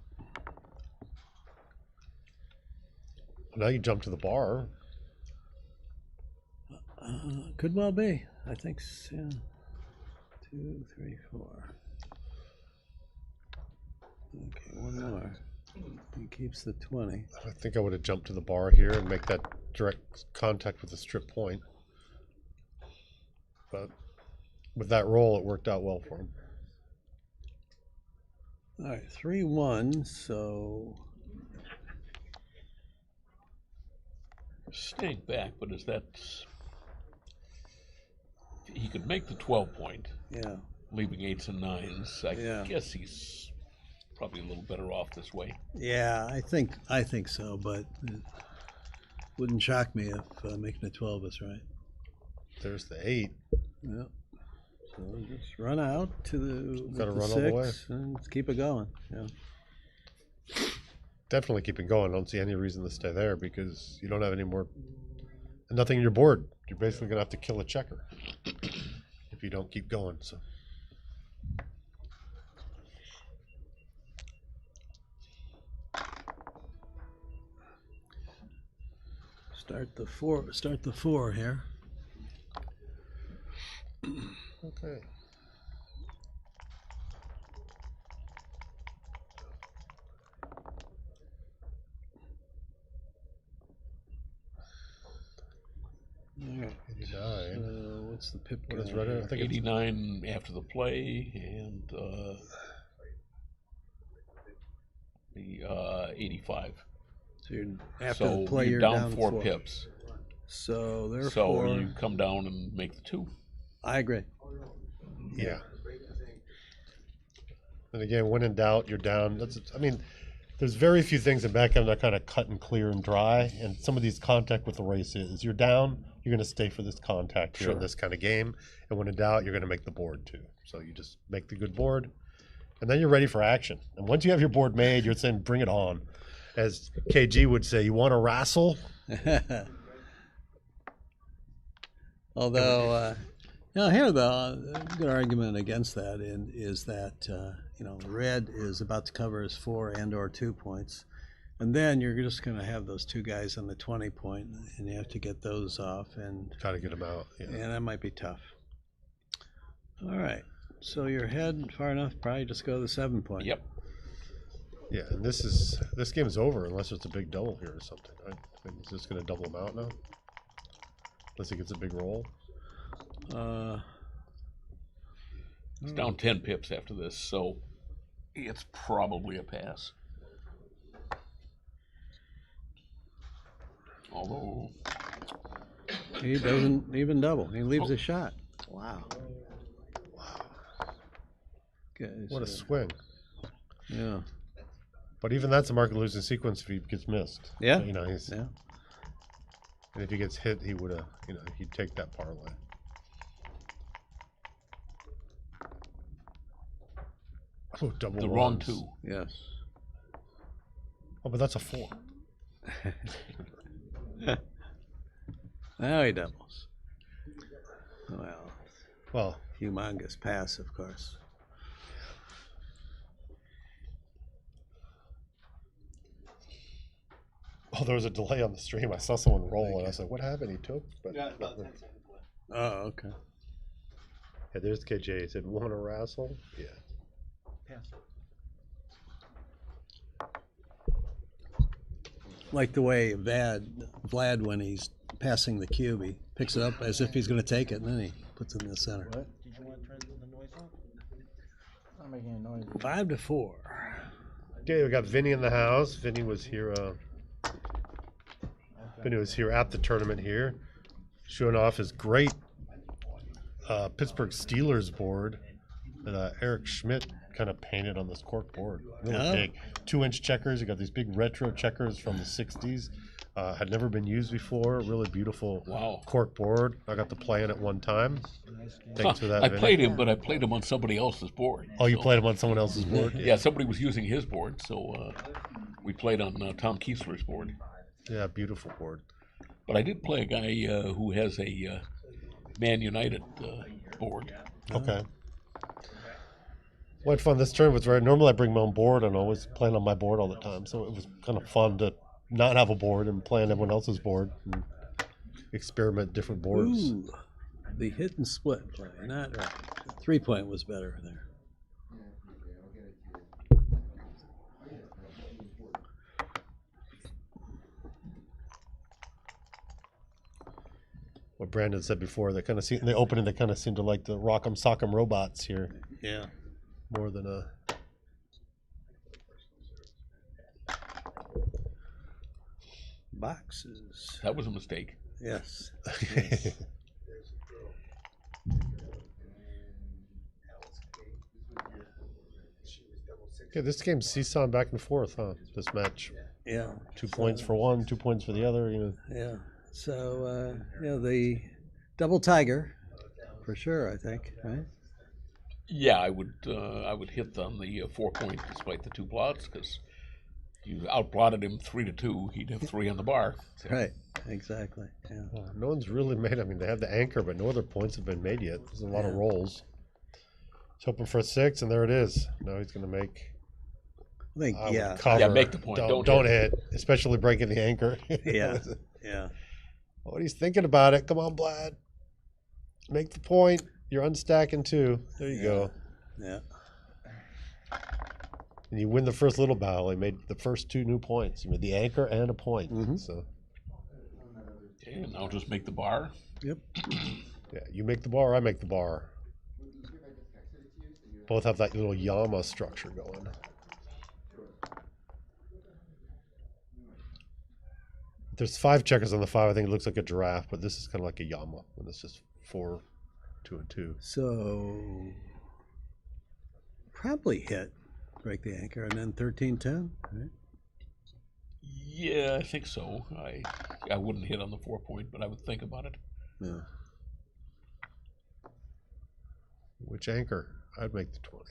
Now you jump to the bar. Could well be. I think so. 2, 3, 4. Okay, one more. He keeps the 20. I think I would have jumped to the bar here and make that direct contact with the strip point. But with that roll, it worked out well for him. All right, 3-1, so... Staying back, but is that... He could make the 12 point. Yeah. Leaving 8s and 9s. I guess he's probably a little better off this way. Yeah, I think so, but it wouldn't shock me if making a 12 is right. There's the 8. Yeah. So just run out to the, Gotta run 6 all the way. And let's keep it going. Yeah. Definitely keep it going. I don't see any reason to stay there because you don't have any more, nothing in your board. You're basically gonna have to kill a checker if you don't keep going. So. Start the 4 here. Okay. All right. 89. What's the pip? What is Reddit? I think 89 after the play, and the 85. So you're after the play, you're you're down 4 pips. So therefore, So you come down and make the 2. I agree. Yeah. And again, when in doubt, you're down. I mean, there's very few things in backgammon that kind of cut and clear and dry. And some of these contact with the race is you're down, you're going to stay for this contact here in this kind of game. And when in doubt, you're going to make the board too. So you just make the good board, and then you're ready for action. And once you have your board made, you're saying, bring it on. As KG would say, you want to wrestle? Although, here the good argument against that is that red is about to cover his 4 and/or 2 points, and then you're just going to have those 2 guys on the 20 point, and you have to get those off and try to get them out. Yeah. And that might be tough. All right, so you're ahead far enough. Probably just go to the 7 point. Yep. Yeah, and this game is over unless it's a big double here or something. Right? I mean, is this going to double him out now? Unless he gets a big roll. It's down 10 pips after this, so it's probably a pass. Although he doesn't even double. He leaves a shot. Wow. What a swing. Yeah. But even that's a market losing sequence if he gets missed. Yeah. So, he's. Yeah. And if he gets hit, he would have. He'd take that parlay. Oh, double. The runs. wrong 2. Yes. Oh, but that's a 4. Now he doubles. Well, humongous pass, of course. Oh, there was a delay on the stream. I saw someone roll, and I was like, "What happened?" He took. But yeah, about 10 seconds left. Oh, okay. Yeah, there's KJ. He said, "Want to wrestle?" Yeah. Pass. Like the way Vlad, when he's passing the cube, he picks it up as if he's going to take it, and then he puts it in the center. What? Did you want to turn the noise off? I'm making a noise. 5-4. Okay, we got Vinny in the house. Vinny was here. Vinny was here at the tournament here, showing off his great Pittsburgh Steelers board that Eric Schmidt kind of painted on this cork board. Really big. 2-inch checkers. You got these big retro checkers from the 60s. Had never been used before. Really beautiful cork board. I got to play in it one time. Thanks for that, I Vinny. played him, but I played him on somebody else's board. Oh, you played him on someone else's board? Yeah, somebody was using his board, so we played on Tom Kiesler's board. Yeah, beautiful board. But I did play a guy who has a Man United board. Okay. Well, I had fun this tournament. Right. Normally I bring my own board and I always playing on my board all the time. So it was kind of fun to not have a board and play on everyone else's board and experiment different boards. Ooh, the hit and split play, not right. 3 point was better there. What Brandon said before, they kind of in the opening, they kind of seem to like the Rock'em Sock'em robots here. Yeah. More than a. Boxes. That was a mistake. Yes. Okay, this game's seesawing back and forth, huh? This match. Yeah. 2 points for one, 2 points for the other. Yeah. So the double tiger, for sure. I think, right? Yeah, I would hit on the 4 point despite the 2 blots because you outblotted him 3-2. He'd have 3 on the bar. So. Right. Exactly. Yeah. Well, no one's really made. I mean, they have the anchor, but no other points have been made yet. There's a lot of rolls. He's hoping for a 6, and there it is. Now he's going to make. I think, cover. Yeah, make the point. Don't hit, especially breaking the anchor. Yeah. Yeah. What he's thinking about it. Come on, Vlad. Make the point. You're unstacking 2. There you go. Yeah. And you win the first little battle. He made the first 2 new points. He made the anchor and a point. Mm-hmm. So. Okay, and I'll just make the bar. Yep. Yeah, you make the bar, I make the bar. Both have that little Yama structure going. there's 5 checkers on the 5. I think it looks like a giraffe, but this is kind of like a llama, and it's just 4, 2, and 2. So probably hit, break the anchor, and then 13-10, right? Yeah, I think so. I wouldn't hit on the 4-point, but I would think about it. Yeah. Which anchor? I'd make the 20.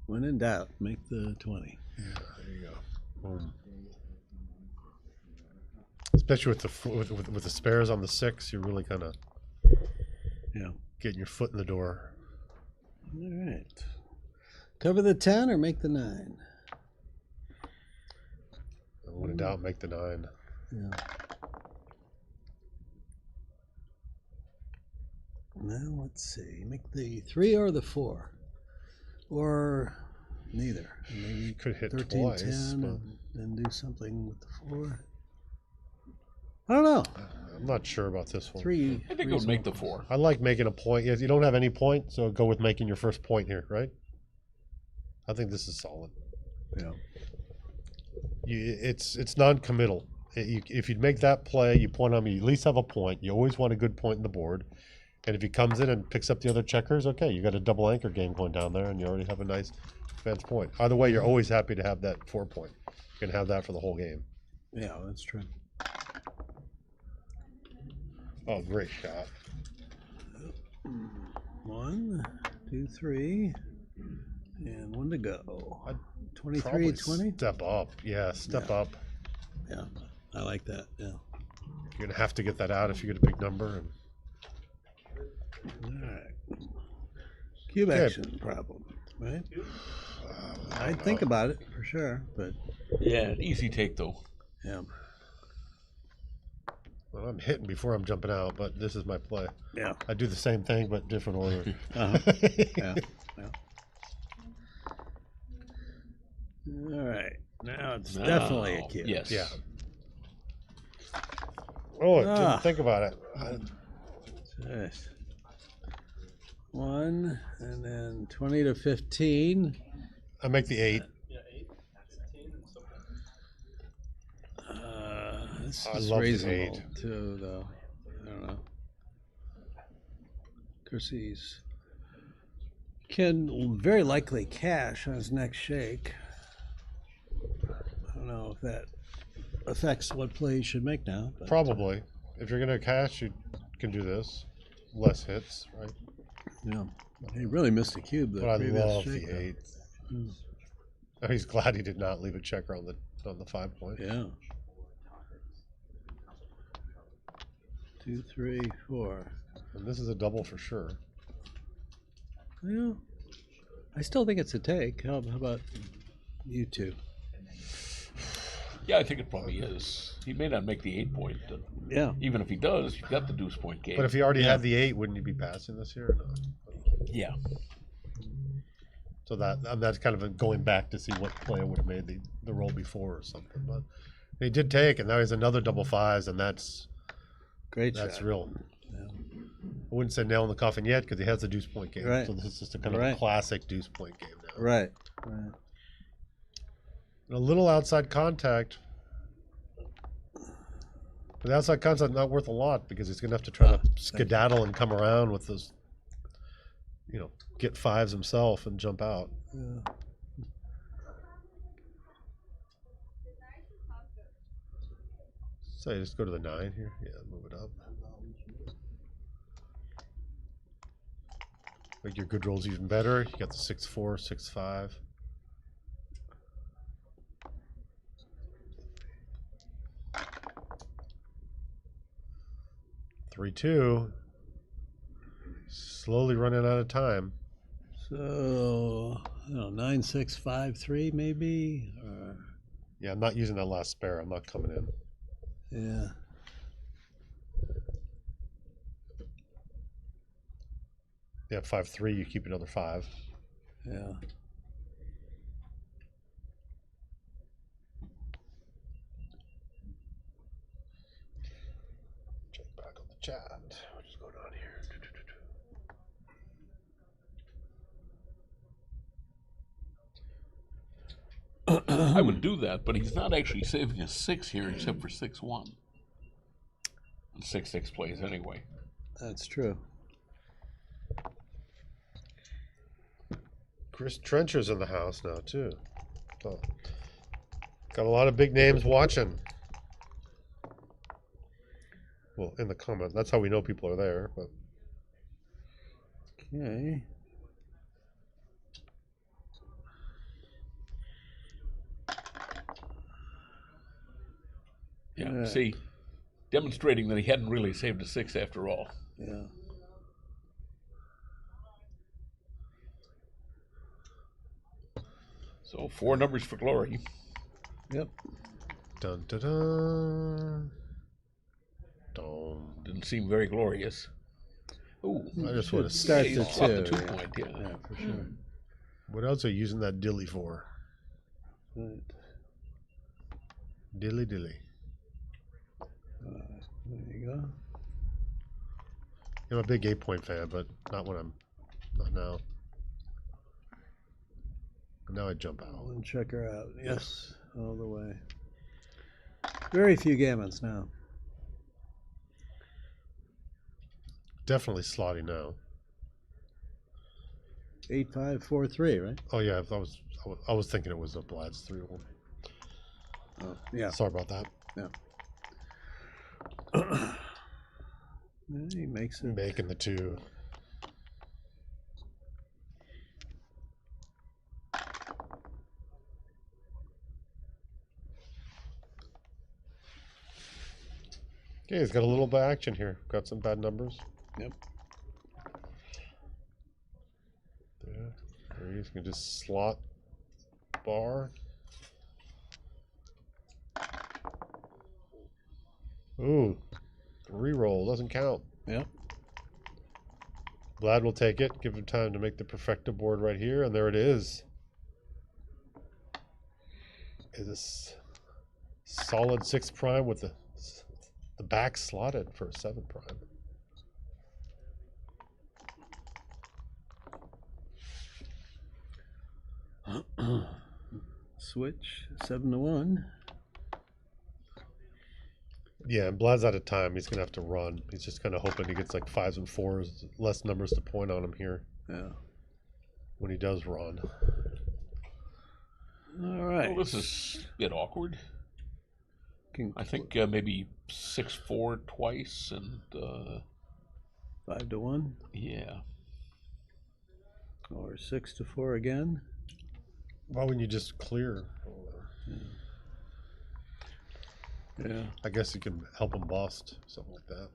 When in doubt, make the 20. Yeah, there you go. Boom. Especially with the spares on the 6, you're really kind of getting your foot in the door. All right. Cover the 10 or make the 9? When in doubt, make the 9. Yeah. Now let's see. Make the 3 or the 4, or neither. Maybe you could hit 13, twice, 10, but... and then do something with the 4. I don't know. I'm not sure about this one. 3. I think it would make the 4. I like making a point. Yeah, you don't have any point, so go with making your first point here, right? I think this is solid. Yeah. It's non-committal. If you'd make that play, you point on me, you at least have a point. You always want a good point in the board. And if he comes in and picks up the other checkers, okay, you got a double anchor game going down there, and you already have a nice defense point. Either way, you're always happy to have that 4-point. You can have that for the whole game. Yeah, that's true. Oh, great shot. 1, 2, 3, and 1 to go. 23, Probably 20? Step up. Yeah, step up. Yeah, I like that. Yeah. You're going to have to get that out if you get a big number. And... All right. Cube action problem, right? I'd think about it for sure, but yeah, easy take though. Yeah. Well, I'm hitting before I'm jumping out, but this is my play. Yeah. I do the same thing, but different order. Yeah. All right. Now it's definitely a cube. Yes. Yeah. Oh, I didn't think about it. Yes. 1, and then 20 to 15. I make the 8. Yeah, 8. 16 and something. This I is love the reasonable 8. too, though. I don't know. Of course, he's can very likely cash on his next shake. I don't know if that affects what play you should make now. But. Probably. If you're going to cash, you can do this. Less hits, right? Yeah. He really missed a cube. But I love shake, the 8. Oh, he's glad he did not leave a checker on the 5-point. Yeah. 2, 3, 4. And this is a double for sure. Yeah. I still think it's a take. How about you two? Yeah, I think it probably is. He may not make the 8-point. Yeah. Even if he does, you've got the deuce point game. But if he already had the 8, wouldn't he be passing this here or not? Yeah. So that's kind of going back to see what play would have made the roll before or something. But he did take, and now he's another double 5s, and that's great. That's shot. real. Yeah. I wouldn't say nail in the coffin yet because he has the deuce point game. Right. So this is just a kind of a classic deuce point game now. Right. Right. And a little outside contact. But the outside contact not worth a lot because he's going to have to try to skedaddle and come around with those, get 5s himself and jump out. Yeah. So you just go to the 9 here. Yeah, move it up. Make your good rolls even better. You got the 6-4, 6-5. Three, 2. Slowly running out of time. So, I don't know, 9, 6, 5, 3 maybe? Or... Yeah, I'm not using that last spare. I'm not coming in. Yeah. Yeah, 5-3, you keep another 5. Yeah. Check back on the chat. What's going on here? I would do that, but he's not actually saving a 6 here except for 6-1. 6-6 plays anyway. That's true. Chris Trencher's in the house now too. So, got a lot of big names watching. Well, in the comment, that's how we know people are there. But Okay. Yeah, see, demonstrating that he hadn't really saved a 6 after all. Yeah. So 4 numbers for glory. Yep. Dun dun dun. Dun. Didn't seem very glorious. Ooh, I just want to start he's the swapped the 2. 2 point, yeah. Yeah, for sure. What else are you using that dilly for? Right. Dilly dilly. There you go. I'm a big 8-point fan, but not now. Now I jump out. And check her out. Yes, all the way. Very few gammons now. Definitely slotty now. 8-5-4-3, right? Oh yeah, I was thinking it was a Vlad's 3-1. Oh, yeah. Sorry about that. Yeah. He makes it. Making the 2. Okay, he's got a little bit of action here. Got some bad numbers. Yep. There he's gonna just slot bar. Ooh, reroll doesn't count. Yep. Vlad will take it. Give him time to make the perfecta board right here, and there it is. Is this solid 6 prime with the back slotted for a 7 prime? Switch 7-1. Yeah, and Vlad's out of time. He's gonna have to run. He's just kind of hoping he gets like 5s and 4s, less numbers to point on him here. Yeah. When he does run. All right. Well, this is a bit awkward. I think maybe 6-4 twice and 5-1. Yeah. Or 6-4 again. Why wouldn't you just clear? Yeah. I guess you can help him bust, something like that.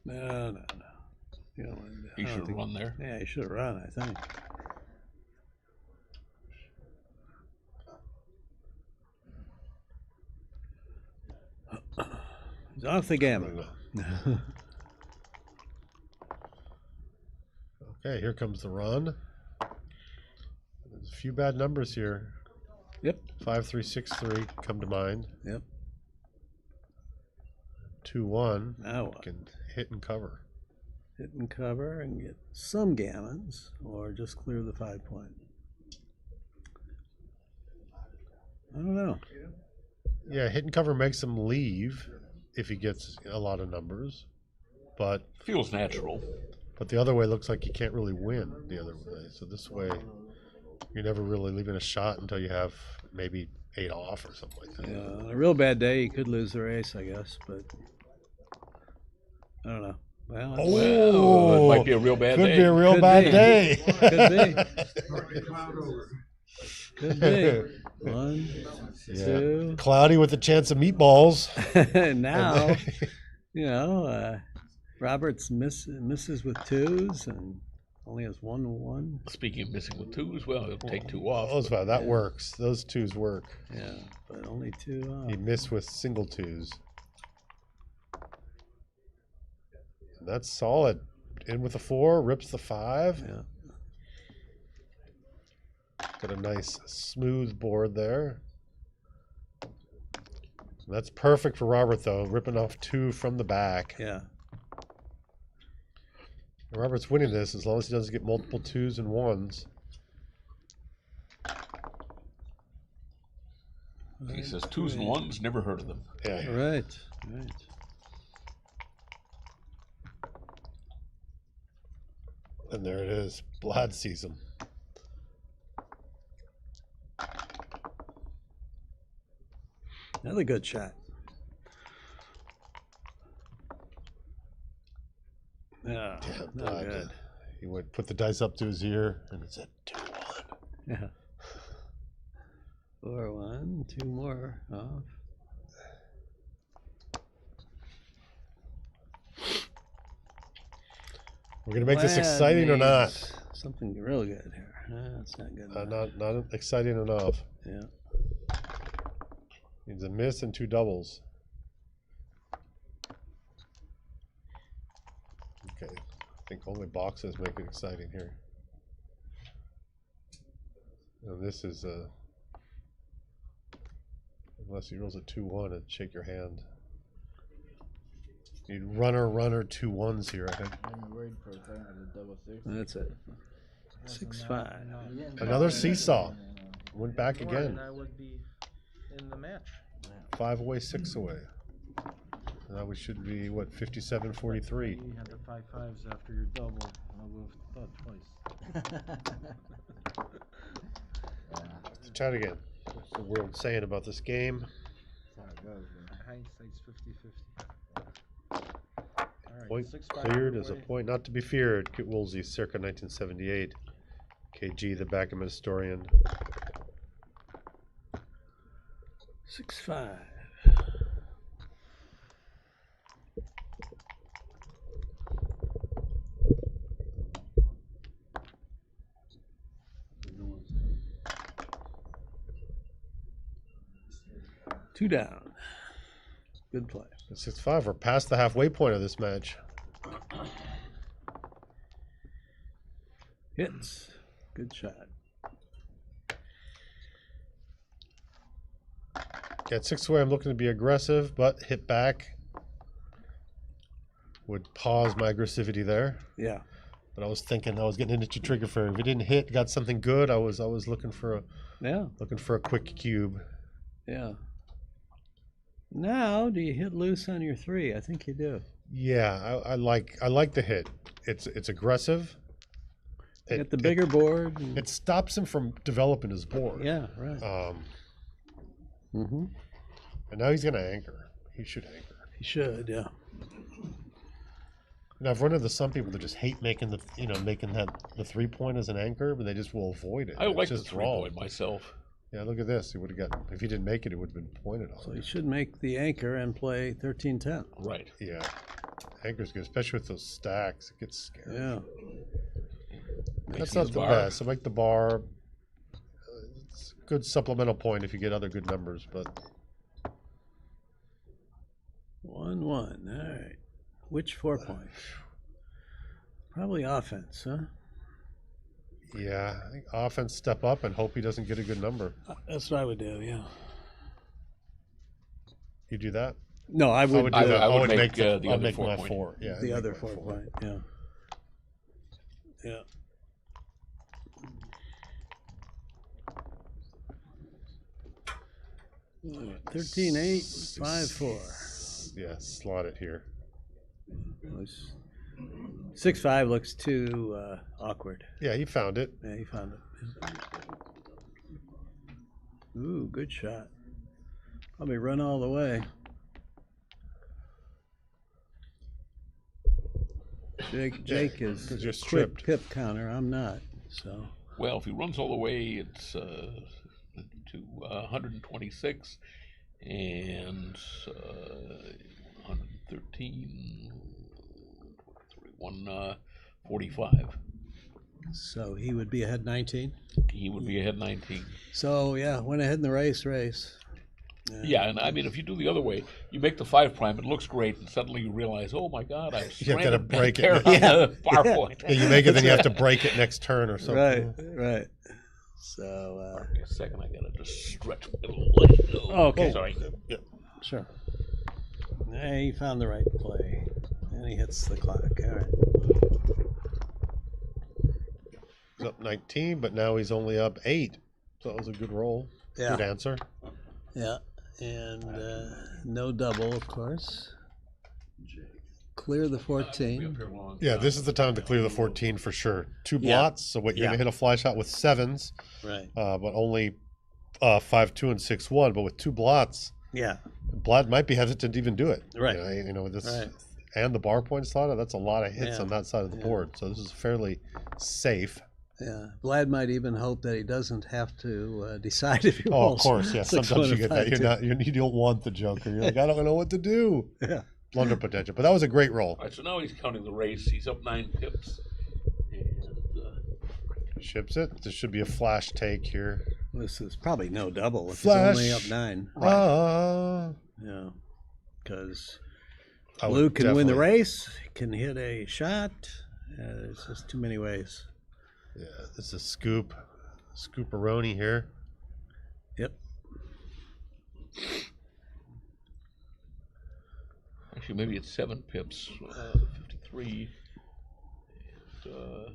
No. He should have run there. Yeah, he should have run, I think. He's off the gammon. Okay, here comes the run. There's a few bad numbers here. Yep. 5, 3, 6, 3 come to mind. Yep. 2, 1. Now what? Can hit and cover. Hit and cover and get some gammons, or just clear the 5 point. I don't know. Yeah, hit and cover makes him leave if he gets a lot of numbers, but feels natural. But the other way looks like you can't really win the other way. So this way, you're never really leaving a shot until you have maybe 8 off or something like that. Yeah, on a real bad day, you could lose the race, I guess, but I don't know. Well, it might be a real bad day. Could be a real bad day. Could be. Could be. 1, 2. Cloudy with a chance of meatballs. Now, you know, Roberts misses with 2s and only has 1. Speaking of missing with 2s, well, he'll take 2 off. That works. Those 2s work. Yeah, but only 2 off. He missed with single 2s. And that's solid. In with a 4, rips the 5. Yeah. Got a nice smooth board there. And that's perfect for Robert, though, ripping off 2 from the back. Yeah. Robert's winning this as long as he doesn't get multiple 2s and 1s. He says 2s and 1s, never heard of them. Yeah. Right. And there it is. Vlad sees him. Another good shot. Yeah, no Vlad, good. he would put the dice up to his ear, and it said 2-1. Yeah. 4-1, 2 more off. We're gonna make this exciting or not? Something real good here. That's not good. Not exciting enough. Yeah. Needs a miss and 2 doubles. Okay, I think only boxes make it exciting here. And this is unless he rolls a 2-1 and shake your hand. Need runner, 2 1s here, I think. I'm worried for a second of the double 6. That's it. 6-5. Another seesaw. Went back again. And I would be in the match. 5 away, 6 away. Now we should be, what, 57-43. You had the 5 5s after your double. I would have thought twice. Let's chat again. What's the world saying about this game? Hindsight's 50-50. Point cleared as a point not to be feared. Kit Woolsey, circa 1978. KG, the Backgammon historian. 6-5. Two down. Good play. 6-5. We're past the halfway point of this match. Hits. Good shot. Yeah, at 6 away, I'm looking to be aggressive, but hit back. Would pause my aggressivity there. Yeah. But I was thinking I was getting an itchy trigger finger. If it didn't hit, got something good, I was looking for a quick cube. Yeah. Now, do you hit loose on your 3? I think you do. Yeah, I like the hit. It's aggressive. Get the bigger board. It stops him from developing his board. Yeah, right. And now he's gonna anchor. He should anchor. He should, yeah. And I've run into some people that just hate making the 3-point as an anchor, but they just will avoid it. I like It's the just wrong. 3-point myself. Yeah, look at this. He would have got, if he didn't make it, it would have been pointed on. So he should make the anchor and play 13-10. Right. Yeah. Anchor's good, especially with those stacks. It gets scary. Yeah. That's not the best. So make the bar. It's a good supplemental point if you get other good numbers, but 1-1. All right. Which 4-point? Probably offense, huh? yeah, I think offense step up and hope he doesn't get a good number. That's what I would do, yeah. You do that? No, I would. I would make the I'd other make 4 my point. 4. Yeah, The other 4-point, yeah. Yeah. All right, 13-8, 5-4. Yeah, slot it here. 6-5 looks too awkward. Yeah, he found it. Yeah, he found it. Ooh, good shot. Probably run all the way. Jake is you're a quick stripped. pip counter. I'm not. So. Well, if he runs all the way, it's to 126 and 113, 145. So he would be ahead 19? He would be ahead 19. So, yeah, went ahead in the race. Yeah, and I mean, if you do the other way, you make the 5 prime, it looks great, and suddenly you realize, oh my God, I'm You have to break there it. on the far point. Yeah, you make it, then you have to break it next turn or something. Right. So, Wait a second, I gotta just stretch a little. Okay. Sorry. Yeah. Sure. Hey, he found the right play. And he hits the clock. All right. He's up 19, but now he's only up 8. So that was a good roll. Yeah. Good answer. Yeah, and no double, of course. Clear the 14. Yeah, this is the time to clear the 14 for sure. 2 blots, so what you're gonna hit a fly shot with 7s, right? But only 5-2 and 6-1. But with 2 blots, Vlad might be hesitant to even do it. Right. You know, with this and the bar point slaughter, that's a lot of hits on that side of the board. So this is fairly safe. Yeah, Vlad might even hope that he doesn't have to decide if he Oh, rolls. of course, yeah. 6, Sometimes 1, you or get that. 5, 2. You don't want the Joker. You're like, I don't know what to do. Yeah. Blunder potential. But that was a great roll. All right, so now he's counting the race. He's up 9 pips. And, ships it. This should be a flash take here. This is probably no double. If Flash. he's only up 9. Yeah, because Blue can win the race. Can hit a shot. There's just too many ways. Yeah, this is Scooperoni here. Yep. actually, maybe it's 7 pips. 53. And,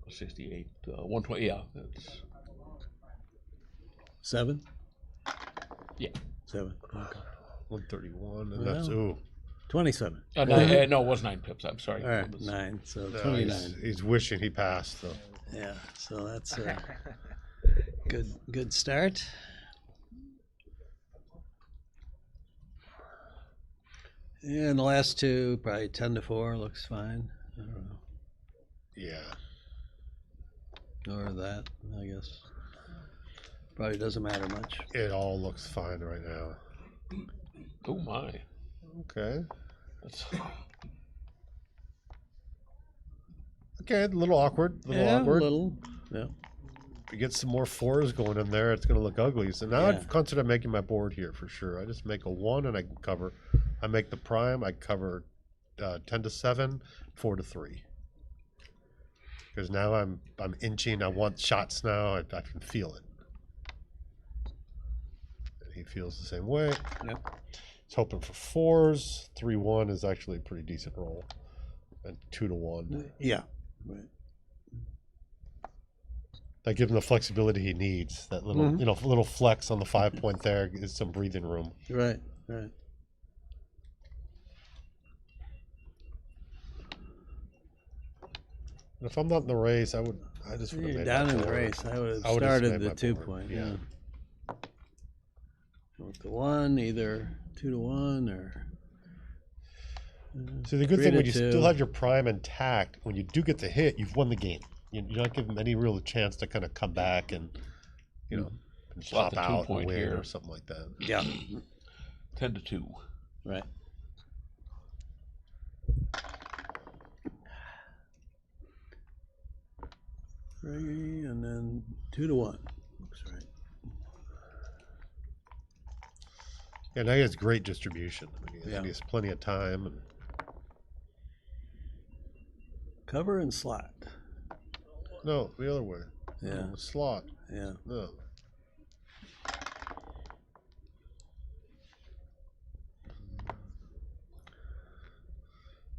68. 120. Yeah, that's 7. Yeah. 7. Okay. 131, and that's 27. No, it was 9 pips. I'm sorry. All right, 9. So 29. He's wishing he passed, though. Yeah. So that's a good start. And the last 2, probably 10-4 looks fine. I don't know. Yeah. Or that, I guess. Probably doesn't matter much. It all looks fine right now. Oh my. Okay. That's... Okay, a little awkward. A little. Yeah. If we get some more 4s going in there, it's going to look ugly. So now I'd consider making my board here for sure. I just make a 1 and I can cover. I make the prime. I cover 10-7, 4-3. Because now I'm inching. I want shots now. I can feel it. And he feels the same way. Yep. He's hoping for 4s. 3-1 is actually a pretty decent roll. And 2-1. Yeah. Right. That gives him the flexibility he needs. That little, little flex on the 5-point there is some breathing room. Right. Right. And if I'm not in the race, I just would have You're made down my in the board. race. I would have I would've started made the my 2-point. Yeah. With the 1, either 2-1 or. See, the good thing when you 3-2. still have your prime intact, when you do get the hit, you've won the game. You're not giving them any real chance to kind of come back and, Slot pop the out and 2-point win here. or something like that. Yeah. 10-2. Right. Three and then 2-1. Looks right. Yeah, now he has great distribution. I mean, Yeah. he has plenty of time. And Cover and slot. no, the other way. Yeah. No, slot. Yeah. No.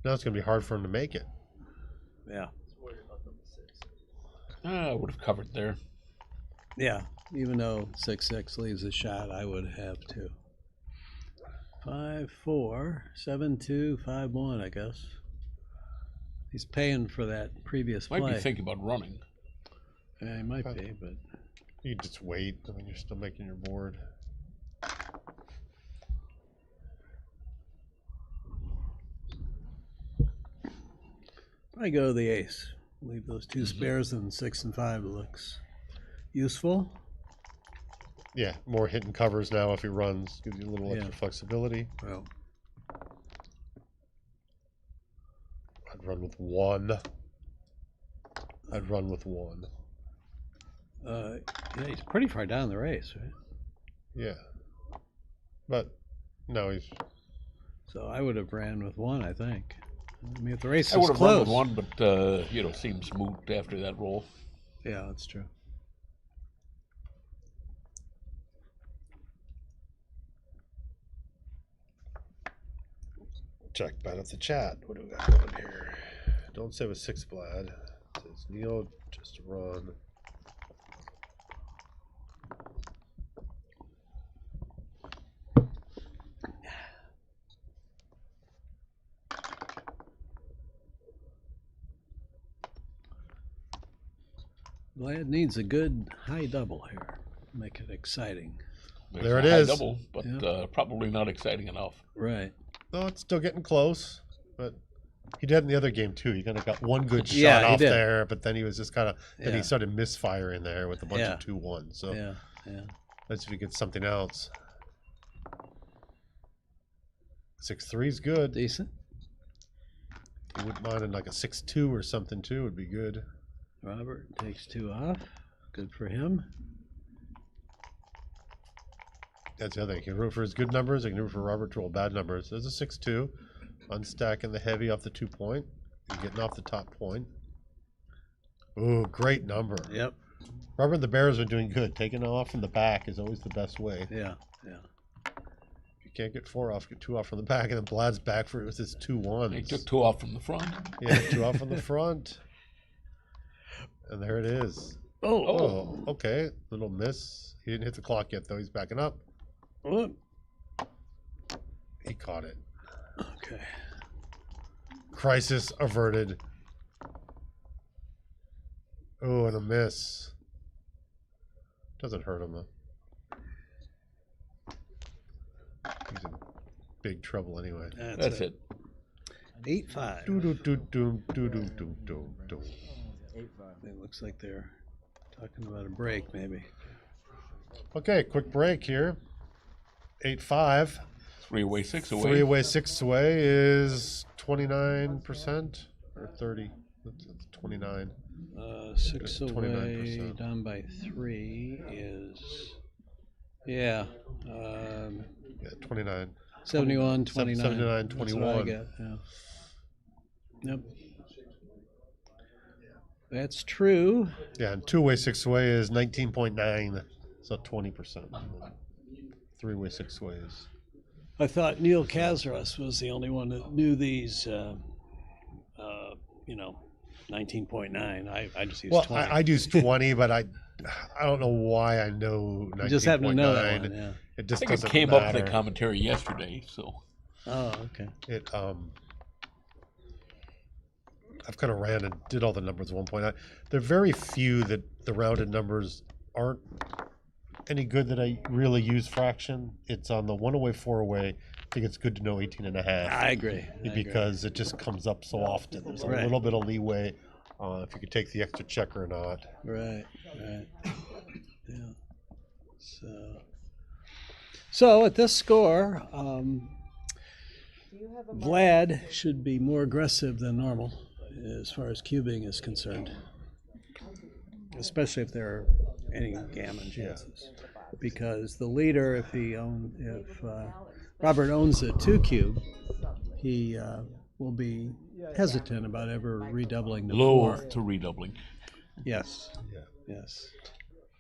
Now it's going to be hard for him to make it. Yeah. I would have covered there. Yeah. Even though 6-6 leaves a shot, I would have too. 5-4, 7-2, 5-1, I guess. He's paying for that previous Might play. be thinking about running. Yeah, he might be, but You just wait. I mean, you're still making your board. I go to the ace. Leave those 2 spares and 6 and 5 looks useful. Yeah, more hitting covers now if he runs. Gives you a little extra flexibility. Well, I'd run with 1. I'd run with 1. yeah, he's pretty far down the race, right? Yeah. But no, he's. So I would have ran with 1, I think. I mean, if the race I is would have run close. with 1, but seems moot after that roll. Yeah, that's true. Check back up the chat. What do we got going here? Don't say with 6 Vlad. It says Neil just run. Vlad needs a good high double here. Make it exciting. There's There a it high is. double, but probably not exciting enough. Right. No, it's still getting close, but he did in the other game too. He kind of got one good shot Yeah, he off did. there, but then he was just kind of then he Yeah. started misfiring there with a bunch Yeah. of 2-1. So Yeah. let's see if he gets something else. 6-3 is good. Decent. I wouldn't mind in like a 6-2 or something too. Would be good. Robert takes 2 off. Good for him. That's the other thing. He can root for his good numbers. He can root for Robert to roll bad numbers. There's a 6-2. Unstacking the heavy off the 2 point. And getting off the top point. Ooh, great number. Yep. Robert and the Bears are doing good. Taking off from the back is always the best way. Yeah. If you can't get 4 off, get 2 off from the back. And then Vlad's back for it with his 2-1s. He took 2 off from the front. Yeah, 2 off from the front. And there it is. Oh. Okay. Little miss. He didn't hit the clock yet, though. He's backing up. Whoop. He caught it. Okay. Crisis averted. Oh, and a miss. Doesn't hurt him, though. He's in big trouble anyway. That's it. 8-5. Do-do-do-do-do-do-do-do. It looks like they're talking about a break, maybe. Okay, quick break here. 8-5. 3 away, 6 away. 3 away, 6 away is 29% or 30. That's 29. 6 away, 29%. down by 3 is, yeah. Yeah, 29. 71, 29. 79, That's what I 21. got, yeah. Yep. That's true. Yeah, and 2 away, 6 away is 19.9. So 20%. 3 away, 6 away is. I thought Neil Kazaros was the only one that knew these, 19.9. I just used 20. I use 20, but I don't know why I know 19.9. You just happen to know that one, yeah. It just I think doesn't it came matter. up in the commentary yesterday, so. Oh, okay. It I've kind of ran and did all the numbers at one point. There are very few that the rounded numbers aren't any good that I really use fraction. It's on the 1 away, 4 away. I think it's good to know 18.5. I agree. Because it just comes up so often. There's a Right. little bit of leeway if you could take the extra check or not. Right. Yeah. So at this score, Vlad should be more aggressive than normal as far as cubing is concerned, especially if there are any gammon chances. Because the leader, if Robert owns a 2 cube, he will be hesitant about ever redoubling the 4. Loath to redoubling. Yes. Yeah. Yes.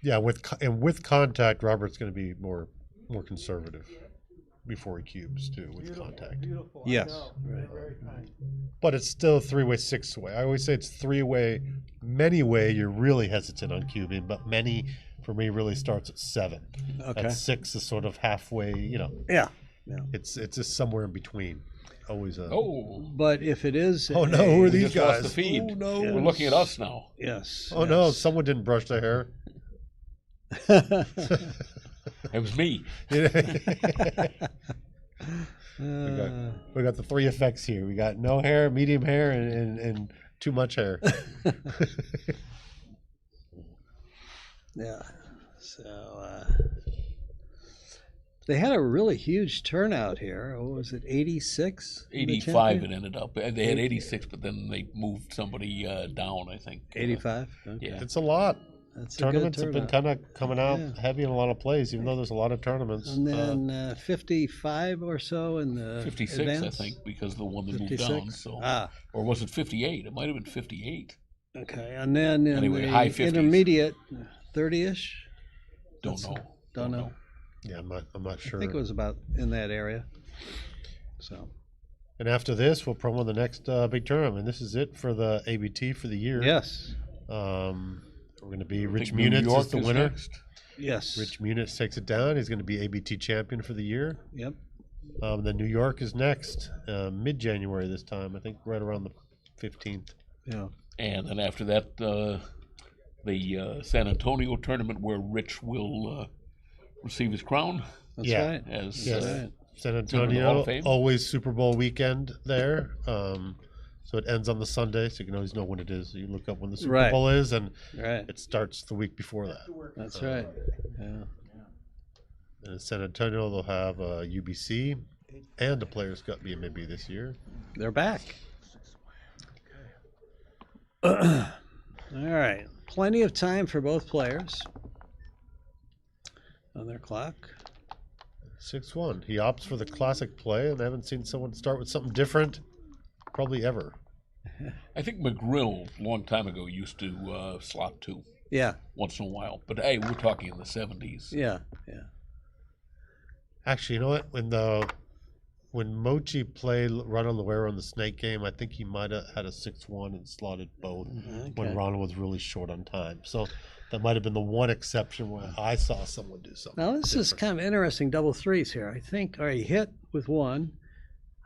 Yeah, with contact, Robert's going to be more conservative before he cubes too with contact. Yes. Right. But it's still 3 away, 6 away. I always say it's 3 away, many way. You're really hesitant on cubing, but many for me really starts at 7. Okay. At 6 is sort of halfway. Yeah. It's just somewhere in between. Always a. But if it is, Oh no! Who are these just lost guys? the feed. Oh no! We're looking at us now. Yes. Oh no! Someone didn't brush their hair. It was me. we got the 3 effects here. We got no hair, medium hair, and too much hair. Yeah. So they had a really huge turnout here. What was it, 86? 85 it ended up. They had 86, but then they moved somebody down, I think. 85? Okay. Yeah. It's a lot. That's a good Tournaments have been turnout. kind of coming out Yeah. heavy in a lot of plays, even though there's a lot of tournaments. And then 55 or so in the 56, advance? I think, because the one that moved 56? down. So, or was it 58? It might have been 58. Okay, and then in Anyway, the high 50s. intermediate, 30-ish? Don't know. Don't know. Yeah, I'm not sure. I think it was about in that area. So. And after this, we'll promo the next big tournament. This is it for the ABT for the year. Yes. We're going to be Rich New Munitz York is the is winner. next. Yes. Rich Munitz takes it down. He's going to be ABT champion for the year. Yep. Then New York is next, mid-January this time. I think right around the 15th. Yeah. And then after that, the San Antonio tournament where Rich will receive his crown. That's right. As San Hall Antonio, of Fame. always Super Bowl weekend there. So it ends on the Sunday, so you can always know when it is. So you look up when the Super Bowl is, and it starts the week before that. That's right. Yeah. And in San Antonio, they'll have a UBC and a Players' Cup maybe this year. They're back. All right. Plenty of time for both players on their clock. 6-1. He opts for the classic play, and I haven't seen someone start with something different probably ever. I think McGrill, a long time ago, used to slot 2. Yeah. Once in a while. But, hey, we're talking in the 70s. Yeah. Actually, you know what? When Mochi played Run on the Ware on the Snake game, I think he might have had a 6-1 and slotted both when Ronald was really short on time. So that might have been the one exception where I saw someone do something. Now, this is kind of interesting double threes here. I think, or he hit with 1.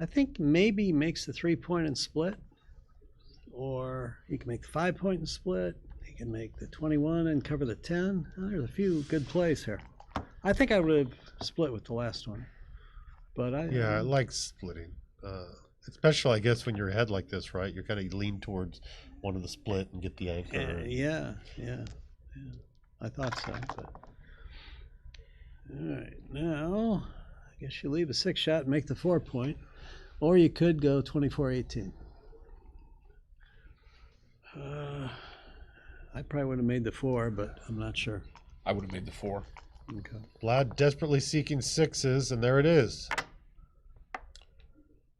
I think maybe he makes the 3-point and split, or he can make the 5-point and split. He can make the 21 and cover the 10. There's a few good plays here. I think I would have split with the last one. But I like splitting, especially I guess when you're ahead like this, right? You're kind of lean towards one of the split and get the anchor. Yeah. I thought so. But all right, now I guess you leave a 6-shot and make the 4-point, or you could go 24-18. I probably would have made the 4, but I'm not sure. I would have made the 4. Okay. Vlad desperately seeking 6s, and there it is.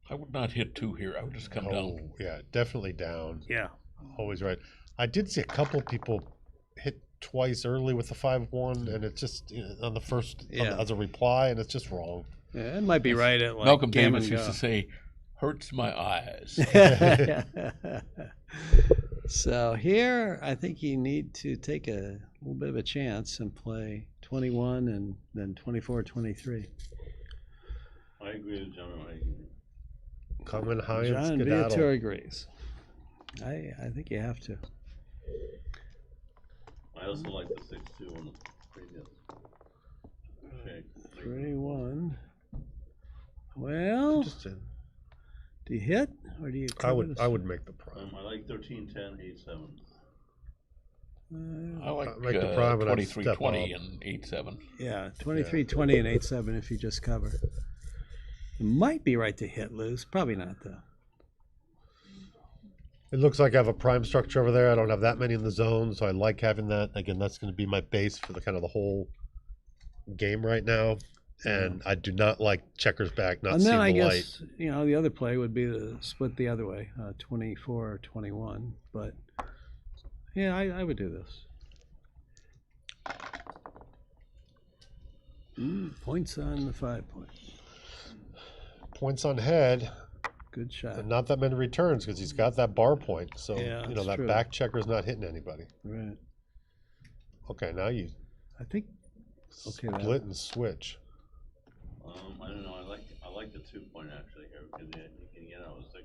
I would not hit 2 here. I would just come down. Yeah, definitely down. Yeah. Always right. I did see a couple people hit twice early with the 5-1, and it's just on the first as a reply, and it's just wrong. Yeah, it might be right at like Malcolm Davis used to say, "Hurts my eyes." So here, I think you need to take a little bit of a chance and play 21 and then 24-23. I agree with John. Coming high John and skedaddle. Vietor agrees. I think you have to. I also like the 6-2 on the previous shake. 31. Well, do you hit or do you? I would make the prime. I like 13-10, 8-7. I like make the prime 23-20 and 8-7. Yeah, 23-20 and 8-7 if you just cover. It might be right to hit loose. Probably not though. It looks like I have a prime structure over there. I don't have that many in the zone, so I like having that. Again, that's going to be my base for the kind of the whole game right now. And I do not like checkers back, not seeing the light. And then I guess, the other play would be to split the other way, 24 or 21. But, yeah, I would do this. Points on the 5-point. Points on head. Good shot. And not that many returns because he's got that bar point. So, that true. back checker's not hitting anybody. Right. Okay, now you split and switch. I don't know. I like the 2-point actually here because you can get out of 6.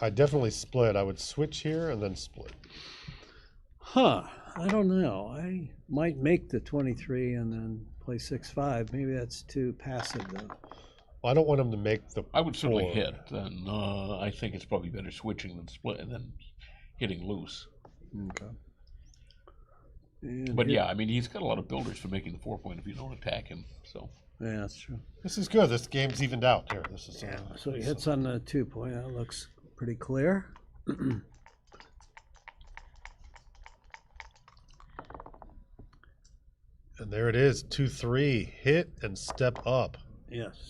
I definitely split. I would switch here and then split. I don't know. I might make the 23 and then play 6-5. Maybe that's too passive though. Well, I don't want him to make the. I would certainly hit. Then I think it's probably better switching than split and then hitting loose. Okay. But yeah, I mean, he's got a lot of builders for making the 4-point if you don't attack him. So yeah, that's true. This is good. This game's evened out here. This is so he hits on the 2-point. That looks pretty clear. And there it is, 2-3, hit and step up. Yes.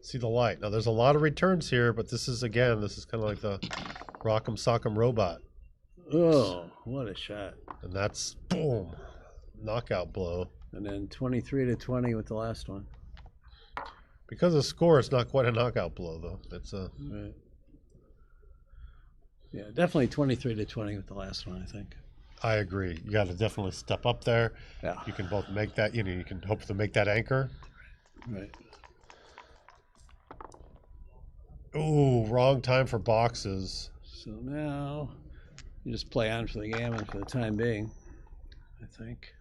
See the light. Now there's a lot of returns here, but this is kind of like the Rock'em Sock'em Robot. Oh, what a shot. And that's, boom, knockout blow. And then 23-20 with the last one. Because of score, it's not quite a knockout blow, though. It's a... Right. Yeah, definitely 23-20 with the last one, I think. I agree. You got to definitely step up there. Yeah. You can both make that, you can hope to make that anchor. Right. Ooh, wrong time for boxes. So now You just play on for the gammon for the time being, I think.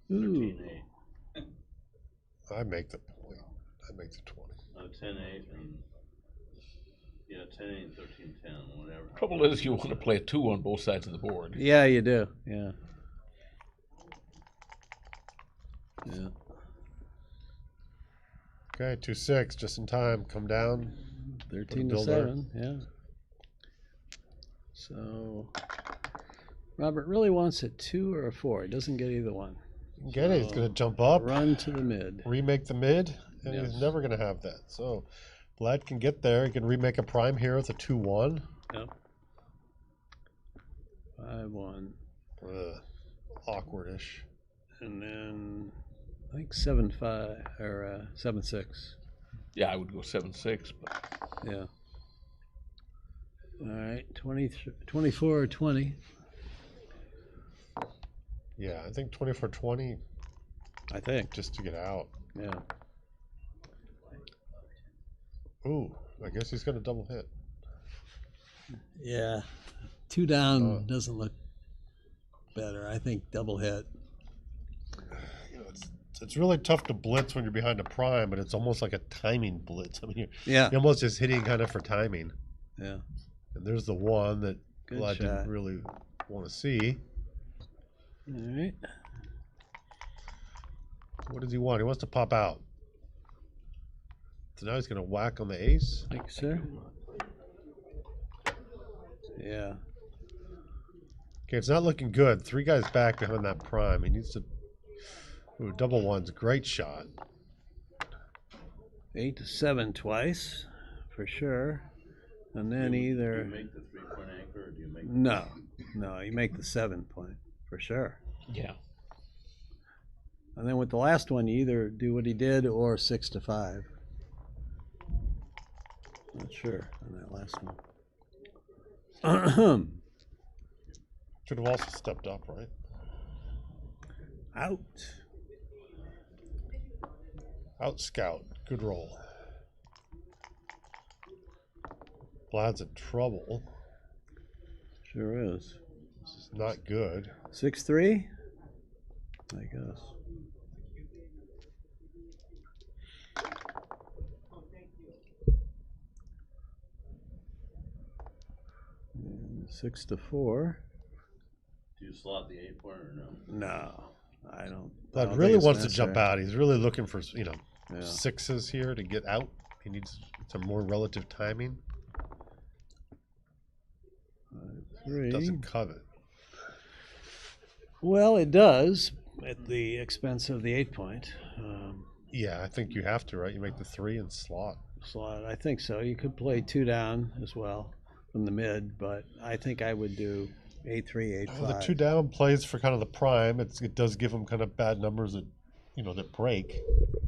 Ooh. I make the point. I make the 20. 10-8 and 10-8 and 13-10, whatever. Trouble is, you want to play a 2 on both sides of the board. Yeah, you do. Yeah. Yeah. Okay, 2-6, just in time. Come down. 13-7. Yeah. So Robert really wants a 2 or a 4. He doesn't get either one. Get it. He's going to jump up. Run to the mid. Remake the mid, and Yes. he's never going to have that. So Vlad can get there. He can remake a prime here with a 2-1. Yep. 5-1. Awkwardish. And then I think 7-5 or 7-6. Yeah, I would go 7-6. But yeah. All right, 24 or 20. Yeah, I think 24-20. I think. Just to get out. Yeah. Ooh, I guess he's going to double hit. Yeah. 2 down doesn't look better. I think double hit. It's really tough to blitz when you're behind a prime, but it's almost like a timing blitz. I mean, you're almost just hitting kind of for timing. Yeah. And there's the one that Vlad shot. didn't really want to see. All right. What does he want? He wants to pop out. So now he's going to whack on the ace. Thank you, sir. Yeah. Okay, it's not looking good. 3 guys back behind that prime. He needs to. Ooh, double one's great shot. 8-7 twice, for sure. And then either. Do you make the 3-point anchor, or do you make? No, you make the 7-point for sure. Yeah. And then with the last one, you either do what he did or 6-5. Not sure on that last one. Should have also stepped up, right? Out. Out scout. Good roll. Vlad's in trouble. Sure is. This is not good. 6-3? I guess. And 6-4. Do you slot the 8-point or no? No, I don't. Vlad really wants to jump out. He's really looking for, sixes here to get out. He needs some more relative timing. 3. Doesn't covet. Well, it does at the expense of the 8-point. Yeah, I think you have to, right? You make the 3 and slot. Slot, I think so. You could play 2 down as well from the mid, but I think I would do 8-3, 8-5. Well, the 2 down plays for kind of the prime. It does give him kind of bad numbers that, that break.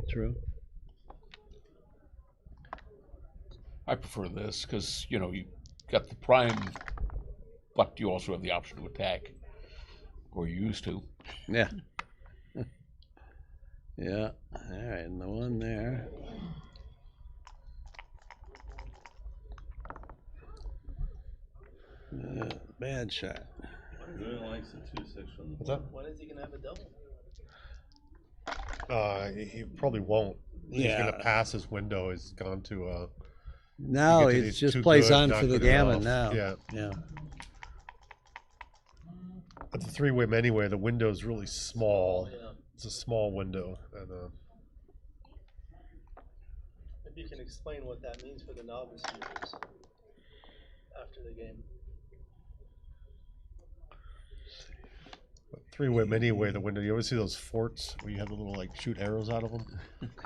True. I prefer this because, you got the prime, but you also have the option to attack, or you used to. Yeah. Yeah. All right, and the one there. Bad shot. Really likes the 2-6 from the. What's that? When is he gonna have a double? He probably won't. He's Yeah. going to pass his window. He's gone to. No, to it these just too plays good, on not for the good gammon enough. now. Yeah. Yeah. But the 3-way anyway, the window's really small. Yeah. It's a small window. And Maybe you can explain what that means for the novice viewers after the game. 3-way anyway, the window. You ever see those forts where you have the little shoot arrows out of them?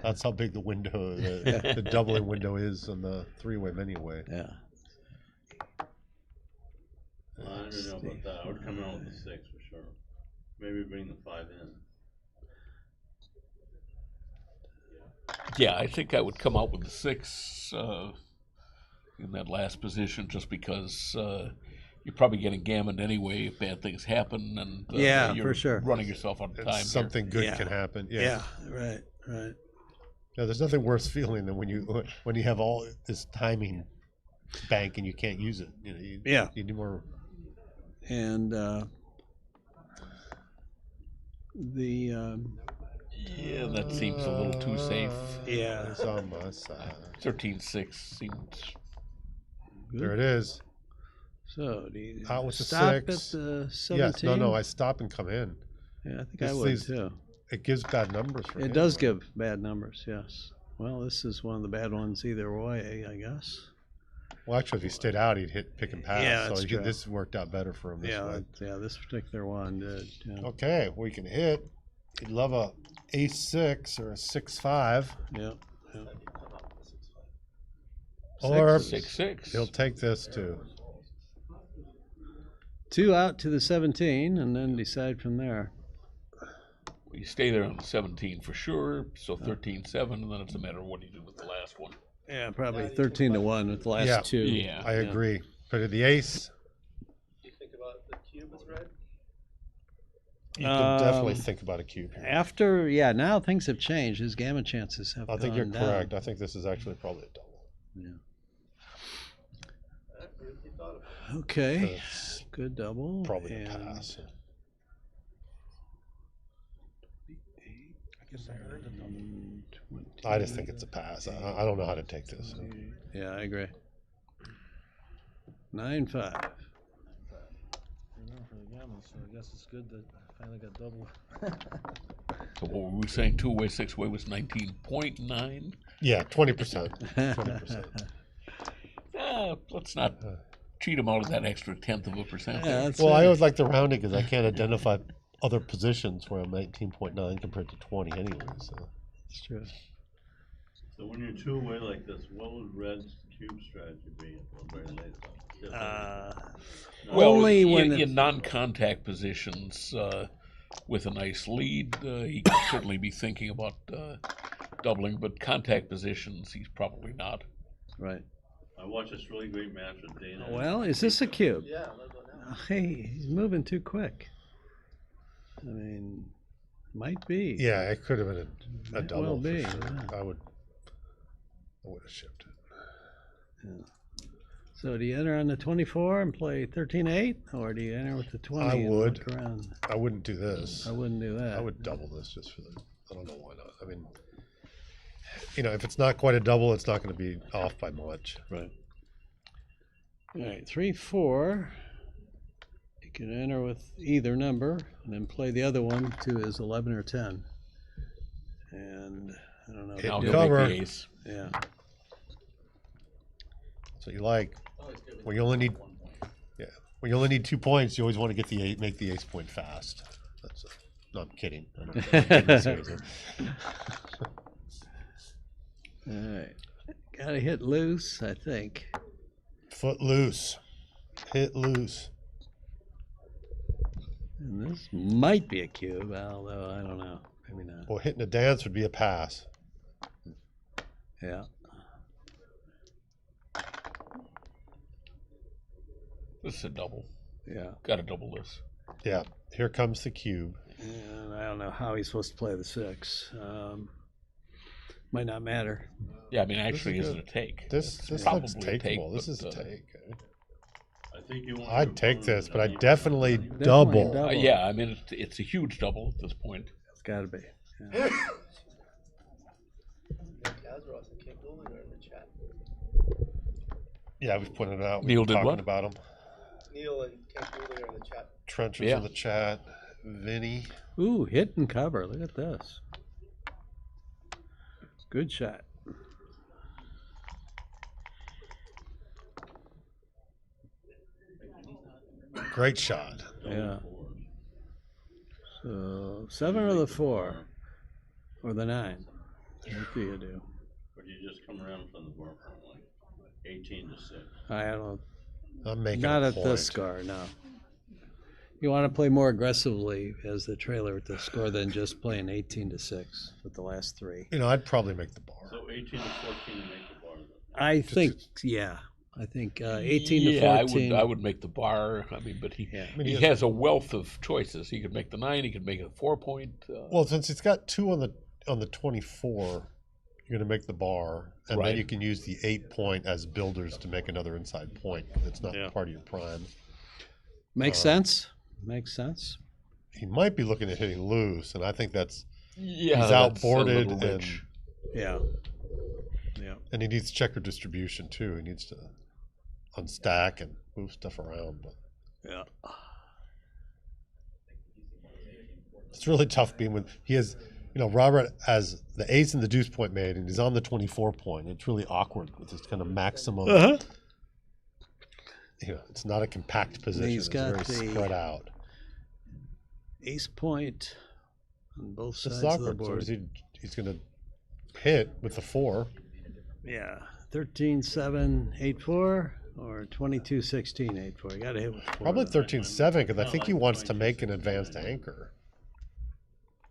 That's how big the window, the doubling window is on the 3-way anyway. Yeah. I don't know about that. I would come out with the 6 for sure. Maybe bring the 5 in. Yeah, I think I would come out with the 6 in that last position, just because you're probably getting gammoned anyway if bad things happen, and yeah, you're for sure, running yourself out of time. Something good can happen. Yeah. Right. Yeah, there's nothing worse feeling than when you have all this timing bank and you can't use it. You need more And yeah, that seems a little too safe. Yeah. It's on my side. 13-6 seems good. There it is. So do you Out with the stop 6. at the 17? Yes, no, I stop and come in. Yeah, I think This I would leaves- too. It gives bad numbers for him. It does give bad numbers, yes. Well, this is one of the bad ones either way, I guess. Well, actually, if he stayed out, he'd hit pick and pass. Yeah, that's so true. this worked out better for him this way. Yeah, this particular one did. Yeah. Okay, we can hit. He'd love a ace-6 or a 6-5. Yeah. Or 6-6. He'll take this too. 2 out to the 17, and then decide from there. You stay there on the 17 for sure, so 13-7, and then it's a matter of what do you do with the last one. Yeah, probably 13-1 with the last 2. Yeah, I agree. But the ace, You think about the cube is red? you can definitely think about a cube here. After, now things have changed. His gamma chances have I think you're gone down. correct. I think this is actually probably a double. Yeah. Okay. Good double. Probably a and pass. I just think it's a pass. I don't know how to take this. Yeah, I agree. 9-5. You're going for the gamma, so I guess it's good that I finally got double. So what were we saying? 2-way, 6-way was 19.9? Yeah, 20%. 20%. Let's not cheat him out of that extra 1/10%. Yeah, Well, I always like the rounding because I can't identify other positions where I'm 19.9 compared to 20 anyway. So That's true. So when you're 2-way like this, what would Red's cube strategy be? Very late Well, Only when in non-contact positions with a nice lead, he could certainly be thinking about doubling, but contact positions, he's probably not. Right. I watched this really great match with Dana. Well, is this a cube? Yeah, let's go now. Hey, he's moving too quick. I mean, might be. yeah, it could have been a Might double. well be, for sure. yeah. I would have shipped it. Yeah. So do you enter on the 24 and play 13-8, or do you enter with the 20? I and would. look around? I wouldn't do this. I wouldn't do that. I would double this just for the. I don't know why not. I mean, if it's not quite a double, it's not going to be off by much. Right. All right, 3-4. You can enter with either number and then play the other one to his 11 or 10. And I don't know. Hit Now and he'll cover. make the ace. Yeah. So you like when you only need. Yeah, when you only need 2 points, you always want to get the make the ace point fast. That's no, I'm kidding. I'm kidding seriously. All right. Got to hit loose, I think. Foot loose, hit loose. And this might be a cube, although I don't know. Maybe not. Well, hitting a dance would be a pass. Yeah. This is a double. Yeah. Got to double this. Yeah, here comes the cube. And I don't know how he's supposed to play the 6. Might not matter. Yeah, I mean, actually, is it a take? This It's looks probably a takeable. take, This but, is a take. I think you want. I'd take this, but I definitely double. double. yeah, I mean, it's a huge double at this point. It's got to be. Yeah. Kazros and King Dooley are in the chat. Yeah, we've put it out. We've Neil been did talking what? about him. Neil and King Dooley are in the chat. Trenchers Yeah. in the chat. Vinny. Ooh, hit and cover. Look at this. Good shot. Great shot. Yeah. So 7 or the 4 or the 9. What do you do? Or do you just come around from the bar front like 18-6? I don't. I'm making Not a at point. this score, no. You want to play more aggressively as the trailer with the score than just playing 18-6 with the last 3. I'd probably make the bar. So 18-14 to make the bar. I think, yeah. I think 18 to Yeah, 14. I would make the bar. I mean, but he I mean, he he has a wealth of choices. He could make the 9. He could make a 4-point. Well, since it's got 2 on the 24, you're going to make the bar, and Right. then you can use the 8 point as builders to make another inside point. It's not Yeah. part of your prime. Makes sense. Makes sense. He might be looking at hitting loose, and I think he's that's outboarded and rich. Yeah. And he needs checker distribution too. He needs to unstack and move stuff around. But yeah, it's really tough being with he has. Robert has the ace and the deuce point made, and he's on the 24 point. It's really awkward with this kind of maximum. It's not a compact position. He's got it's very spread out. Ace point on both sides awkward. of the board. So he's going to hit with the 4. Yeah, 13-7, 8-4, or 22-16, 8-4. You got to hit with 4. Probably 13-7 because I think he wants to make an advanced anchor.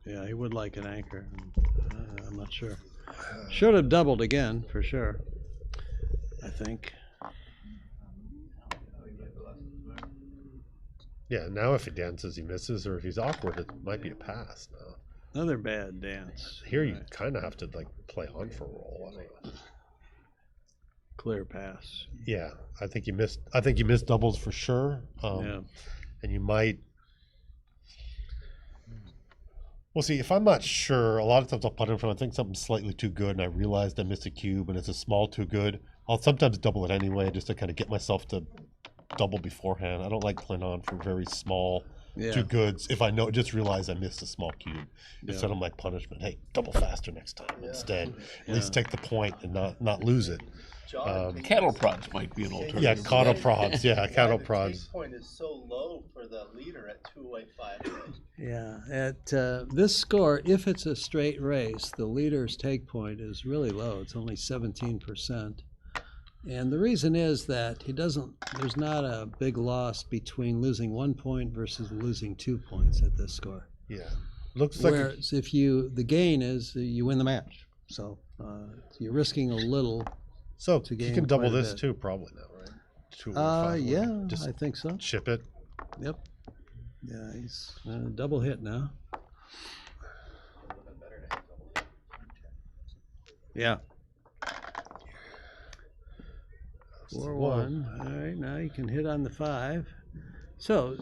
Yeah, he would like an anchor. I'm not sure. Should have doubled again for sure. I think. Yeah, now if he dances, he misses, or if he's awkward, it might be a pass now. Another bad dance. Here you kind of have to play on for a roll. Clear pass. Yeah, I think you missed doubles for sure. Yeah. And you might. Well, see, if I'm not sure, a lot of times I'll put in front. I think something's slightly too good, and I realized I missed a cube, and it's a small too good. I'll sometimes double it anyway, just to kind of get myself to double beforehand. I don't like playing on for very small too goods. If I just realize I missed a small cube, instead of like punishment. Hey, double faster next time instead. At least take the point and not lose it. Cattle prods might be an alternative. Yeah, cattle prods. Yeah, cattle prods. The point is so low for the leader at 285. Yeah, at this score, if it's a straight race, the leader's take point is really low. It's only 17%. And the reason is that there's not a big loss between losing 1 point versus losing 2 points at this score. Yeah. Looks like whereas if the gain is you win the match. So you're risking a little. So to you gain can double quite a this bit. too, probably now, right? 2 or 5. Yeah, Just I think so. chip it. Yep. Yeah, he's double hit now. Yeah. 4-1. All right, now you can hit on the 5. So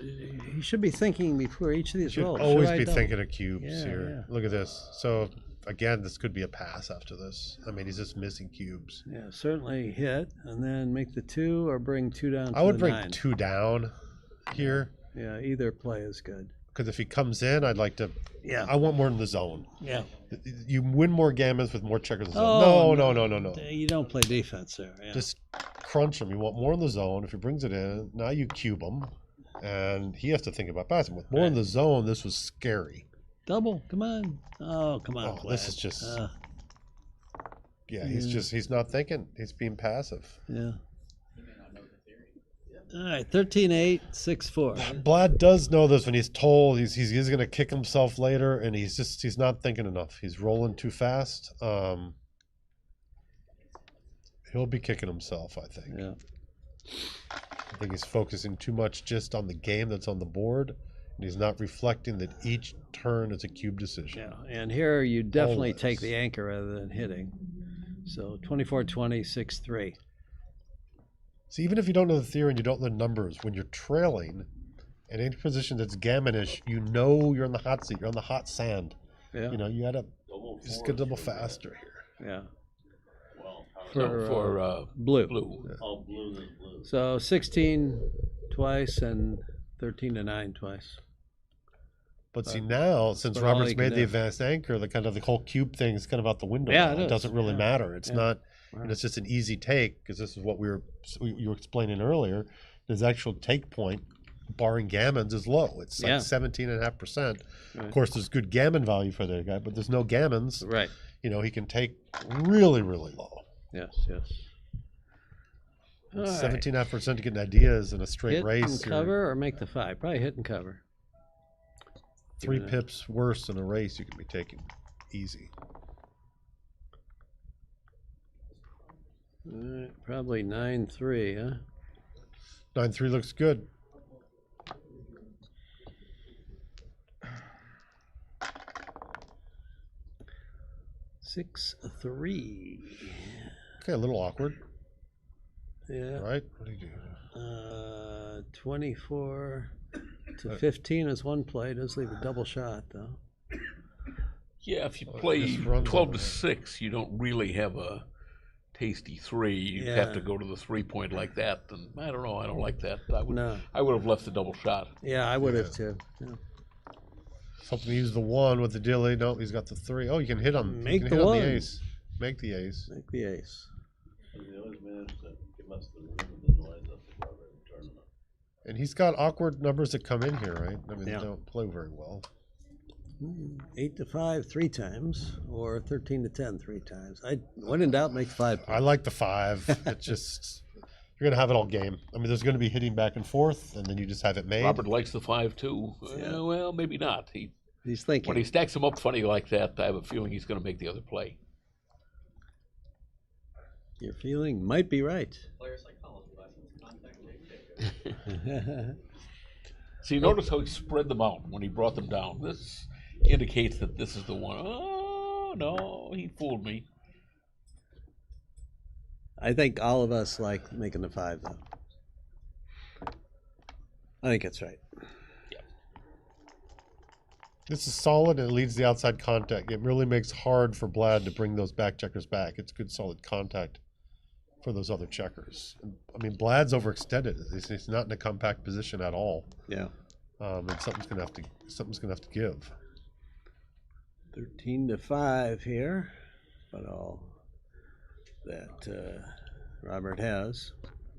he should be thinking before each of these rolls. Always Should I be double? thinking of cubes here. Yeah. Look at this. So again, this could be a pass after this. I mean, he's just missing cubes. Yeah, certainly hit, and then make the 2 or bring 2 down to I would the bring 9. 2 down here. Yeah, either play is good. Because if he comes in, I'd like to. Yeah. I want more in the zone. Yeah. You win more gammons with more checkers in the zone. Oh, No. You don't play defense there. Yeah. Just crunch him. You want more in the zone. If he brings it in, now you cube him, and he has to think about passing. With more in the zone, this was scary. Double, come on. Oh, come on. Oh, this Vlad. is just. Yeah, he's not thinking. He's being passive. Yeah. All right, 13-8, 6-4. Vlad does know this when he's told he's going to kick himself later, and he's not thinking enough. He's rolling too fast. He'll be kicking himself, I think. Yeah. I think he's focusing too much just on the game that's on the board, and he's not reflecting that each turn is a cube decision. Yeah, and here you definitely Always. take the anchor rather than hitting. So 24-20, 6-3. So even if you don't know the theory and you don't know the numbers, when you're trailing in any position that's gammonish, you know you're in the hot seat. You're on the hot sand. Yeah. You know, you gotta just get double faster here. Yeah. For blue. Blue. All blue is blue. So 16 twice and 13-9 twice. But see now, since but all Robert's you can made the do. advanced anchor, the whole cube thing is kind of out the window. Yeah, now. it is. Doesn't really Yeah. matter. It's Yeah. not. Right. And it's just an easy take because this is what you were explaining earlier. His actual take point, barring gammons, is low. It's like 17.5%. Right. Of course, there's good gammon value for the guy, but there's no gammons. Right. You know, he can take really, really low. Yes. All right. 17.5% to get an ideas in a straight Hit race. and cover or make the 5? Probably hit and cover. 3 Yeah. pips worse in a race you can be taking easy. All right, probably 9-3, huh? 9-3 looks good. Six, 3. Okay, a little awkward. Yeah. Right? What do you do? 24 to 15 is one play. Does leave a double shot, though. Yeah, if you play 12 to 6, you don't really have a tasty 3. You'd have to go to the 3-point like that. And I don't know. I don't like that. I would have left the double shot. Yeah, I would have too. Yeah. Something to use the 1 with the dilly. No, he's got the 3. Oh, you can hit on. Make you the can hit 1. on the ace. Make the ace. Make the ace. They always manage to give us the room and the noise of the rubber in the tournament. And he's got awkward numbers that come in here, right? I mean, they don't play very well. 8 to 5 3 times, or 13 to 10 3 times. When in doubt, make 5. I like the 5. It's just you're gonna have it all game. I mean, there's gonna be hitting back and forth, and then you just have it made. Robert likes the 5 too. Well, maybe not. He's thinking. When he stacks them up funny like that, I have a feeling he's going to make the other play. Your feeling might be right. Player psychology lessons, contact. See, notice how he spread them out when he brought them down. This indicates that this is the one. Oh, no, he fooled me. I think all of us like making the 5, though. I think that's right. This is solid, and it leads the outside contact. It really makes hard for Vlad to bring those back checkers back. It's good, solid contact for those other checkers. I mean, Vlad's overextended. He's not in a compact position at all. Yeah. And something's gonna have to give. 13 to 5 here, but all that Robert has.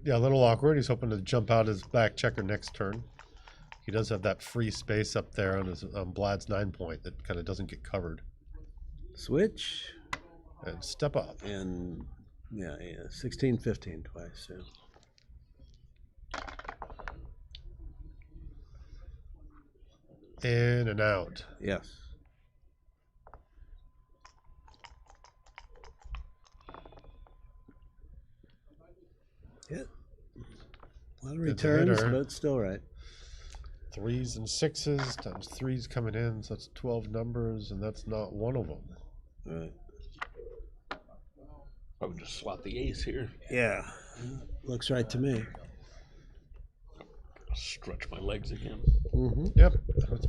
Yeah, a little awkward. He's hoping to jump out his back checker next turn. He does have that free space up there on his Vlad's 9-point that kind of doesn't get covered. Switch. And step up. And, 16, 15 twice, In and out. Yes. Hit. A lot of returns, but still right. 3s and 6s times 3s coming in, so that's 12 numbers, and that's not one of them. Right. I would just slot the ace here. Yeah, looks right to me. Stretch my legs again. Mm-hmm. Yep,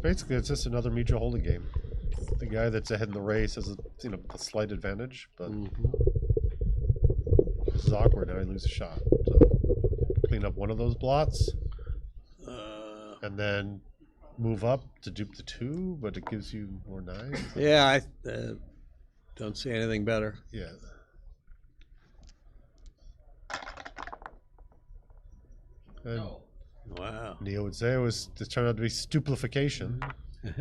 it's just another mutual holding game. The guy that's ahead in the race has a slight advantage, but this is awkward. Now I lose a shot. So clean up one of those blots. And then move up to dupe the 2, but it gives you more 9s. Yeah, I don't see anything better. Yeah. And wow. Neo would say it turned out to be stupefaction. 2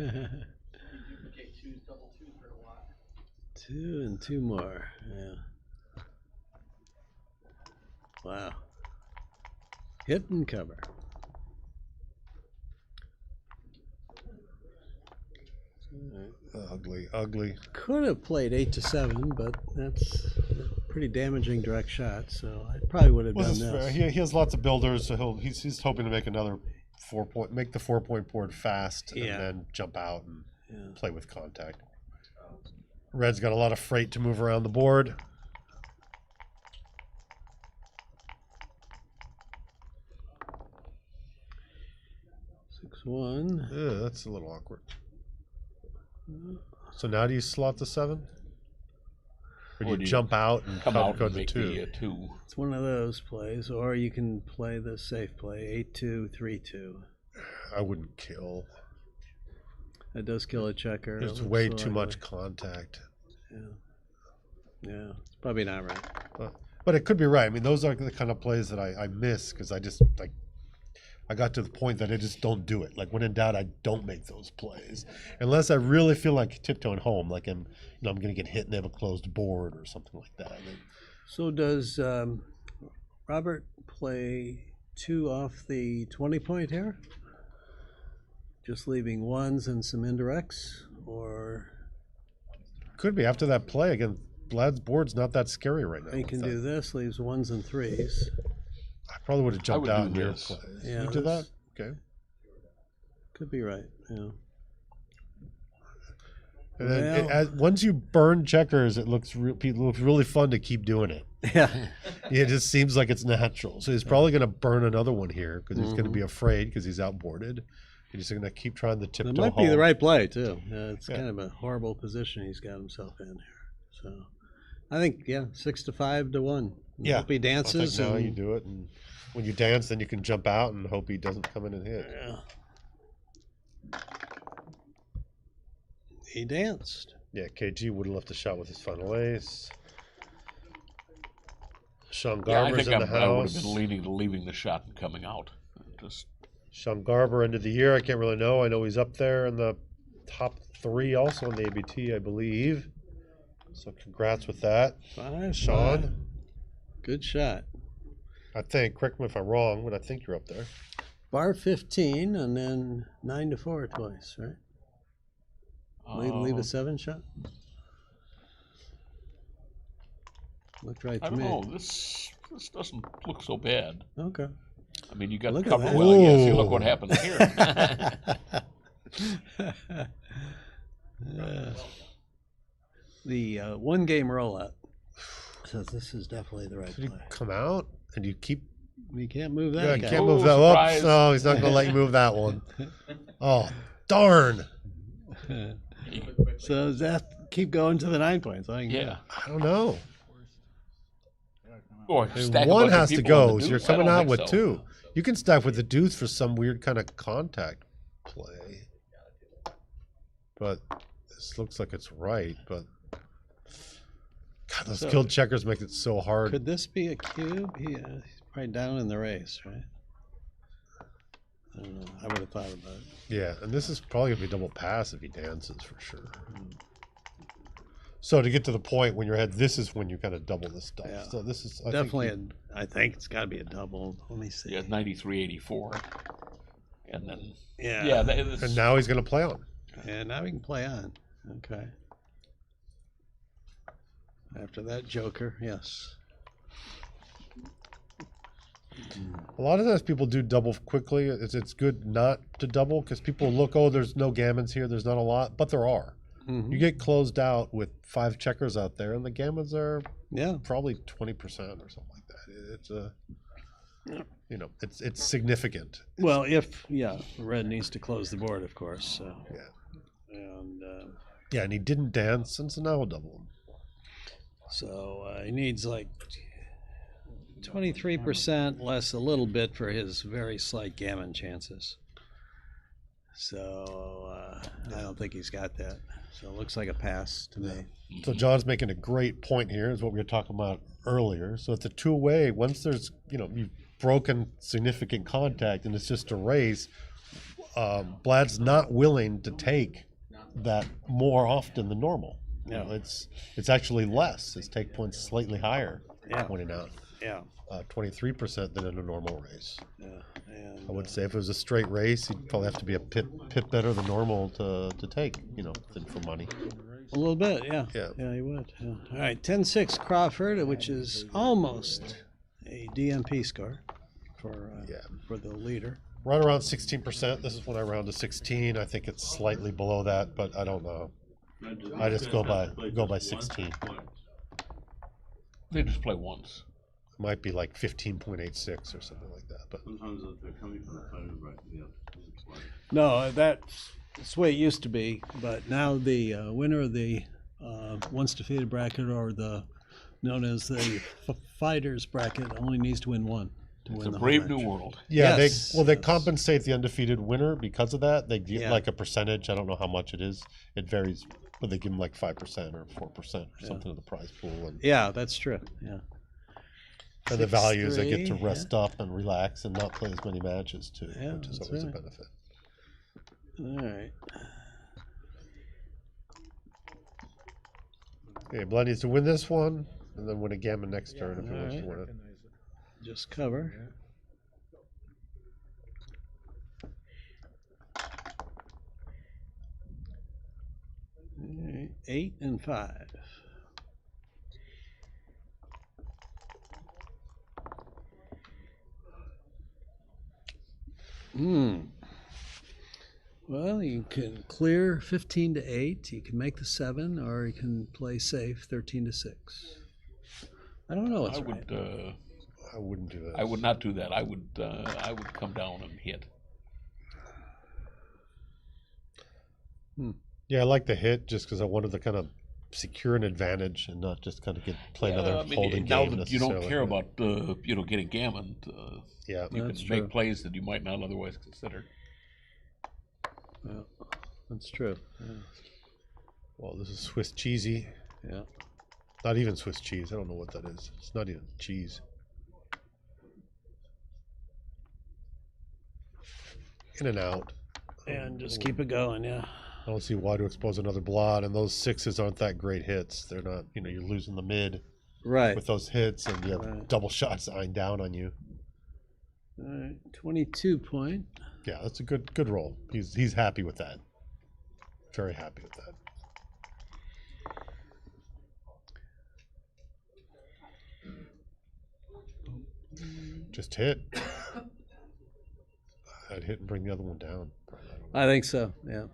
and 2 more. Yeah. Wow. Hit and cover. Ugly. Could have played 8 to 7, but that's a pretty damaging direct shot. So I probably would have done this. He has lots of builders, so he's hoping to make another 4-point, make the 4-point board fast, and then jump out and play with contact. Red's got a lot of freight to move around the board. One. Yeah, that's a little awkward. So now do you slot the 7? Or do you jump out and come out go and to make 2? The 2? It's one of those plays, or you can play the safe play, 8-2, 3-2. I wouldn't kill. That does kill a checker. There's way too much contact. Yeah, it's probably not right. But it could be right. I mean, those are the kind of plays that I miss because I got to the point that I just don't do it. Like when in doubt, I don't make those plays unless I really feel like tiptoeing home, like I'm going to get hit and they have a closed board or something like that. So does Robert play 2 off the 20-point here? Just leaving 1s and some indirects, or could be after that play again. Vlad's board's not that scary right now. He can do this, leaves 1s and 3s. I probably would have jumped out in your play. Yeah, you do that? Okay. Could be right, yeah. And then once you burn checkers, it looks really fun to keep doing it. Yeah. It just seems like it's natural. So he's probably going to burn another one here because he's going to be afraid because he's outboarded. He's going to keep trying to tiptoe It might home. be the right play, too. It's kind of a horrible position he's got himself in here. So I think, 6 to 5 to 1. Yeah. Hope he dances. I think now you do it. And when you dance, then you can jump out and hope he doesn't come in and hit. Yeah. He danced. Yeah, KG would have left a shot with his final ace. Sean Yeah, I Garber's think in the I would have house. been leaning to leaving the shot and coming out. Just Sean Garber, end of the year. I can't really know. I know he's up there in the top 3 also in the ABT, I believe. So congrats with that. 5, Sean. 5. Good shot. I think, correct me if I'm wrong, but I think you're up there. Bar 15 and then 9 to 4 twice, right? Leave a 7 shot? Looked right to I don't me. know. This doesn't look so bad. Okay. I mean, you got Look at cover that. well, I guess. You look what Ooh. happens here. The one game rollout says this is definitely the right Did play. he come out and you keep. You can't move that. Yeah, guy. can't move that. surprise. Oops. No, he's not going to let you move that one. Oh, darn. So does that keep going to the 9 points? Yeah. I don't know. Or I mean, stack a one bunch of has to people on go, the so you're deuce? I coming don't out think with so. 2. You can stack with the deuce for some weird kind of contact play. But this looks like it's right, but God, those So, skilled checkers make it so hard. Could this be a cube? He's probably down in the race, right? I don't know. I would have thought about it. Yeah, and this is probably gonna be double pass if he dances for sure. So to get to the point when you're ahead, this is when you kind of double this stuff. Yeah. So this is Definitely, I think it's got to be a double. Let me see. Yeah, 93-84. And then, Yeah. and now he's gonna play on. And now we can play on. Okay. After that joker, yes. A lot of times people do double quickly. It's good not to double because people look, oh, there's no gammons here. There's not a lot, but there are. Mhm. You get closed out with 5 checkers out there, and the gammons are probably 20% or something like that. It's a, it's significant. Well, if red needs to close the board, of course. So. Yeah. And Yeah, and he didn't dance, and so now we'll double him. so he needs like 23% less a little bit for his very slight gammon chances. So I don't think he's got that. So it looks like a pass to me. So John's making a great point here, is what we were talking about earlier. So it's a two-way. Once there's, you've broken significant contact and it's just a race, Vlad's not willing to take that more often than normal. Yeah. It's actually less. His take point's slightly higher winning out. Yeah. 23% than in a normal race. Yeah. And, I would say if it was a straight race, he'd probably have to be a pip better than normal to take, than for money. a little bit, yeah. Yeah. Yeah, he would. Yeah. All right, 10-6 Crawford, which is almost a DMP score for the leader. Right around 16%. This is when I round to 16. I think it's slightly below that, but I don't know. I just go by 16. They just play once. It might be like 15.86 or something like that. But sometimes if they're coming from the fighter bracket, No, that's the way it used to be, but now the winner of the once defeated bracket, or the known as the fighters bracket, only needs to win one. It's a brave new world. yeah, Yes. they compensate the undefeated winner because of that. They give Yeah. like a percentage. I don't know how much it is. It varies, but they give them like 5% or 4% or something of the prize pool. And, Yeah, that's true. Yeah. and the value is they get to 6-3, rest up and relax and not play as many matches too, Yeah, which is that's always right. a benefit. All right. Okay, Vlad needs to win this one and then win a gammon next turn if he wants to win it. Just cover. All right, 8 and 5. Well, you can clear 15 to 8. You can make the 7, or you can play safe 13 to 6. I don't know what's I right. would. I wouldn't do that. I would not do that. I would come down and hit. Yeah, I like the hit just because I wanted to kind of secure an advantage and not just kind of play another holding now game. That you don't care about getting gammoned, yeah, you that's can true. make plays that you might not otherwise consider. Yeah, that's true. Yeah. Well, this is Swiss cheesy. Yeah. Not even Swiss cheese. I don't know what that is. It's not even cheese. In and out. And just keep it going, yeah. I don't see why to expose another blot, and those sixes aren't that great hits. They're not, you're losing the mid with those hits, and you have double shots eyeing down on you. All right, 22 point. Yeah, that's a good roll. He's happy with that. Very happy with that. Just hit. I'd hit and bring the other one down. I think so, yeah.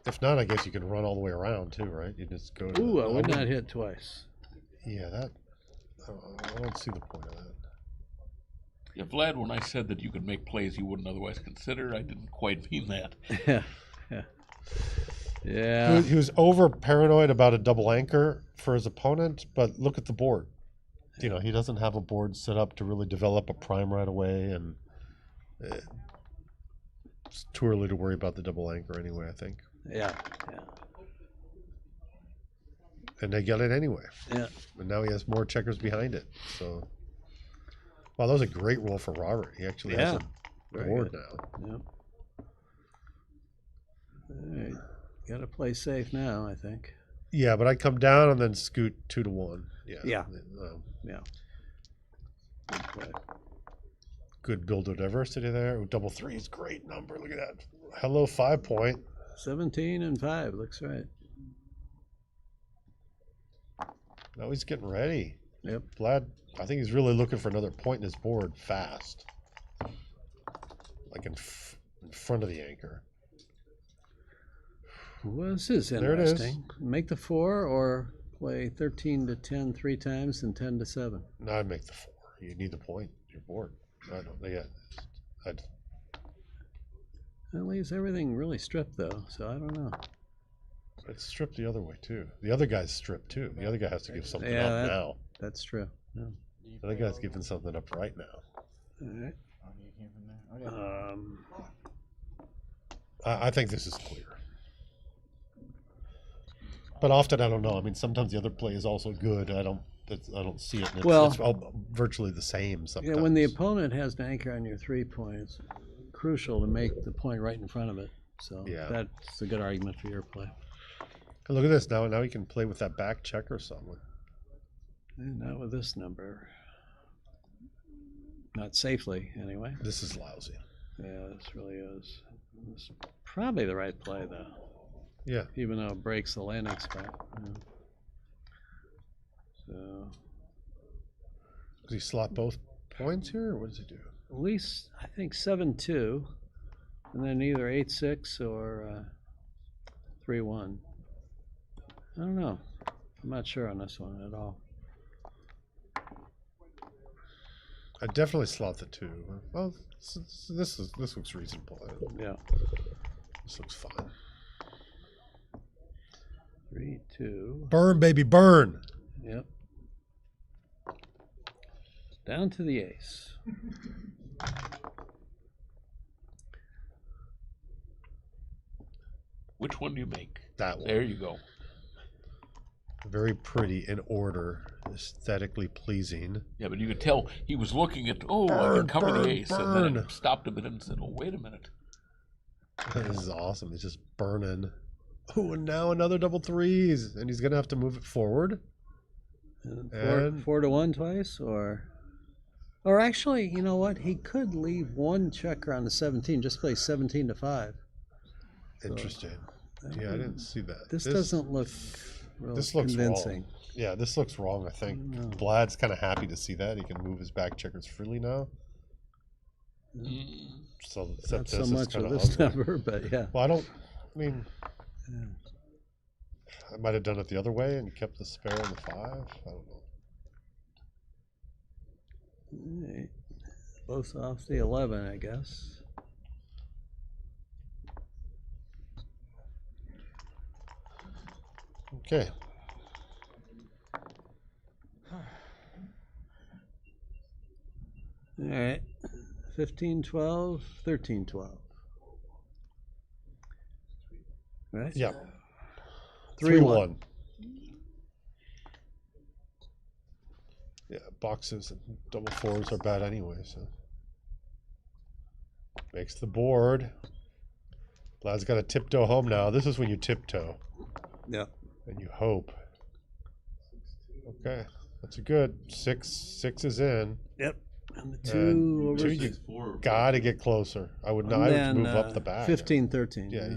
If not, I guess you can run all the way around too, right? You just go to Ooh, I would not hit twice. Yeah, that I don't see the point of that. Yeah, Vlad, when I said that you could make plays you wouldn't otherwise consider, I didn't quite mean that. Yeah. He was over paranoid about a double anchor for his opponent, but look at the board. He doesn't have a board set up to really develop a prime right away, and it's too early to worry about the double anchor anyway, I think. Yeah. And they get it anyway. Yeah. And now he has more checkers behind it. So, wow, that was a great roll for Robert. He actually has a board now. Yep. All right. Got to play safe now, I think. Yeah, but I come down and then scoot 2 to 1. Yeah. Yeah. Yeah. Good play. Good builder diversity there. Double 3 is great number. Look at that. Hello, 5 point. 17 and 5 looks right. Now he's getting ready. Yep. Vlad, I think he's really looking for another point in his board fast. Like in front of the anchor. Well, this is There it is. interesting. Make the 4 or play 13 to 10 3 times and 10 to 7. No, I'd make the 4. You need the point. You're bored. I don't. Yeah. That leaves everything really stripped though, so I don't know. It's stripped the other way too. The other guy's stripped too. The other guy has to give something up now. That's true. Yeah. The other guy's giving something up right now. All right. I think this is clear. But often I don't know. I mean, sometimes the other play is also good. I don't see it. It's all virtually the same sometimes. Yeah, when the opponent has an anchor on your 3 points, it's crucial to make the point right in front of it. So that's a good argument for your play. And look at this now. Now you can play with that back check or something. And not with this number. Not safely, anyway. This is lousy. Yeah, this really is. This is probably the right play, though. Yeah. Even though it breaks the landing spot. Yeah. So. Does he slot both points here, or what does he do? At least, I think 7-2, and then either 8-6 or 3-1. I don't know. I'm not sure on this one at all. I definitely slot the 2. Well, this looks reasonable. Yeah. This looks fine. 3-2. Burn, baby, burn. Yep. Down to the ace. Which one do you make? That one. There you go. Very pretty in order, aesthetically pleasing. Yeah, but you could tell he was looking at, I can cover the ace, and then it stopped a bit and said, wait a minute. This is awesome. He's just burning. Oh, and now another double 3s, and he's gonna have to move it forward. And 4 to 1 twice, or actually, you know what? He could leave one checker on the 17, just play 17 to 5. Interesting. Yeah, I didn't see that. This doesn't look real convincing. Wrong. Yeah, this looks wrong, I think. Vlad's kind of happy to see that. He can move his back checkers freely now. So not so much with this number, but yeah. Well, I mean, I might have done it the other way and kept the spare on the 5. I don't know. All right. Both off the 11, I guess. Okay. All right. 15-12, 13-12. Right? Yeah. 3-1. Yeah, boxes and double 4s are bad anyway, so. Makes the board. Vlad's got to tiptoe home now. This is when you tiptoe. Yeah. And you hope. Okay, that's a good 6. 6 is in. Yep. And the 2 And over 2, you got to get closer. I would not. I would move up the back. 15-13. Yeah,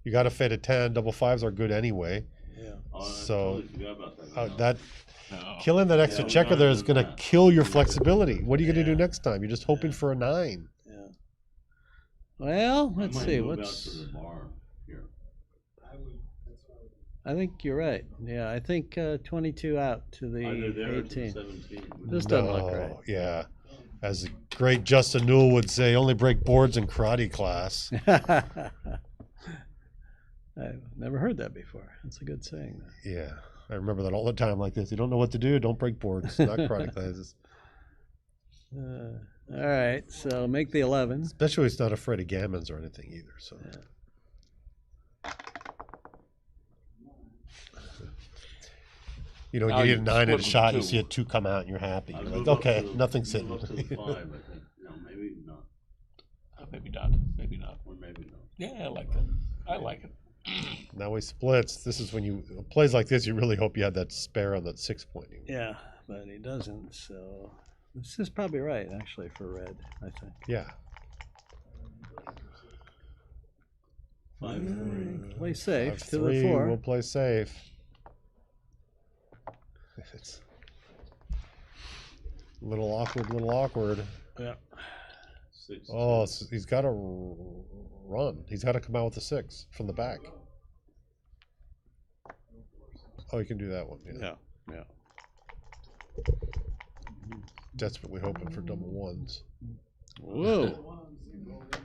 you got to fit a 10. Double 5s are good anyway. Yeah. So that killing that extra checker there is going to kill your flexibility. What are you going to do next time? You're just hoping for a 9. Yeah. Well, let's see. I think you're right. Yeah, I think 22 out to the 18. This doesn't look right. Yeah. As the great Justin Newell would say, only break boards in karate class. I've never heard that before. That's a good saying. Yeah. I remember that all the time like this. You don't know what to do, don't break boards. Not karate classes. All right, so make the 11. Especially it's not afraid of gammons or anything either. So. Yeah. You know, you need a 9 in a shot, you see a 2 come out, and you're happy. You're like, okay, nothing's sitting. No, maybe not. Maybe not. Maybe not. Or maybe not. Yeah, I like that. I like it. Now he splits. This is when you plays like this. You really hope you had that spare on that 6 point. Yeah, but he doesn't. So this is probably right, actually, for red. I think. Yeah. Play safe. 5-3, To the 4. We'll play safe. It's a little awkward. Yeah. 6. Oh, he's got to run. He's got to come out with a 6 from the back. Oh, he can do that one. Yeah. Desperately hoping for double 1s. Whoa.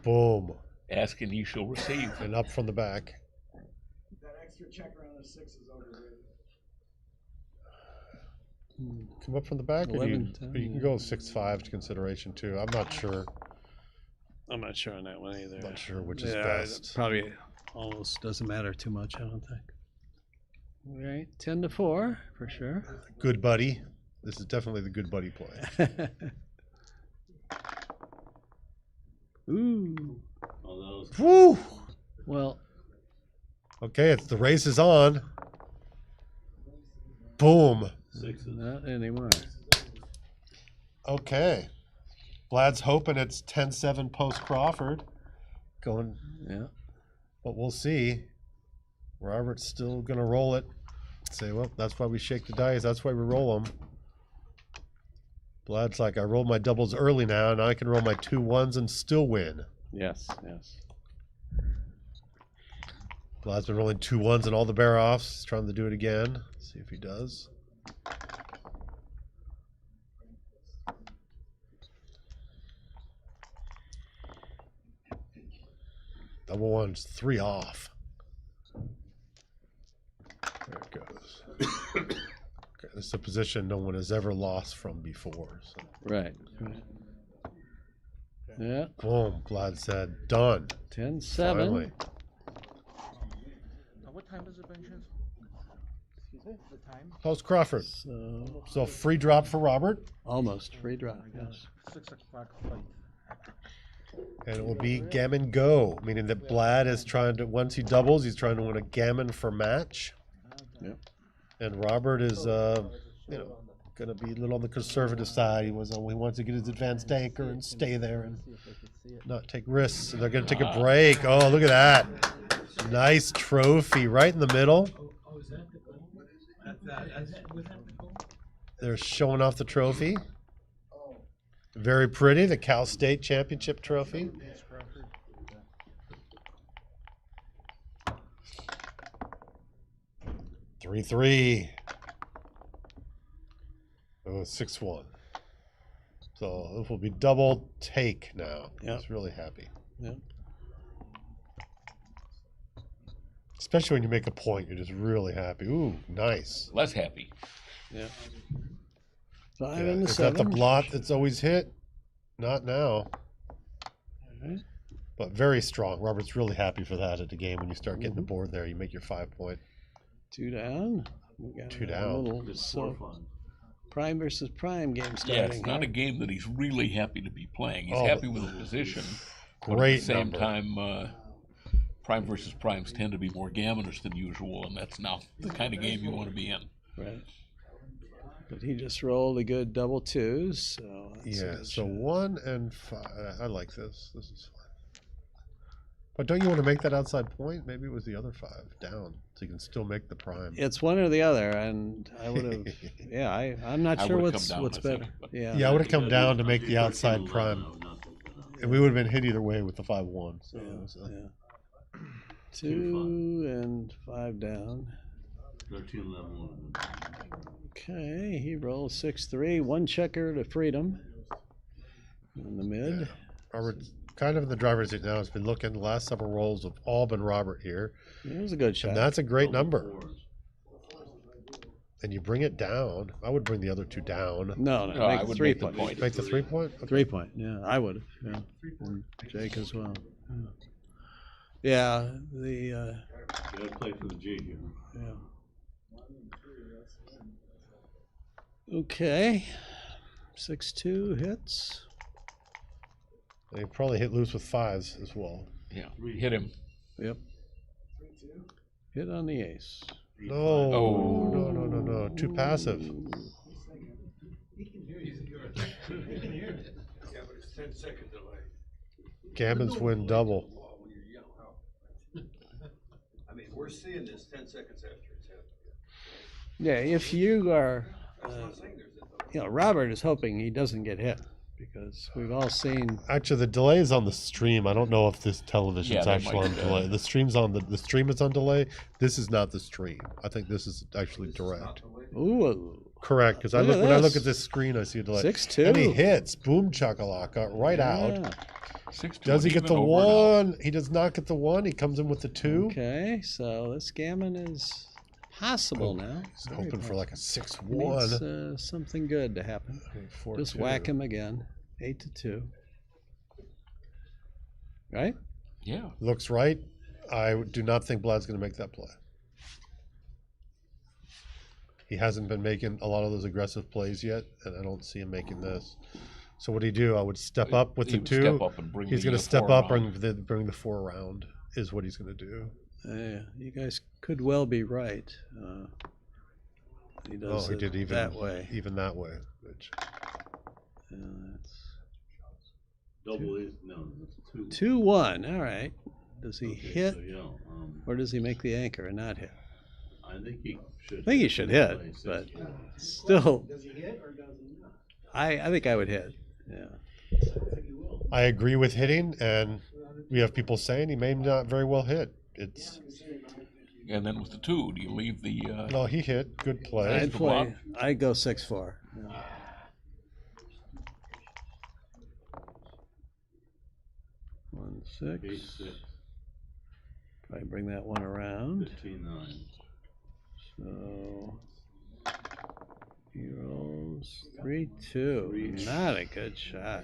Boom. Ask and you shall receive. And up from the back. That extra checker on the 6 is overrated. Come up from the back, or 11, you can go 6-5 to consideration too. I'm not sure. I'm not sure on that one either. Not sure which is best. Probably almost doesn't matter too much, I don't think. All right, 10-4 for sure. Good buddy. This is definitely the good buddy play. Ooh. Woo! Well. Okay, it's the race is on. Boom. 6s. Not anymore. Okay. Vlad's hoping it's 10-7 post Crawford. Going. Yeah. But we'll see. Robert's still going to roll it. Say, well, that's why we shake the dice. That's why we roll them. Vlad's like, I rolled my doubles early now, and I can roll my 2 1s and still win. Yes. Vlad's been rolling 2 1s and all the bear offs. He's trying to do it again. See if he does. Double 1's 3 off. There it goes. Okay, this is a position no one has ever lost from before. So. Right. Yeah. Boom. Vlad said, done. 10-7. Finally. What time does it benches? Excuse me? The time? Post Crawford. So free drop for Robert. Almost free drop, yes. 6 o'clock fight. And it will be gammon go, meaning that Vlad is trying to, once he doubles, he's trying to win a gammon for match. Yep. And Robert is, going to be a little on the conservative side. He wants to get his advanced anchor and stay there and not take risks. And they're going to take a break. Oh, look at that. Nice trophy right in the middle. They're showing off the trophy. Very pretty, the Cal State Championship trophy. 3-3. Oh, 6-1. So this will be double take now. Yep. He's really happy. Yep. Especially when you make a point, you're just really happy. Ooh, nice. Less happy. Yeah. 5 Yeah, and the is that 7. the blot that's always hit? Not now. Right. But very strong. Robert's really happy for that at the game. When you start getting the board there, you make your 5 point. 2 down. We got 2 a down. little prime versus prime game starting. Yeah, it's not huh? a game that he's really happy to be playing. He's Oh, happy with his position. But at great the same number. time, prime versus primes tend to be more gammoners than usual, and that's not the kind of game you want to be in. Right. But he just rolled a good double 2s. So that's a Yeah, good so shot. 1 and 5. I like this. This is fun. But don't you want to make that outside point? Maybe it was the other 5 down, so you can still make the prime. It's one or the other, and I would have. Yeah, I'm not I sure would've what's come down, what's I better. think, but- Yeah. Yeah, I would have come down to make the outside prime, and we would have been hit either way with the 5-1. So it was, Yeah. 2 and 5 down. 13-11. Okay, he rolls 6-3, 1 checker to freedom in the mid. Yeah. Robert's kind of in the driver's seat now. Has been looking. The last several rolls have all been Robert here. It was a good shot. And that's a great number. And you bring it down. I would bring the other 2 down. No, No, make I the would 3 make the point. point. Make the 3 point? Okay. 3 point, yeah, I would have. Yeah. And Jake as well. Yeah, the. You gotta play for the G here. Yeah. Okay. 6-2 hits. And he probably hit loose with 5s as well. Yeah, hit him. Yep. Hit on the ace. No, Oh. no. Too passive. He can hear you. He can hear it. Yeah, but it's 10-second delay. Gammons win double. When you're yelling out. I mean, we're seeing this 10 seconds after it's happened. Yeah, if you are, That's what I'm saying. There's a you know, Robert is hoping he doesn't get hit because we've all seen. Actually, the delay is on the stream. I don't know if this television's Yeah, that actually might on be delay. The stream's on the stream is on delay. This is not the stream. I think this is actually direct. Ooh. Correct, because Look at when I look this. at this screen, I see a delay. 6-2. And he hits, boom chakalaka, right out. Yeah. 6-2, Does he get even the over and out. 1? He does not get the 1. He comes in with the 2. Okay, so this gammon is possible now. He's Very hoping for like a possible. Needs 6-1. something good to happen. 4-2. Just whack him again. 8-2. Right? Yeah. Looks right. I do not think Vlad's going to make that play. He hasn't been making a lot of those aggressive plays yet, and I don't see him making this. So what do you do? I would step up with He the would 2. step up and bring He's the going to step 4 up around. and then bring the 4 around is what he's going to do. Yeah, you guys could well be right. He does He it did even that way. Even that way. Which, That's Double is no, that's 2. 2-1. All right. Does he Okay, hit, so, yeah, or does he make the anchor and not hit? I think he should. I think he should hit, but still, Does he hit or does he not? I think I would hit. Yeah. I agree with hitting, and we have people saying he may not very well hit. It's And then with the 2, do you leave the? no, he hit. Good play. I'd play. I'd go 6-4. Yeah. One 6. 8-6. Probably bring that one around. 15-9. So he rolls 3-2. Not a good shot.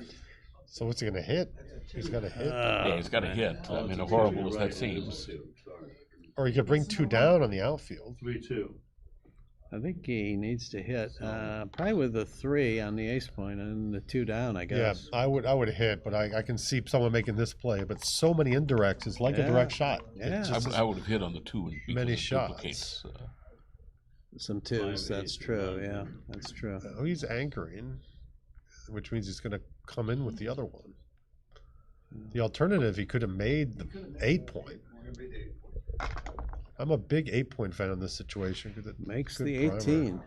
So what's he gonna hit? He's got to hit. Yeah, he's got to hit. I mean, as horrible as that seems. Or he could bring 2 down on the outfield. 3-2. I think he needs to hit probably with the 3 on the ace point and the 2 down, I guess. Yeah, I would hit, but I can see someone making this play. But so many indirects is like a direct shot. It Yeah. just is I would have hit on the 2 and because many it shots. duplicates, Some 2s, that's true. Yeah, that's true. Oh, he's anchoring, which means he's going to come in with the other one. The alternative, he could have made the 8 point. I'm a big 8 point fan in this situation because it Makes good the primer. 18.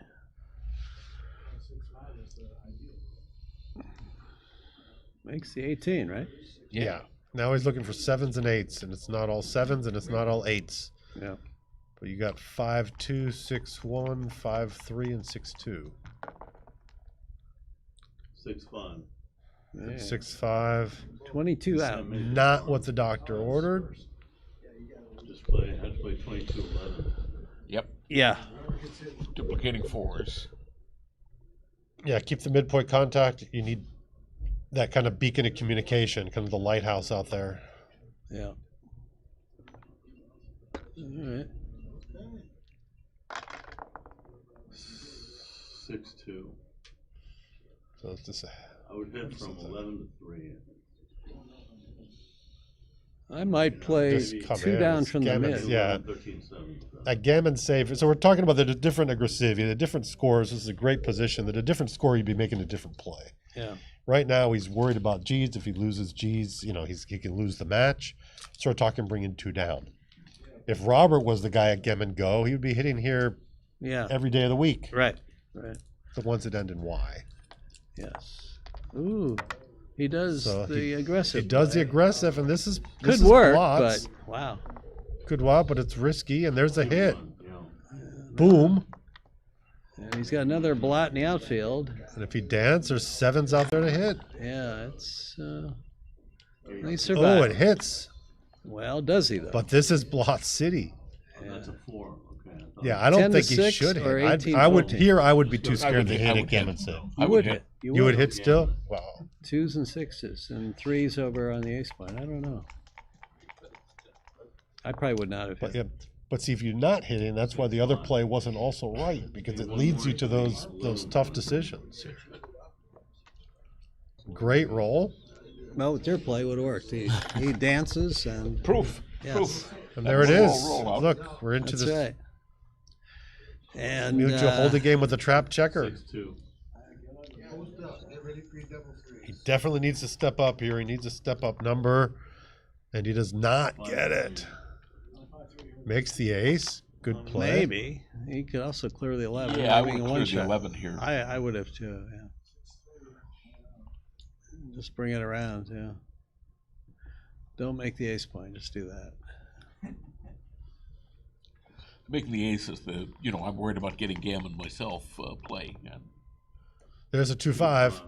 Makes the 18, right? Yeah. Now he's looking for 7s and 8s, and it's not all 7s and it's not all 8s. Yeah. But you got 5-2, 6-1, 5-3, and 6-2. 6-5. And 6-5. 22 out. Not what the doctor ordered. Just have to play 22-11. Yep. Yeah. Duplicating 4s. Yeah, keep the midpoint contact. You need that kind of beacon of communication, kind of the lighthouse out there. Yeah. All right. 6-2. So it's just I would hit from 11 to 3. I might play two down from the mid. Yeah. That gammon save. So we're talking about the different aggressivity, the different scores. This is a great position. That a different score, you'd be making a different play. Yeah. Right now, he's worried about G's. If he loses G's, you know, he can lose the match. So we're talking bringing 2 down. If Robert was the guy at Gammon Go, he would be hitting here every day of the week. Right. Right. The ones that end in Y. Yes. Ooh. He does the aggressive. He does the aggressive, and this could work, plots. but wow. Could work, but it's risky, and there's a hit. Boom. And he's got another blot in the outfield. And if he dances, there's 7s out there to hit. Yeah, it's he survived. Oh, it hits. Well, does he though? But this is Blot City. Yeah. That's a 4. Okay. Yeah, I don't think he should hit. I would be too scared to hit a Gammon save. You would hit. You would hit still? Wow. 2s and 6s and 3s over on the ace point. I don't know. I probably would not have hit. Yeah, but see, if you're not hitting, that's why the other play wasn't also right, because it leads you to those tough decisions. Great roll. Well, with your play would have worked. He dances and proof. Yes. Proof. And there it is. Look, we're into That's this. Right. And Mutual holding game with the trap checker. 6-2. He definitely needs to step up here. He needs a step up number, and he does not get it. Makes the ace. Good play. Maybe he could also clear the 11. Yeah, I would clear the 11 here. I would have too. Yeah. Just bring it around. Yeah. Don't make the ace point. Just do that. Making the ace is I'm worried about getting gammon myself play. And there's a 2-5.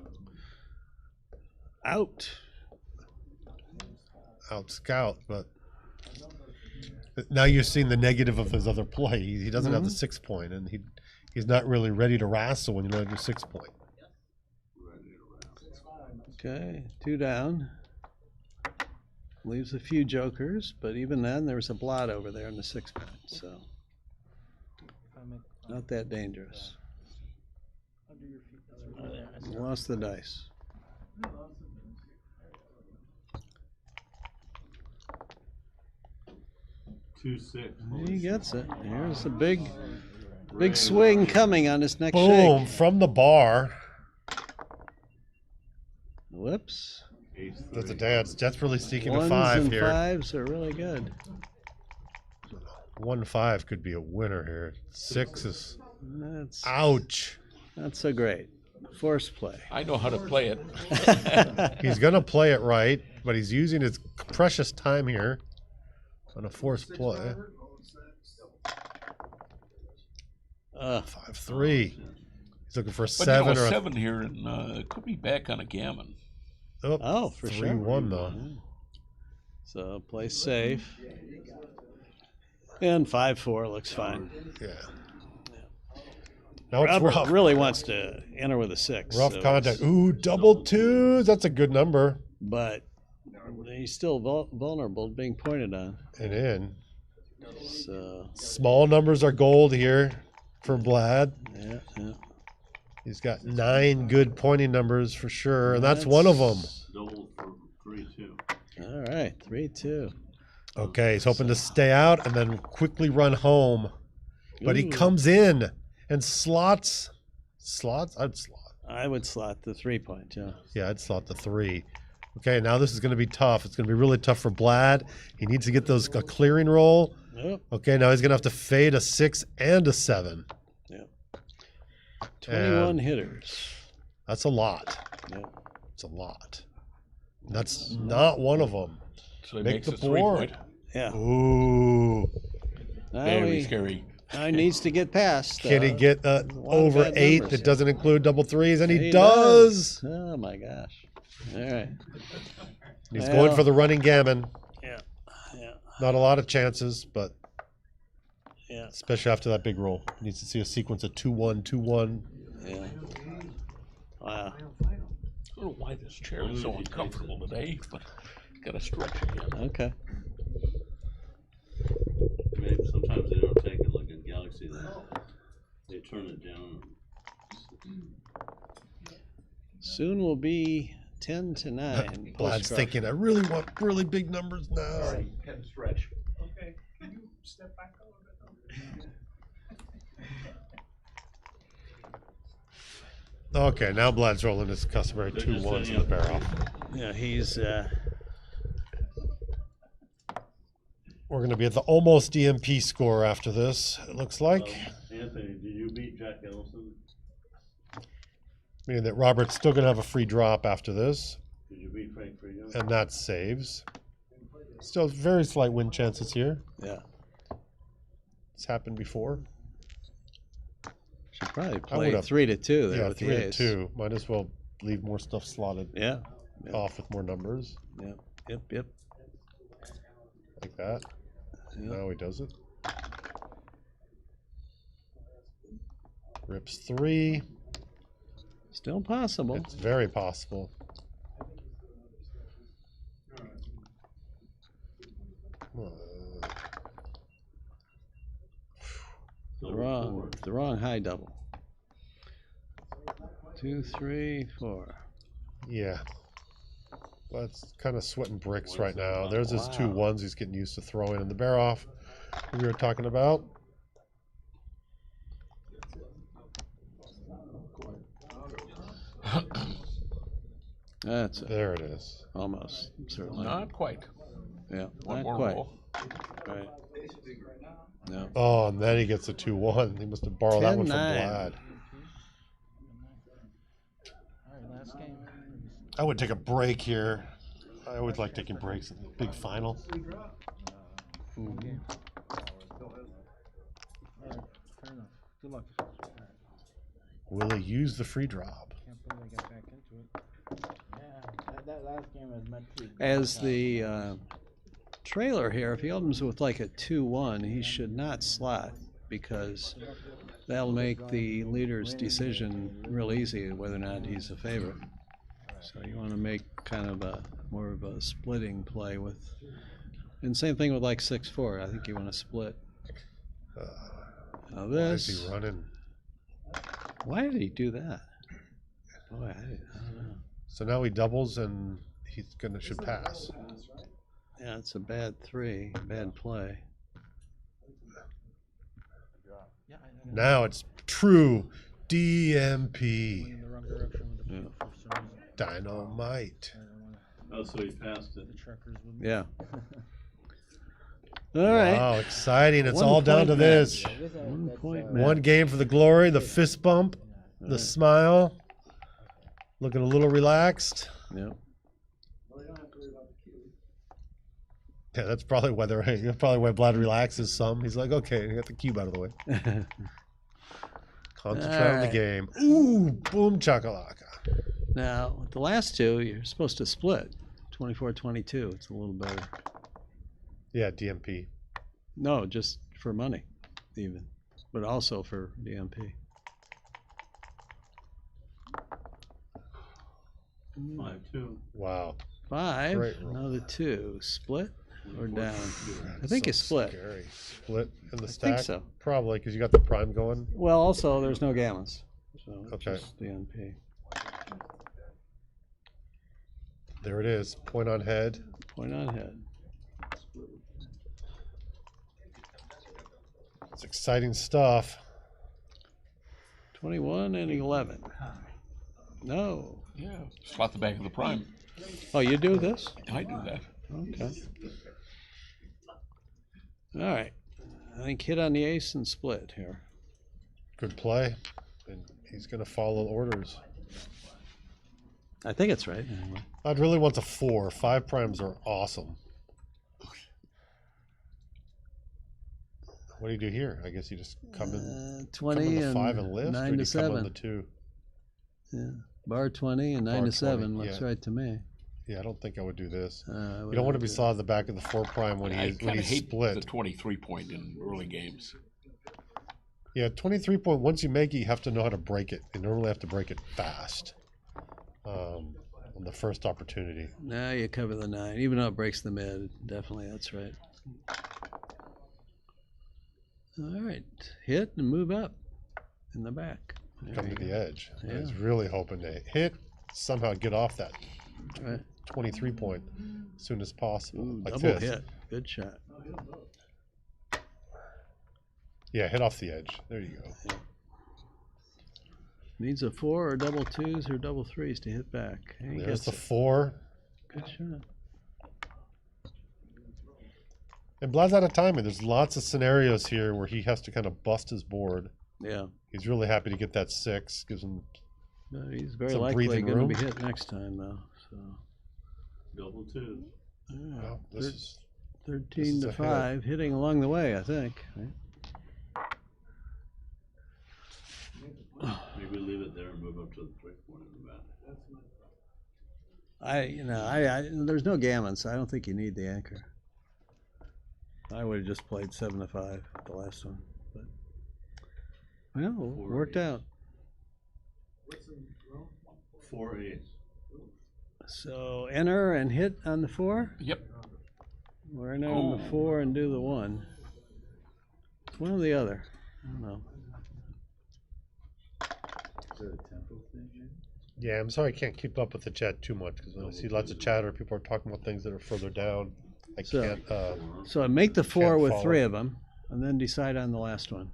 Out scout, but now you've seen the negative of his other play. He doesn't have the 6 point, and he's not really ready to wrestle when you don't have your 6 point. Okay, 2 down. Leaves a few jokers, but even then there's a blot over there in the 6 point, so not that dangerous. Lost the dice. He gets it. Here's a big swing coming on his next Boom, shake. from the bar. Whoops. That's a dance. Desperately seeking a 5 1s and here. 5s are really good. 1-5 could be a winner here. 6 is. That's ouch. Not so great. Force play. I know how to play it. He's going to play it right, but he's using his precious time here on a forced play. 5-3. He's looking for a 7 or a 7 here, and could be back on a gammon. Oh, for 3-1 though. So play safe. And 5-4 looks fine. Yeah. Now it's Robert rough. really wants to enter with a 6. Rough so contact. Ooh, double 2s. That's a good number. But he's still vulnerable to being pointed on. And in. So small numbers are gold here for Vlad. Yeah. He's got 9 good pointing numbers for sure, and that's one of them. Double for 3-2. All right, 3-2. Okay, he's hoping to stay out and then quickly run home. But he Ooh. comes in and slots. I'd slot. I would slot the 3 point, yeah. Yeah, I'd slot the 3. Okay, now this is going to be tough. It's going to be really tough for Vlad. He needs to get a clearing roll. Yep. Okay, now he's going to have to fade a 6 and a 7. Yep. 21 hitters. That's a lot. Yep. It's a lot. That's not one of them. So he Make makes the a 3 board. point. Yeah. Ooh. Very scary. He needs to get past. Can he get over 8 numbers that here. doesn't include double threes? And he He does. Oh my gosh! All right. He's going for the running gammon. Yeah. Not a lot of chances, but Yeah. especially after that big roll. Needs to see a sequence of 2-1, 2-1. Yeah. Wow. I don't know why this chair is so uncomfortable today, but gotta stretch again. Okay. Maybe sometimes they don't take it like in Galaxy. They turn it down. Soon will be 10 to 9. Vlad's thinking, I really want really big numbers now. Can stretch. Okay. Can you step back a little bit? Okay, now Vlad's rolling his customary 2-1s in the barrel. Yeah, he's. We're going to be at the almost DMP score after this, it looks like. Anthony, did you beat Jack Ellison? Meaning that Robert's still going to have a free drop after this. Did you beat Frank Frigo? And that saves. Still very slight win chances here. Yeah. It's happened before. Should probably play 3-2 there yeah, with 3-2. Might as well leave more stuff slotted off with more numbers. Yep. Like that. Now he does it. Rips 3. Still possible. It's very possible. The wrong high double. 2, 3, 4. Yeah. That's kind of sweating bricks right now. There's his 2-1s he's getting used to throwing in the bear off we were talking about. There it is. Almost, certainly. Not quite. Yeah, One not more quite. roll. Right. No. Oh, and then he gets a 2-1. He must have borrowed that one from 10-9. Vlad. I would take a break here. I always like taking breaks in the big final. Good luck. Will he use the free drop? Can't believe I got back into it. Yeah, that last game was meant to. As the trailer here, if he opens with like a 2-1, he should not slot because that'll make the leader's decision real easy whether or not he's a favorite. So you want to make kind of a more of a splitting play with, and same thing with like 6-4. I think you want to split. Now this. Why is he running? Why did he do that? Boy, I don't know. So now he doubles and he's should pass. Yeah, it's a bad 3, bad play. Now it's true DMP. Yeah. Dynamite. Oh, so he passed it. Yeah. All right. Wow, exciting. It's 1 all down to point this. match. 1 point One match. game for the glory, the fist bump, the smile. Looking a little relaxed. Yep. Yeah, that's probably why Vlad relaxes some. He's like, okay, I got the cube out of the way. Concentrate on the game. Ooh, boom chakalaka. Now, with the last two, you're supposed to split. 24-22. It's a little better. Yeah, DMP. No, just for money, even. But also for DMP. 5-2. Wow. 5. Great roll. Another 2. Split or down? I That's think so it's split. Scary. Split in the I stack? think so. Probably, because you got the prime going. Well, also, there's no gammons. So Okay. just DMP. There it is. Point on head. Point on head. It's exciting stuff. 21 and 11. No. Yeah. Slot the back of the prime. Oh, you do this? I do that. Okay. All right. I think hit on the ace and split here. Good play. And he's going to follow orders. I think it's right. Anyway. I'd really want a 4. 5 primes are awesome. What do you do here? I guess you just come in 20 come in the and 5 and lift, 9 or do to you 7. come on the 2? Yeah, bar 20 and 9 Bar to 7 20, looks yeah. right to me. Yeah, I don't think I would do this. I You would don't want to not be do saw at the back of the 4 prime when I he's kind of hate split. the 23 point in early games. Yeah, 23 point. Once you make it, you have to know how to break it. You normally have to break it fast on the first opportunity. Now you cover the 9, even though it breaks the mid. Definitely, that's right. All right, hit and move up in the back. There Come you to go. the edge. I Yeah. was really hoping to hit, somehow get off that Right. 23 point as soon as possible. Ooh, like double this. hit. Good shot. Yeah, hit off the edge. There you go. Yeah. Needs a 4 or double 2s or double 3s to hit back. And he There's gets the it. 4. Good shot. And Vlad's out of timing. There's lots of scenarios here where he has to kind of bust his board. Yeah. He's really happy to get that 6. Gives him He's very some likely breathing going room. to be hit next time, though. So. Double 2. Yeah. Well, this is 13 is to a hit. 5, hitting along the way, I think. Right? Maybe leave it there and move up to the 3 point of the bat. I there's no gammon, so I don't think you need the anchor. I would have just played 7 to 5 the last one, but well, worked out. 4 8. So enter and hit on the 4. Yep. Or enter on the 4 and do the 1. It's one or the other. I don't know. Is that a tempo thing here? Yeah, I'm sorry I can't keep up with the chat too much because I see lots of chatter. People are talking about things that are further down. I can't. So I make the 4 can't with follow. 3 of them, and then decide on the last one.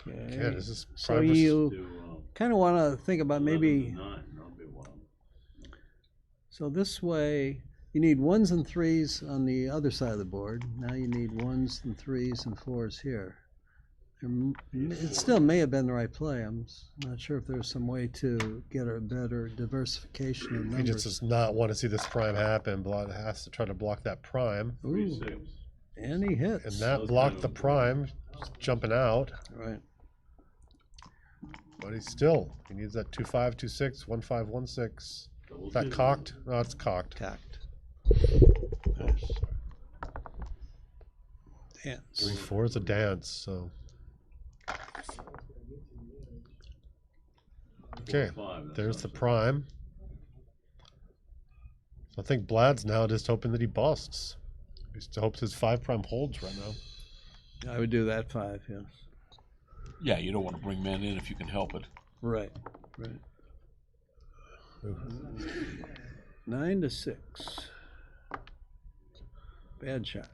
Okay. Yeah, this is So prime versus- you kind of want to think about 11 maybe. to 9. That'll be wild. So this way, you need 1s and 3s on the other side of the board. Now you need 1s and 3s and 4s here. It still may have been the right play. I'm not sure if there's some way to get a better diversification of He numbers. just does not want to see this prime happen. Vlad has to try to block that prime. Ooh. And he hits. And that blocked the prime, jumping out. Right. But he needs that 2-5, 2-6, 1-5, 1-6. Is that cocked? No, it's cocked. Cocked. Dance. 3-4 is a dance, so. Okay, there's the prime. So I think Vlad's now just hoping that he busts. He just hopes his 5 prime holds right now. I would do that 5, yes. Yeah, you don't want to bring men in if you can help it. Right, right. 9 to 6. Bad shot.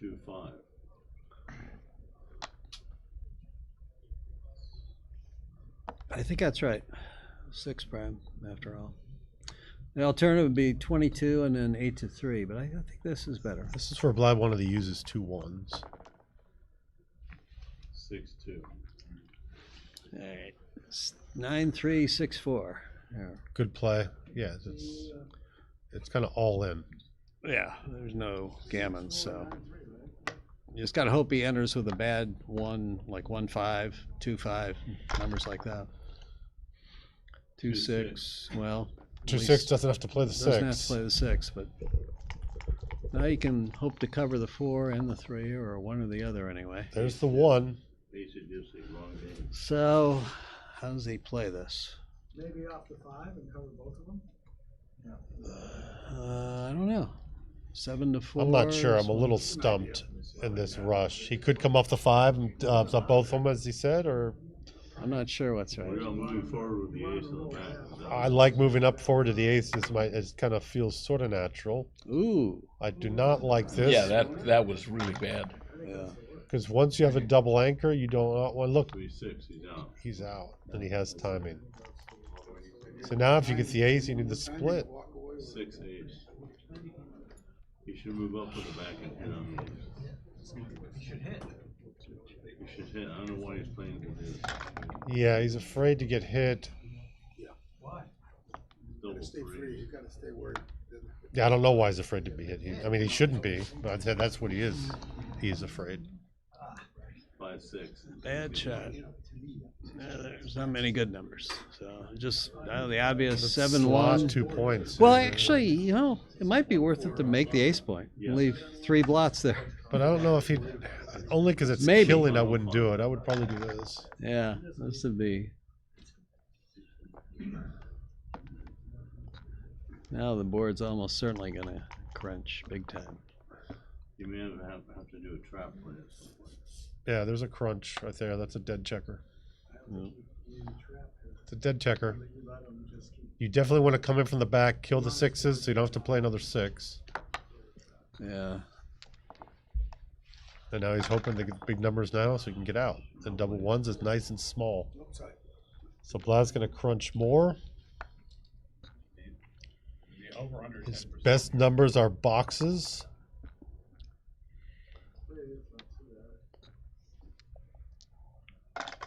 2 5. I think that's right. 6 prime, after all. The alternative would be 22 and then 8 to 3, but I think this is better. This is where Vlad wanted to use his 2 1s. 6 2. All right. 9 3 6 4. Yeah. Good play. Yeah, it's kind of all in. Yeah, there's no gammon, so you just gotta hope he enters with a bad 1, like 1 5, 2 5, numbers like that. 2 6. Well, 2 6 doesn't have to play the 6. Doesn't have to play the 6, but now you can hope to cover the 4 and the 3, or one or the other anyway. There's the 1. Wrong game. So, how does he play this? Maybe off the 5 and cover both of them? I don't know. 7 to 4. I'm not sure. I'm a little stumped in this rush. He could come off the 5 and both of them, as he said, or. I'm not sure what's right. We're moving forward with the ace in the back. I like moving up forward to the ace. It kind of feels sort of natural. Ooh. I do not like this. Yeah, that was really bad. Yeah. Because once you have a double anchor, you don't want to look. 3 6. He's out. He's out, and he has timing. So now, if you get the ace, you need the split. 6 ace. He should move up with the back and hit on the ace. He should hit. He should hit. I don't know why he's playing with this. Yeah, he's afraid to get hit. Why? Double gotta stay free. You gotta stay where. Yeah, I don't know why he's afraid to be hit. I mean, he shouldn't be, but I'd say that's what he is. He is afraid. 5-6. Bad shot. There's not many good numbers. So just the obvious 7-1. 2 points. Well, actually, you know, it might be worth it to make the ace point. Leave 3 blots there. But I don't know if he. Only because it's Maybe. killing, I wouldn't do it. I would probably do this. Yeah, this would be. Now the board's almost certainly going to crunch big time. You may have to do a trap play at some point. Yeah, there's a crunch right there. That's a dead checker. Yep. It's a dead checker. You definitely want to come in from the back, kill the 6s, so you don't have to play another 6. Yeah. And now he's hoping to get big numbers now so he can get out. And double 1s is nice and small. So Vlad's going to crunch more. His best numbers are boxes.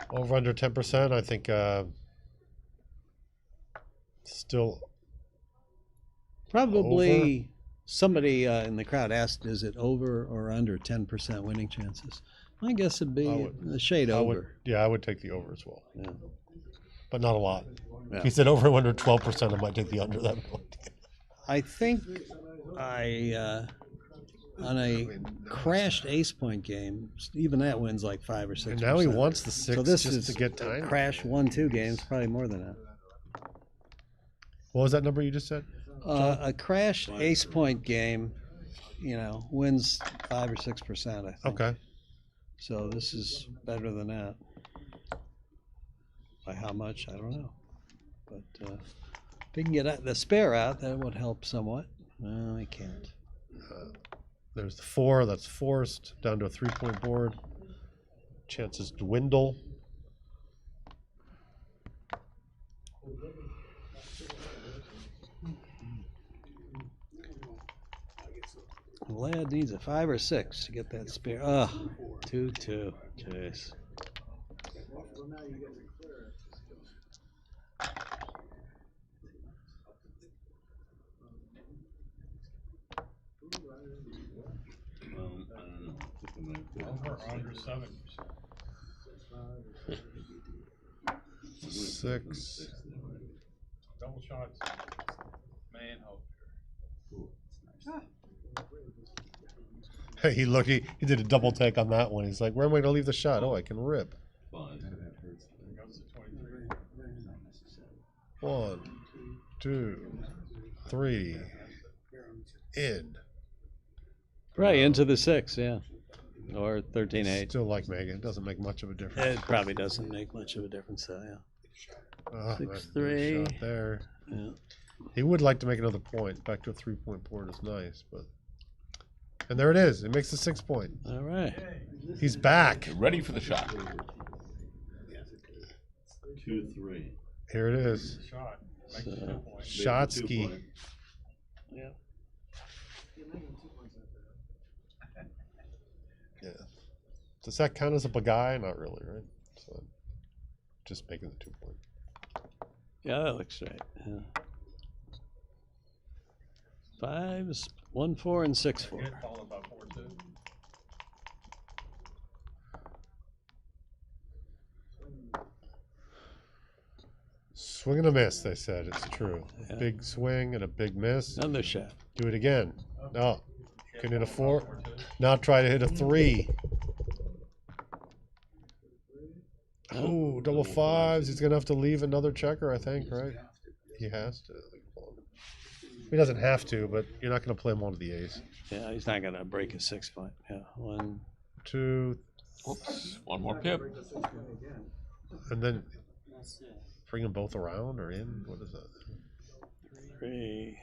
Over under 10%, I think still Probably over. somebody in the crowd asked, is it over or under 10% winning chances? My guess would be a shade over. I would take the over as well. Yeah. But not a lot. Yeah. If he said over under 12%, I might take the under that. I think on a crashed ace point game, even that wins like 5 or 6%. And now he wants the 6 so this just is to get time. Crash 1-2 games, probably more than that. What was that number you just said? A crashed ace point game, you know, wins 5 or 6%. I think. Okay. So this is better than that. By how much, I don't know. But if he can get the spare out, that would help somewhat. No, he can't. There's the 4, that's forced, down to a 3-point board. Chances dwindle. Vlad needs a 5 or 6 to get that spare. 2-2. Jeez. Over under 7%. 6. Double shots. Man, hope. Hey, he did a double take on that one. He's like, where am I going to leave the shot? Oh, I can rip. 1, 2, 3. In. Right, into the 6, yeah. Or 13-8. Still like Megan. It doesn't make much of a difference. It probably doesn't make much of a difference, though, yeah. 6-3. Shot there. Yeah. He would like to make another point. Back to a 3-point board is nice, but. And there it is. It makes a 6-point. All right. He's back. Ready for the shot. 2-3. Here it is. Shotsky. Yeah. Yeah. Does that count as a bagaille? Not really, right? So just making the 2-point. Yeah, that looks right. Yeah. 5s, 1-4, and 6-4. Swing and a miss, they said. It's true. Yeah. Big swing and a big miss. Another shot. Do it again. No. Can hit a 4. Now try to hit a 3. Oh, double 5s. He's going to have to leave another checker, I think, right? He has to. He doesn't have to, but you're not going to play him onto the ace. Yeah, he's not going to break a 6-point. Yeah, 1, 2. Oops, one more pip. And then bring them both around or in? What is that? 3.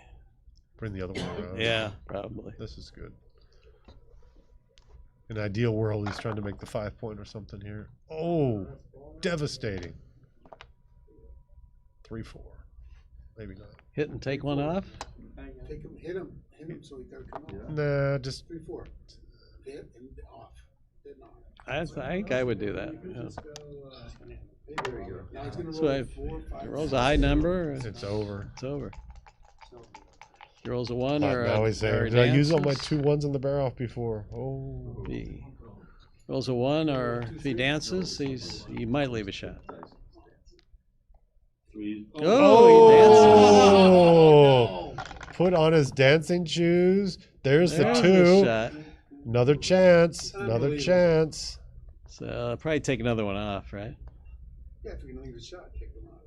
Bring the other one around. Yeah, probably. This is good. In an ideal world, he's trying to make the 5-point or something here. Oh, devastating. 3-4. Maybe not. Hit and take one off? Take him, hit him, so he got to come out. Nah, just 3-4. Hit and off. Hit and off. I think I would do that. Yeah. There you go. Now he's going to So roll if 4, 5, he rolls a high number, it's over. It's over. He rolls a 1 or now he's saying, did I use all my 2 1s in the bear off before? Oh. He rolls a 1, or if he dances, he might leave a shot. Oh! Put on his dancing shoes. There's the 2. Shot. Another chance. Another chance. So probably take another one off, right? Yeah, if you're gonna leave a shot, kick them off.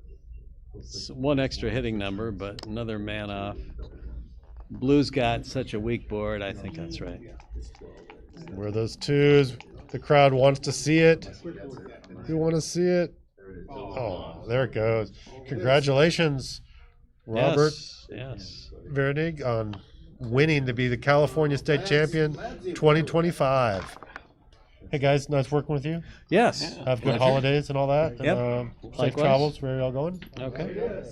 It's 1 extra hitting number, but another man off. Blue's got such a weak board. I think that's right. Where are those 2s? The crowd wants to see it. You want to see it? Oh, there it goes. Congratulations, Robert. Yes. Virnig on winning to be the California State Champion 2025. Hey guys, nice working with you. Yes. Have good holidays and all that. Yep. And, safe Likewise. travels where y'all going. Okay.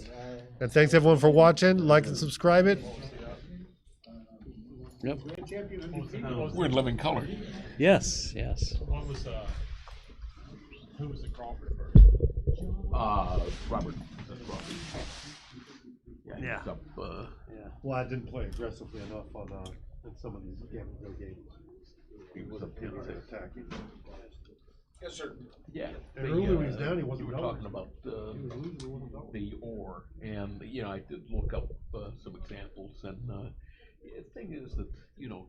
And thanks everyone for watching. Like and subscribe it. Yep. We're in living color. Yes. Yes. Who was the Crawford first? Robert. Yeah. He's up, Well, I didn't play aggressively enough on in some of these games. He was attacking. Yes, sir. Yeah. And earlier when he was down, he wasn't You were going. talking about the ore, and I did look up some examples, and the thing is that you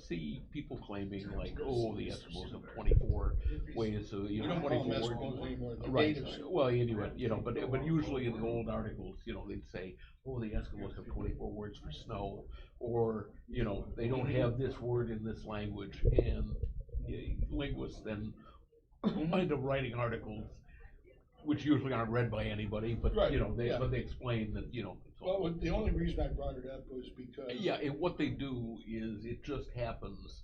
see people claiming like, oh, the Eskimos have 24 ways of, We don't call them 24 Eskimos anymore, they're right. natives. Well, anyway, but usually in the old articles, they'd say, oh, the Eskimos have 24 words for snow, or they don't have this word in this language, and linguists then wind up writing articles which usually aren't read by anybody, but Right, but they explain that Well, the only reason I brought it up was because. yeah, what they do is it just happens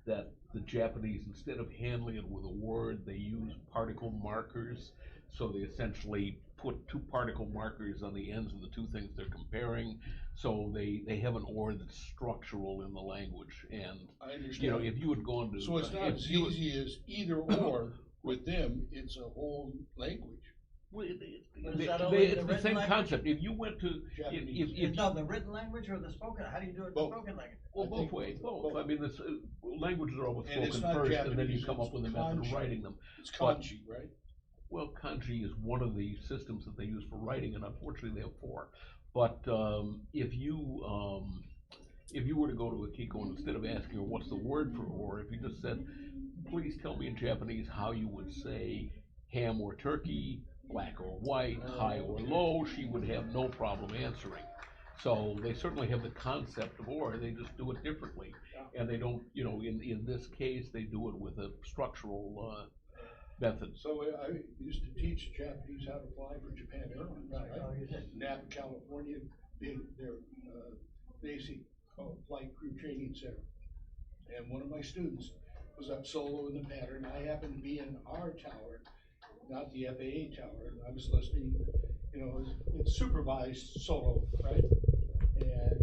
that the Japanese, instead of handling it with a word, they use particle markers. So they essentially put 2 particle markers on the ends of the 2 things they're comparing. So they have an or that's structural in the language. And I understand. if you had gone to So it's not as easy as either or with them, it's a whole language. Well, Is it's that only the the written same language? concept. If you went to if No, the written language or the spoken? How do you do it in the spoken language? well, both ways, both. I mean, languages are always And it's spoken not first, and then you Japanese, come up with a it's method of kanji. writing them. It's kanji, right? Well, kanji is one of the systems that they use for writing, and unfortunately they have 4. But if you were to go to a Kiko and instead of asking her what's the word for or, if you just said, please tell me in Japanese how you would say ham or turkey, black or white, high or low, she would have no problem answering. So they certainly have the concept of or, they just do it differently. And they don't, in this case, they do it with a structural method. So I used to teach Japanese how to fly for Japan Airlines, right? Napa, California, their basic flight crew training center. And one of my students was up solo in the pattern. I happened to be in our tower, not the FAA tower, and I was listening, it's supervised solo, right? And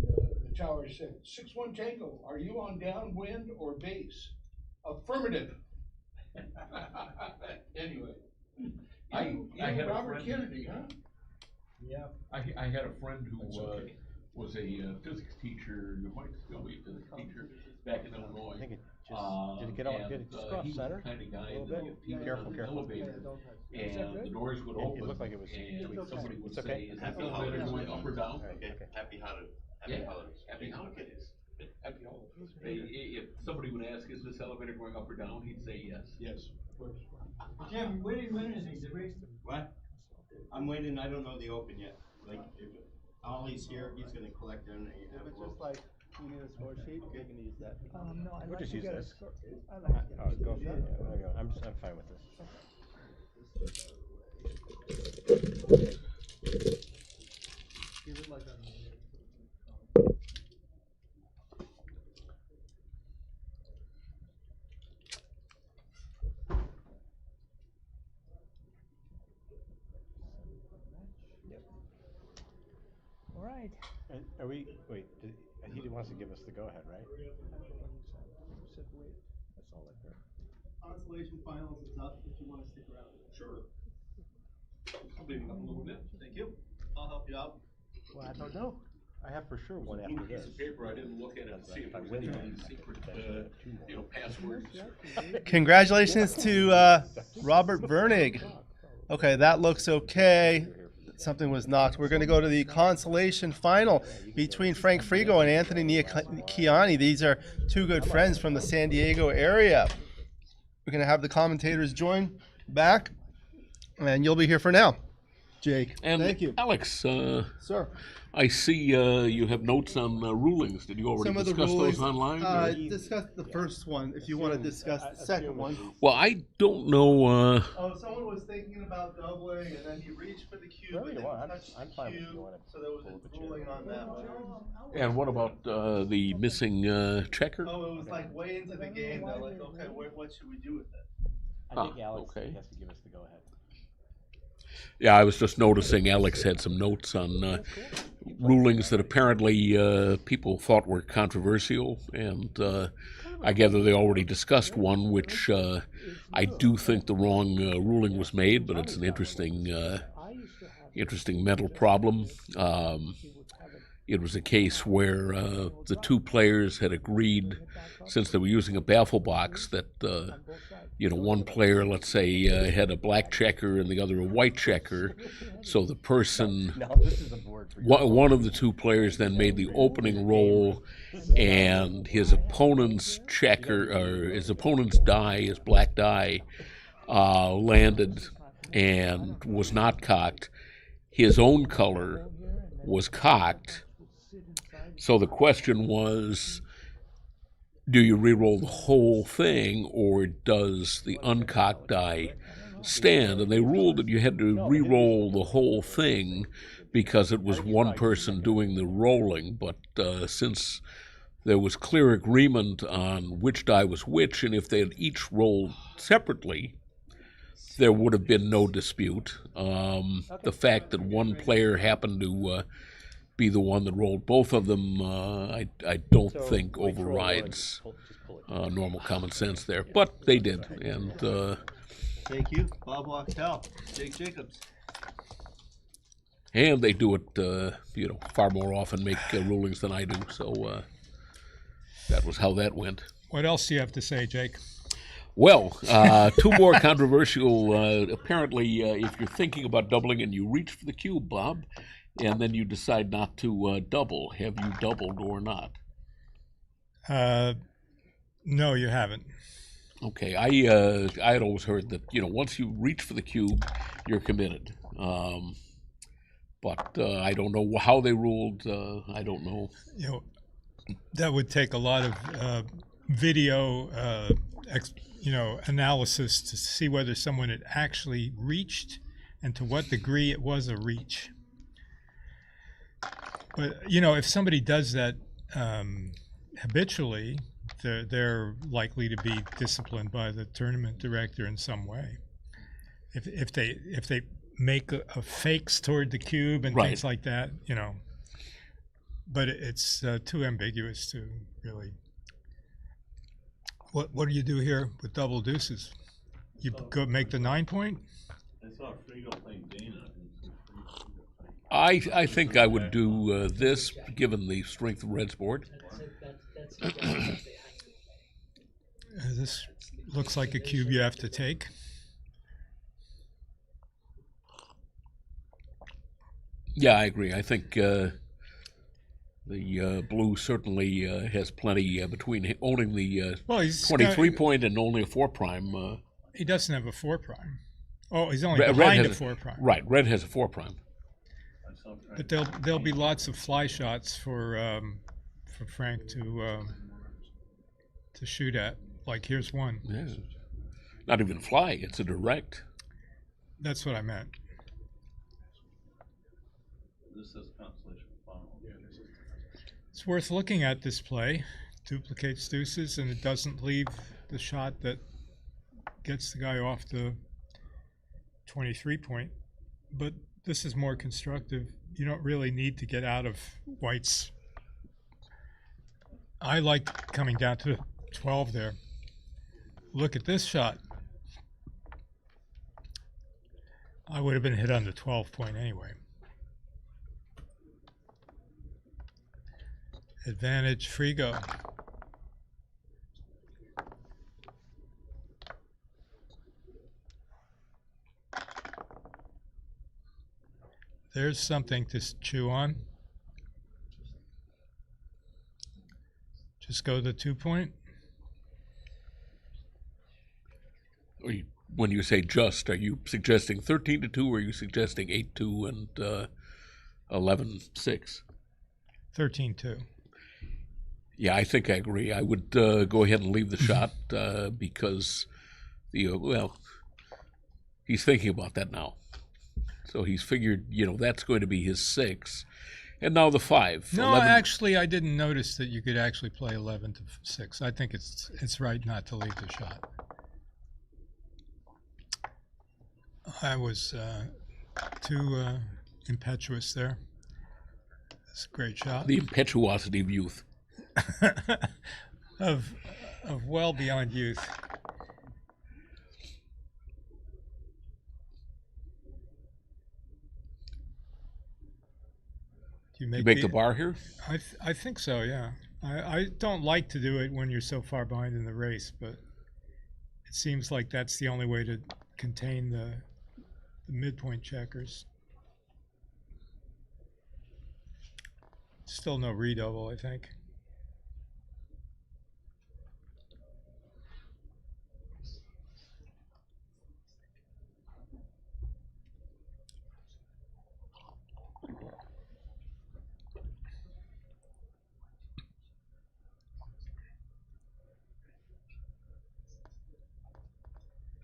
the tower said, 6-1 Tango, are you on downwind or base? Affirmative. Anyway. I had Robert a friend, Kennedy, huh? Yeah. I had a friend who was a physics teacher, you might still be a physics teacher, back in Illinois. Did it get all? Did it just cross he was center? the kind of guy A little that bit. if he was Careful, in an careful. elevator and the doors would open, It looked like it was. and somebody would It's okay. say, is the elevator going up or down? Okay, happy holidays. Yeah, happy holidays. Happy holidays. If somebody would ask, is this elevator going up or down, he'd say yes. Yes. Jim, we didn't win anything, did we? What? I'm waiting, I don't know the open yet. Like, if Ollie's here, he's gonna collect them. If it's just like, you need a score sheet, you can use that. No, I'd we'll like just to use get a this. score- I'd like to get a Go score for it. sheet. There we go. I'm fine with this. Is it like a- All right. Are we? Wait. He wants to give us the go-ahead, right? Said wait, that's all I heard. Constellation finals is up if you want to stick around. Sure. I'm leaving up a little bit. Thank you. I'll help you out. Well, I don't know. I have for sure one Blue after piece this. of paper, I didn't look at it to see if there was any secret, passwords. Congratulations to Robert Virnig. Okay, that looks okay. Something was knocked. We're going to go to the consolation final between Frank Frigo and Anthony Niakiani. These are two good friends from the San Diego area. We're going to have the commentators join back, and you'll be here for now. Jake, and thank you. Alex, sir. I see you have notes on rulings. Did you already discuss those online? Discuss the first one if you want to discuss the second one. Well, I don't know. Someone was thinking about doubling, and then he reached for the cube, but didn't touch the cube, so there was a ruling on that one. And what about the missing checker? Oh, it was like way into the game. They're like, okay, what should we do with it? I think Alex has to give us the go-ahead. Yeah, I was just noticing Alex had some notes on rulings that apparently people thought were controversial, and I gather they already discussed one, which I do think the wrong ruling was made, but it's an interesting mental problem. It was a case where the two players had agreed, since they were using a baffle box, that one player, let's say, had a black checker and the other a white checker. So the person, one of the two players then made the opening roll, and his opponent's checker, or his opponent's die, his black die, landed and was not cocked. His own color was cocked. So the question was, do you re-roll the whole thing, or does the uncocked die stand? And they ruled that you had to re-roll the whole thing because it was one person doing the rolling. But since there was clear agreement on which die was which, and if they had each rolled separately, there would have been no dispute. The fact that one player happened to be the one that rolled both of them, I don't think overrides normal common sense there, but they did. And thank you, Bob Wachtel, Jake Jacobs. And they do it, far more often, make rulings than I do. So that was how that went. What else do you have to say, Jake? Well, two more controversial. Apparently, if you're thinking about doubling and you reach for the cube, Bob, and then you decide not to double, have you doubled or not? No, you haven't. Okay, I had always heard that once you reach for the cube, you're committed. But I don't know how they ruled. I don't know. That would take a lot of video, analysis to see whether someone had actually reached and to what degree it was a reach. But if somebody does that habitually, they're likely to be disciplined by the tournament director in some way. If they make a fakes toward the cube and things like that, But it's too ambiguous to really. What do you do here with double deuces? You go make the 9 point? I saw Frigo playing Dana. I think I would do this, given the strength of Red's board. This looks like a cube you have to take. Yeah, I agree. I think the blue certainly has plenty between owning the 23 point and only a 4 prime. He doesn't have a 4 prime. Oh, he's only behind a 4 prime. Right, Red has a 4 prime. But there'll be lots of fly shots for Frank to shoot at. Like here's one. Yeah. Not even fly; it's a direct. That's what I meant. This is consolation final. It's worth looking at this play. Duplicates deuces, and it doesn't leave the shot that gets the guy off the 23 point. But this is more constructive. You don't really need to get out of white's. I like coming down to 12 there. Look at this shot. I would have been hit on the 12 point anyway. Advantage Frigo. There's something to chew on. Just go the 2 point. When you say just, are you suggesting 13-2, or are you suggesting 8-2 and 11-6? 13-2. Yeah, I think I agree. I would go ahead and leave the shot because he's thinking about that now. So he's figured, that's going to be his 6. And now the 5. No, 11. Actually, I didn't notice that you could actually play 11-6. I think it's right not to leave the shot. I was too impetuous there. It's a great shot. The impetuosity of youth. of well beyond youth. Do you make the bar here? I think so, yeah. I don't like to do it when you're so far behind in the race, but it seems like that's the only way to contain the midpoint checkers. Still no redouble, I think.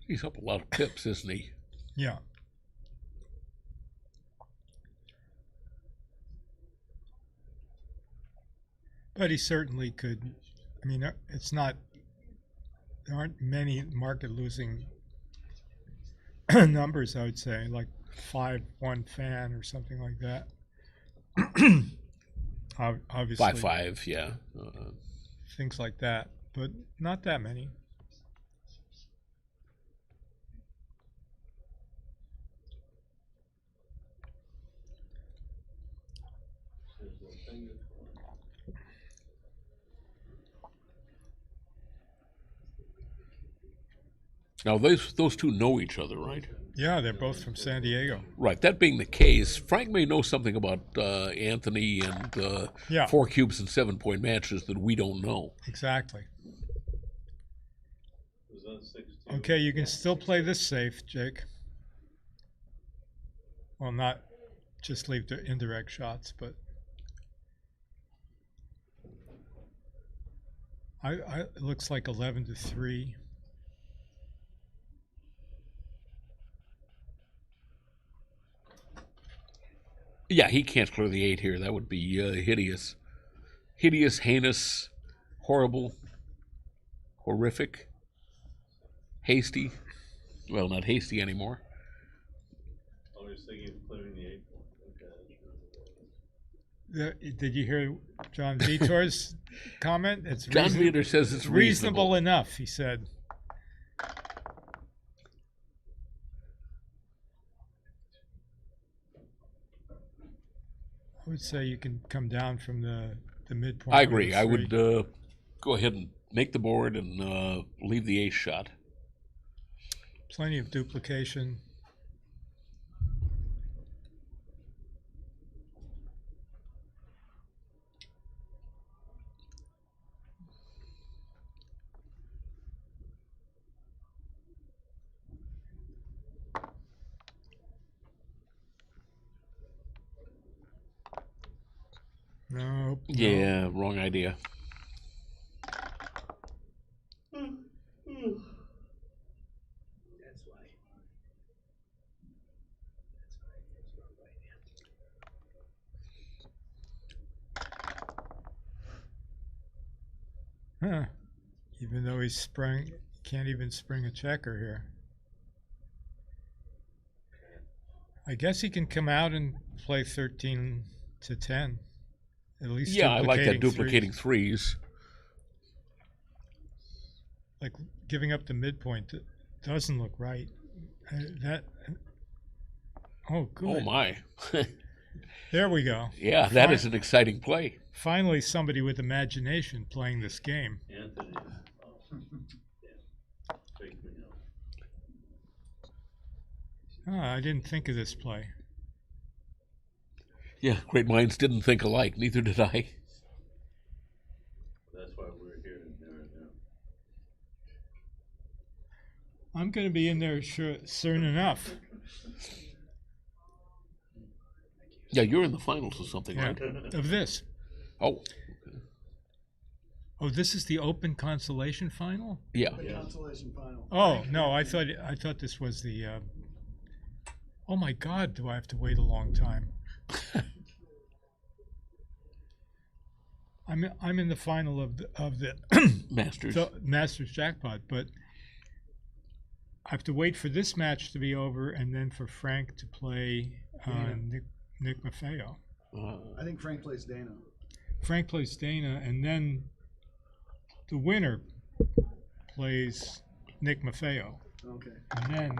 He's up a lot of pips, isn't he? Yeah. But he certainly could. I mean, it's not. There aren't many market losing numbers, I would say, like 5-1 fan or something like that. Obviously. 5-5, yeah. Things like that, but not that many. Now, those two know each other, right? Yeah, they're both from San Diego. Right. That being the case, Frank may know something about Anthony and 4 cubes and 7-point matches that we don't know. Exactly. Okay, you can still play this safe, Jake. Well, not just leave the indirect shots, but it looks like 11-3. Yeah, he can't clear the 8 here. That would be hideous. Hideous, heinous, horrible, horrific, hasty. Well, not hasty anymore. I was thinking of clearing the 8. Okay. Did you hear John Vietor's comment? It's John Vietor says it's reasonable enough, he said. I would say you can come down from the midpoint. I agree. I would go ahead and make the board and leave the 8 shot. Plenty of duplication. Nope. Yeah, wrong idea. Huh. Even though he's can't even spring a checker here. I guess he can come out and play 13-10. At least I like that duplicating threes. Like giving up the midpoint doesn't look right. Oh, good. Oh my! There we go. Yeah, that is an exciting play. Finally, somebody with imagination playing this game. Anthony. I didn't think of this play. Yeah, great minds didn't think alike. Neither did I. That's why we're here right now. I'm going to be in there soon enough. Yeah, you're in the finals or something, Yeah, right? of this. Oh. Oh, this is the Open Consolation Final? Yeah. The Consolation Final. Oh, no, I thought this was the oh my God, do I have to wait a long time? I'm in the final of the Masters. Masters jackpot, but I have to wait for this match to be over and then for Frank to play Nick Maffeo. I think Frank plays Dana. Frank plays Dana, and then the winner plays Nick Maffeo. Okay. And then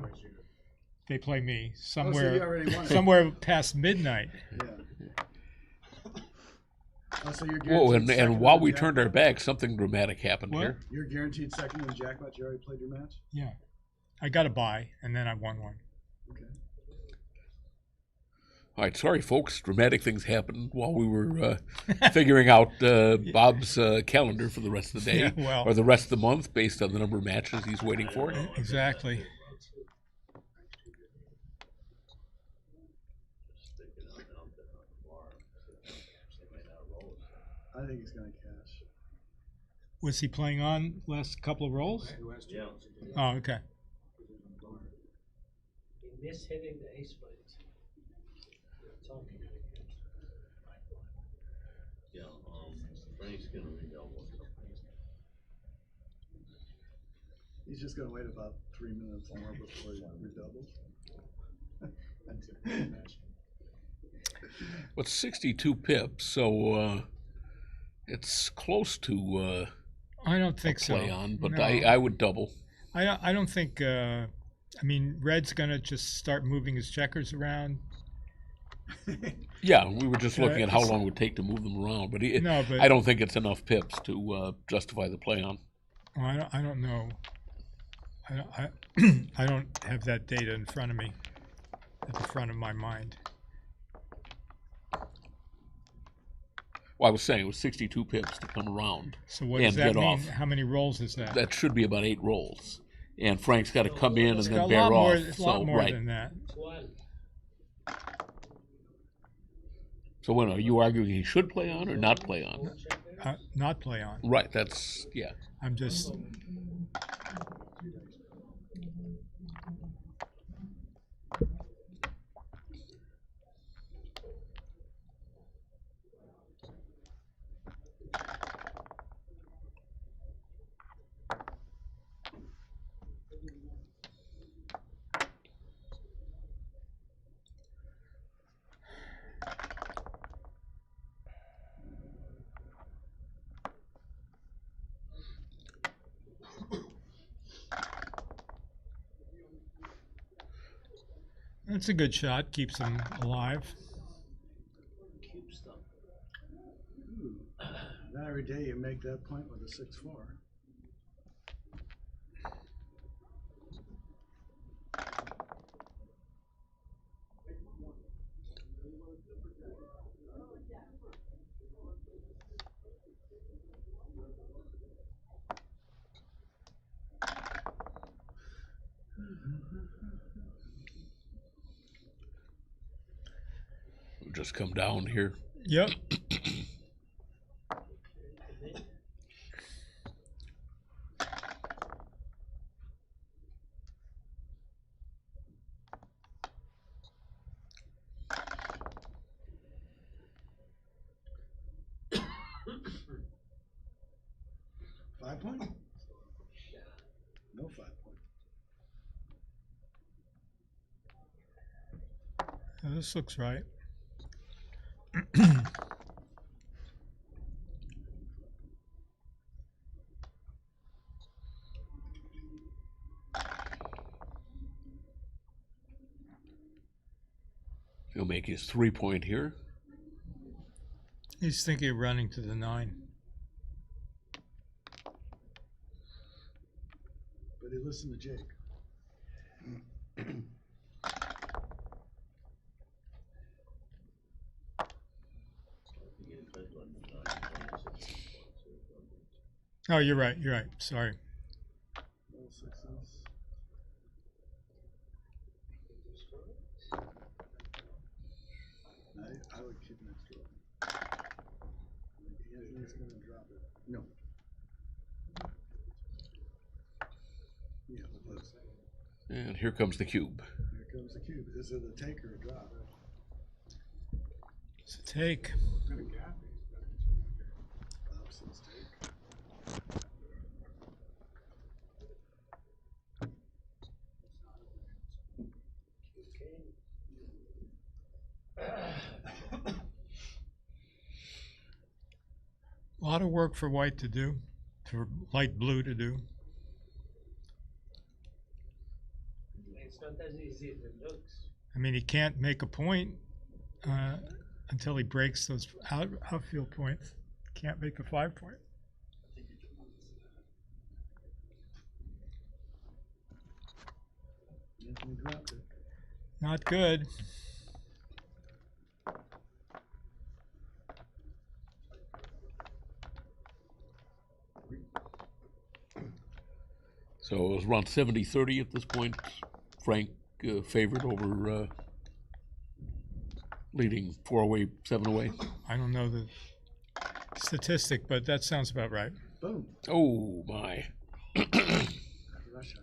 they play me you already won it. somewhere past midnight. Yeah. So you're Whoa, guaranteed second and while in the we turned our jackpot? back, something dramatic happened What? here. You're guaranteed second in the jackpot. You already played your match? Yeah. I got a bye, and then I won one. Okay. All right, sorry, folks. Dramatic things happened while we were figuring out Bob's calendar for the rest of the day, Yeah, or the rest of the month, based on the number of matches he's waiting for. Exactly. I think he's going to cash. Was he playing on last couple of rolls? Yeah. Oh, okay. He missed hitting the ace plate. Yeah, Frank's gonna redouble. He's just going to wait about 3 minutes more before he redoubles. Well, it's 62 pips, so it's close to I don't think a play so. on, but No. I would double. I don't think. I mean, Red's gonna just start moving his checkers around. Yeah, we were just looking at how it's- long it would take to move them around, but, No, but- I don't think it's enough pips to justify the play on. Well, I don't know. I don't have that data in front of me, at the front of my mind. Well, I was saying it was 62 pips to come around So what and does that get mean? off. How many rolls is that? That should be about 8 rolls. And Frank's got to come in and It's then got a bear lot more, off. it's a lot So, more right. than that. So when are you arguing he should play on or not play on? Not play on. Right, that's, yeah. I'm just. That's a good shot. Keeps them alive. Keeps them. Ooh. Not every day you make that point with a 6-4. We'll just come down here. Yep. Five point? No 5 point. This looks right. He'll make his 3-point here. He's thinking of running to the 9. But he listened to Jake. Oh, you're right. You're right. Sorry. All sixes. I would keep an extra one. He's going to drop it. No. Yeah, but let's. And here comes the cube. Here comes the cube. Is it a take or a drop? It's a take. Bob says take. A lot of work for white to do, for light blue to do. It's not as easy as it looks. I mean, he can't make a point until he breaks those outfield points. Can't make a 5-point. Anthony dropped it. Not good. So it was around 70-30 at this point. Frank favored over leading 4 away, 7 away. I don't know the statistic, but that sounds about right. Boom. Oh, my. Russia.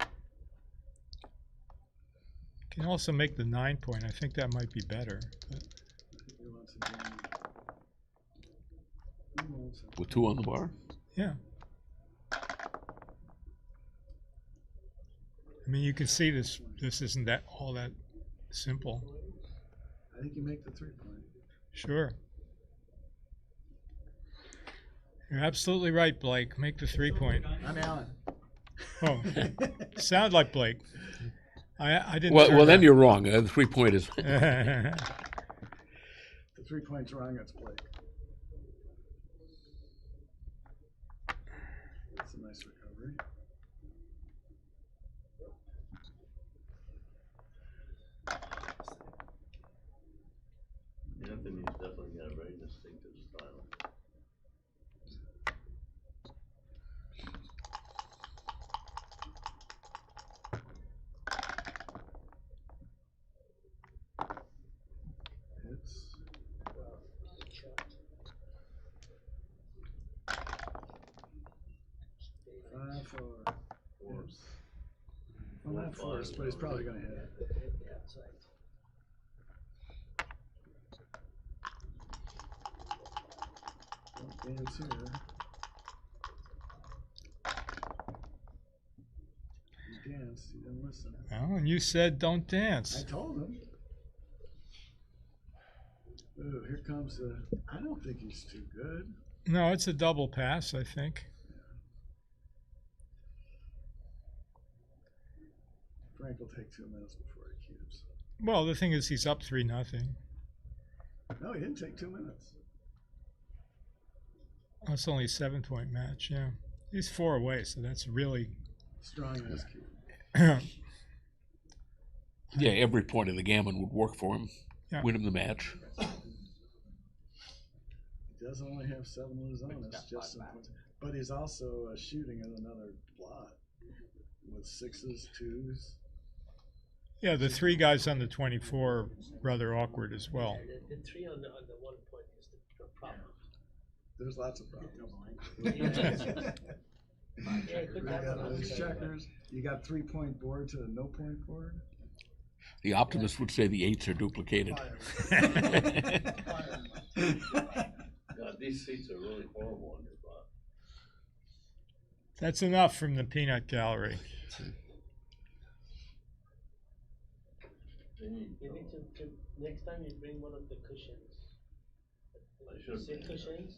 Can also make the 9-point. I think that might be better. But He wants a game. He wants a- With 2 on the bar? yeah. I mean, you can see this isn't that all that simple. I think you make the 3-point. Sure. You're absolutely right, Blake. Make the 3-point. I'm Alan. Oh, sound like Blake. I didn't. Well, then you're wrong. The 3-point is. The 3-point's wrong, it's Blake. That's a nice recovery. Anthony's definitely got a very distinctive style. Hits. Five, four. Fours. Well, not forced, but he's probably going to hit it. Don't dance here. You danced, you didn't listen. Well, and you said don't dance. I told him. Ooh, here comes the. I don't think he's too good. No, it's a double pass, I think. Frank will take 2 minutes before he cubes. Well, the thing is, he's up 3-0. No, he didn't take 2 minutes. That's only a 7-point match. Yeah, he's 4 away, so that's really Strong ass cube. Yeah, every point of the gammon would work for him. Yeah. Win him the match. He does only have 7 of his own. It's just some points. But he's also shooting at another blot with 6s, 2s. Yeah, the 3 guys on the 24 are rather awkward as well. The 3 on the 1 point is the problem. There's lots of problems. Yeah, You got those checkers. You got 3-point board to a no-point board. The optimist would say the 8s are duplicated. God, these seats are really horrible on your butt. That's enough from the peanut gallery. You need to next time you bring one of the cushions. I should Sit cushions.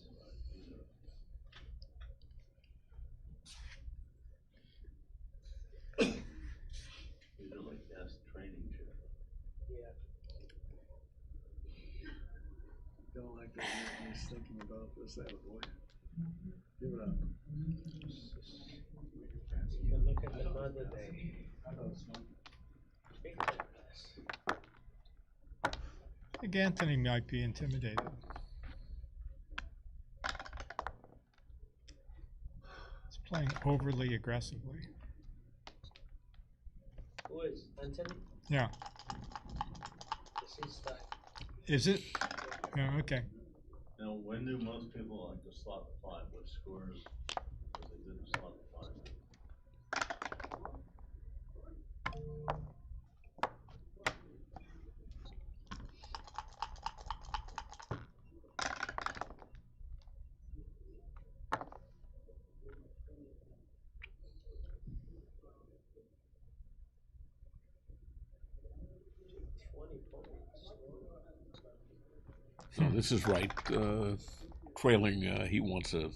These are like gas training chairs. Yeah. He's thinking about this, that boy. Give it up. You can look at another day. I think Anthony might be intimidated. He's playing overly aggressively. Who is Anthony? Yeah. This is style. Is it? Yeah, okay. Now, when do most people like to slot the 5? What scores is it good to slot the 5? So this is right. Trailing, he wants a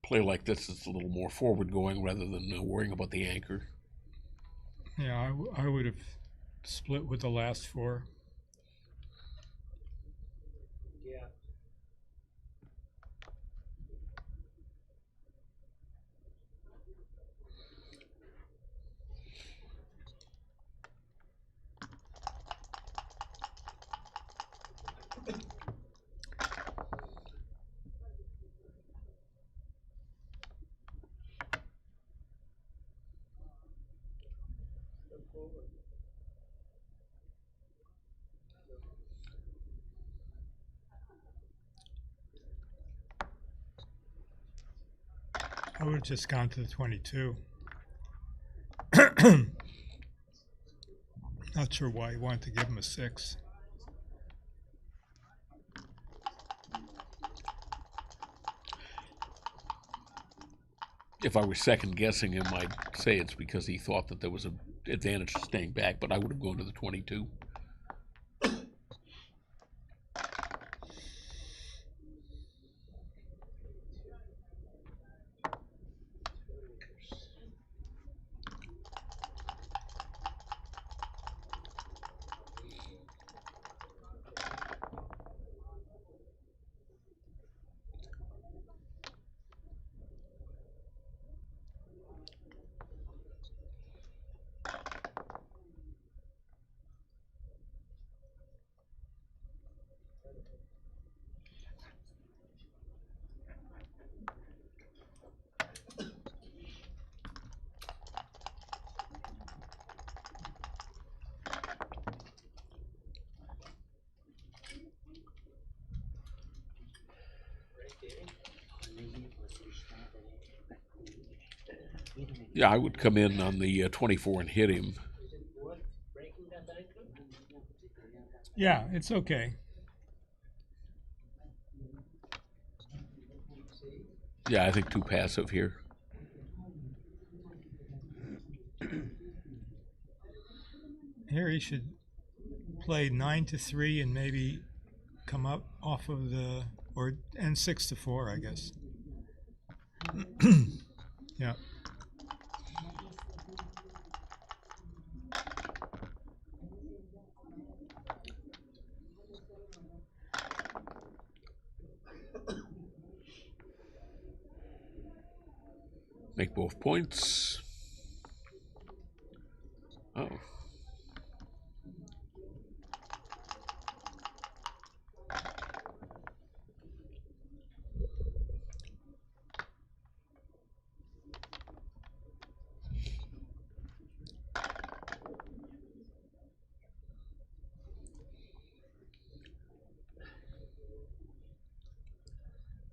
play like this that's a little more forward going rather than worrying about the anchor. Yeah, I would have split with the last 4. Yeah. I would have just gone to the 22. Not sure why he wanted to give him a 6. If I were second guessing him, I'd say it's because he thought that there was an advantage to staying back, but I would have gone to the 22. Yeah, I would come in on the 24 and hit him. Yeah, it's okay. Yeah, I think too passive here. Here he should play 9-3 and maybe come up off of the and 6-4, I guess. Yeah. Make both points. Oh.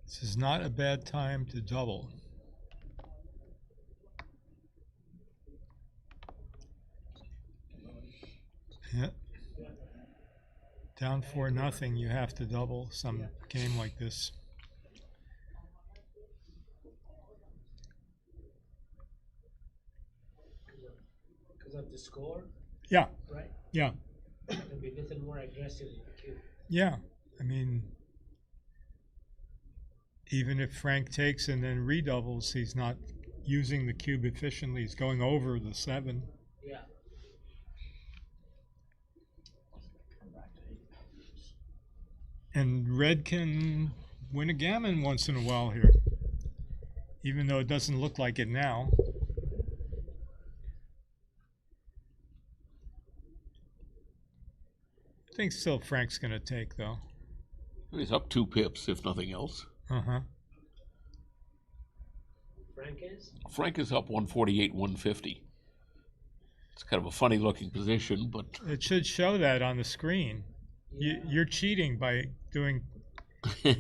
This is not a bad time to double. Yeah. Down 4-0, you have to double some game like this. Because of the score? Yeah. Right? Yeah. Can be a little more aggressive in the cube. Yeah. I mean, even if Frank takes and then redoubles, he's not using the cube efficiently. He's going over the 7. Yeah. And red can win a gammon once in a while here, even though it doesn't look like it now. I think still Frank's going to take, though. He's up 2 pips, if nothing else. Uh-huh. Frank is up 148, 150. It's kind of a funny looking position, but it should show that on the screen. You're cheating by doing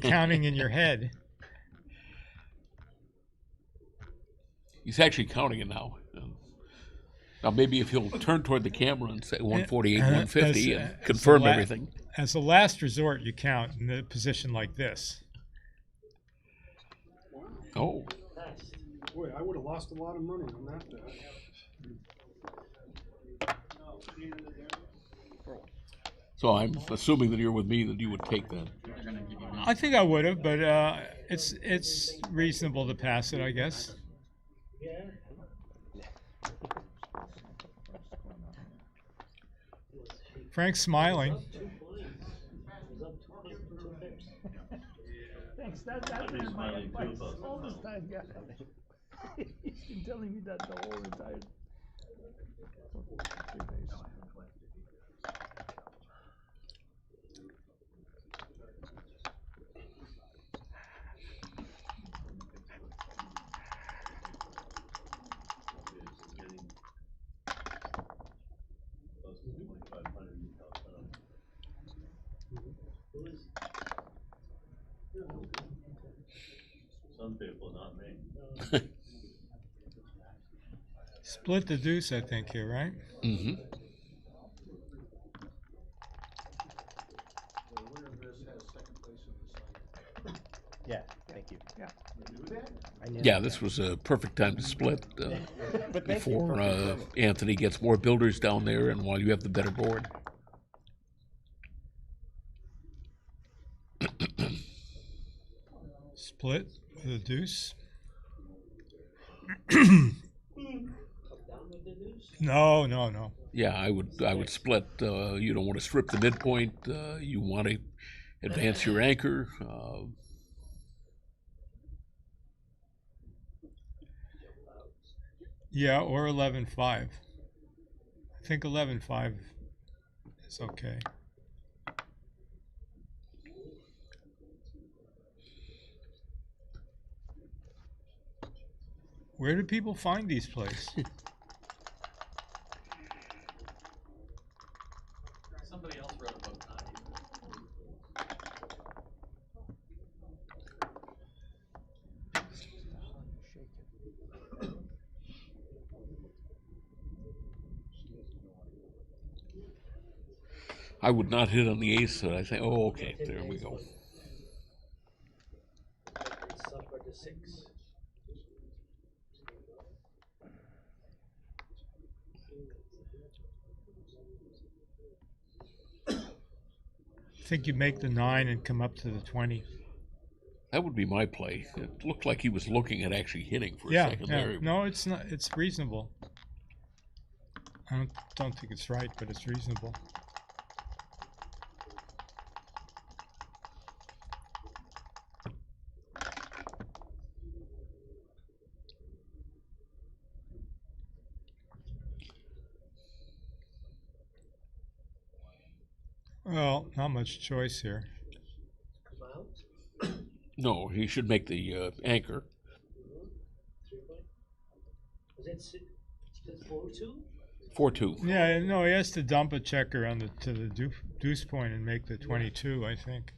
counting in your head. He's actually counting it now. Now maybe if he'll turn toward the camera and say 148, 150 and confirm everything. As a last resort, you count in a position like this. Oh. Boy, I would have lost a lot of money on that bet. So I'm assuming that you're with me that you would take that. I think I would have, but it's reasonable to pass it, I guess. Frank's smiling. Thanks. That's been my advice all this time, guy. He's been telling me that the whole entire. Some people, not me. Split the deuce, I think, here, right? Mm-hmm. Yeah, thank you. Yeah. Yeah, this was a perfect time to split before Anthony gets more builders down there and while you have the better board. Split with a deuce. No. Yeah, I would split. You don't want to strip the midpoint. You want to advance your anchor. Yeah, or 11-5. I think 11-5 is okay. Where do people find these plays? Somebody else wrote about that. I would not hit on the ace, so I say, oh, okay, there we go. I think you make the 9 and come up to the 20. That would be my play. It looked like he was looking at actually hitting for a second Yeah. there. No, it's not. It's reasonable. I don't think it's right, but it's reasonable. Well, not much choice here. No, he should make the anchor. Was that 4-2? 4-2. Yeah, no, he has to dump a checker on to the deuce point and make the 22, I think.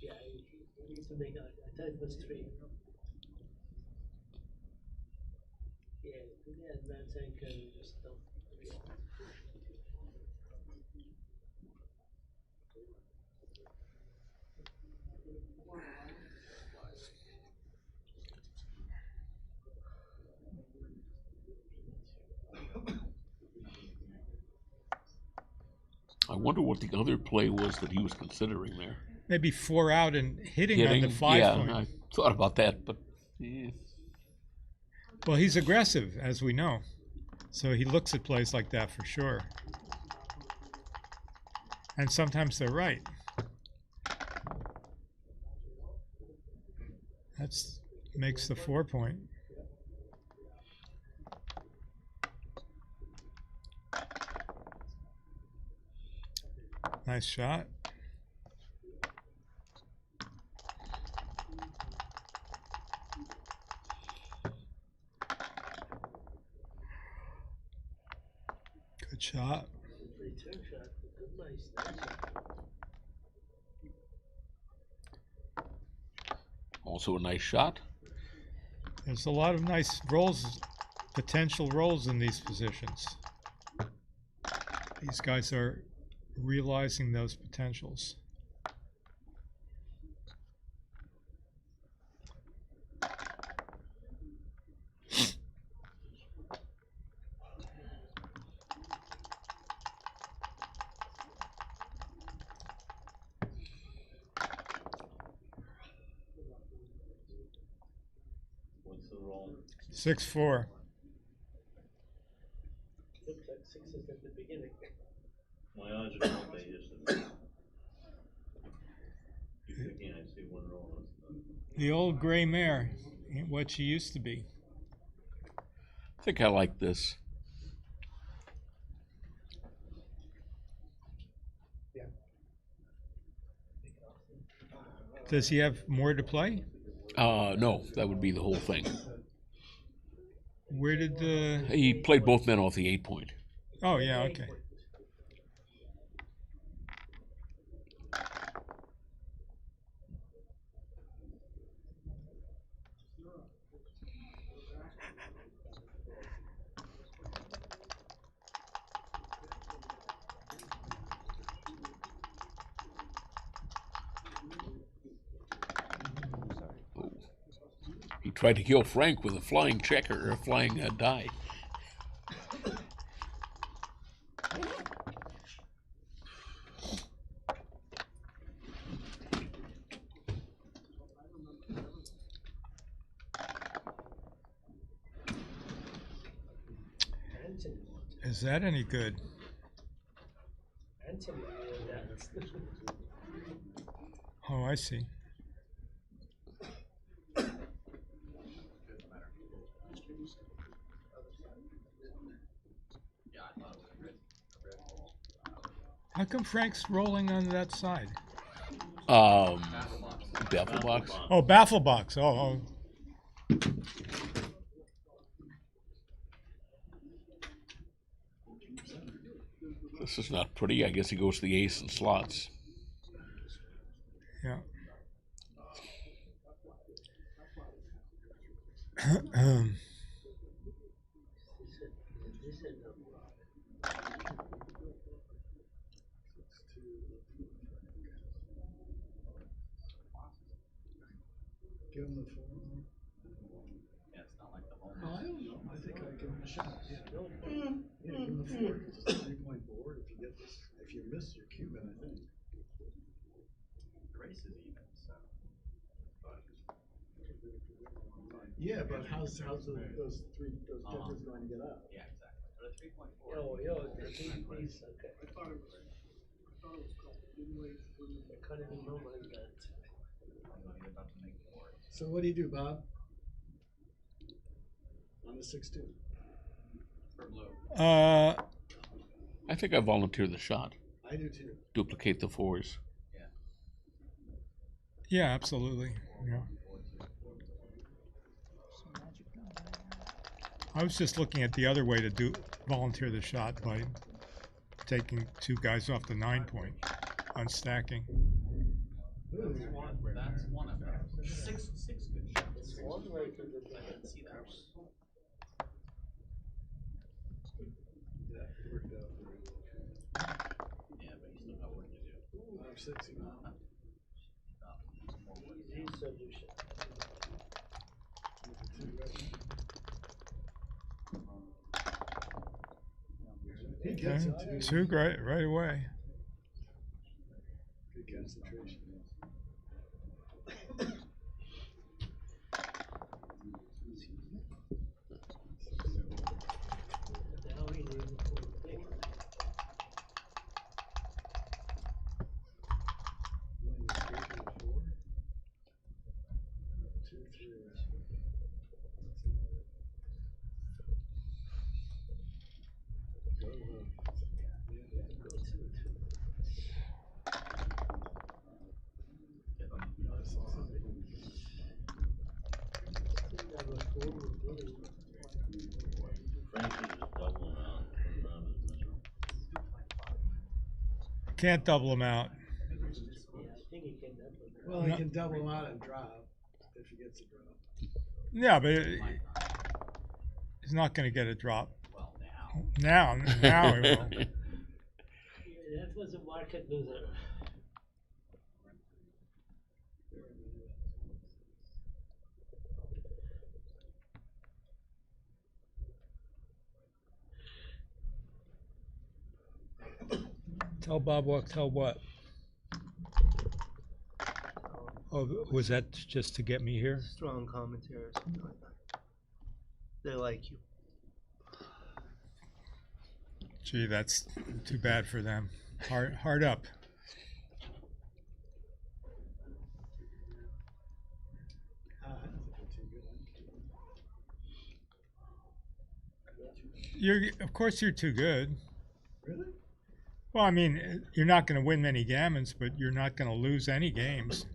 Yeah, he needs to make. I thought it was 3. Yeah, advance anchor and just dump. I wonder what the other play was that he was considering there. Maybe 4 out and hitting on the 5 yeah, point. I thought about that, but yeah. Well, he's aggressive, as we know. So he looks at plays like that for sure. And sometimes they're right. That's makes the 4 point. Nice shot. Good shot. Also a nice shot. There's a lot of nice rolls, potential rolls in these positions. These guys are realizing those potentials. What's the roll? 6-4. Looks like sixes at the beginning. My odds are not they just. Keep thinking I see one roll. The old gray mare ain't what she used to be. I think I like this. Does he have more to play? No, that would be the whole thing. Where did the... He played both men off the 8 point. Oh, yeah, okay. He tried to kill Frank with a flying checker, or a flying die. Is that any good? Oh, I see. How come Frank's rolling on that side? Baffle box. Oh, baffle box. Oh. This is not pretty. I guess he goes to the ace and slots. Yeah. Give him the 4. Yeah, it's not like the home. Oh, I don't know. I think I give him a shot. Yeah, give him the 4. It's a 3-point board. If you get this, if you miss, you're Cuban, I think. The race is even, so. Yeah, but how's those judges going to get out? Yeah, exactly. But a 3.4. These, okay. I thought it was called midway through. I can't even remember that. So what do you do, Bob? On the 6-2. For blue. I think I volunteer the shot. I do too. Duplicate the 4s. Yeah, absolutely. Yeah. I was just looking at the other way to volunteer the shot by taking 2 guys off the 9 point, unstacking. That's one of them. Six good shots. It's one way to the I didn't see that one. Yeah, it worked out very well. Yeah, but you still got work to do. 5-6, you know. Easy solution. He gets it too. 2 right away. Good concentration. Can't double him out. Well, he can double him out and drop if he gets a drop. Yeah, but he's not going to get a drop. Now he will. That was a market loser. Tell Bob what? Tell what? Oh, was that just to get me here? Strong commentary or something like that. They like you. Gee, that's too bad for them. Hard up. Of course you're too good. Really? Well, I mean, you're not going to win many gammons, but you're not going to lose any games.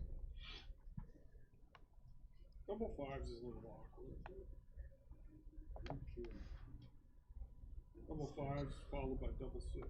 Double fives is a little awkward. Double fives followed by double six.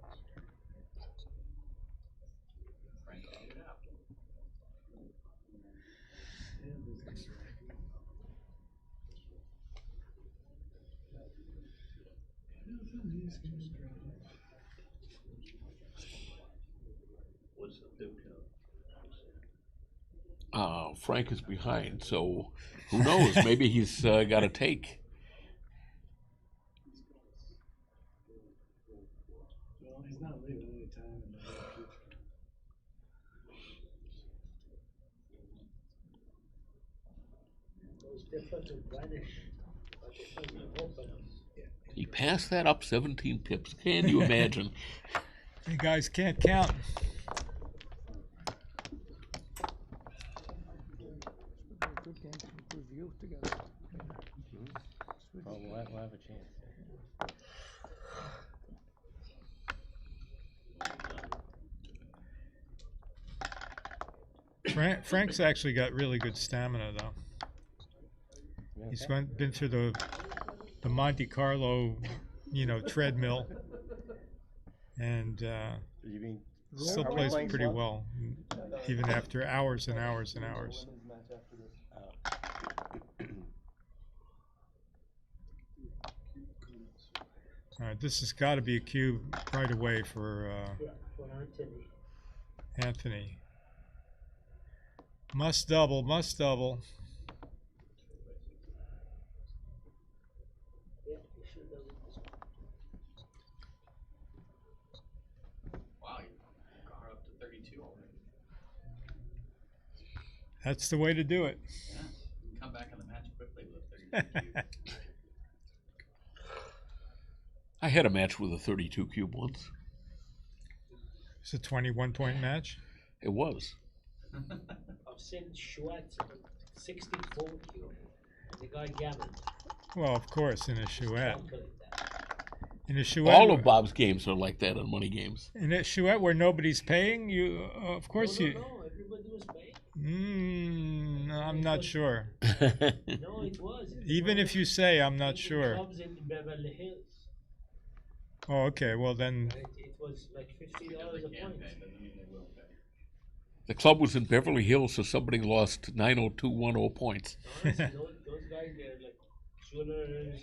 Frank is behind, so who knows? Maybe he's got a take. Well, he's not leaving any time in the near future. Those different vanish. He passed that up 17 pips. Can you imagine? You guys can't count. Well, we'll have a chance. Frank's actually got really good stamina, though. He's been through the Monte Carlo, treadmill, and still plays pretty well, even after hours and hours and hours. All right, this has got to be a cue right away for Anthony. Must double, must double. Wow, you got her up to 32 already. That's the way to do it. Yeah, you can come back in the match quickly with a 32 cube. I had a match with a 32 cube once. It's a 21-point match? It was. I've seen Schwartz 64 cube. The guy gammon. Well, of course, in a chouette. In a chouette. All of Bob's games are like that on money games. In a chouette where nobody's paying, you, of course No, you. no, everybody was paying. I'm not sure. No, it was. Even if you say, I'm not sure. Clubs in Beverly Hills. Oh, okay. Well, then. It was like $50 a point. The club was in Beverly Hills, so somebody lost 90210 points. Honestly, those guys, they're like jewelers.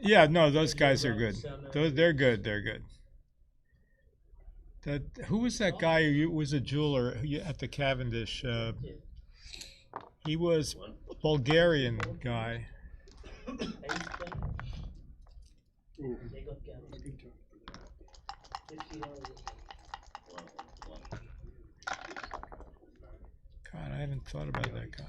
Yeah, no, those guys are good. They're good. They're good. Who was that guy who was a jeweler at the Cavendish? He was a Bulgarian guy. They got gammon. $50 God, I haven't thought about that guy.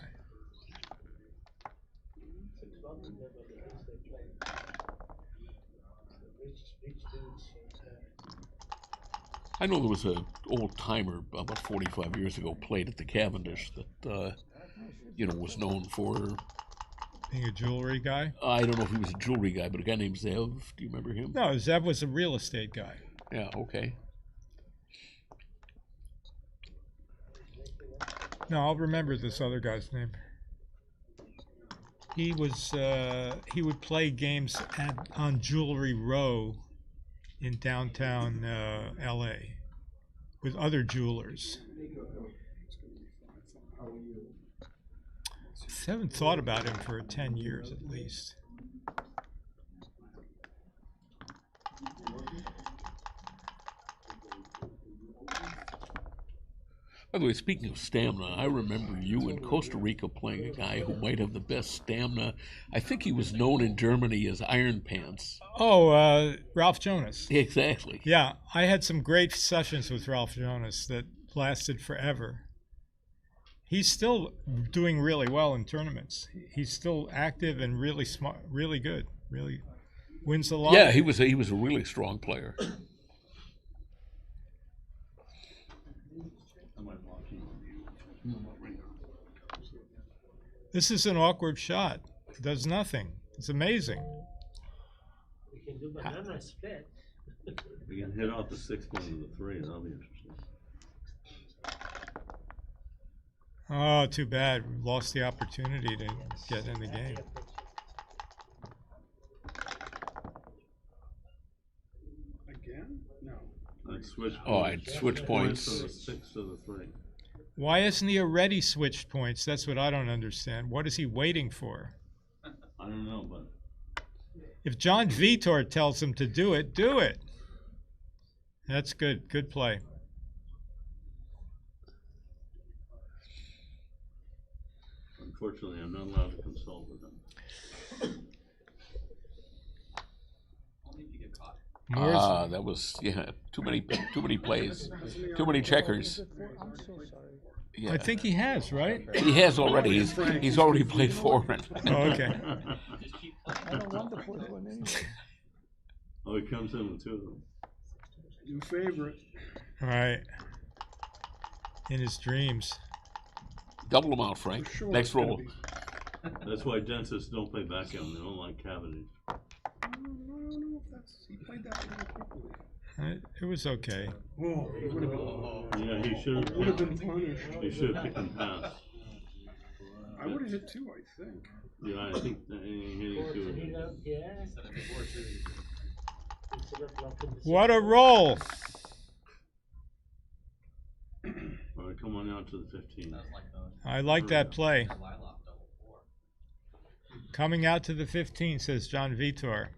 I know there was an old timer about 45 years ago played at the Cavendish that was known for being a jewelry guy. I don't know if he was a jewelry guy, but a guy named Zev. Do you remember him? No, Zev was a real estate guy. Yeah. Okay. No, I'll remember this other guy's name. He was he would play games on Jewelry Row in downtown L.A. with other jewelers. I haven't thought about him for 10 years at least. By the way, speaking of stamina, I remember you in Costa Rica playing a guy who might have the best stamina. I think he was known in Germany as Iron Pants. Oh, Ralph Jonas. Exactly. Yeah, I had some great sessions with Ralph Jonas that lasted forever. He's still doing really well in tournaments. He's still active and really smart, really good. Really wins a lot. Yeah, he was a really strong player. This is an awkward shot. It does nothing. It's amazing. We can do banana split. We can hit off the 6 point of the 3. That'll be interesting. Oh, too bad. We lost the opportunity to get in the game. Again? No. I'd switch points. Oh, I'd switch points. From the 6 to the 3. Why hasn't he already switched points? That's what I don't understand. What is he waiting for? I don't know, but if John Vietor tells him to do it, do it. That's good. Good play. unfortunately I'm not allowed to consult with them. That was too many plays, too many checkers. I'm so sorry. Yeah. I think he has, right? He has already. He's already played foreign. Oh, okay. I don't want the fourth one anyway. Oh, he comes in with two of them. New favorite. All right. In his dreams. Double them out, Frank. Sure Next roll. That's why dentists don't play backgammon. They don't like cavities. I don't know if that's. He played that really quickly. It was okay. Oh, he would have been. Yeah, he should have. Would have been punished. He should have picked and passed. I would have hit two, I think. Yeah, I think he hit two. What a roll! All right, come on out to the 15. I like that play. Coming out to the 15, says John Vietor.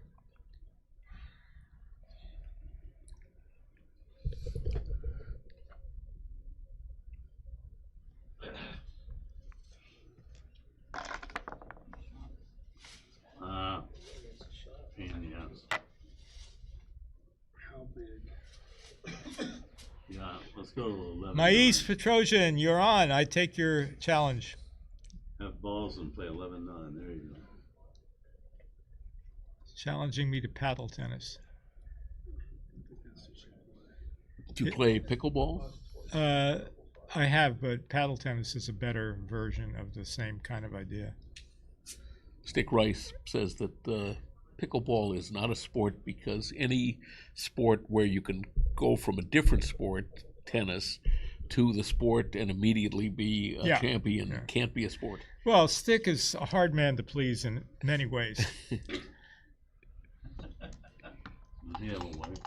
Pain in the ass. How big? Yeah, let's go to 11. Mais Petrosian, you're on. I take your challenge. Have balls and play 11-9. There you go. Challenging me to paddle tennis. Do you play pickleball? I have, but paddle tennis is a better version of the same kind of idea. Stick Rice says that pickleball is not a sport because any sport where you can go from a different sport, tennis, to the sport and immediately be a champion can't be a sport. Well, Stick is a hard man to please in many ways. Does he have a wife?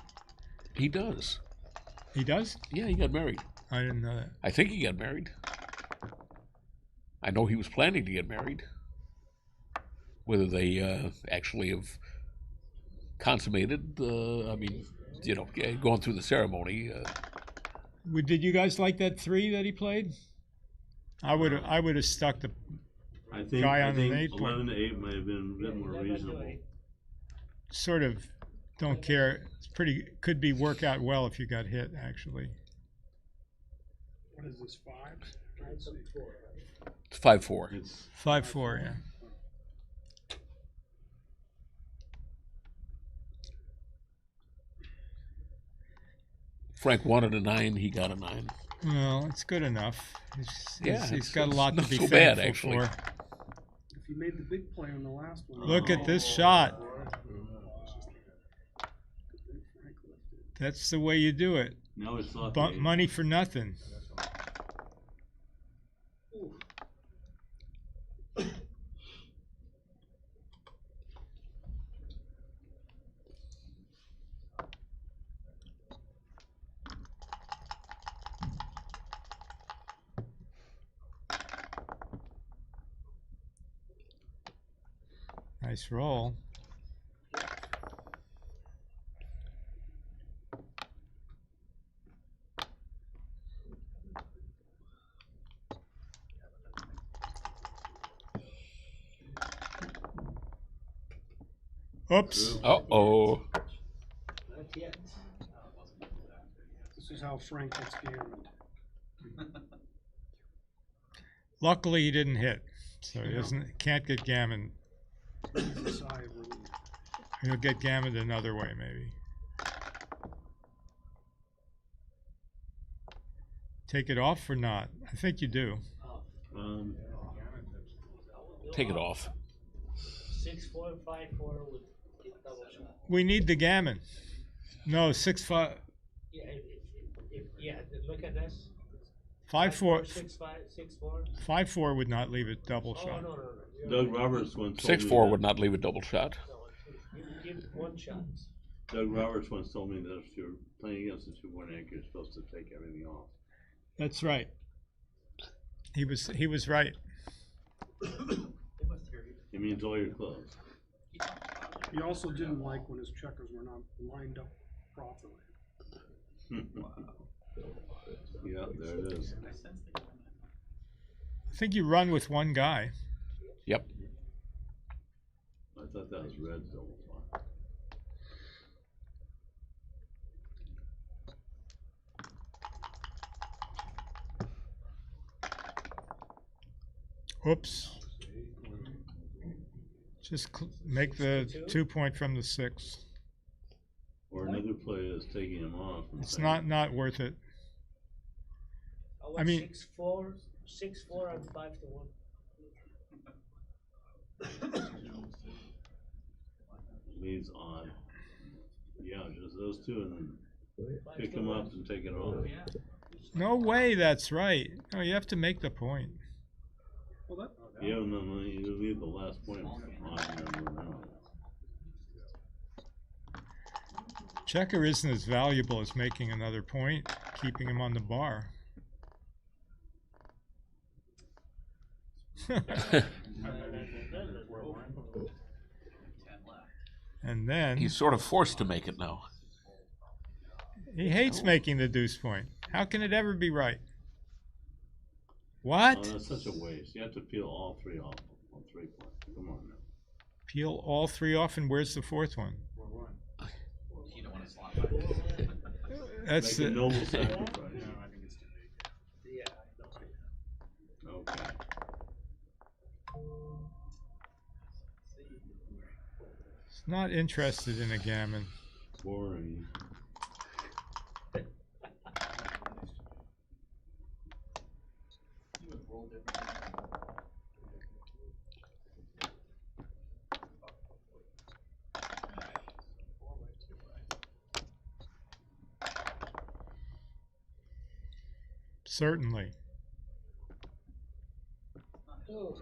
He does. He does? Yeah, he got married. I didn't know that. I think he got married. I know he was planning to get married. Whether they actually have consummated, going through the ceremony. Did you guys like that 3 that he played? I would have stuck the guy on an 8 point. 11-8 might have been a bit more reasonable. Sort of don't care. It's could be work out well if you got hit, actually. What is this, 5? It's 5-4. It's 5-4, yeah. Frank wanted a 9, he got a 9. Well, it's good enough. Yeah, he's got a lot to not be so bad, thankful actually. for. If you made the big play on the last one. Look at this shot. That's the way you do it. No, it's not. Money for nothing. Nice roll. Oops. Uh-oh. Not yet. This is how Frank gets gammoned. Luckily, he didn't hit, so he can't get gammoned. He'll get gammoned another way, maybe. Take it off or not? I think you do. Take it off. 6-4, 5-4 with double shot. We need the gammon. No, 6-5. Yeah, look at this. 5-4. 6-4. 5-4 would not leave it double shot. No. Doug Roberts once told 6-4 me would not leave a double shot. Give one shot. Doug Roberts once told me that if you're playing against a 2-point anchor, you're supposed to take everything off. That's right. He was right. It means all your clothes. He also didn't like when his checkers were not lined up properly. Yeah, there it is. I think you run with one guy. Yep. I thought that was red double fine. Oops. Just make the 2-point from the 6. Or another play is taking him off. It's not worth it. I mean, 6-4 and 5-1. Leads on. Yeah, just those two, and then pick him up and take it off. No way that's right. No, you have to make the point. Yeah, no, you leave the last point on. Checker isn't as valuable as making another point, keeping him on the bar. And then he's sort of forced to make it now. He hates making the deuce point. How can it ever be right? What? Oh, that's such a waste. You have to peel all 3 off on 3 points. Come on now. Peel all 3 off, and where's the 4th one? You don't want to slot That's Make a the noble sacrifice. No, I think it's too big. Yeah. Okay. It's not interested in a gammon. Boring. Certainly. Oh.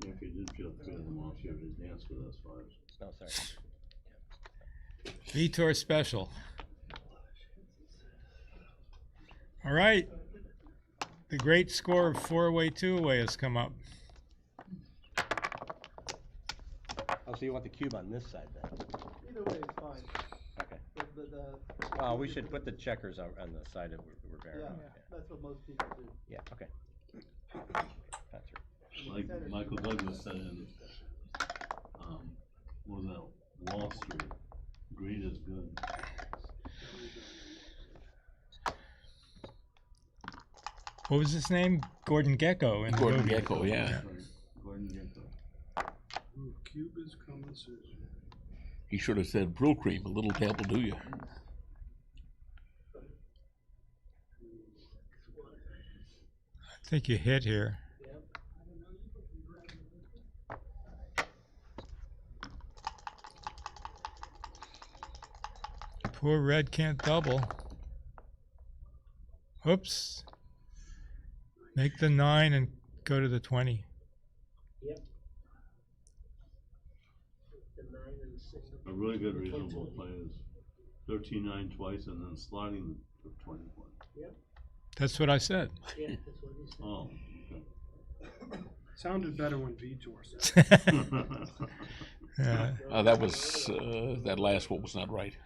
If you did peel 3 of them off, you have to dance with us 5. Oh, sorry. Vietor special. All right. The great score of 4-away, 2-away has come up. Oh, so you want the cube on this side then? Either way is fine. Okay. The Well, we should put the checkers on the side of Rivera. yeah, that's what most people do. Yeah, okay. That's right. Like Michael Douglas said in, what was that, Wall Street, greed is good. What was his name? Gordon Gekko. In the Gordon movie. Gekko, yeah. Gordon Gekko. Cube is coming soon. He should have said Brill Cream. A little dab will do you. I think you hit here. Poor red can't double. Oops. Make the 9 and go to the 20. Yep. The 9 and 6. A really good reasonable play is 13-9 twice and then sliding for 20 points. Yep. That's what I said. Yeah, that's what he said. Oh, okay. Sounded better when Vietor said it. Yeah. That was that last one was not right.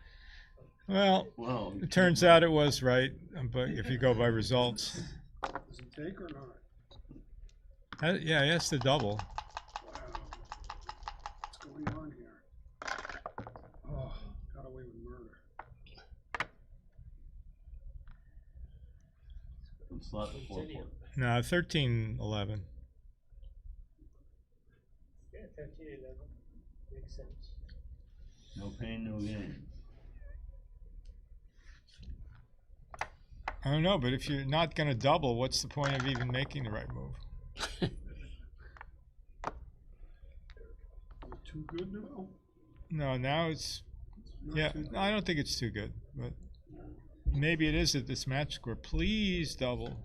Well, it turns out it was right, but if you go by results. Does it take or not? Yeah, he has to double. Wow. What's going on here? Oh, got away with murder. And slot the 4 point. No, 13-11. Yeah, 13-11. Makes sense. No pain, no gain. I don't know, but if you're not going to double, what's the point of even making the right move? Too good now? No, now it's, yeah, I don't think it's too good, but maybe it is at this match score. Please double.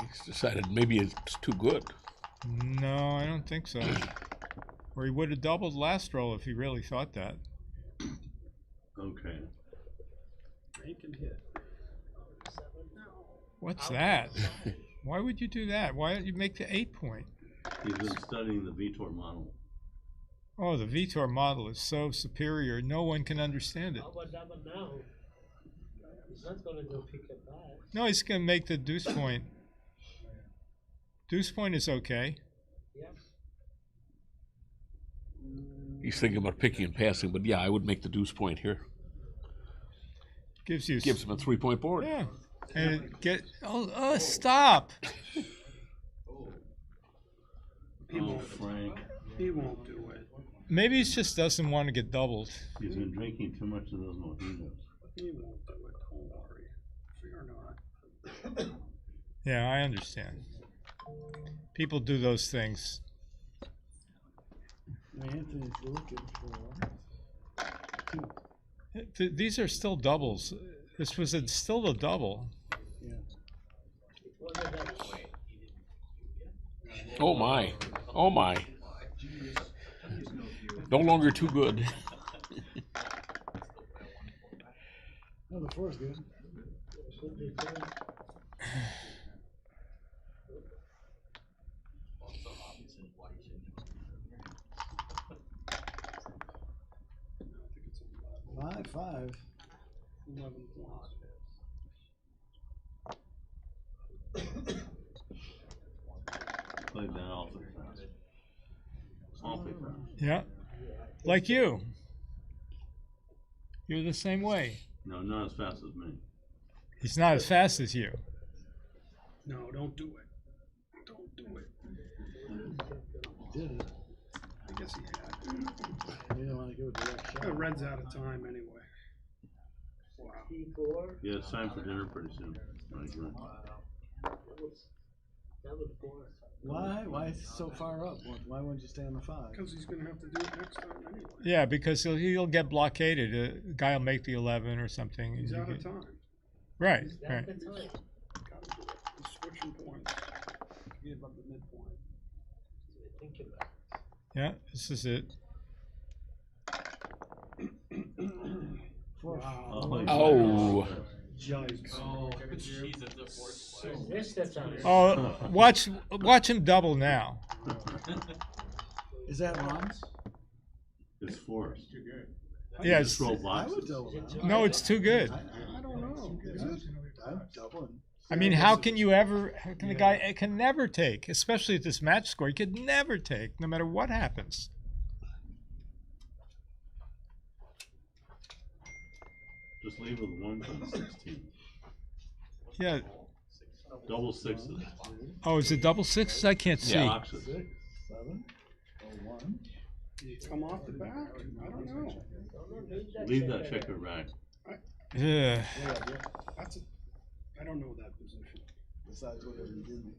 He's decided maybe it's too good. No, I don't think so. Or he would have doubled last roll if he really thought that. Okay. Make and hit. What's that? Why would you do that? Why don't you make the 8 point? He's been studying the Vietor model. Oh, the Vietor model is so superior, no one can understand it. How about double now? He's not going to go pick it back. No, he's going to make the deuce point. Deuce point is okay. Yeah. He's thinking about picking and passing, but yeah, I would make the deuce point here. Gives him a 3-point board. Yeah. And stop. Frank. He won't do it. Maybe he just doesn't want to get doubled. He's been drinking too much of those mojitos. He won't do it. Don't worry. Fear not. Yeah, I understand. People do those things. Anthony's looking for These are still doubles. This was still a double. Oh my. Oh my. No longer too good. Oh, the 4 is good. Five. 11 points. Played that awfully fast. Awfully fast. Yeah. Like you. You're the same way. No, not as fast as me. He's not as fast as you. No, don't do it. Don't do it. Did it. I guess he had. You don't want to go direct shot. Red's out of time anyway. Wow. E4. Yeah, it's time for dinner pretty soon. I agree. That was 4. Why? Why is he so far up? Why wouldn't you stay on the 5? Because he's going to have to do it next time anyway. Yeah, because he'll get blockaded. A guy will make the 11 or something. He's out of time. Right, He's right. out of time. Got to do it. He's switching points. Give up the midpoint. Think about it. Yeah, this is it. Wow. Oh. Yikes. Oh, watch him double now. Is that wrong? It's forced. Yeah, Just roll I would boxes. double now. No, it's too good. I don't know. Is it? I'm doubling. I mean, how can the guy can never take, especially at this match score, he could never take, no matter what happens. Just leave with 1 on 16. Yeah. Double sixes. Oh, is it double sixes? I can't see. Yeah. Boxes. 6, 7, 01. Come off the back? I don't know. Leave that checker back. Yeah. I don't know that position. Besides whatever you give me.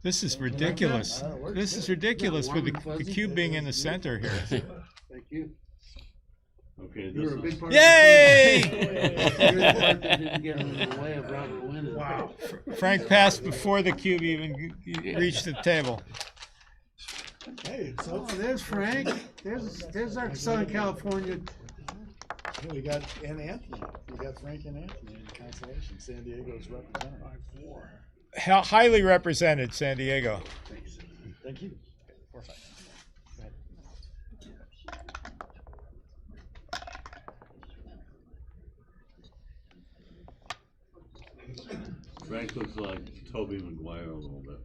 This is ridiculous. This is ridiculous with the cube being in the center here. Thank you. Okay, You were a big part Yay! of the didn't get in the way of Robert winning. Wow. Frank passed before the cube even reached the table. Hey, so there's Frank. There's our Southern California. Here we got Anthony. We got Frank and Anthony in consolation. San Diego's representing. 5-4. Highly represented San Diego. Thank you. 4-5. Frank looks like Toby Maguire a little bit.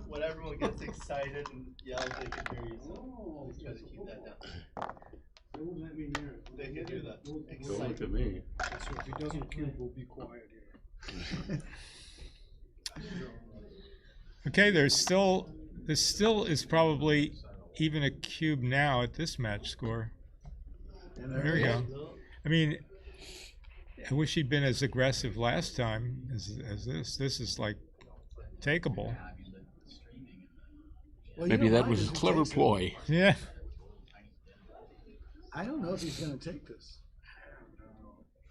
When everyone gets excited and yells, they can hear you. So just try to keep that down. They can do that. Don't look at me. So if he doesn't cube, we'll be quiet here. Okay, this still is probably even a cube now at this match score. There we go. I mean, I wish he'd been as aggressive last time as this. This is like takeable. Well, Maybe that was a clever ploy. Yeah. I don't know if he's going to take this.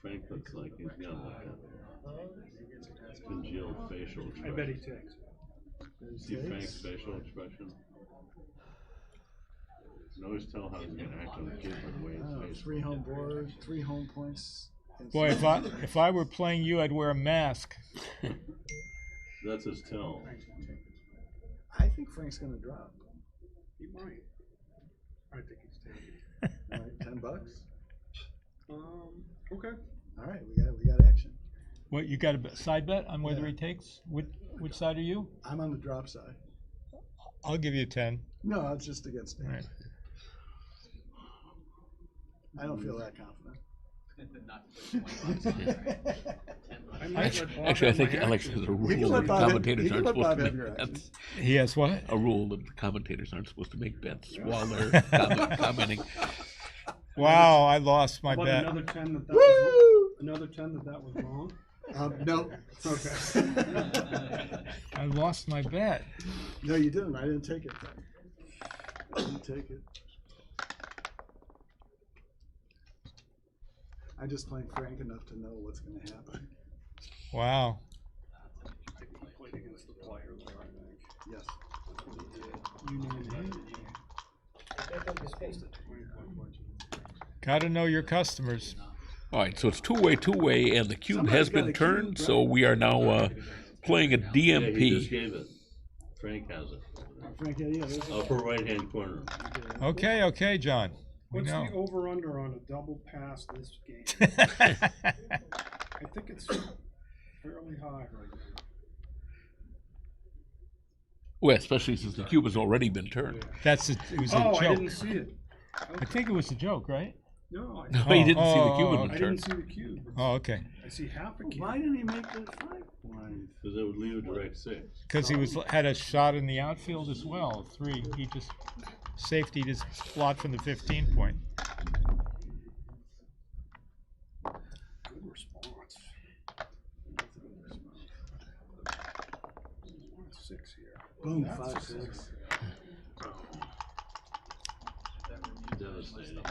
Frank looks like he's got like a congealed facial expression. I bet he takes. See Frank's facial expression? You can always tell how he's going to act on the kid by the way his face. 3 home boards, 3 home points. Boy, if I were playing you, I'd wear a mask. That's his tell. I think Frank's going to drop. He might. I think he's taking. All right, $10. Okay. All right, we got action. What, you got a side bet on whether he takes? Which side are you? I'm on the drop side. I'll give you 10. No, it's just against me. All right. I don't feel that confident. Actually, I think Alex has a rule that commentators aren't supposed to make bets. He has what? A rule that commentators aren't supposed to make bets while they're commenting. Wow, I lost my bet. Another 10 that was another 10 that was wrong. No. Okay. I lost my bet. No, you didn't. I didn't take it. I didn't take it. I just playing Frank enough to know what's going to happen. Wow. Played against the player there, I think. Yes. You named Got to know your customers. All right, so it's two-way, and the cube has been turned, so we are now playing a DMP. Yeah, he just gave it. Frank has it. Frank, yeah, Upper right-hand corner. Okay, John. What's No. the over-under on a double pass this game? I think it's fairly high right now. Well, especially since the cube has already been turned. It was a joke. I didn't see it. I think it was a joke, right? No, No, he didn't see the cube had been I turned. didn't see the cube. Oh, okay. I see half a cube. Why didn't he make the 5 points? Because it would leave a direct 6. Because he had a shot in the outfield as well. 3. He just safetied his slot from the 15 point. Good response. 6 here. Boom, That's 5-6. Devastating.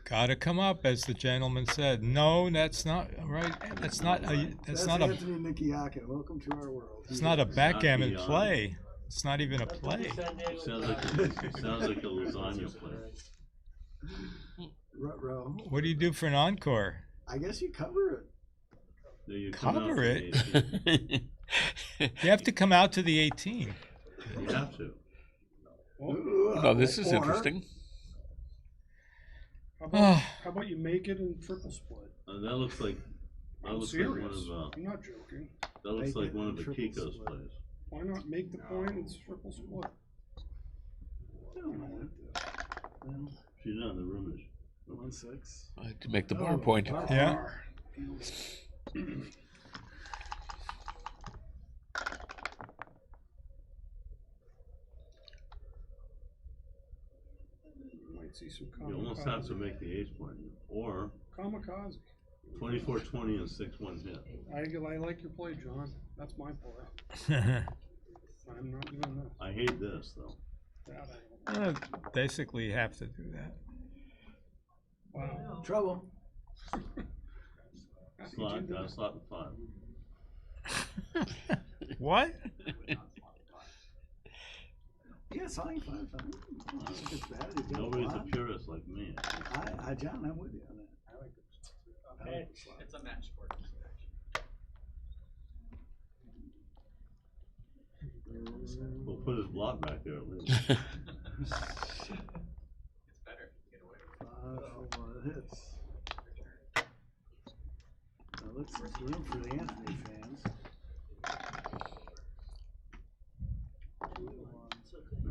Gotta come up, as the gentleman said. No, that's not right. That's not a. That's not Anthony Niakiani. Welcome to our world. It's not a backgammon play. It's not even a play. It sounds like a lasagna play. Ruh-roh. What do you do for an encore? I guess you cover it. No, you come out Cover to it. the 18. You have to come out to the 18. You have to. Oh, this is interesting. How about you make it in triple split? That looks like I'm like serious. one of I'm not joking. that looks Make like it one of the triple Kiko's split. plays. Why not make the point and triple split? She's not in the room. 1-6. To make the bar point. Yeah. Might see some You almost have to make the ace point, or kamikaze. 24-20 and 6-1 hit. I like your play, John. That's my play. I'm not doing that. I hate this though. Basically, have to do that. Wow. Trouble. Slot, got a slot in 5. What? Yeah, slotting 5. It's bad. Nobody's a purist like me. John, I'm with you on that. I like it. It's a match sport. We'll put his block back there at least. It's better if you get away with it. 5 hits. Now let's room for the Anthony fans.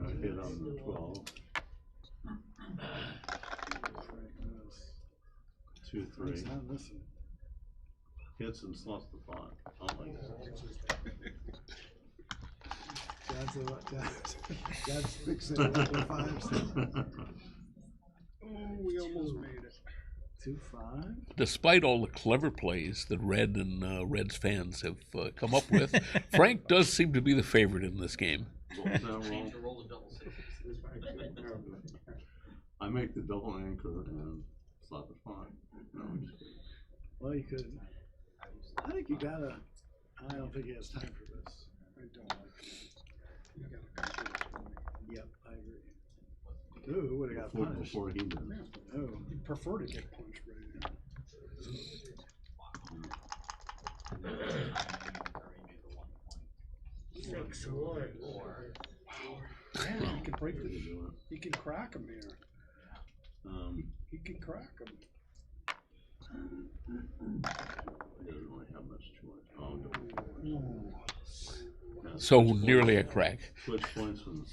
I hit on the 12. 2-3. Not listening. Hits and slots the 5. Oh my God. God's fixing it with the 5s. Oh, we almost made it. 2-5. Despite all the clever plays that Red and Red's fans have come up with, Frank does seem to be the favorite in this game. I make the double anchor and slot the 5. No, Well, you could. I think you gotta. I don't think he has time for this. I don't like it. You gotta consider it. Yep, I agree. Ooh, would have got punished. Before he did. Oh, You'd prefer to get punched right now. 6-1. Man, he can break the. He can crack him here. He can crack him. He doesn't really have much choice. So nearly a crack. Switch points from the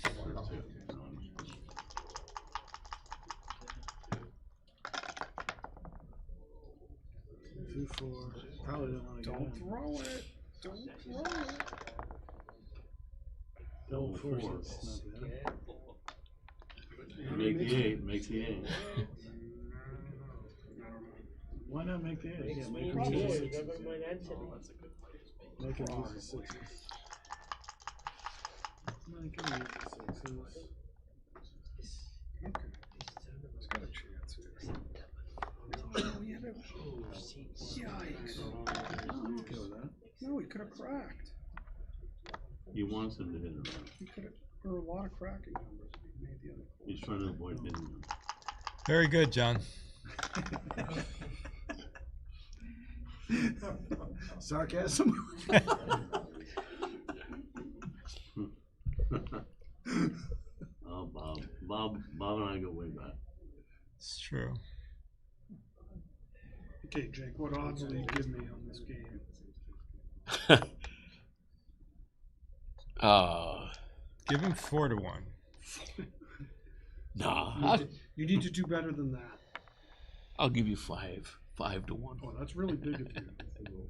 2-4. Probably don't want to Don't throw it. Don't throw it. Double 4. Make the 8. Make the 8. Why not make the 8? Yeah, make him Yeah, use the you 6s. never mind answer me. Make him use the 6s. Make him use the 6s. Okay. He's got a chance here. Oh, he had a. Yikes. No, he could have cracked. He wants him to hit him. He could have. There were a lot of cracking numbers if he made the other. He's trying to avoid hitting him. Very good, John. Sarcasm. Oh, Bob and I go way back. It's true. Okay, Jake, what odds will you give me on this game? Give him 4-1. Nah. You need to do better than that. I'll give you 5. 5-1. Oh, that's really big of you.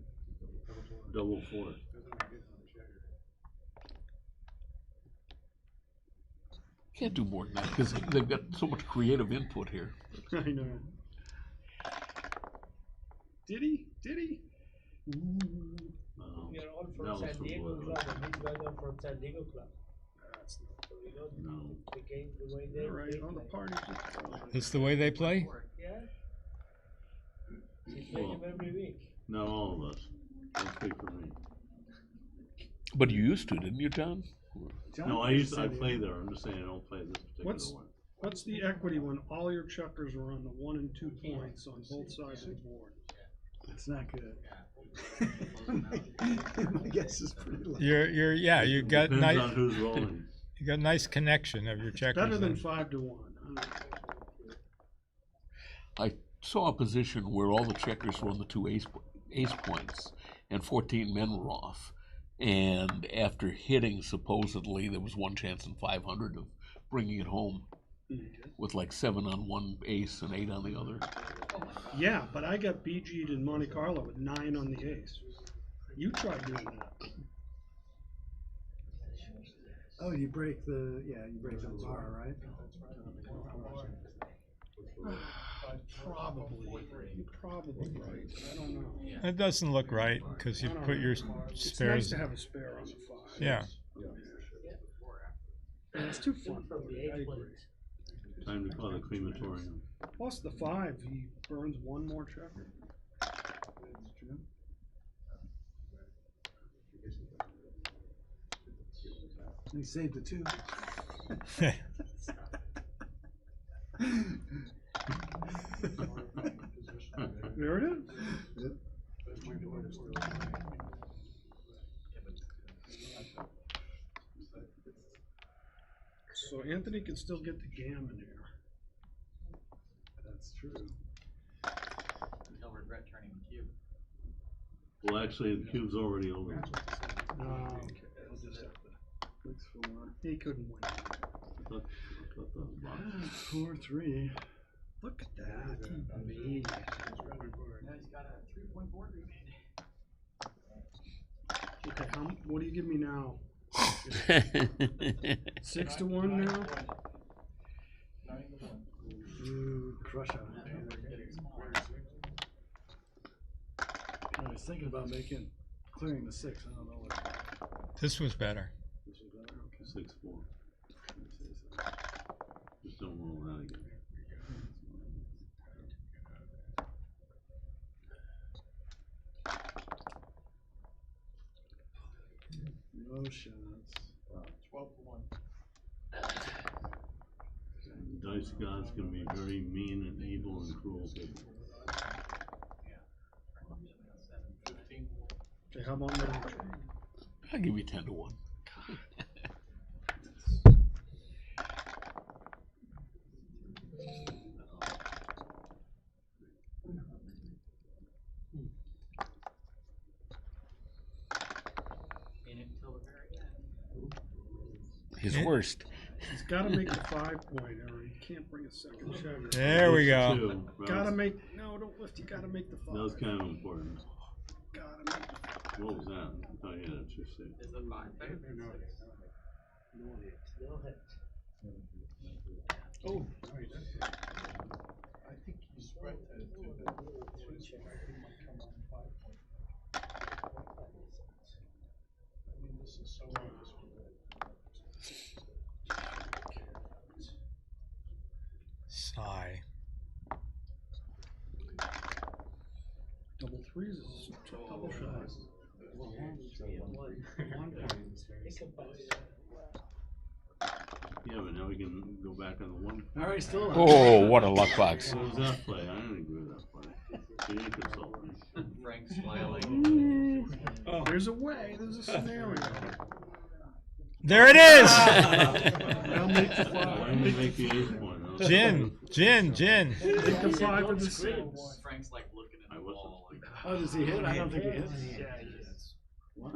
Double 4. Can't do more than that because they've got so much creative input here. I know. Did he? Did he? We are all from San Diego Club, and these guys are from San Diego Club. That's So we know No. the game the way they all right. they On the play. party. That's the way they play? Yeah. We play them every week. Not all of us. Don't speak for me. But you used to, didn't you, John? No, I play there. I'm just saying I don't play this particular one. What's the equity when all your checkers are on the 1 and 2 points on both sides of the board? It's not good. My guess is pretty low. You got Depends nice. on who's rolling. You got nice connection of your checkers. Better than there. 5-1. I saw a position where all the checkers were on the 2 ace points and 14 men were off. And after hitting, supposedly, there was one chance in 500 of bringing it home. with like 7 on one ace and 8 on the other. Yeah, but I got BG'd in Monte Carlo with 9 on the ace. You tried doing that. Oh, you break the bar, right? Probably. You're probably right. I don't know. It doesn't look right because you put your It's spares. nice to have a spare on the 5. Yeah. And it's too fun. I agree. Time to call the crematorium. Plus the 5, he burns 1 more checker. He saved the 2. There it is. So Anthony can still get the gammon here. That's true. He'll regret turning the cube. Well, actually, the cube's already over. Okay, I'll just have to fix 4. He couldn't win. I thought that was box. 4-3. Look at that. Now he's got a 3-point board remaining. Okay, what do you give me now? 6 to 1 now? Ooh, crush on it. I was thinking about clearing the 6. I don't know what. This was better. This was better. Okay. 6-4. Just don't roll that again. No shots. 12 to 1. The dice gods can be very mean and evil and cruel people. Okay, how about now? I'll give you 10 to 1. His worst. He's got to make the 5-point, or he can't bring a second checker. There we go. Gotta make. No, don't lift. You gotta make the 5. That was kind of important. Gotta make the 5. What was that? I thought you had a 2-6. Is the 5 there? No hit. No hit. Oh, I think you spread that to the 2 check. He might come on 5 point. I mean, this is so obvious. Sigh. Double 3s is double shot. Yeah, but now we can go back on the 1. All right, still. Oh, what a luck box. What was that play? I didn't agree with that play. He didn't consult me. Frank smiling. Oh, there's a way. There's a scenario. There it is. Now make the 5. I'm gonna make the 8 point. Gin. Make the 5 with the 6. Frank's like looking at the wall. Like, Oh, does he hit? I don't think he hits. Yeah, he hits. Why?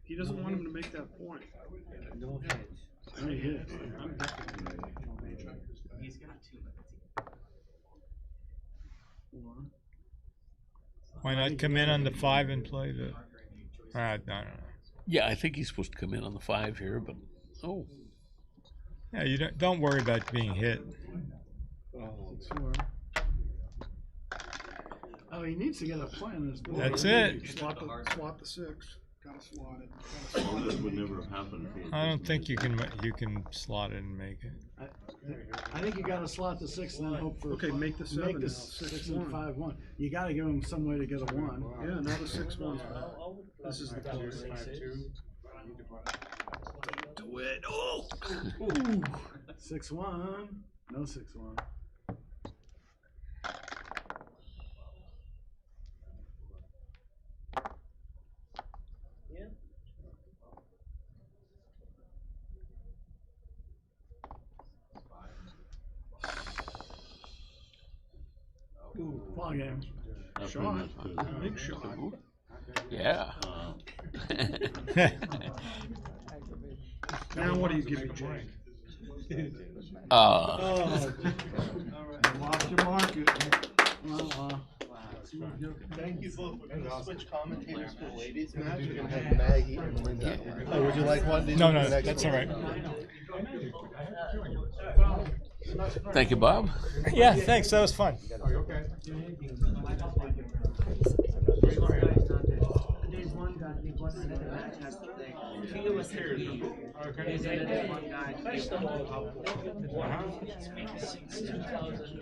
He doesn't want him to make that point. No hit. No hit. I'm definitely. he's got 2 minutes. Why not come in on the 5 and play the? No. Yeah, I think he's supposed to come in on the 5 here, but oh. Yeah, you don't worry about being hit. Oh, he needs to get a point on his board. That's it. Slot the 6. Gotta slot it. Well, this would never have happened. I don't think you can slot it and make it. I think you gotta slot the 6 and then hope for. Okay, make the 7 Make the now. 6 6-1. and 5-1. You gotta give him some way to get a 1. Yeah, now the 6-1's back. This is the close. 5-2. Do it. Oh! 6-1. No 6-1. Ball game. Shot. Big shot. Yeah. Now what do you give me, Jake? Oh, lost your market. Thank you both. We're going to switch commentators for the ladies match. We're going to have Maggie and Linda. Oh, would you like one? No, that's all right. Thank you, Bob. Yeah, thanks. That was fun. There's one guy we got another match yesterday. He was here. There's another one guy. First of all, since 2000,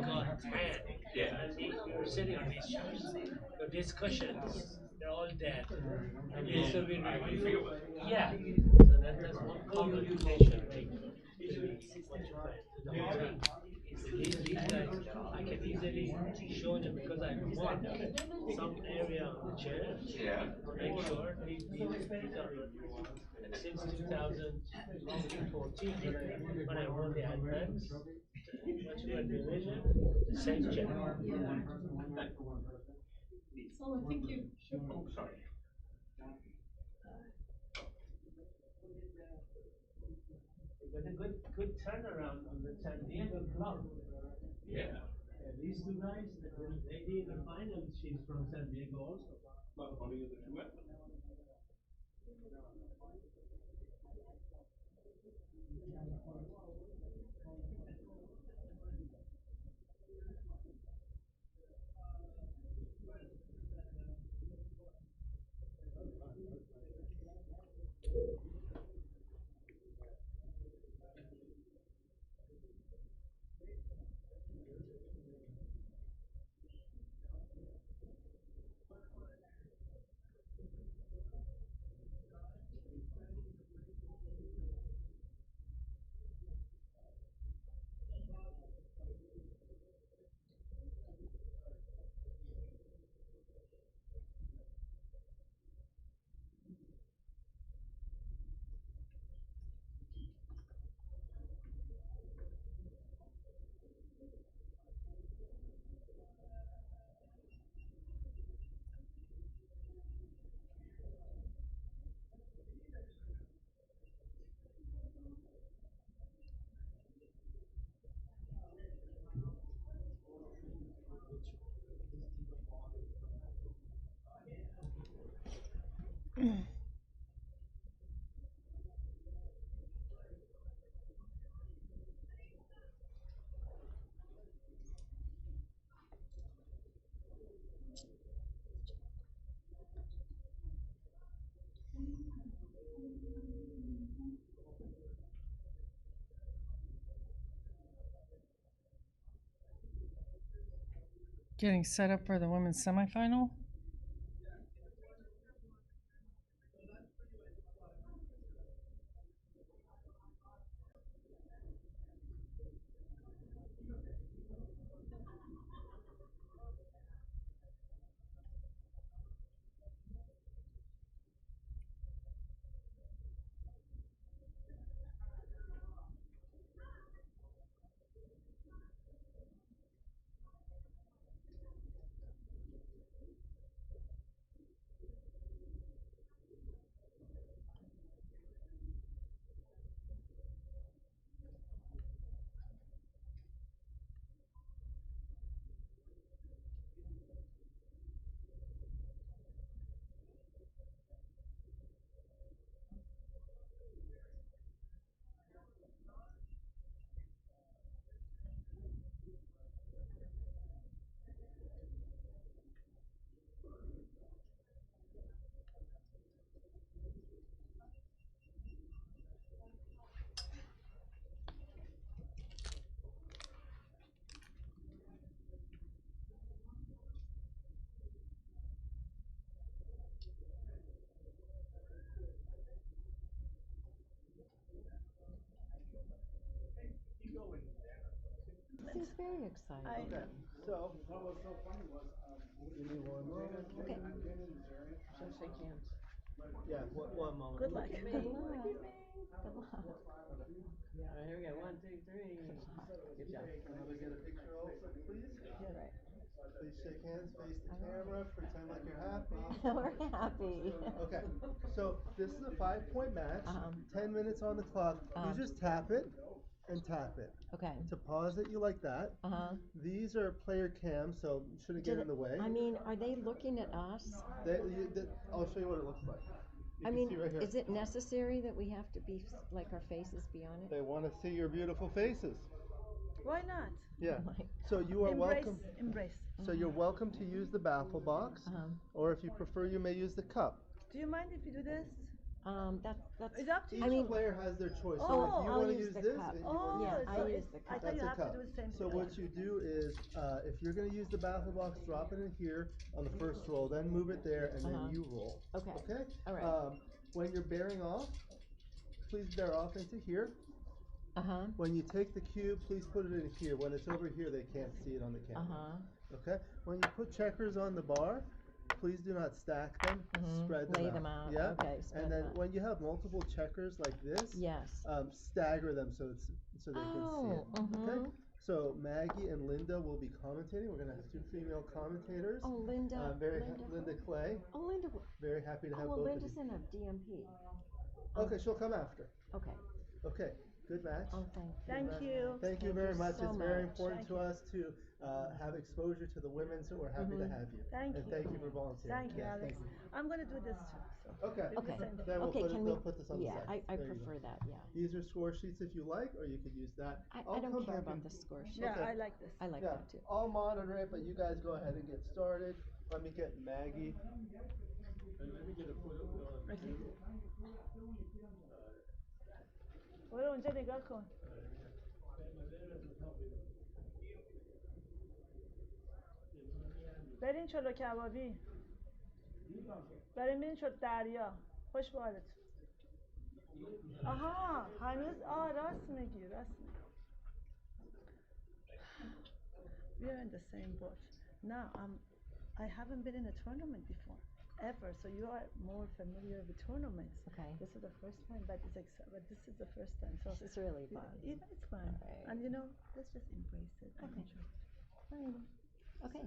got tired. We're sitting on these chairs. The discussions, they're all dead. Yeah. So yeah. So that's one communication. These guys, I can easily show them because I marked some area on the chair. Yeah. Make sure these are. And since 2014, when I won the advance, what's your division? The same chair. So, thank you. Oh, sorry. But a good turnaround on the San Diego club. Yeah. These two guys, the lady in the final, she's from San Diego also. Getting set up for the women's semifinal. He's very excited. I know. So, what was so funny was, give me one moment. Okay. Should shake hands. Yeah, one moment. Good luck. Good luck. Good luck. Yeah, here we go. 1, 2, 3. Good job. Can I get a picture also, please? Yeah, right. Please shake hands, face the camera, pretend like you're happy. We're happy. Okay, so this is a 5-point match. 10 minutes on the clock. You just tap it and tap it. Okay. To pause it, you like that. These are player cams, so you shouldn't get in the way. I mean, are they looking at us? I'll show you what it looks like. I mean, is it necessary that we have to be, like, our faces be on it? They want to see your beautiful faces. Why not? Yeah. So you are welcome. Embrace. So you're welcome to use the baffle box, or if you prefer, you may use the cup. Do you mind if you do this? That's. It's up to you. Each player has their choice. Oh, So if you I'll want to use use the this, cup. and you want to Yeah, use I'll the use the cup. I thought That's you a have cup. to do the same So thing. what you do is, if you're going to use the baffle box, drop it in here on the first roll, then move it there, and then you roll. Okay. Okay? All right. When you're bearing off, please bear off into here. When you take the cube, please put it in here. When it's over here, they can't see it on the camera. Okay? When you put checkers on the bar, please do not stack them. Spread them Lay out. them out. Yeah. Okay. And then when you have multiple checkers like this, stagger them so they can see it. Okay. So Maggie and Linda will be commentating. We're gonna have 2 female commentators. Oh, Linda. Linda Clay. Oh, Linda. Very happy to have both Linda's of you. in a DMP. Okay, she'll come after. Okay. Okay. Good match. Oh, thank you. Thank you. Thank you very much. so It's very much. important to us to have exposure to the women, so we're happy to have you. Thank and you. thank you for volunteering. Thank you, Yes, Alex. thank you. I'm going to do this too. So Okay. do the same thing. Then we'll Okay, put can they'll we- put this on the yeah, side. I There you go. prefer that, yeah. These are score sheets if you like, or you could use that. I I'll don't come care back about and- the score sheet. Yeah, Okay. I like this. I like Yeah, that too. I'll monitor it, but you guys go ahead and get started. Let me get Maggie. Let me get a photo. برو اونجا نگاه کن. برین چلو کبابی. برین دریا. خوش به حالتون. آها هنوز راست میگی راست میگی. We are in the same boat. Now I haven't been in a tournament before ever, so you are more familiar with tournaments. Okay. This is the first time, but this is the first time. So It's really fun. It's fun, and you know, let's just embrace it. And enjoy. Okay.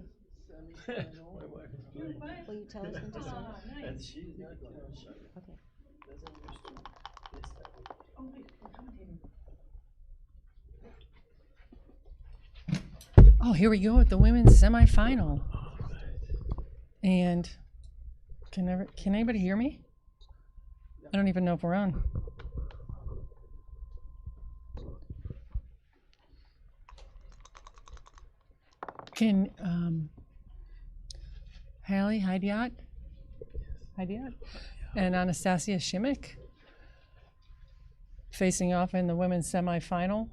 My wife is playing. Will you tell us when to start? And she's not gonna shut it. Okay. Doesn't used to this type of. Oh wait, we're commentating. Oh, here we go at the women's semifinal. And can anybody hear me? I don't even know if we're on. Can Hedayat and Anastasia Shimek facing off in the women's semifinal?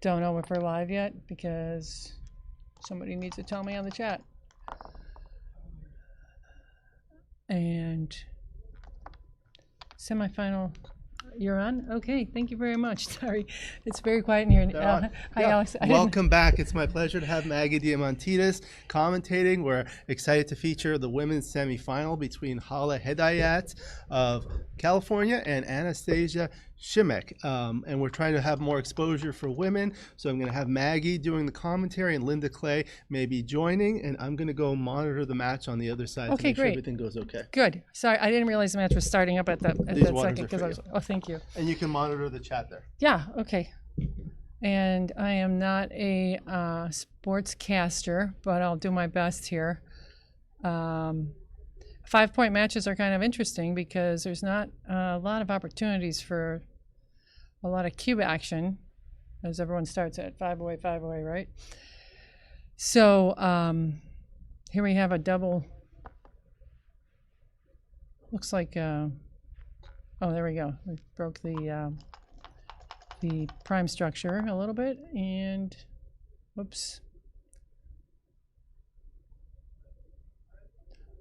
Don't know if we're live yet because somebody needs to tell me on the chat. And semifinal, you're on? Okay, thank you very much. Sorry, it's very quiet in here. Hi, Alex. Welcome back. It's my pleasure to have Maggie Diamantidis commentating. We're excited to feature the women's semifinal between Hedayat of California and Anastasia Shimek. And we're trying to have more exposure for women. So I'm going to have Maggie doing the commentary and Linda Clay maybe joining. And I'm going to go monitor the match on the other side to make sure everything goes okay. Good. Sorry, I didn't realize the match was starting up at that second because I was. Oh, thank you. And you can monitor the chat there. Yeah. Okay. And I am not a sportscaster, but I'll do my best here. 5-point matches are kind of interesting because there's not a lot of opportunities for a lot of cube action, as everyone starts at 5 away, right? So here we have a double. Looks like, oh, there we go. We broke the prime structure a little bit, and whoops.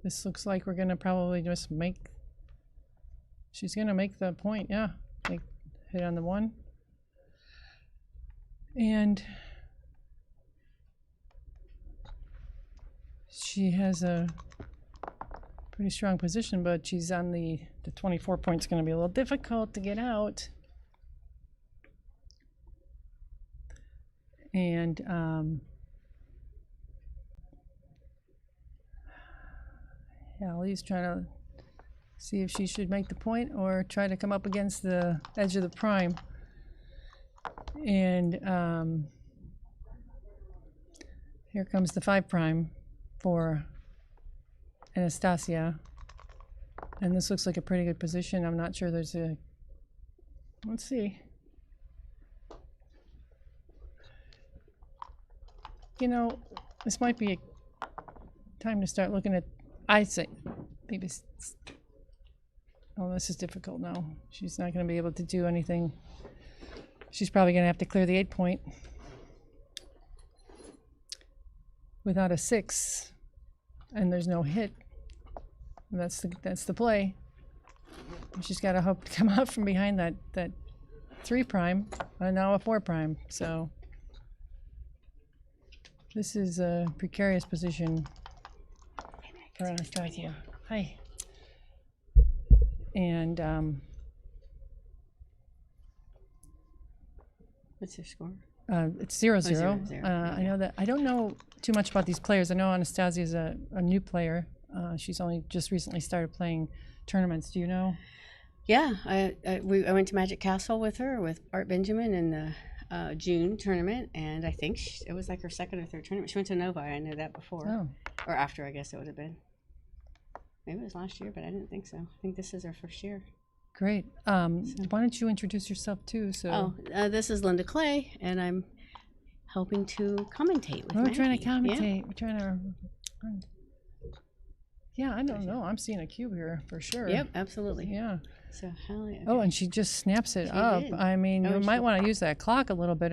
This looks like we're gonna probably just make. She's gonna make the point, yeah. Hit on the 1. And she has a pretty strong position, but she's on the 24 point's gonna be a little difficult to get out. And Hallie's trying to see if she should make the point or try to come up against the edge of the prime. And here comes the 5 prime for Anastasia. And this looks like a pretty good position. I'm not sure there's a... Let's see. You know, this might be a time to start looking at... I say, maybe... Oh, this is difficult now. She's not going to be able to do anything. She's probably going to have to clear the 8 point without a 6, and there's no hit. That's the play. She's got to hope to come out from behind that 3 prime, and now a 4 prime. So this is a precarious position for Anastasia. Hi. And what's your score? It's 0-0. 0-0. I know that I don't know too much about these players. I know Anastasia is a new player. She's only just recently started playing tournaments. Do you know? Yeah, I went to Magic Castle with her with Art Benjamin in the June tournament, and I think it was like her 2nd or 3rd tournament. She went to Novi. I knew that before, or after. I guess it would have been. Maybe it was last year, but I didn't think so. I think this is her 1st year. Great. Why don't you introduce yourself too? So. This is Linda Clay, and I'm helping to commentate with We're trying to Maggie. commentate. Yeah. We're trying to. Yeah, I don't know. I'm seeing a cube here for sure. Yep, absolutely. Yeah. So Hallie. Okay. Oh, and she just snaps it She up. did. I mean, you Oh, might she- want to use that clock a little bit.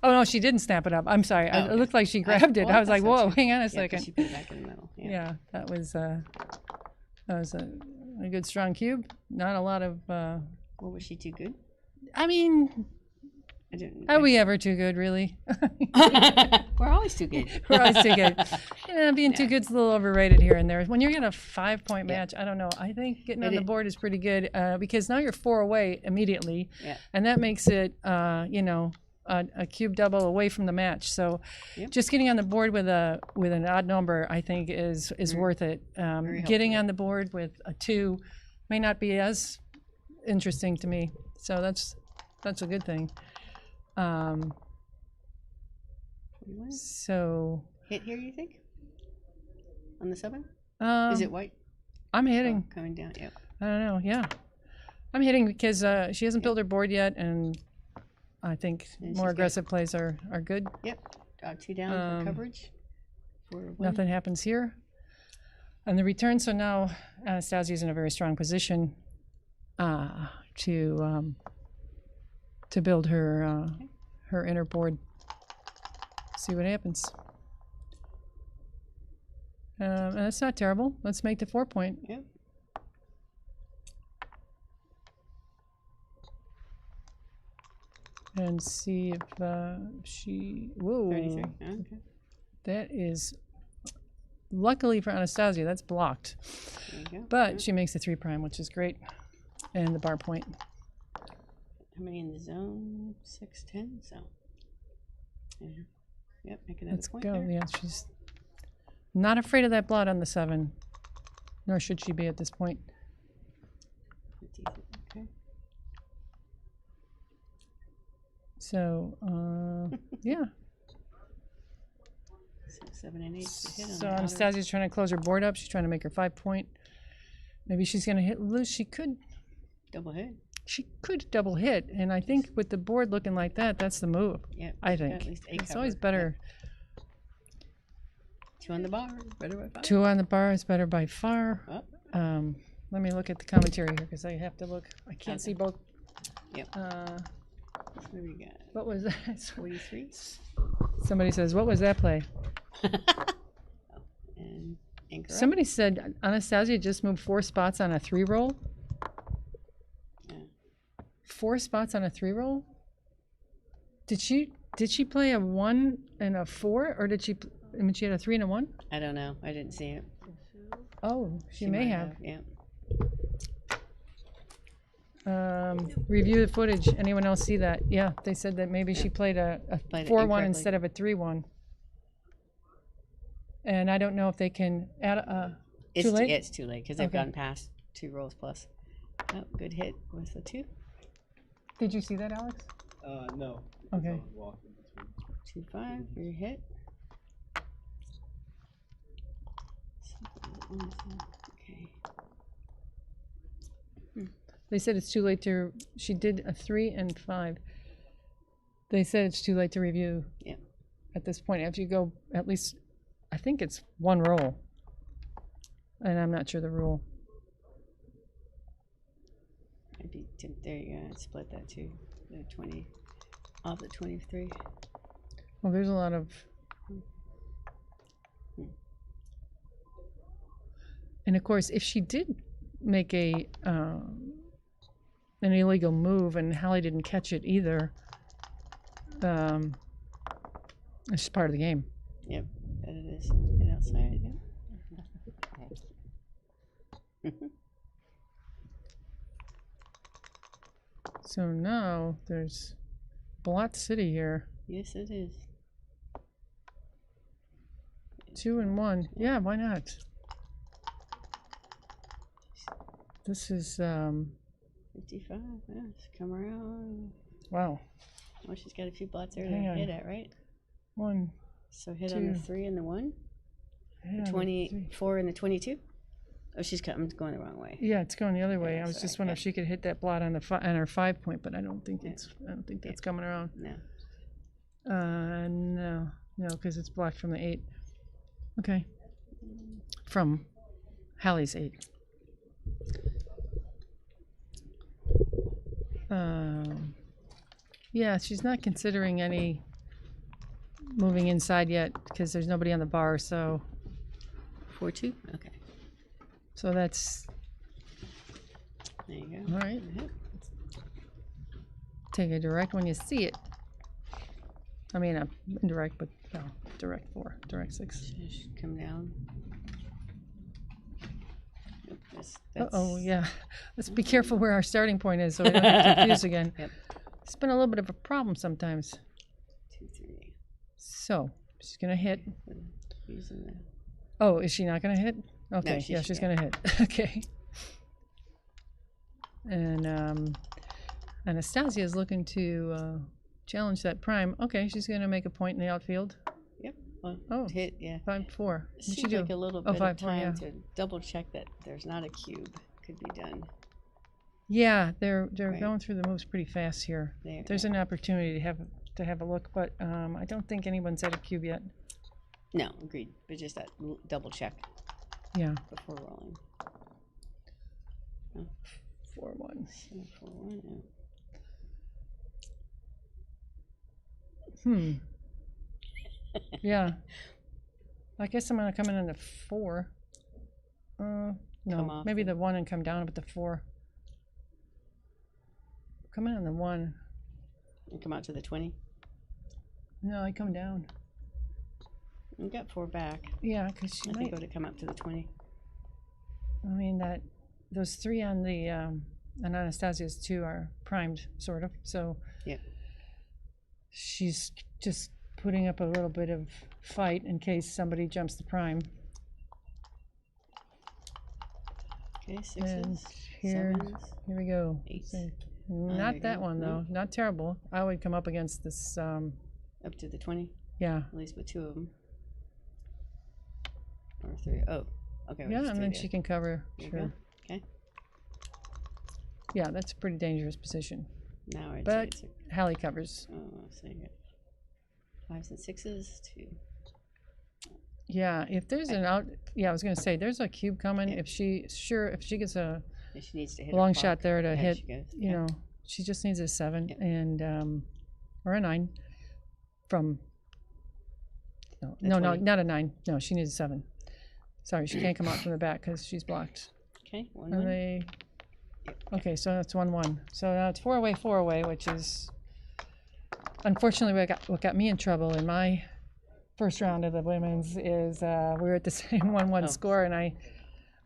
Oh no, she didn't snap it up. I'm sorry. Oh, It looked like she grabbed it. well, I was like, that's whoa, not true. hang on a Yeah, 'cause second. she put it back in the middle. Yeah, that was a good strong cube. Not a lot of. What, was she too good? I mean, I didn't. are we ever too good, really? We're always too good. We're always too good. Being too good's a little overrated here and there. When you're in a 5-point match, I don't know. I think getting on the board is pretty good because now you're 4 away immediately, and that makes it, a cube double away from the match. So, just getting on the board with an odd number, I think, is worth it. Getting on the board with a 2 may not be as interesting to me. So that's a good thing. So Hit here, you think? On the 7? Is it white? I'm hitting. Oh, coming down, yep. I don't know. Yeah, I'm hitting because she hasn't built her board yet, and I think And more she's aggressive plays are good. Yep. 2 down for coverage. Nothing happens here. And the return. So now Anastasia's in a very strong position to build her her inner board. See what happens. And that's not terrible. Let's make the 4 point. Yep. And see if she. Whoa. 33. Okay. That is. Luckily for Anastasia, that's blocked. There you go. But she makes the 3 prime, which is great. And the bar point. How many in the zone? 6, 10. So. Yeah. Yep. Make another Let's point go. there. Yeah, she's not afraid of that blood on the 7. Nor should she be at this point. Okay. So, yeah. So 7 and 8 to hit on So the outer. Anastasia's trying to close her board up. She's trying to make her 5 point. Maybe she's going to hit loose. She could. Double hit. She could double hit. And I think with the board looking like that, that's the move. Yeah. I think. At least 8 It's always cover. better. 2 on the bar. Better by 5. 2 on the bar is better by far. Oh. Let me look at the commentary here because I have to look. I can't see both. Yep. What do we got? What was that? 43. Somebody says, what was that play? And incorrect. Somebody said Anastasia just moved 4 spots on a 3 roll. Yeah. 4 spots on a 3 roll? Did she play a 1 and a 4, or did she? I mean, she had a 3 and a 1. I don't know. I didn't see it. Oh, she may might have. Yeah. Review the footage. Anyone else see that? Yeah, they said that maybe she played a Played it 4-1 incorrectly. instead of a 3-1. And I don't know if they can add It's too late? It's too late because they've Okay. gone past 2 rolls plus. Oh, good hit with the 2. Did you see that, Alex? No. Okay. 2-5 for your hit. Okay. They said it's too late to. She did a 3 and 5. They said it's too late to review. Yeah. At this point, after you go at least, I think it's 1 roll, and I'm not sure the rule. Maybe there you go. Split that too. The 20 off the 23. Well, there's a lot of. And of course, if she did make an illegal move and Hallie didn't catch it either, it's just part of the game. Yep, that it is. Hit outside. Yep. So now there's Blot City here. Yes, it is. 2 and 1. Yeah, why not? This is 55. Yeah, she's come around. wow. Well, she's got a few blots there to Hang on. hit at, right? 1. So hit on the 2. 3 and the 1. Yeah, The 24 and the 22. Oh, she's I'm going the wrong way. Yeah, it's going the other way. Yeah, I was that's just right, wondering if she could hit that blot on the on her 5 point, but I don't think it's. I don't think that's coming around. No. No, because it's blocked from the 8. Okay. From Hallie's 8. Yeah, she's not considering any moving inside yet because there's nobody on the bar. So 4-2. Okay. So that's There you go. all right. Yep. Take a direct when you see it. I mean, indirect, but no, direct 4, direct 6. Just come down. Yep, Oh yeah. Let's be careful where our starting point is so we don't get confused again. Yep. It's been a little bit of a problem sometimes. 2, 3. So she's gonna hit. Using the Oh, is she not gonna hit? Okay, she yeah, should- she's yeah. gonna hit. Okay. And Anastasia is looking to challenge that prime. Okay, she's gonna make a point in the outfield. Yep. Well, Oh, hit, yeah. 5-4. What'd she Seems do? like a little Oh, bit 5-4, of time yeah. to double check that there's not a cube. Could be done. Yeah, they're Right. going through the moves pretty fast here. There's an opportunity to have a look, but I don't think anyone's at a cube yet. No, agreed. But just that double check Yeah. before rolling. 4-1. 4-1. Yeah. I guess I'm gonna come in on the 4. Come No, off maybe the 1 and come down with the 4. Come in on the 1. And come out to the 20. No, I come down. You got 4 back. Yeah, because she I think might. it would have come up to the 20. I mean those 3 on the on Anastasia's 2 are primed, sort of. So Yep. she's just putting up a little bit of fight in case somebody jumps the prime. Okay, 6s. And here 7s. we go. 8s. So, there not you that go. one though. No. Not terrible. I would come up against this. Up to the 20. Yeah. At least with 2 of them. Or 3. Oh, okay. Yeah, just and 3 then there. she can cover. There you Sure. go. Okay. Yeah, that's a pretty dangerous position. Now I'd say But it's Hallie covers. so you got 5s and 6s. 2. Yeah, if there's an out, yeah, I was gonna say there's a cube coming. If she gets a If she needs to hit her long clock, shot there to there hit, she goes. you Yeah. know, she just needs a 7 and or a 9 from. No, no, 20. not a 9. No, she needs a 7. Sorry, she can't come out from the back because she's blocked. Okay, 1 Are 1. they? Okay, so that's 1-1. So now it's 4 away, which is unfortunately what got me in trouble in my first round of the women's is we were at the same 1-1 score, and I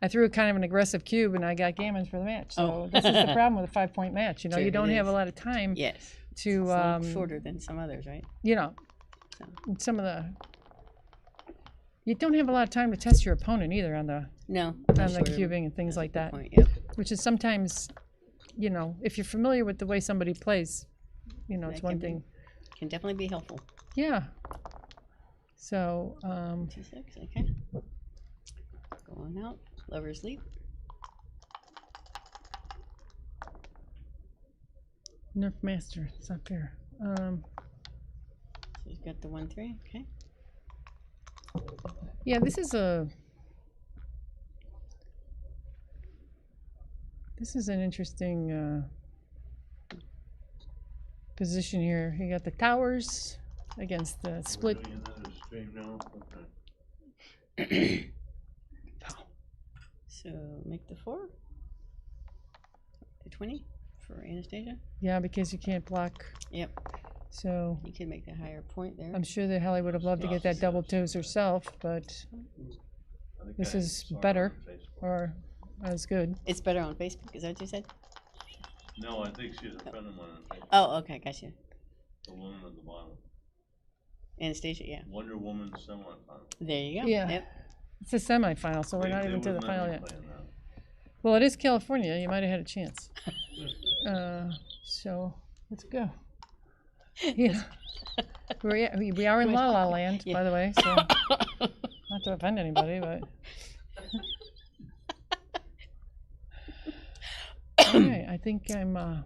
threw kind of an aggressive cube, and I got gammons for the match. So this is the problem with a 5-point match. You know, Sure, you don't it have a is. lot of time. Yes. To It's a little shorter than some others, right? you know, some of the. you don't have a lot of time to test your opponent either on the No. on that's the sort of- cubing and things that's a like good that. point, yep. Which is sometimes, you know, if you're familiar with the way somebody plays, you know, it's That one can be- thing. Can definitely be helpful. Yeah. So, 2-6, okay. Going out. Lover's leap. Nerf Master, it's up here. So he's got the 1-3, okay. Yeah, this is an interesting position here. You got the towers against the split. We're doing another stream now? Okay. So make the 4. The 20 for Anastasia. Yeah, because you can't block. Yep. So You can make the higher point there. I'm sure that Hallie would have loved to get that double toes herself, but this is better or as good. It's better on Facebook, is that what you said? No, I think she's a friend of mine on Facebook. Oh, okay, gotcha. The woman at the bottom. Anastasia, yeah. Wonder Woman semifinal. There you go. Yeah. Yep. It's a semifinal, so we're They- not they even to the wouldn't let final me yet. play in that. Well, it is California. You might have had a chance. So let's go. Yeah. We are in La La Land, by the way. So not to offend anybody, but. Okay, I think I'm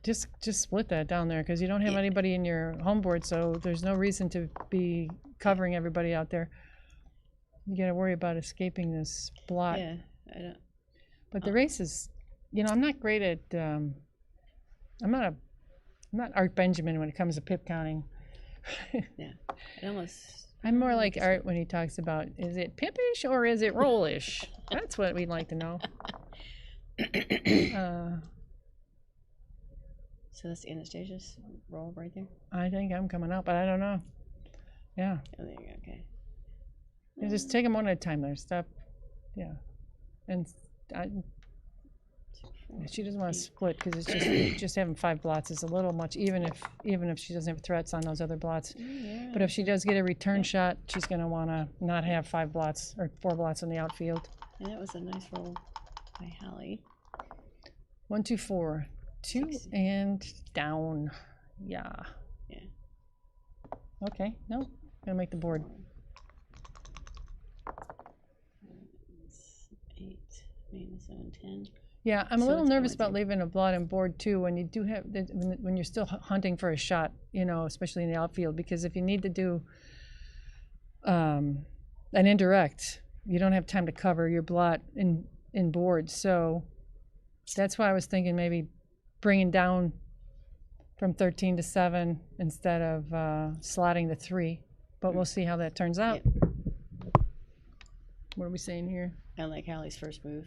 just split that down there because you don't have anybody in your home board, so there's no reason to be covering everybody out there. You got to worry about escaping this blot. Yeah, I don't. But the race is, you know, I'm not great at. I'm not Art Benjamin when it comes to pip counting. Yeah, it almost. I'm more like Art when he talks about, is it pipish or is it rollish? That's what we'd like to know. So that's Anastasia's roll right there. I think I'm coming up, but I don't know. Yeah. Oh, there you go. Okay. You just take them one at a time there. Stop. Yeah. And she doesn't want to split because it's just having 5 blots is a little much, even if she doesn't have threats on those other blots. Yeah. But if she does get a return shot, she's going to want to not have 5 blots or 4 blots in the outfield. And that was a nice roll by Hallie. 1, 2, 4, 2 and down. Yeah. Yeah. Okay. No, gonna make the board. 8, 7, 10. Yeah, I'm a So little it's nervous going about leaving a blot on board too when you do have when you're still hunting for a shot, you know, especially in the outfield, because if you need to do an indirect, you don't have time to cover your blot in board. So that's why I was thinking maybe bringing down from 13 to 7 instead of slotting the 3. But we'll see how that turns out. What are we saying here? I like Hallie's first move.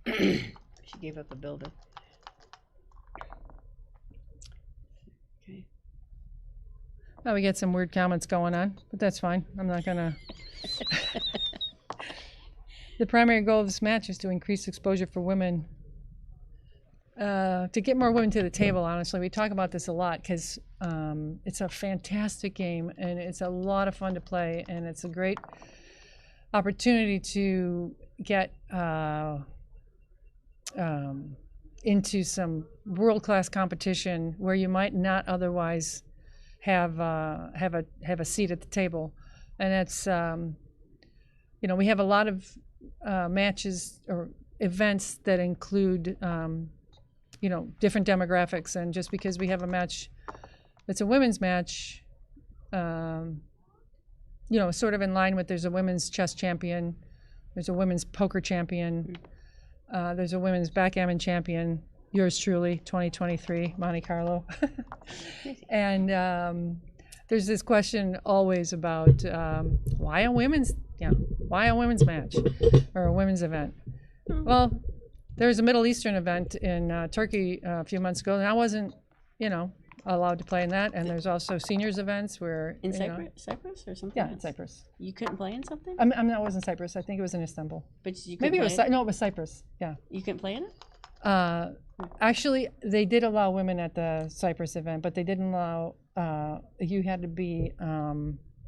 She gave up a builder. Okay. Oh, we get some weird comments going on, but that's fine. I'm not gonna. The primary goal of this match is to increase exposure for women. To get more women to the table, honestly. We talk about this a lot because it's a fantastic game and it's a lot of fun to play, and it's a great opportunity to get into some world-class competition where you might not otherwise have a seat at the table. And that's you know, we have a lot of matches or events that include you know, different demographics, and just because we have a match that's a women's match, you know, sort of in line with, there's a women's chess champion, there's a women's poker champion, there's a women's backgammon champion, yours truly, 2023, Monte Carlo. And there's this question always about why a women's match or a women's event? Well, there was a Middle Eastern event in Turkey a few months ago, and I wasn't, you know, allowed to play in that. And there's also seniors events where In you know, Cyprus or something? Yeah, else? in Cyprus. You couldn't play in something? I mean, it wasn't Cyprus. I think it was in Istanbul. But you couldn't Maybe it play was in it? No, it was Cyprus. Yeah. You couldn't play in it? Actually, they did allow women at the Cyprus event, but they didn't allow. You had to be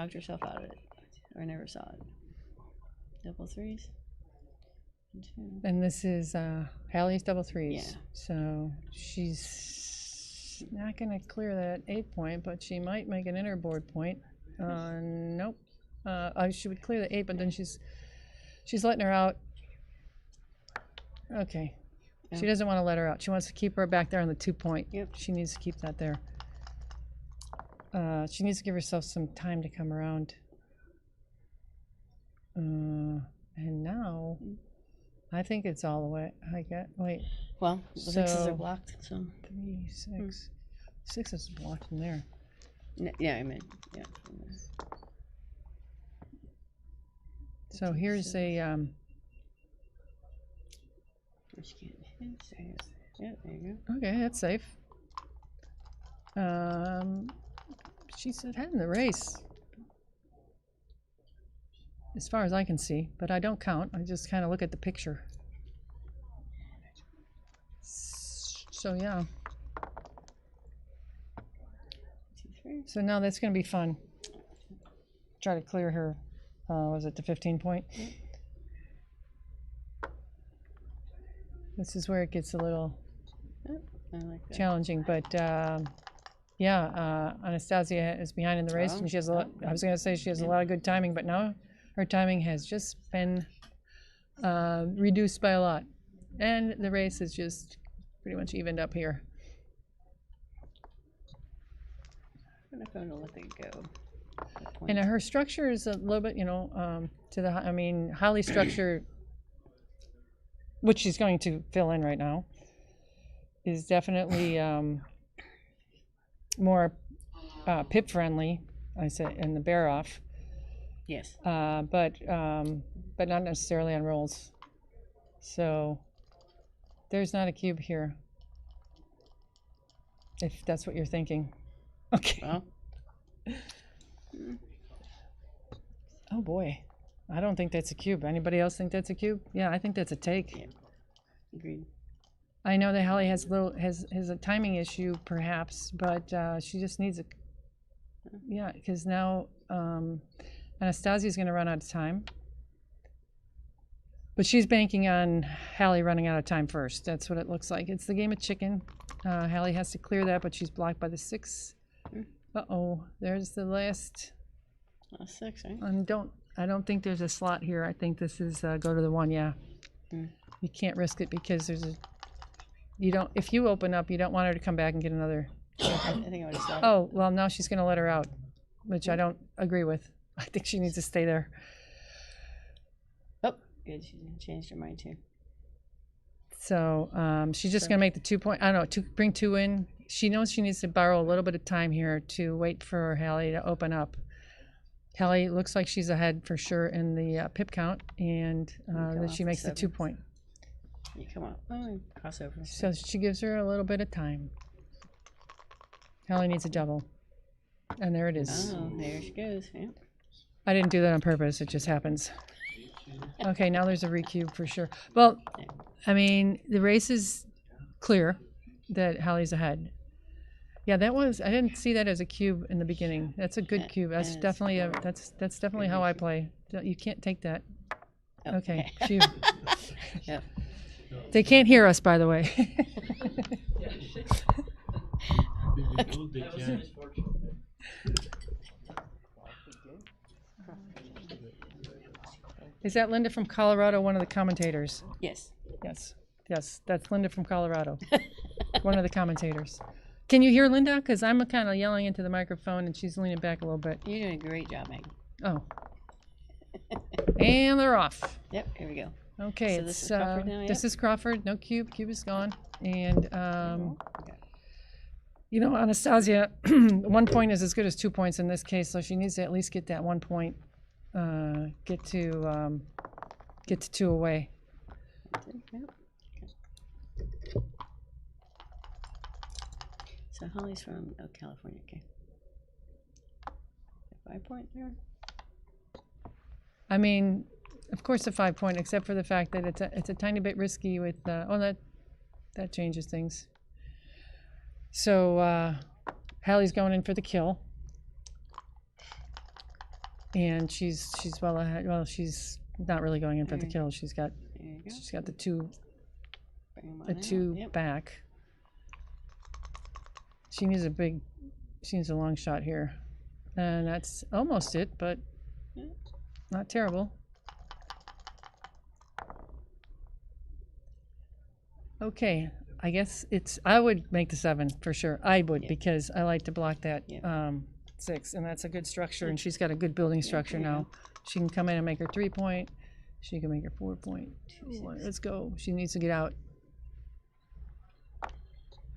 talked herself out of it, or never saw it. Double threes. And this is Hallie's double threes. Yeah. So she's not going to clear that 8 point, but she might make an inner board point. Nope. She would clear the 8, but then she's letting her out. Okay. She doesn't want to let her out. She wants to keep her back there on the 2 point. Yep. She needs to keep that there. She needs to give herself some time to come around. And now, I think it's all the way. Wait. Well, the sixes are blocked. So 3, 6. 6 is blocked from there. Yeah, I meant yeah. So here's a. Yeah, there you go. Okay, that's safe. She's ahead in the race, as far as I can see, but I don't count. I just kind of look at the picture. So yeah. So now that's going to be fun. Try to clear her. Was it the 15 point? Yep. This is where it gets a little I like that. challenging, but yeah, Anastasia is behind in the race, and she has a lot. I was going to say she has a lot of good timing, but now her timing has just been reduced by a lot, and the race is just pretty much evened up here. I'm not going to let it go. And her structure is a little bit, to the. I mean, Holly's structure, which she's going to fill in right now, is definitely more pip friendly. I said in the bear off. Yes. But not necessarily on rolls. So there's not a cube here, if that's what you're thinking. Okay. Well. Oh boy, I don't think that's a cube. Anybody else think that's a cube? Yeah, I think that's a take. Yeah. Agreed. I know that Hallie has a timing issue perhaps, but she just needs a. Yeah, because now Anastasia's going to run out of time, but she's banking on Hallie running out of time first. That's what it looks like. It's the game of chicken. Hallie has to clear that, but she's blocked by the 6. Uh-oh, there's the last. 6, right? I don't think there's a slot here. I think this is go to the 1. Yeah. You can't risk it because there's a. You don't. If you open up, you don't want her to come back and get another. I think I would have started. Oh well, now she's going to let her out, which I don't agree with. I think she needs to stay there. Oh, good. She changed her mind too. So she's just going to make the 2 point. I don't know. Bring 2 in. She knows she needs to borrow a little bit of time here to wait for Hallie to open up. Hallie looks like she's ahead for sure in the pip count, and then she makes the 2 point. You come up. Oh, crossover. So she gives her a little bit of time. Hallie needs a double. And there it is. Oh, there she goes. Yeah. I didn't do that on purpose. It just happens. Okay, now there's a recube for sure. Well, I mean, the race is clear that Hallie's ahead. Yeah, that was. I didn't see that as a cube in the beginning. That's a good cube. That's definitely a. That's definitely how I play. You can't take that. Okay. Phew. Yep. They can't hear us, by the way. Is that Linda from Colorado, one of the commentators? Yes. Yes. Yes, that's Linda from Colorado, one of the commentators. Can you hear Linda? Because I'm kind of yelling into the microphone and she's leaning back a little bit. You're doing a great job, Megan. Oh. And they're off. Yep, here we go. Okay, So this is Crawford now, this yep. is Crawford. No cube. Cube is gone. And, Anastasia, 1 point is as good as 2 points in this case, so she needs to at least get that 1 point, get to 2 away. Yep. So Holly's from California, okay. 5 point there? I mean, of course a 5 point, except for the fact that it's a tiny bit risky with, that changes things. So Hallie's going in for the kill. and she's well ahead. Well, she's not really going in for the kill. She's got the two back. She needs a long shot here, and that's almost it, but not terrible. Okay, I guess I would make the 7 for sure. I would, because I like to block that 6, and that's a good structure, and she's got a good building structure now. She can come in and make her 3-point. She can make her 4-point. Let's go. She needs to get out.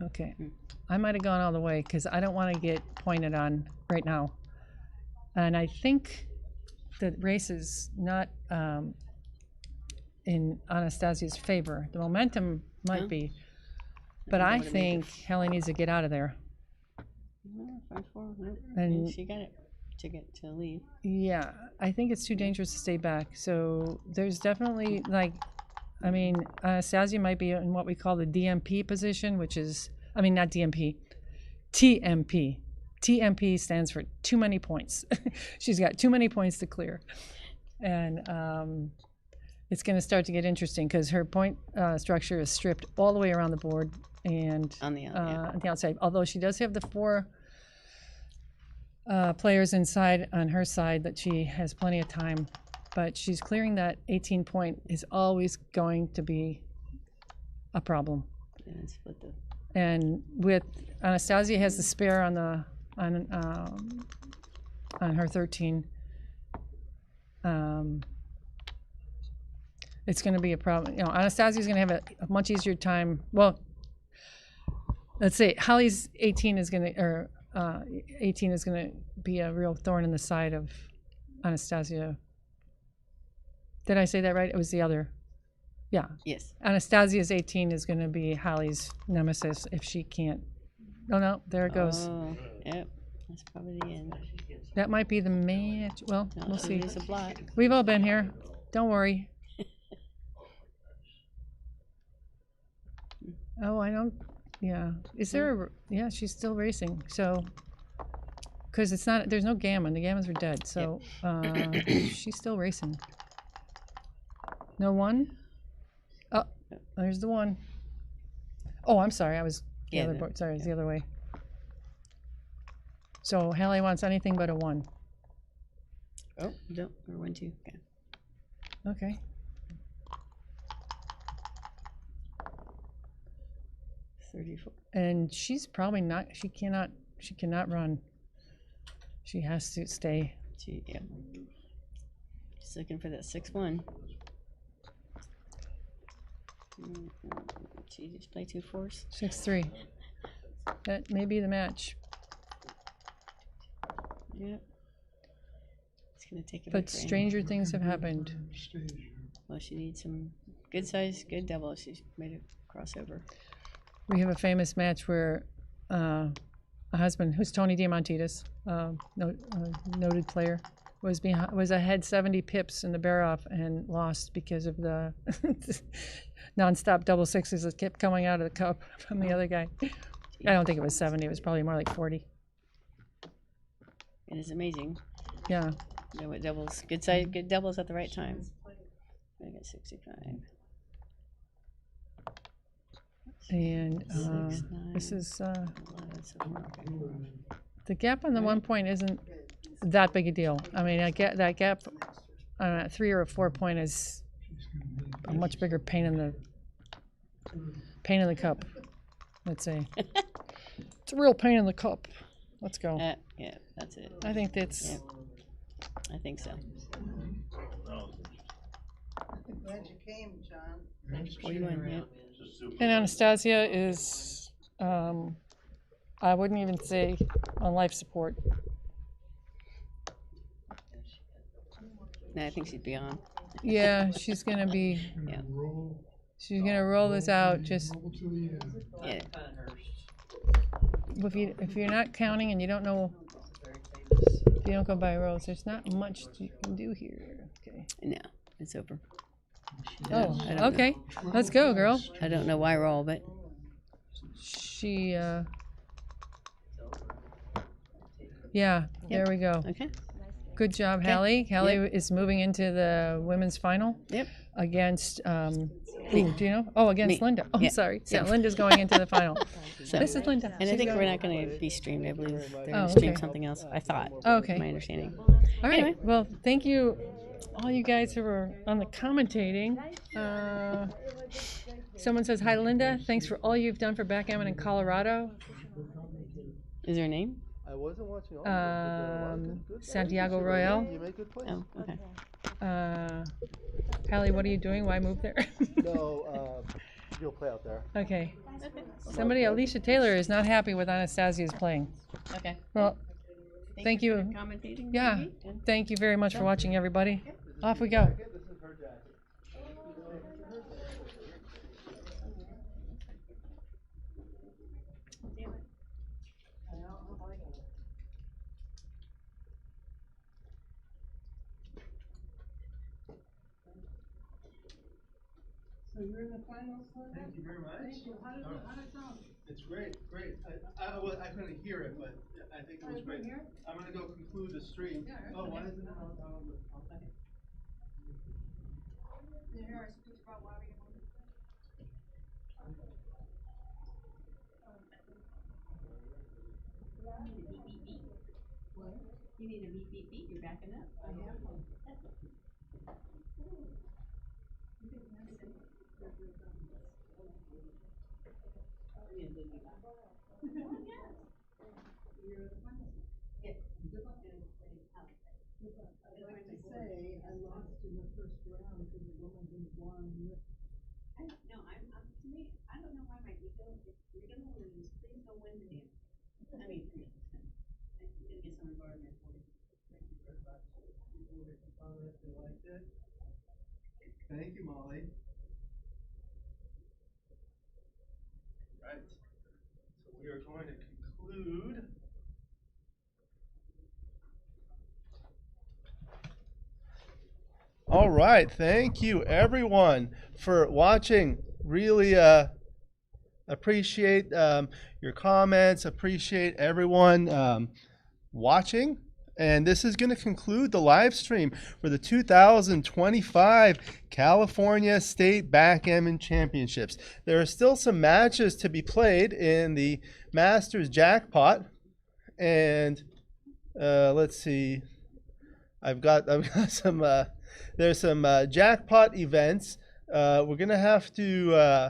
Okay, I might have gone all the way because I don't want to get pointed on right now, and I think the race is not in Anastasia's favor. The momentum might be, but I think Hallie needs to get out of there. 5-4. Nope. And she got it to leave. Yeah, I think it's too dangerous to stay back. So there's definitely Anastasia might be in what we call the DMP position, which is, not DMP, TMP. TMP stands for too many points. She's got too many points to clear. And it's going to start to get interesting because her point structure is stripped all the way around the board and on the outside. Although she does have the 4 players inside on her side that she has plenty of time, but she's clearing that 18 point is always going to be a problem. And with Anastasia has the spare on her 13. It's going to be a problem. Anastasia's going to have a much easier time. Well, let's say Hallie's 18 is going to, 18 is going to be a real thorn in the side of Anastasia. Did I say that right? It was the other. Yeah. Yes. Anastasia's 18 is going to be Hallie's nemesis if she can't. Oh, no, there it goes. Oh, yep. That's probably the end. That might be the match. Well, No, we'll she see. needs a block. We've all been here. Don't worry. Oh, I don't. Yeah. Is there a. Yeah, she's still racing. So. Because it's not. There's no gammon. The gammons are dead. So. She's still racing. No 1? Oh, there's the 1. Oh, I'm sorry. I was. The other board. Sorry, it's the other way. So Hallie wants anything but a 1. Oh, no. Or 1, 2. Okay. Okay. And she's probably not. She cannot run. She has to stay. She's looking for that 6-1. She just play 2 4s. 6-3. That may be the match. Yep. It's gonna take a But stranger things have happened. Well, she needs some good double. She's made a crossover. We have a famous match where a husband, who's Tony Diamantidis, noted player, was ahead 70 pips in the bear-off and lost because of the non-stop double 6s that kept coming out of the cup from the other guy. I don't think it was 70. It was probably more like 40. It is amazing. Yeah. You know what doubles? Good doubles at the right time. I got 65. And this is the gap on the 1 point isn't that big a deal. I mean, I get that gap on a 3 or a 4 point is a much bigger pain in the cup. Let's say it's a real pain in the cup. Let's go. Yeah, that's it. I think that's. Yeah. I think so. Glad you came, John. 41. Yeah. And Anastasia is, I wouldn't even say on life support. No, I think she'd be on. Yeah, she's gonna be. Yeah. She's gonna roll this out. Just. Yeah. If you're not counting and you don't know, if you don't go by rolls, there's not much you can do here. Okay. No, it's over. Oh, okay. Let's go, girl. I don't know why roll, but she. Yeah. There we go. Okay. Good job, Okay. Hallie. Hallie Yep. is moving into the women's final. Yep. Against, do you know? Oh, against Me. Linda. Oh, Yeah. sorry. So- Yeah, Linda's going into the final. So- This is Linda. And I She's think got- we're not going to be streamed. I believe they're going Oh, to stream okay. something else. I thought. Oh, okay. My understanding. All right. Anyway. Well, thank you, all you guys who were on the commentating. Someone says hi to Linda. Thanks for all you've done for backgammon in Colorado. Is there a name? I wasn't watching all of it, but there are a lot of good Santiago plays. Royale. You make good plays. Oh, okay. Hallie, what are you doing? Why move there? No, you'll play out there. Okay. Somebody, Alicia Taylor, is not happy with Anastasia's playing. Okay. Well, thank you. for commentating. Yeah. maybe, and- Thank you very much for watching, everybody. Off we go. This is her jacket. So you're in the finals. Thank you very much. Thank you. How did it sound? It's great, great. I couldn't hear it, but I think it was great. I'm gonna go conclude the stream. Oh, why is it not on the? Did you hear our speech about why we won? You need a beep, beep, beep. You're backing up. I have one. I'd like to say I lost in the first round because the woman who won. To me, I don't know why my ego, if you're gonna lose, please don't win the dance. I mean, I'm gonna get some environment for you. Thank you, Molly. Right. So we are going to conclude. All right. Thank you, everyone, for watching. Really appreciate your comments. Appreciate everyone watching. And this is going to conclude the live stream for the 2025 California State Backgammon Championships. There are still some matches to be played in the Masters Jackpot. And let's see. I've got some, there's some jackpot events. We're going to have to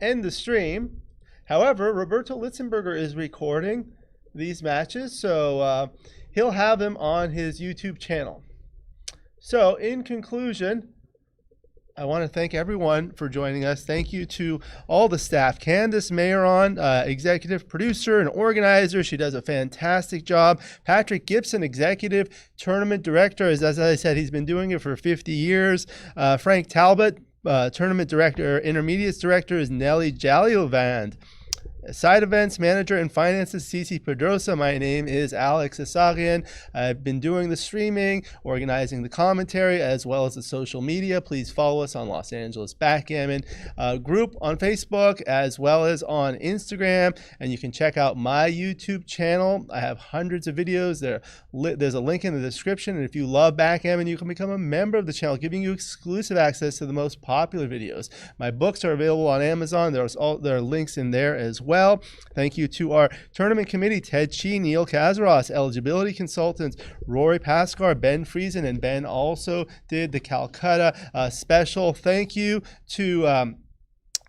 end the stream. However, Roberto Litzenberger is recording these matches, so he'll have them on his YouTube channel. So, in conclusion, I want to thank everyone for joining us. Thank you to all the staff. Candace Mayeron, executive producer and organizer. She does a fantastic job. Patrick Gibson, executive tournament director. As I said, he's been doing it for 50 years. Frank Talbot, tournament director, intermediates director is Nelly Jalliovand. Side events manager and finances, Cici Pedrosa. My name is Alex Eshaghian. I've been doing the streaming, organizing the commentary, as well as the social media. Please follow us on Los Angeles Backgammon group on Facebook, as well as on Instagram. And you can check out my YouTube channel. I have hundreds of videos. There's a link in the description. And if you love backgammon, you can become a member of the channel, giving you exclusive access to the most popular videos. My books are available on Amazon. There are links in there as well. Thank you to our tournament committee, Ted Chi, Neil Kazaros, eligibility consultants, Rory Pascar, Ben Friesen, and Ben also did the Calcutta special. Thank you to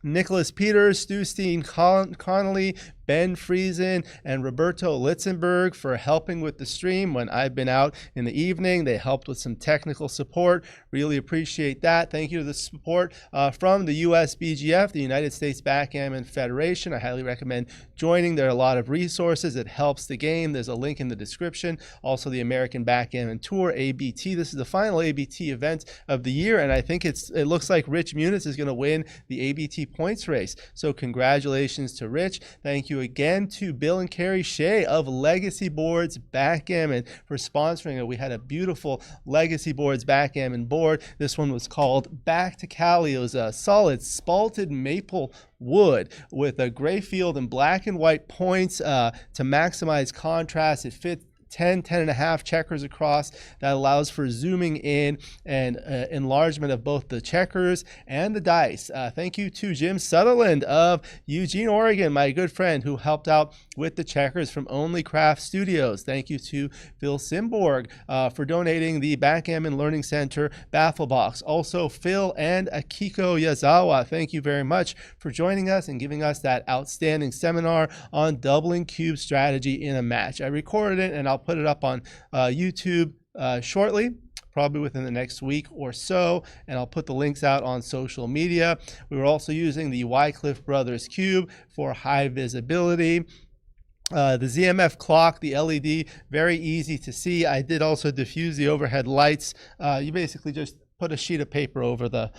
Nicholas Peters, Stu Steen Connolly, Ben Friesen, and Roberto Litzenberger for helping with the stream when I've been out in the evening. They helped with some technical support. Really appreciate that. Thank you to the support from the USBGF, the United States Backgammon Federation. I highly recommend joining. There are a lot of resources. It helps the game. There's a link in the description. Also, the American Backgammon Tour, ABT. This is the final ABT event of the year, and I think it looks like Rich Muniz is going to win the ABT points race. So congratulations to Rich. Thank you again to Bill and Carrie Shea of Legacy Boards Backgammon for sponsoring it. We had a beautiful Legacy Boards Backgammon board. This one was called Back to Cali. It was a solid spalted maple wood with a gray field and black and white points to maximize contrast. It fit 10.5 checkers across. That allows for zooming in and enlargement of both the checkers and the dice. Thank you to Jim Sutherland of Eugene, Oregon, my good friend who helped out with the checkers from Only Craft Studios. Thank you to Phil Simborg for donating the Backgammon Learning Center baffle box. Also, Phil and Akiko Yazawa, thank you very much for joining us and giving us that outstanding seminar on doubling cube strategy in a match. I recorded it and I'll put it up on YouTube shortly, probably within the next week or so, and I'll put the links out on social media. We were also using the Wycliffe Brothers Cube for high visibility. The ZMF clock, the LED, very easy to see. I did also diffuse the overhead lights. You basically just put a sheet of paper over the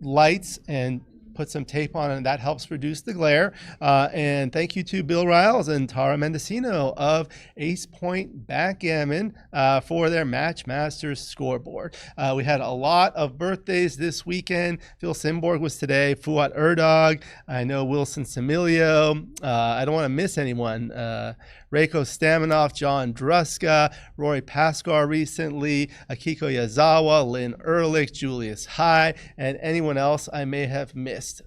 lights and put some tape on it, and that helps reduce the glare. And thank you to Bill Riles and Tara Mendocino of Ace Point Backgammon for their Match Masters scoreboard. We had a lot of birthdays this weekend. Phil Simborg was today, Fuat Erdog, I know Wilson Semilio. I don't want to miss anyone. Reiko Staminov, John Druska, Rory Pascar recently, Akiko Yazawa, Lynn Ehrlich, Julius High, and anyone else I may have missed.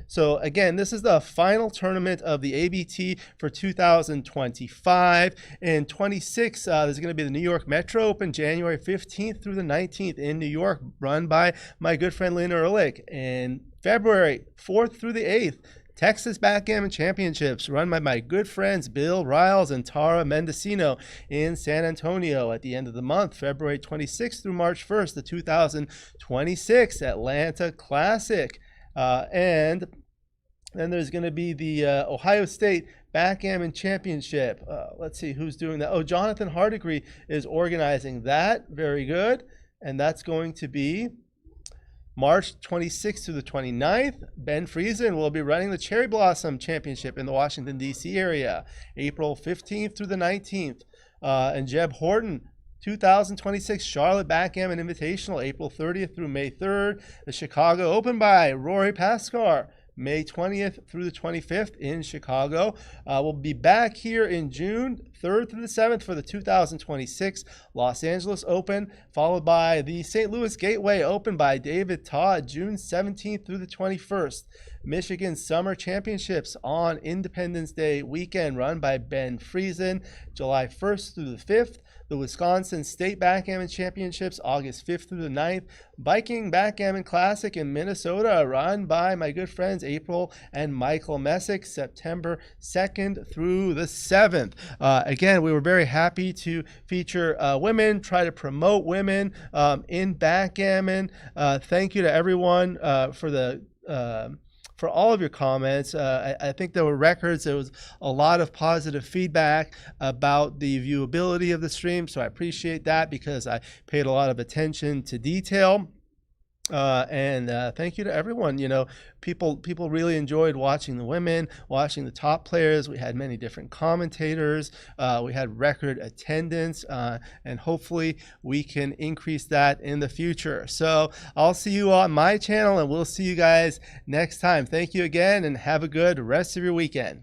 So again, this is the final tournament of the ABT for 2025. In 26, there's going to be the New York Metro Open, January 15th through the 19th in New York, run by my good friend Lynn Ehrlich. In February 4th through the 8th, Texas Backgammon Championships, run by my good friends Bill Riles and Tara Mendocino in San Antonio at the end of the month, February 26th through March 1st, the 2026 Atlanta Classic. And then there's going to be the Ohio State Backgammon Championship. Let's see who's doing that. Oh, Jonathan Hardigree is organizing that. Very good. And that's going to be March 26th through the 29th, Ben Friesen will be running the Cherry Blossom Championship in the Washington, D.C. area, April 15th through the 19th. And Jeb Horton, 2026 Charlotte Backgammon Invitational, April 30th through May 3rd. The Chicago Open by Rory Pascar, May 20th through the 25th in Chicago. We'll be back here in June 3rd through the 7th for the 2026 Los Angeles Open, followed by the St. Louis Gateway Open by David Todd, June 17th through the 21st. Michigan Summer Championships on Independence Day weekend, run by Ben Friesen, July 1st through the 5th. The Wisconsin State Backgammon Championships, August 5th through the 9th. Viking Backgammon Classic in Minnesota, run by my good friends April and Michael Messick, September 2nd through the 7th. Again, we were very happy to feature women, try to promote women in backgammon. Thank you to everyone for all of your comments. I think there were records. There was a lot of positive feedback about the viewability of the stream, so I appreciate that because I paid a lot of attention to detail. And thank you to everyone. You know, people really enjoyed watching the women, watching the top players. We had many different commentators. We had record attendance, and hopefully we can increase that in the future. So I'll see you on my channel, and we'll see you guys next time. Thank you again, and have a good rest of your weekend.